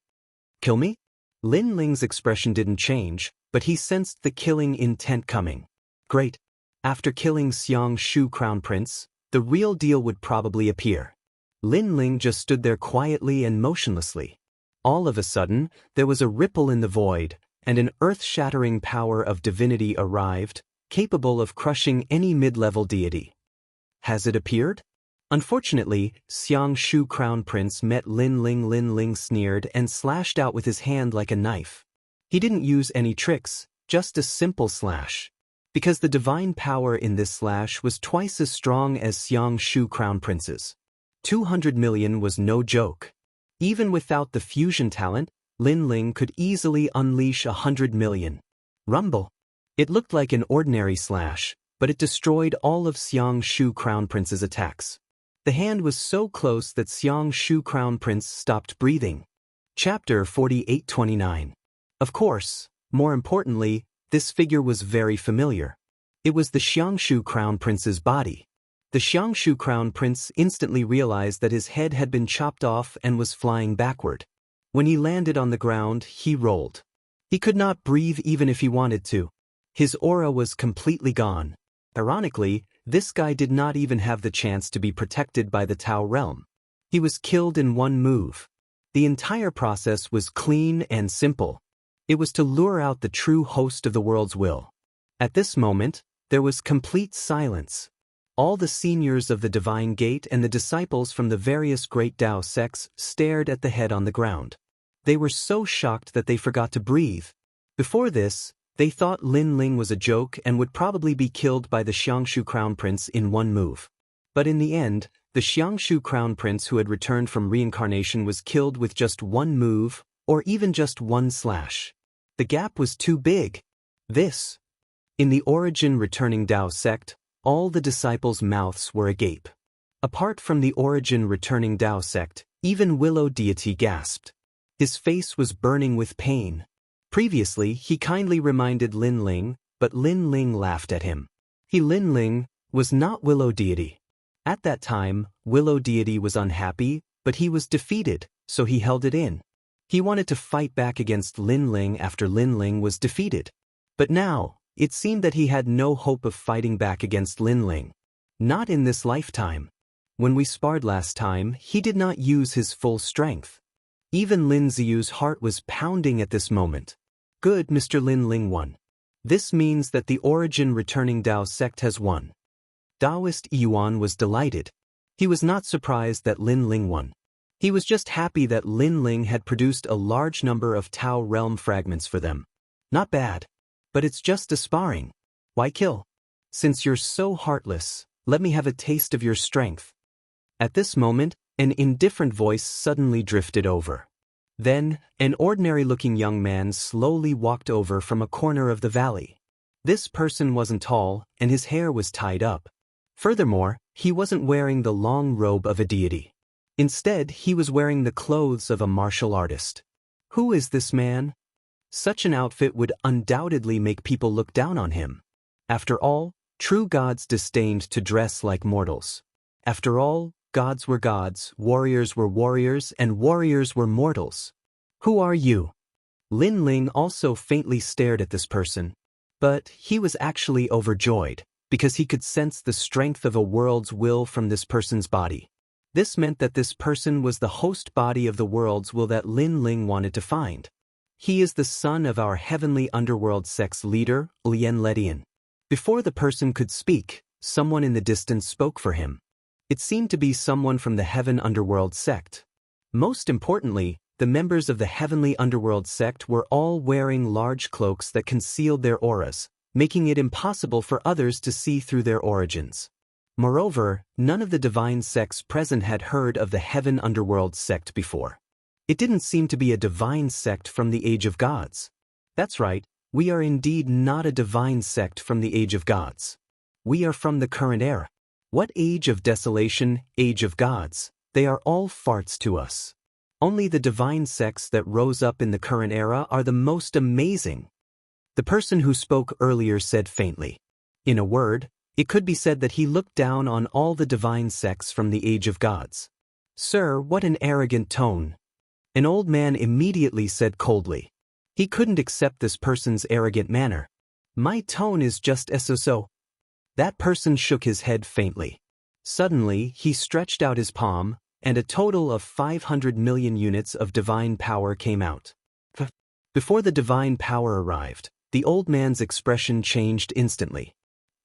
Speaker 1: Kill me? Lin Ling's expression didn't change, but he sensed the killing intent coming. Great. After killing Xianxia Crown Prince, the real deal would probably appear. Lin Ling just stood there quietly and motionlessly. All of a sudden, there was a ripple in the void, and an earth-shattering power of divinity arrived, capable of crushing any mid-level deity. Has it appeared? Unfortunately, Xianxia Crown Prince met Lin Ling. Lin Ling sneered and slashed out with his hand like a knife. He didn't use any tricks, just a simple slash. Because the divine power in this slash was twice as strong as Xianxia Crown Prince's. 200 million was no joke. Even without the fusion talent, Lin Ling could easily unleash 100 million. Rumble. It looked like an ordinary slash, but it destroyed all of Xianxia Crown Prince's attacks. The hand was so close that Xianxia Crown Prince stopped breathing. Chapter 4829. Of course, more importantly, this figure was very familiar. It was the Xianxia Crown Prince's body. The Xianxia Crown Prince instantly realized that his head had been chopped off and was flying backward. When he landed on the ground, he rolled. He could not breathe even if he wanted to. His aura was completely gone. Ironically, this guy did not even have the chance to be protected by the Tao realm. He was killed in one move. The entire process was clean and simple. It was to lure out the true host of the world's will. At this moment, there was complete silence. All the seniors of the Divine Gate and the disciples from the various great Dao sects stared at the head on the ground. They were so shocked that they forgot to breathe. Before this, they thought Lin Ling was a joke and would probably be killed by the Xianxia Crown Prince in one move. But in the end, the Xianxia Crown Prince who had returned from reincarnation was killed with just one move, or even just one slash. The gap was too big. In the origin returning Dao sect, all the disciples' mouths were agape. Apart from the origin returning Dao sect, even Willow deity gasped. His face was burning with pain. Previously, he kindly reminded Lin Ling, but Lin Ling laughed at him. Lin Ling was not Willow deity. At that time, Willow deity was unhappy, but he was defeated, so he held it in. He wanted to fight back against Lin Ling after Lin Ling was defeated. But now, It seemed that he had no hope of fighting back against Lin Ling. Not in this lifetime. When we sparred last time, he did not use his full strength. Even Lin Ziyu's heart was pounding at this moment. Good, Mr. Lin Ling won. This means that the origin returning Dao sect has won. Daoist Yuan was delighted. He was not surprised that Lin Ling won. He was just happy that Lin Ling had produced a large number of Tao realm fragments for them. Not bad. But it's just a sparring. Why kill? Since you're so heartless, let me have a taste of your strength. At this moment, an indifferent voice suddenly drifted over. Then, an ordinary-looking young man slowly walked over from a corner of the valley. This person wasn't tall, and his hair was tied up. Furthermore, he wasn't wearing the long robe of a deity. Instead, he was wearing the clothes of a martial artist. Who is this man? Such an outfit would undoubtedly make people look down on him. After all, true gods disdained to dress like mortals. After all, gods were gods, warriors were warriors, and warriors were mortals. Who are you? Lin Ling also faintly stared at this person. But he was actually overjoyed, because he could sense the strength of a world's will from this person's body. This meant that this person was the host body of the world's will that Lin Ling wanted to find. He is the son of our heavenly underworld sect's leader, Lian Ledian. Before the person could speak, someone in the distance spoke for him. It seemed to be someone from the Heaven Underworld sect. Most importantly, the members of the Heavenly Underworld sect were all wearing large cloaks that concealed their auras, making it impossible for others to see through their origins. Moreover, none of the divine sects present had heard of the Heaven Underworld sect before. It didn't seem to be a divine sect from the Age of Gods. That's right, we are indeed not a divine sect from the Age of Gods. We are from the current era. What age of desolation, age of gods, they are all farts to us. Only the divine sects that rose up in the current era are the most amazing. The person who spoke earlier said faintly. In a word, it could be said that he looked down on all the divine sects from the Age of Gods. Sir, what an arrogant tone. An old man immediately said coldly. He couldn't accept this person's arrogant manner. My tone is just so. That person shook his head faintly. Suddenly, he stretched out his palm, and a total of 500 million units of divine power came out. Before the divine power arrived, the old man's expression changed instantly.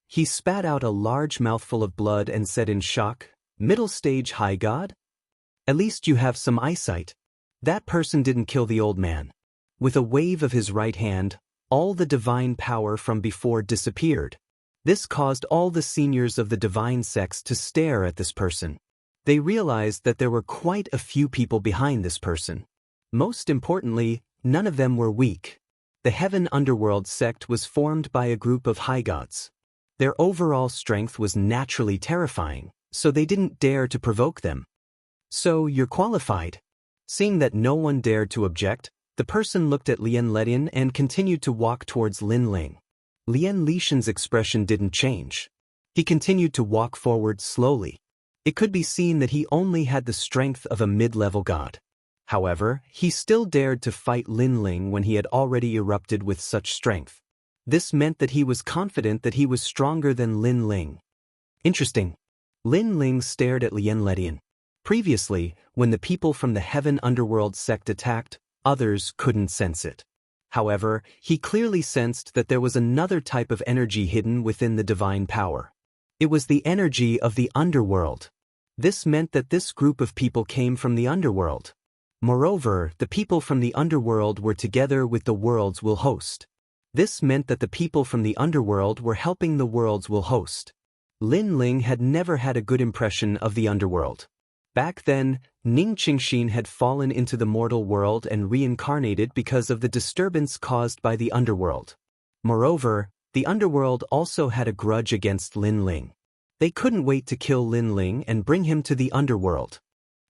Speaker 1: He spat out a large mouthful of blood and said in shock, "Middle stage high god? At least you have some eyesight." That person didn't kill the old man. With a wave of his right hand, all the divine power from before disappeared. This caused all the seniors of the divine sects to stare at this person. They realized that there were quite a few people behind this person. Most importantly, none of them were weak. The Heaven Underworld sect was formed by a group of high gods. Their overall strength was naturally terrifying, so they didn't dare to provoke them. So you're qualified. Seeing that no one dared to object, the person looked at Lian Ledian and continued to walk towards Lin Ling. Lian Lishan's expression didn't change. He continued to walk forward slowly. It could be seen that he only had the strength of a mid-level god. However, he still dared to fight Lin Ling when he had already erupted with such strength. This meant that he was confident that he was stronger than Lin Ling. Interesting. Lin Ling stared at Lian Ledian. Previously, when the people from the Heaven Underworld sect attacked, others couldn't sense it. However, he clearly sensed that there was another type of energy hidden within the divine power. It was the energy of the underworld. This meant that this group of people came from the underworld. Moreover, the people from the underworld were together with the world's will host. This meant that the people from the underworld were helping the world's will host. Lin Ling had never had a good impression of the underworld. Back then, Ning Qingxin had fallen into the mortal world and reincarnated because of the disturbance caused by the underworld. Moreover, the underworld also had a grudge against Lin Ling. They couldn't wait to kill Lin Ling and bring him to the underworld.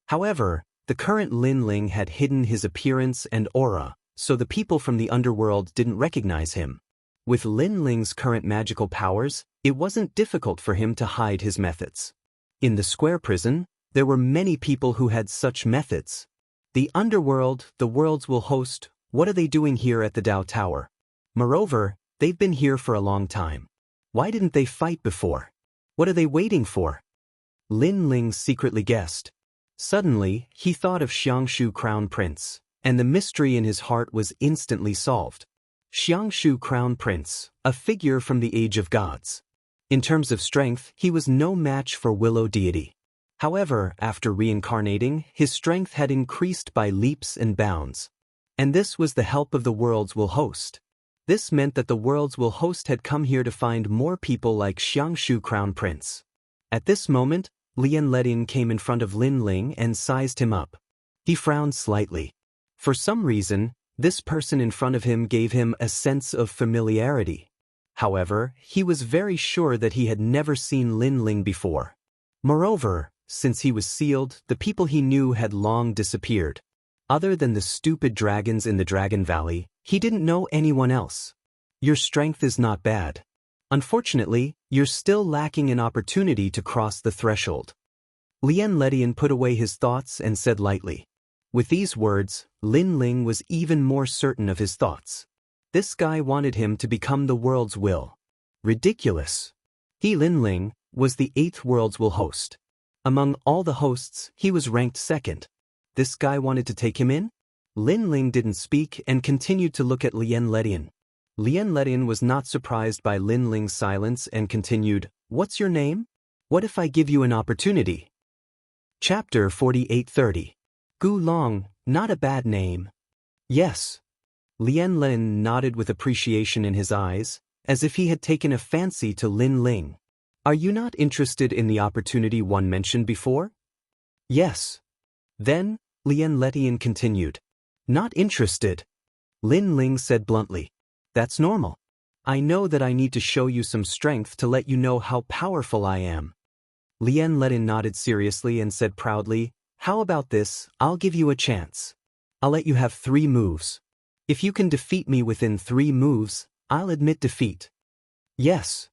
Speaker 1: However, the current Lin Ling had hidden his appearance and aura, so the people from the underworld didn't recognize him. With Lin Ling's current magical powers, it wasn't difficult for him to hide his methods. In the square prison, there were many people who had such methods. The underworld, the worlds will host, what are they doing here at the Dao Tower? Moreover, They've been here for a long time. Why didn't they fight before? What are they waiting for? Lin Ling secretly guessed. Suddenly, he thought of Xianxia Crown Prince, and the mystery in his heart was instantly solved. Xianxia Crown Prince, a figure from the Age of Gods. In terms of strength, he was no match for Willow deity. However, after reincarnating, his strength had increased by leaps and bounds. And this was the help of the Worlds Will Host. This meant that the Worlds Will Host had come here to find more people like Xianxia Crown Prince. At this moment, Lin came in front of Lin Ling and sized him up. He frowned slightly. For some reason, this person in front of him gave him a sense of familiarity. However, he was very sure that he had never seen Lin Ling before. Moreover, since he was sealed, the people he knew had long disappeared. Other than the stupid dragons in the Dragon Valley, he didn't know anyone else. Your strength is not bad. Unfortunately, you're still lacking an opportunity to cross the threshold. Lin put away his thoughts and said lightly. With these words, Lin Ling was even more certain of his thoughts. This guy wanted him to become the world's will. Ridiculous. He, Lin Ling, was the 8th World's Will Host. Among all the hosts, he was ranked 2nd. This guy wanted to take him in? Lin Ling didn't speak and continued to look at Lin. Lin was not surprised by Lin Ling's silence and continued, "What's your name? What if I give you an opportunity?" Chapter 48:30. Gu Long, not a bad name. Yes. Lin nodded with appreciation in his eyes, as if he had taken a fancy to Lin Ling. Are you not interested in the opportunity one mentioned before? Yes. Then, Lin continued. Not interested. Lin Ling said bluntly. That's normal. I know that I need to show you some strength to let you know how powerful I am. Lin nodded seriously and said proudly, how about this, I'll give you a chance. I'll let you have 3 moves. If you can defeat me within 3 moves, I'll admit defeat. Yes.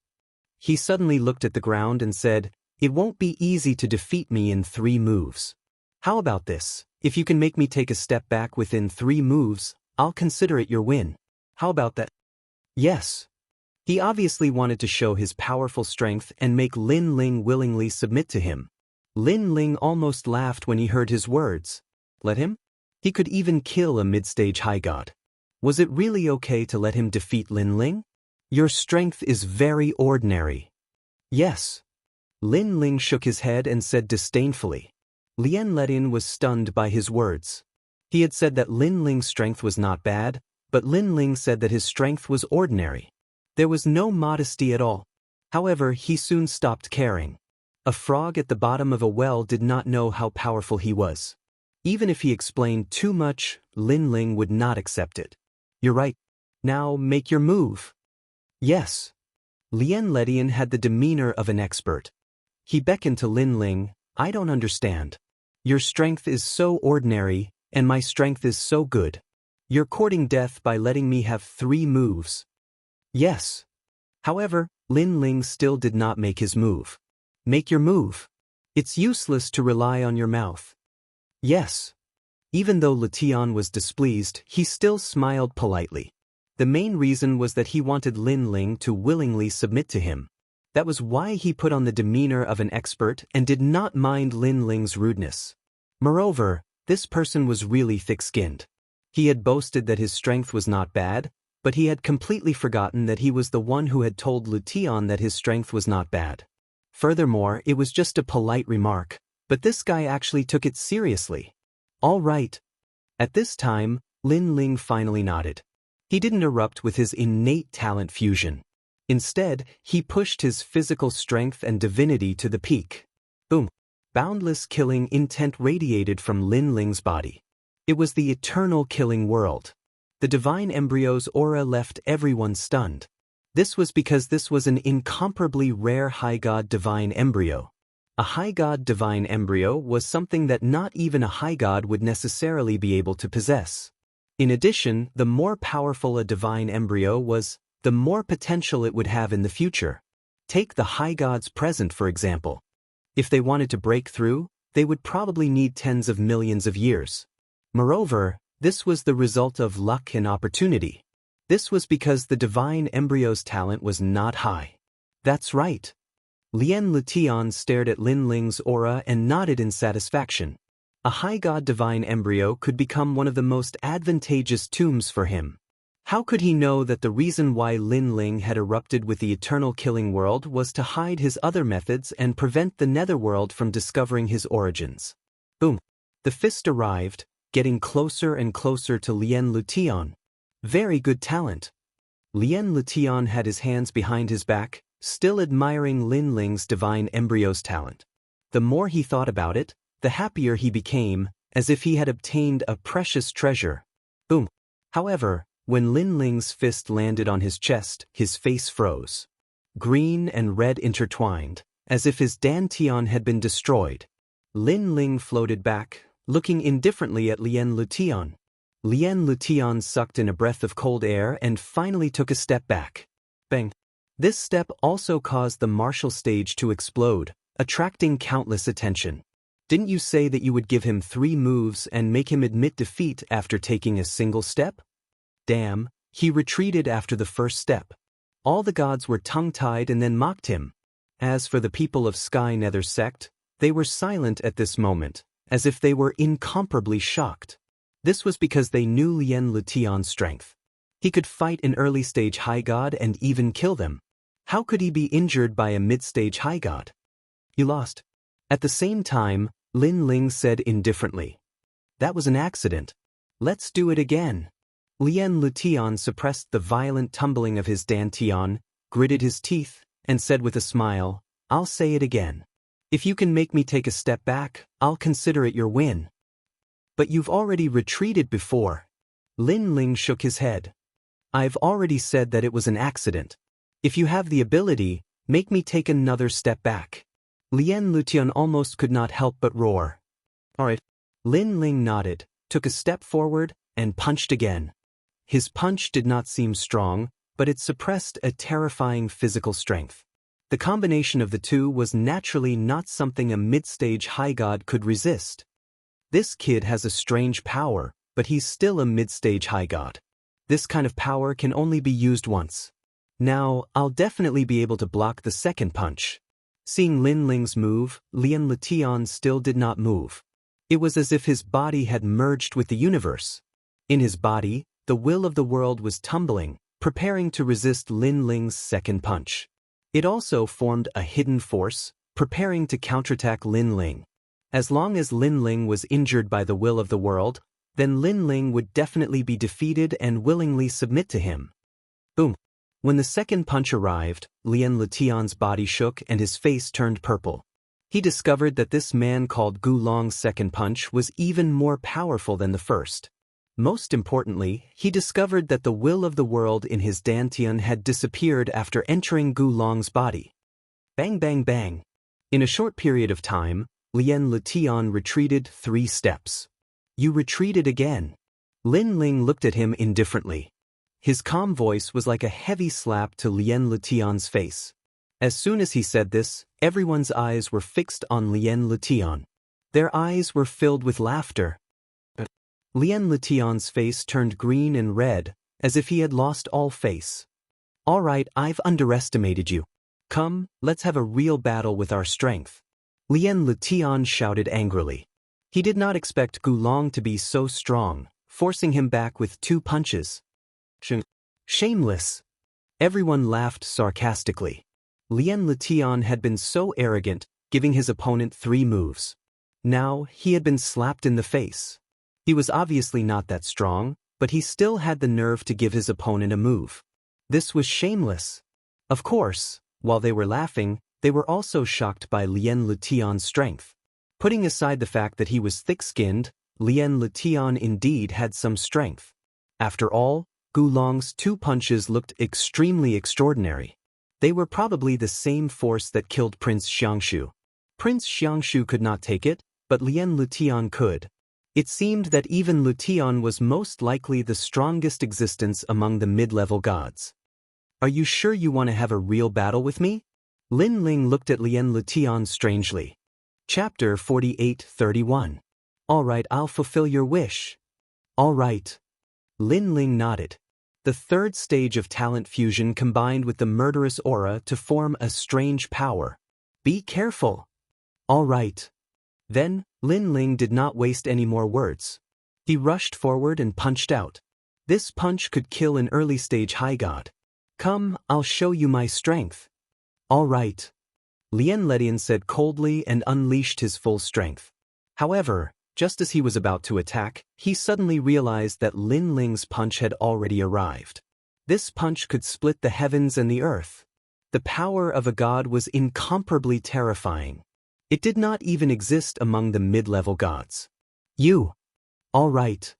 Speaker 1: He suddenly looked at the ground and said, it won't be easy to defeat me in 3 moves. How about this, if you can make me take a step back within 3 moves, I'll consider it your win. How about that? Yes. He obviously wanted to show his powerful strength and make Lin Ling willingly submit to him. Lin Ling almost laughed when he heard his words. Let him? He could even kill a mid-stage high god. Was it really okay to let him defeat Lin Ling? Your strength is very ordinary. Yes. Lin Ling shook his head and said disdainfully. Lin was stunned by his words. He had said that Lin Ling's strength was not bad, but Lin Ling said that his strength was ordinary. There was no modesty at all. However, he soon stopped caring. A frog at the bottom of a well did not know how powerful he was. Even if he explained too much, Lin Ling would not accept it. You're right. Now make your move. Yes. Lin had the demeanor of an expert. He beckoned to Lin Ling. I don't understand. Your strength is so ordinary, and my strength is so good. You're courting death by letting me have 3 moves. Yes. However, Lin Ling still did not make his move. Make your move. It's useless to rely on your mouth. Yes. Even though Letian was displeased, he still smiled politely. The main reason was that he wanted Lin Ling to willingly submit to him. That was why he put on the demeanor of an expert and did not mind Lin Ling's rudeness. Moreover, this person was really thick-skinned. He had boasted that his strength was not bad, but he had completely forgotten that he was the one who had told Letian that his strength was not bad. Furthermore, it was just a polite remark, but this guy actually took it seriously. All right. At this time, Lin Ling finally nodded. He didn't erupt with his innate talent fusion. Instead, he pushed his physical strength and divinity to the peak. Boom. Boundless killing intent radiated from Lin Ling's body. It was the eternal killing world. The divine embryo's aura left everyone stunned. This was because this was an incomparably rare high god divine embryo. A high god divine embryo was something that not even a high god would necessarily be able to possess. In addition, the more powerful a divine embryo was, the more potential it would have in the future. Take the high gods present, for example. If they wanted to break through, they would probably need tens of millions of years. Moreover, this was the result of luck and opportunity. This was because the divine embryo's talent was not high. That's right. Lien Lutian stared at Lin Ling's aura and nodded in satisfaction. A high god divine embryo could become one of the most advantageous tombs for him. How could he know that the reason why Lin Ling had erupted with the eternal killing world was to hide his other methods and prevent the netherworld from discovering his origins? Boom. The fist arrived, getting closer and closer to Lien Lutian. Very good talent. Lien Lutian had his hands behind his back, still admiring Lin Ling's divine embryo's talent. The more he thought about it, the happier he became, as if he had obtained a precious treasure. Boom. However, when Lin Ling's fist landed on his chest, his face froze. Green and red intertwined, as if his dantian had been destroyed. Lin Ling floated back, looking indifferently at Lien Lutian. Lien Lutian sucked in a breath of cold air and finally took a step back. Bang. This step also caused the martial stage to explode, attracting countless attention. Didn't you say that you would give him 3 moves and make him admit defeat after taking a single step? Damn, he retreated after the first step. All the gods were tongue-tied and then mocked him. As for the people of Sky Nether sect, they were silent at this moment, as if they were incomparably shocked. This was because they knew Lien Lutian's strength. He could fight an early-stage high god and even kill them. How could he be injured by a mid-stage high god? You lost. At the same time, Lin Ling said indifferently. That was an accident. Let's do it again. Lien Lutian suppressed the violent tumbling of his dantian, gritted his teeth, and said with a smile, I'll say it again. If you can make me take a step back, I'll consider it your win. But you've already retreated before. Lin Ling shook his head. I've already said that it was an accident. If you have the ability, make me take another step back. Lien Lutian almost could not help but roar. All right. Lin Ling nodded, took a step forward, and punched again. His punch did not seem strong, but it suppressed a terrifying physical strength. The combination of the two was naturally not something a mid-stage high god could resist. This kid has a strange power, but he's still a mid-stage high god. This kind of power can only be used once. Now, I'll definitely be able to block the second punch. Seeing Lin Ling's move, Lien Lutian still did not move. It was as if his body had merged with the universe. In his body, the will of the world was tumbling, preparing to resist Lin Ling's second punch. It also formed a hidden force, preparing to counterattack Lin Ling. As long as Lin Ling was injured by the will of the world, then Lin Ling would definitely be defeated and willingly submit to him. Boom. When the second punch arrived, Lien Lutian's body shook and his face turned purple. He discovered that this man called Gu Long's second punch was even more powerful than the first. Most importantly, he discovered that the will of the world in his dantian had disappeared after entering Gu Long's body. Bang bang bang. In a short period of time, Lien Lutian retreated 3 steps. You retreated again. Lin Ling looked at him indifferently. His calm voice was like a heavy slap to Lien Lutian's face. As soon as he said this, everyone's eyes were fixed on Lien Lutian. Their eyes were filled with laughter. Lien Lutian's face turned green and red, as if he had lost all face. All right, I've underestimated you. Come, let's have a real battle with our strength. Lien Lutian shouted angrily. He did not expect Gu Long to be so strong, forcing him back with 2 punches. Shameless. Everyone laughed sarcastically. Lien Lutian had been so arrogant, giving his opponent 3 moves. Now, he had been slapped in the face. He was obviously not that strong, but he still had the nerve to give his opponent a move. This was shameless. Of course, while they were laughing, they were also shocked by Lien Lutian's strength. Putting aside the fact that he was thick-skinned, Lien Lutian indeed had some strength. After all, Gu Long's 2 punches looked extremely extraordinary. They were probably the same force that killed Prince Xiangshu. Prince Xiangshu could not take it, but Lien Lutian could. It seemed that even Lutian was most likely the strongest existence among the mid-level gods. Are you sure you want to have a real battle with me? Lin Ling looked at Lien Lutian strangely. Chapter 48:31. All right, I'll fulfill your wish. All right. Lin Ling nodded. The third stage of talent fusion combined with the murderous aura to form a strange power. Be careful. All right. Then, Lin Ling did not waste any more words. He rushed forward and punched out. This punch could kill an early-stage high god. Come, I'll show you my strength. All right. Lien Ledian said coldly and unleashed his full strength. However, just as he was about to attack, he suddenly realized that Lin Ling's punch had already arrived. This punch could split the heavens and the earth. The power of a god was incomparably terrifying. It did not even exist among the mid-level gods. You! All right.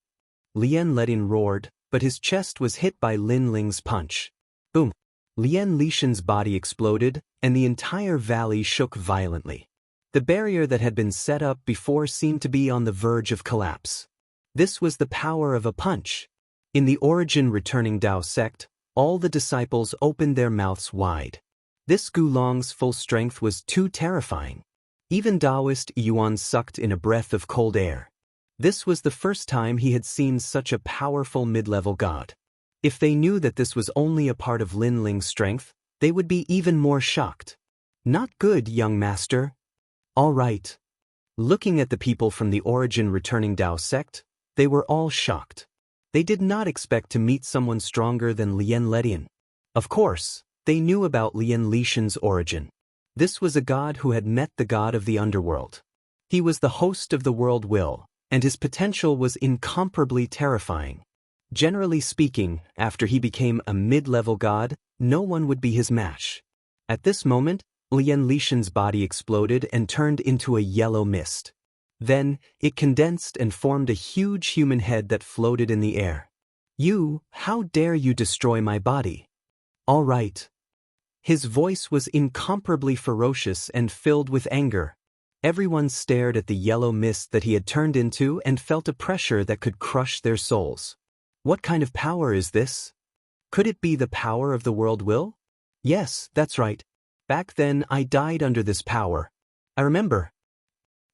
Speaker 1: Lien Ledian roared, but his chest was hit by Lin Ling's punch. Boom! Lien Lishan's body exploded, and the entire valley shook violently. The barrier that had been set up before seemed to be on the verge of collapse. This was the power of a punch. In the origin returning Dao sect, all the disciples opened their mouths wide. This Gulong's full strength was too terrifying. Even Daoist Yuan sucked in a breath of cold air. This was the first time he had seen such a powerful mid-level god. If they knew that this was only a part of Lin Ling's strength, they would be even more shocked. Not good, young master. All right. Looking at the people from the origin returning Dao sect, they were all shocked. They did not expect to meet someone stronger than Lien Ledian. Of course, they knew about Lien Lishan's origin. This was a god who had met the god of the underworld. He was the host of the world will, and his potential was incomparably terrifying. Generally speaking, after he became a mid-level god, no one would be his match. At this moment, Lien Lishan's body exploded and turned into a yellow mist. Then, it condensed and formed a huge human head that floated in the air. You, how dare you destroy my body? All right. His voice was incomparably ferocious and filled with anger. Everyone stared at the yellow mist that he had turned into and felt a pressure that could crush their souls. What kind of power is this? Could it be the power of the world will? Yes, that's right. Back then I died under this power. I remember.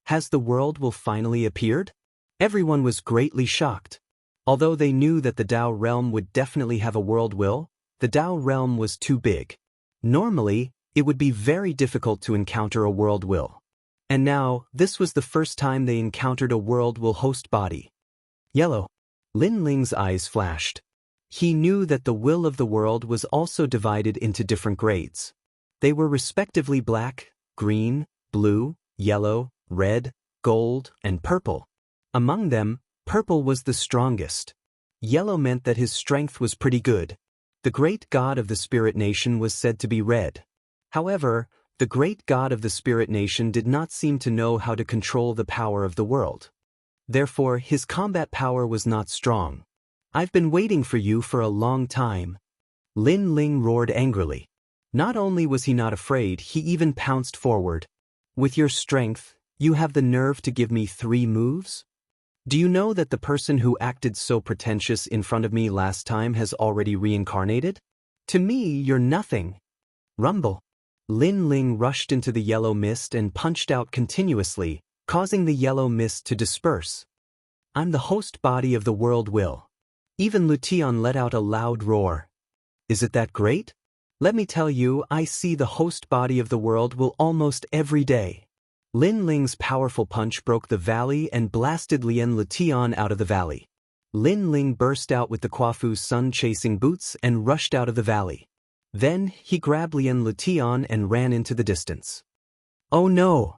Speaker 1: Has the world will finally appeared? Everyone was greatly shocked. Although they knew that the Dao realm would definitely have a world will, the Dao realm was too big. Normally, it would be very difficult to encounter a world will. And now, this was the first time they encountered a world will host body. Yellow. Lin Ling's eyes flashed. He knew that the will of the world was also divided into different grades. They were respectively black, green, blue, yellow, red, gold, and purple. Among them, purple was the strongest. Yellow meant that his strength was pretty good. The great god of the spirit nation was said to be red. However, the great god of the spirit nation did not seem to know how to control the power of the world. Therefore, his combat power was not strong. I've been waiting for you for a long time. Lin Ling roared angrily. Not only was he not afraid, he even pounced forward. With your strength, you have the nerve to give me 3 moves? Do you know that the person who acted so pretentious in front of me last time has already reincarnated? To me, you're nothing. Rumble. Lin Ling rushed into the yellow mist and punched out continuously, causing the yellow mist to disperse. I'm the host body of the world will. Even Lutian let out a loud roar. Is it that great? Let me tell you, I see the host body of the world will almost every day. Lin Ling's powerful punch broke the valley and blasted Lien Lutian out of the valley. Lin Ling burst out with the Quafu's sun-chasing boots and rushed out of the valley. Then, he grabbed Lien Lutian and ran into the distance. Oh no!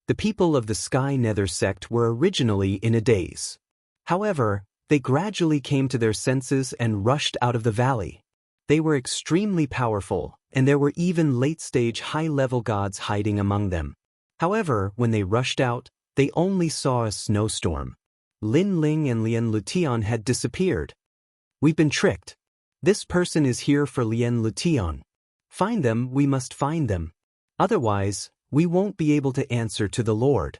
Speaker 1: The people of the Sky Nether sect were originally in a daze. However, they gradually came to their senses and rushed out of the valley. They were extremely powerful, and there were even late-stage high-level gods hiding among them. However, when they rushed out, they only saw a snowstorm. Lin Ling and Lien Lutian had disappeared. We've been tricked. This person is here for Lien Lutian. Find them, we must find them. Otherwise, we won't be able to answer to the Lord.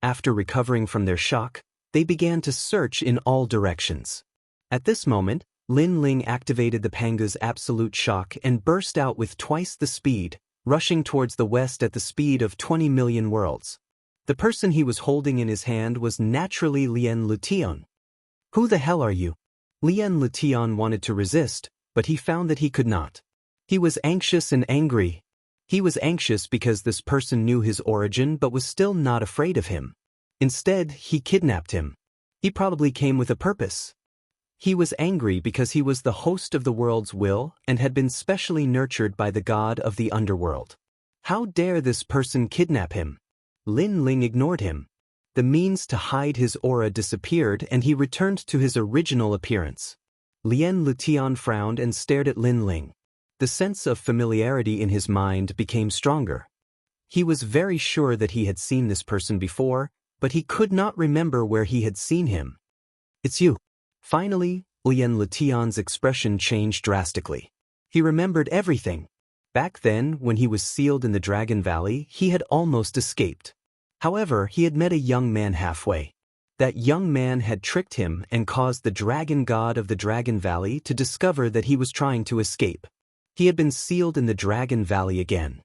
Speaker 1: After recovering from their shock, they began to search in all directions. At this moment, Lin Ling activated the Panga's absolute shock and burst out with twice the speed, rushing towards the west at the speed of 20 million worlds. The person he was holding in his hand was naturally Lien Lutian. Who the hell are you? Lien Lution wanted to resist, but he found that he could not. He was anxious and angry. He was anxious because this person knew his origin but was still not afraid of him. Instead, he kidnapped him. He probably came with a purpose. He was angry because he was the host of the world's will and had been specially nurtured by the god of the underworld. How dare this person kidnap him? Lin Ling ignored him. The means to hide his aura disappeared and he returned to his original appearance. Lien Lution frowned and stared at Lin Ling. The sense of familiarity in his mind became stronger. He was very sure that he had seen this person before, but he could not remember where he had seen him. "It's you." Finally, Lien Lution's expression changed drastically. He remembered everything. Back then, when he was sealed in the Dragon Valley, he had almost escaped. However, he had met a young man halfway. That young man had tricked him and caused the dragon god of the Dragon Valley to discover that he was trying to escape. He had been sealed in the Dragon Valley again.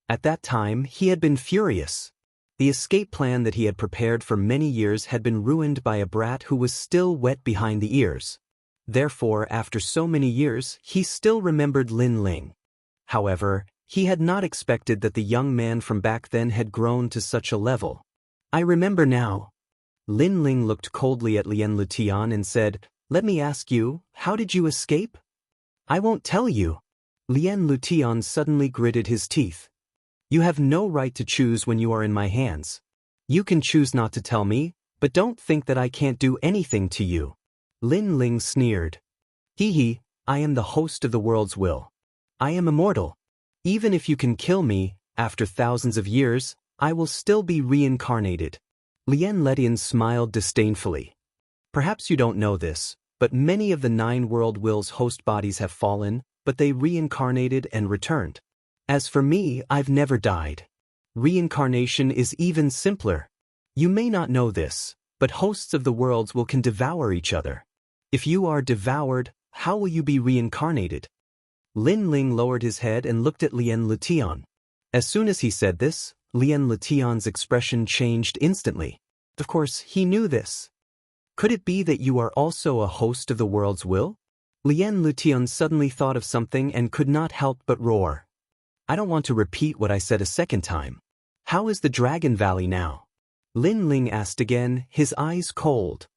Speaker 1: At that time, he had been furious. The escape plan that he had prepared for many years had been ruined by a brat who was still wet behind the ears. Therefore, after so many years, he still remembered Lin Ling. However, he had not expected that the young man from back then had grown to such a level. "I remember now." Lin Ling looked coldly at Lien Lution and said, "Let me ask you, how did you escape?" "I won't tell you." Lien Lution suddenly gritted his teeth. "You have no right to choose when you are in my hands. You can choose not to tell me, but don't think that I can't do anything to you." Lin Ling sneered. "Hee, I am the host of the world's will. I am immortal. Even if you can kill me, after thousands of years, I will still be reincarnated." Lien Lution smiled disdainfully. "Perhaps you don't know this, but many of the 9 world will's host bodies have fallen, but they reincarnated and returned. As for me, I've never died. Reincarnation is even simpler. You may not know this, but hosts of the worlds can devour each other. If you are devoured, how will you be reincarnated?" Lin Ling lowered his head and looked at Lien Lution. As soon as he said this, Lien Lution's expression changed instantly. Of course, he knew this. "Could it be that you are also a host of the world's will?" Lien Lution suddenly thought of something and could not help but roar. "I don't want to repeat what I said a second time. How is the Dragon Valley now?" Lin Ling asked again, his eyes cold.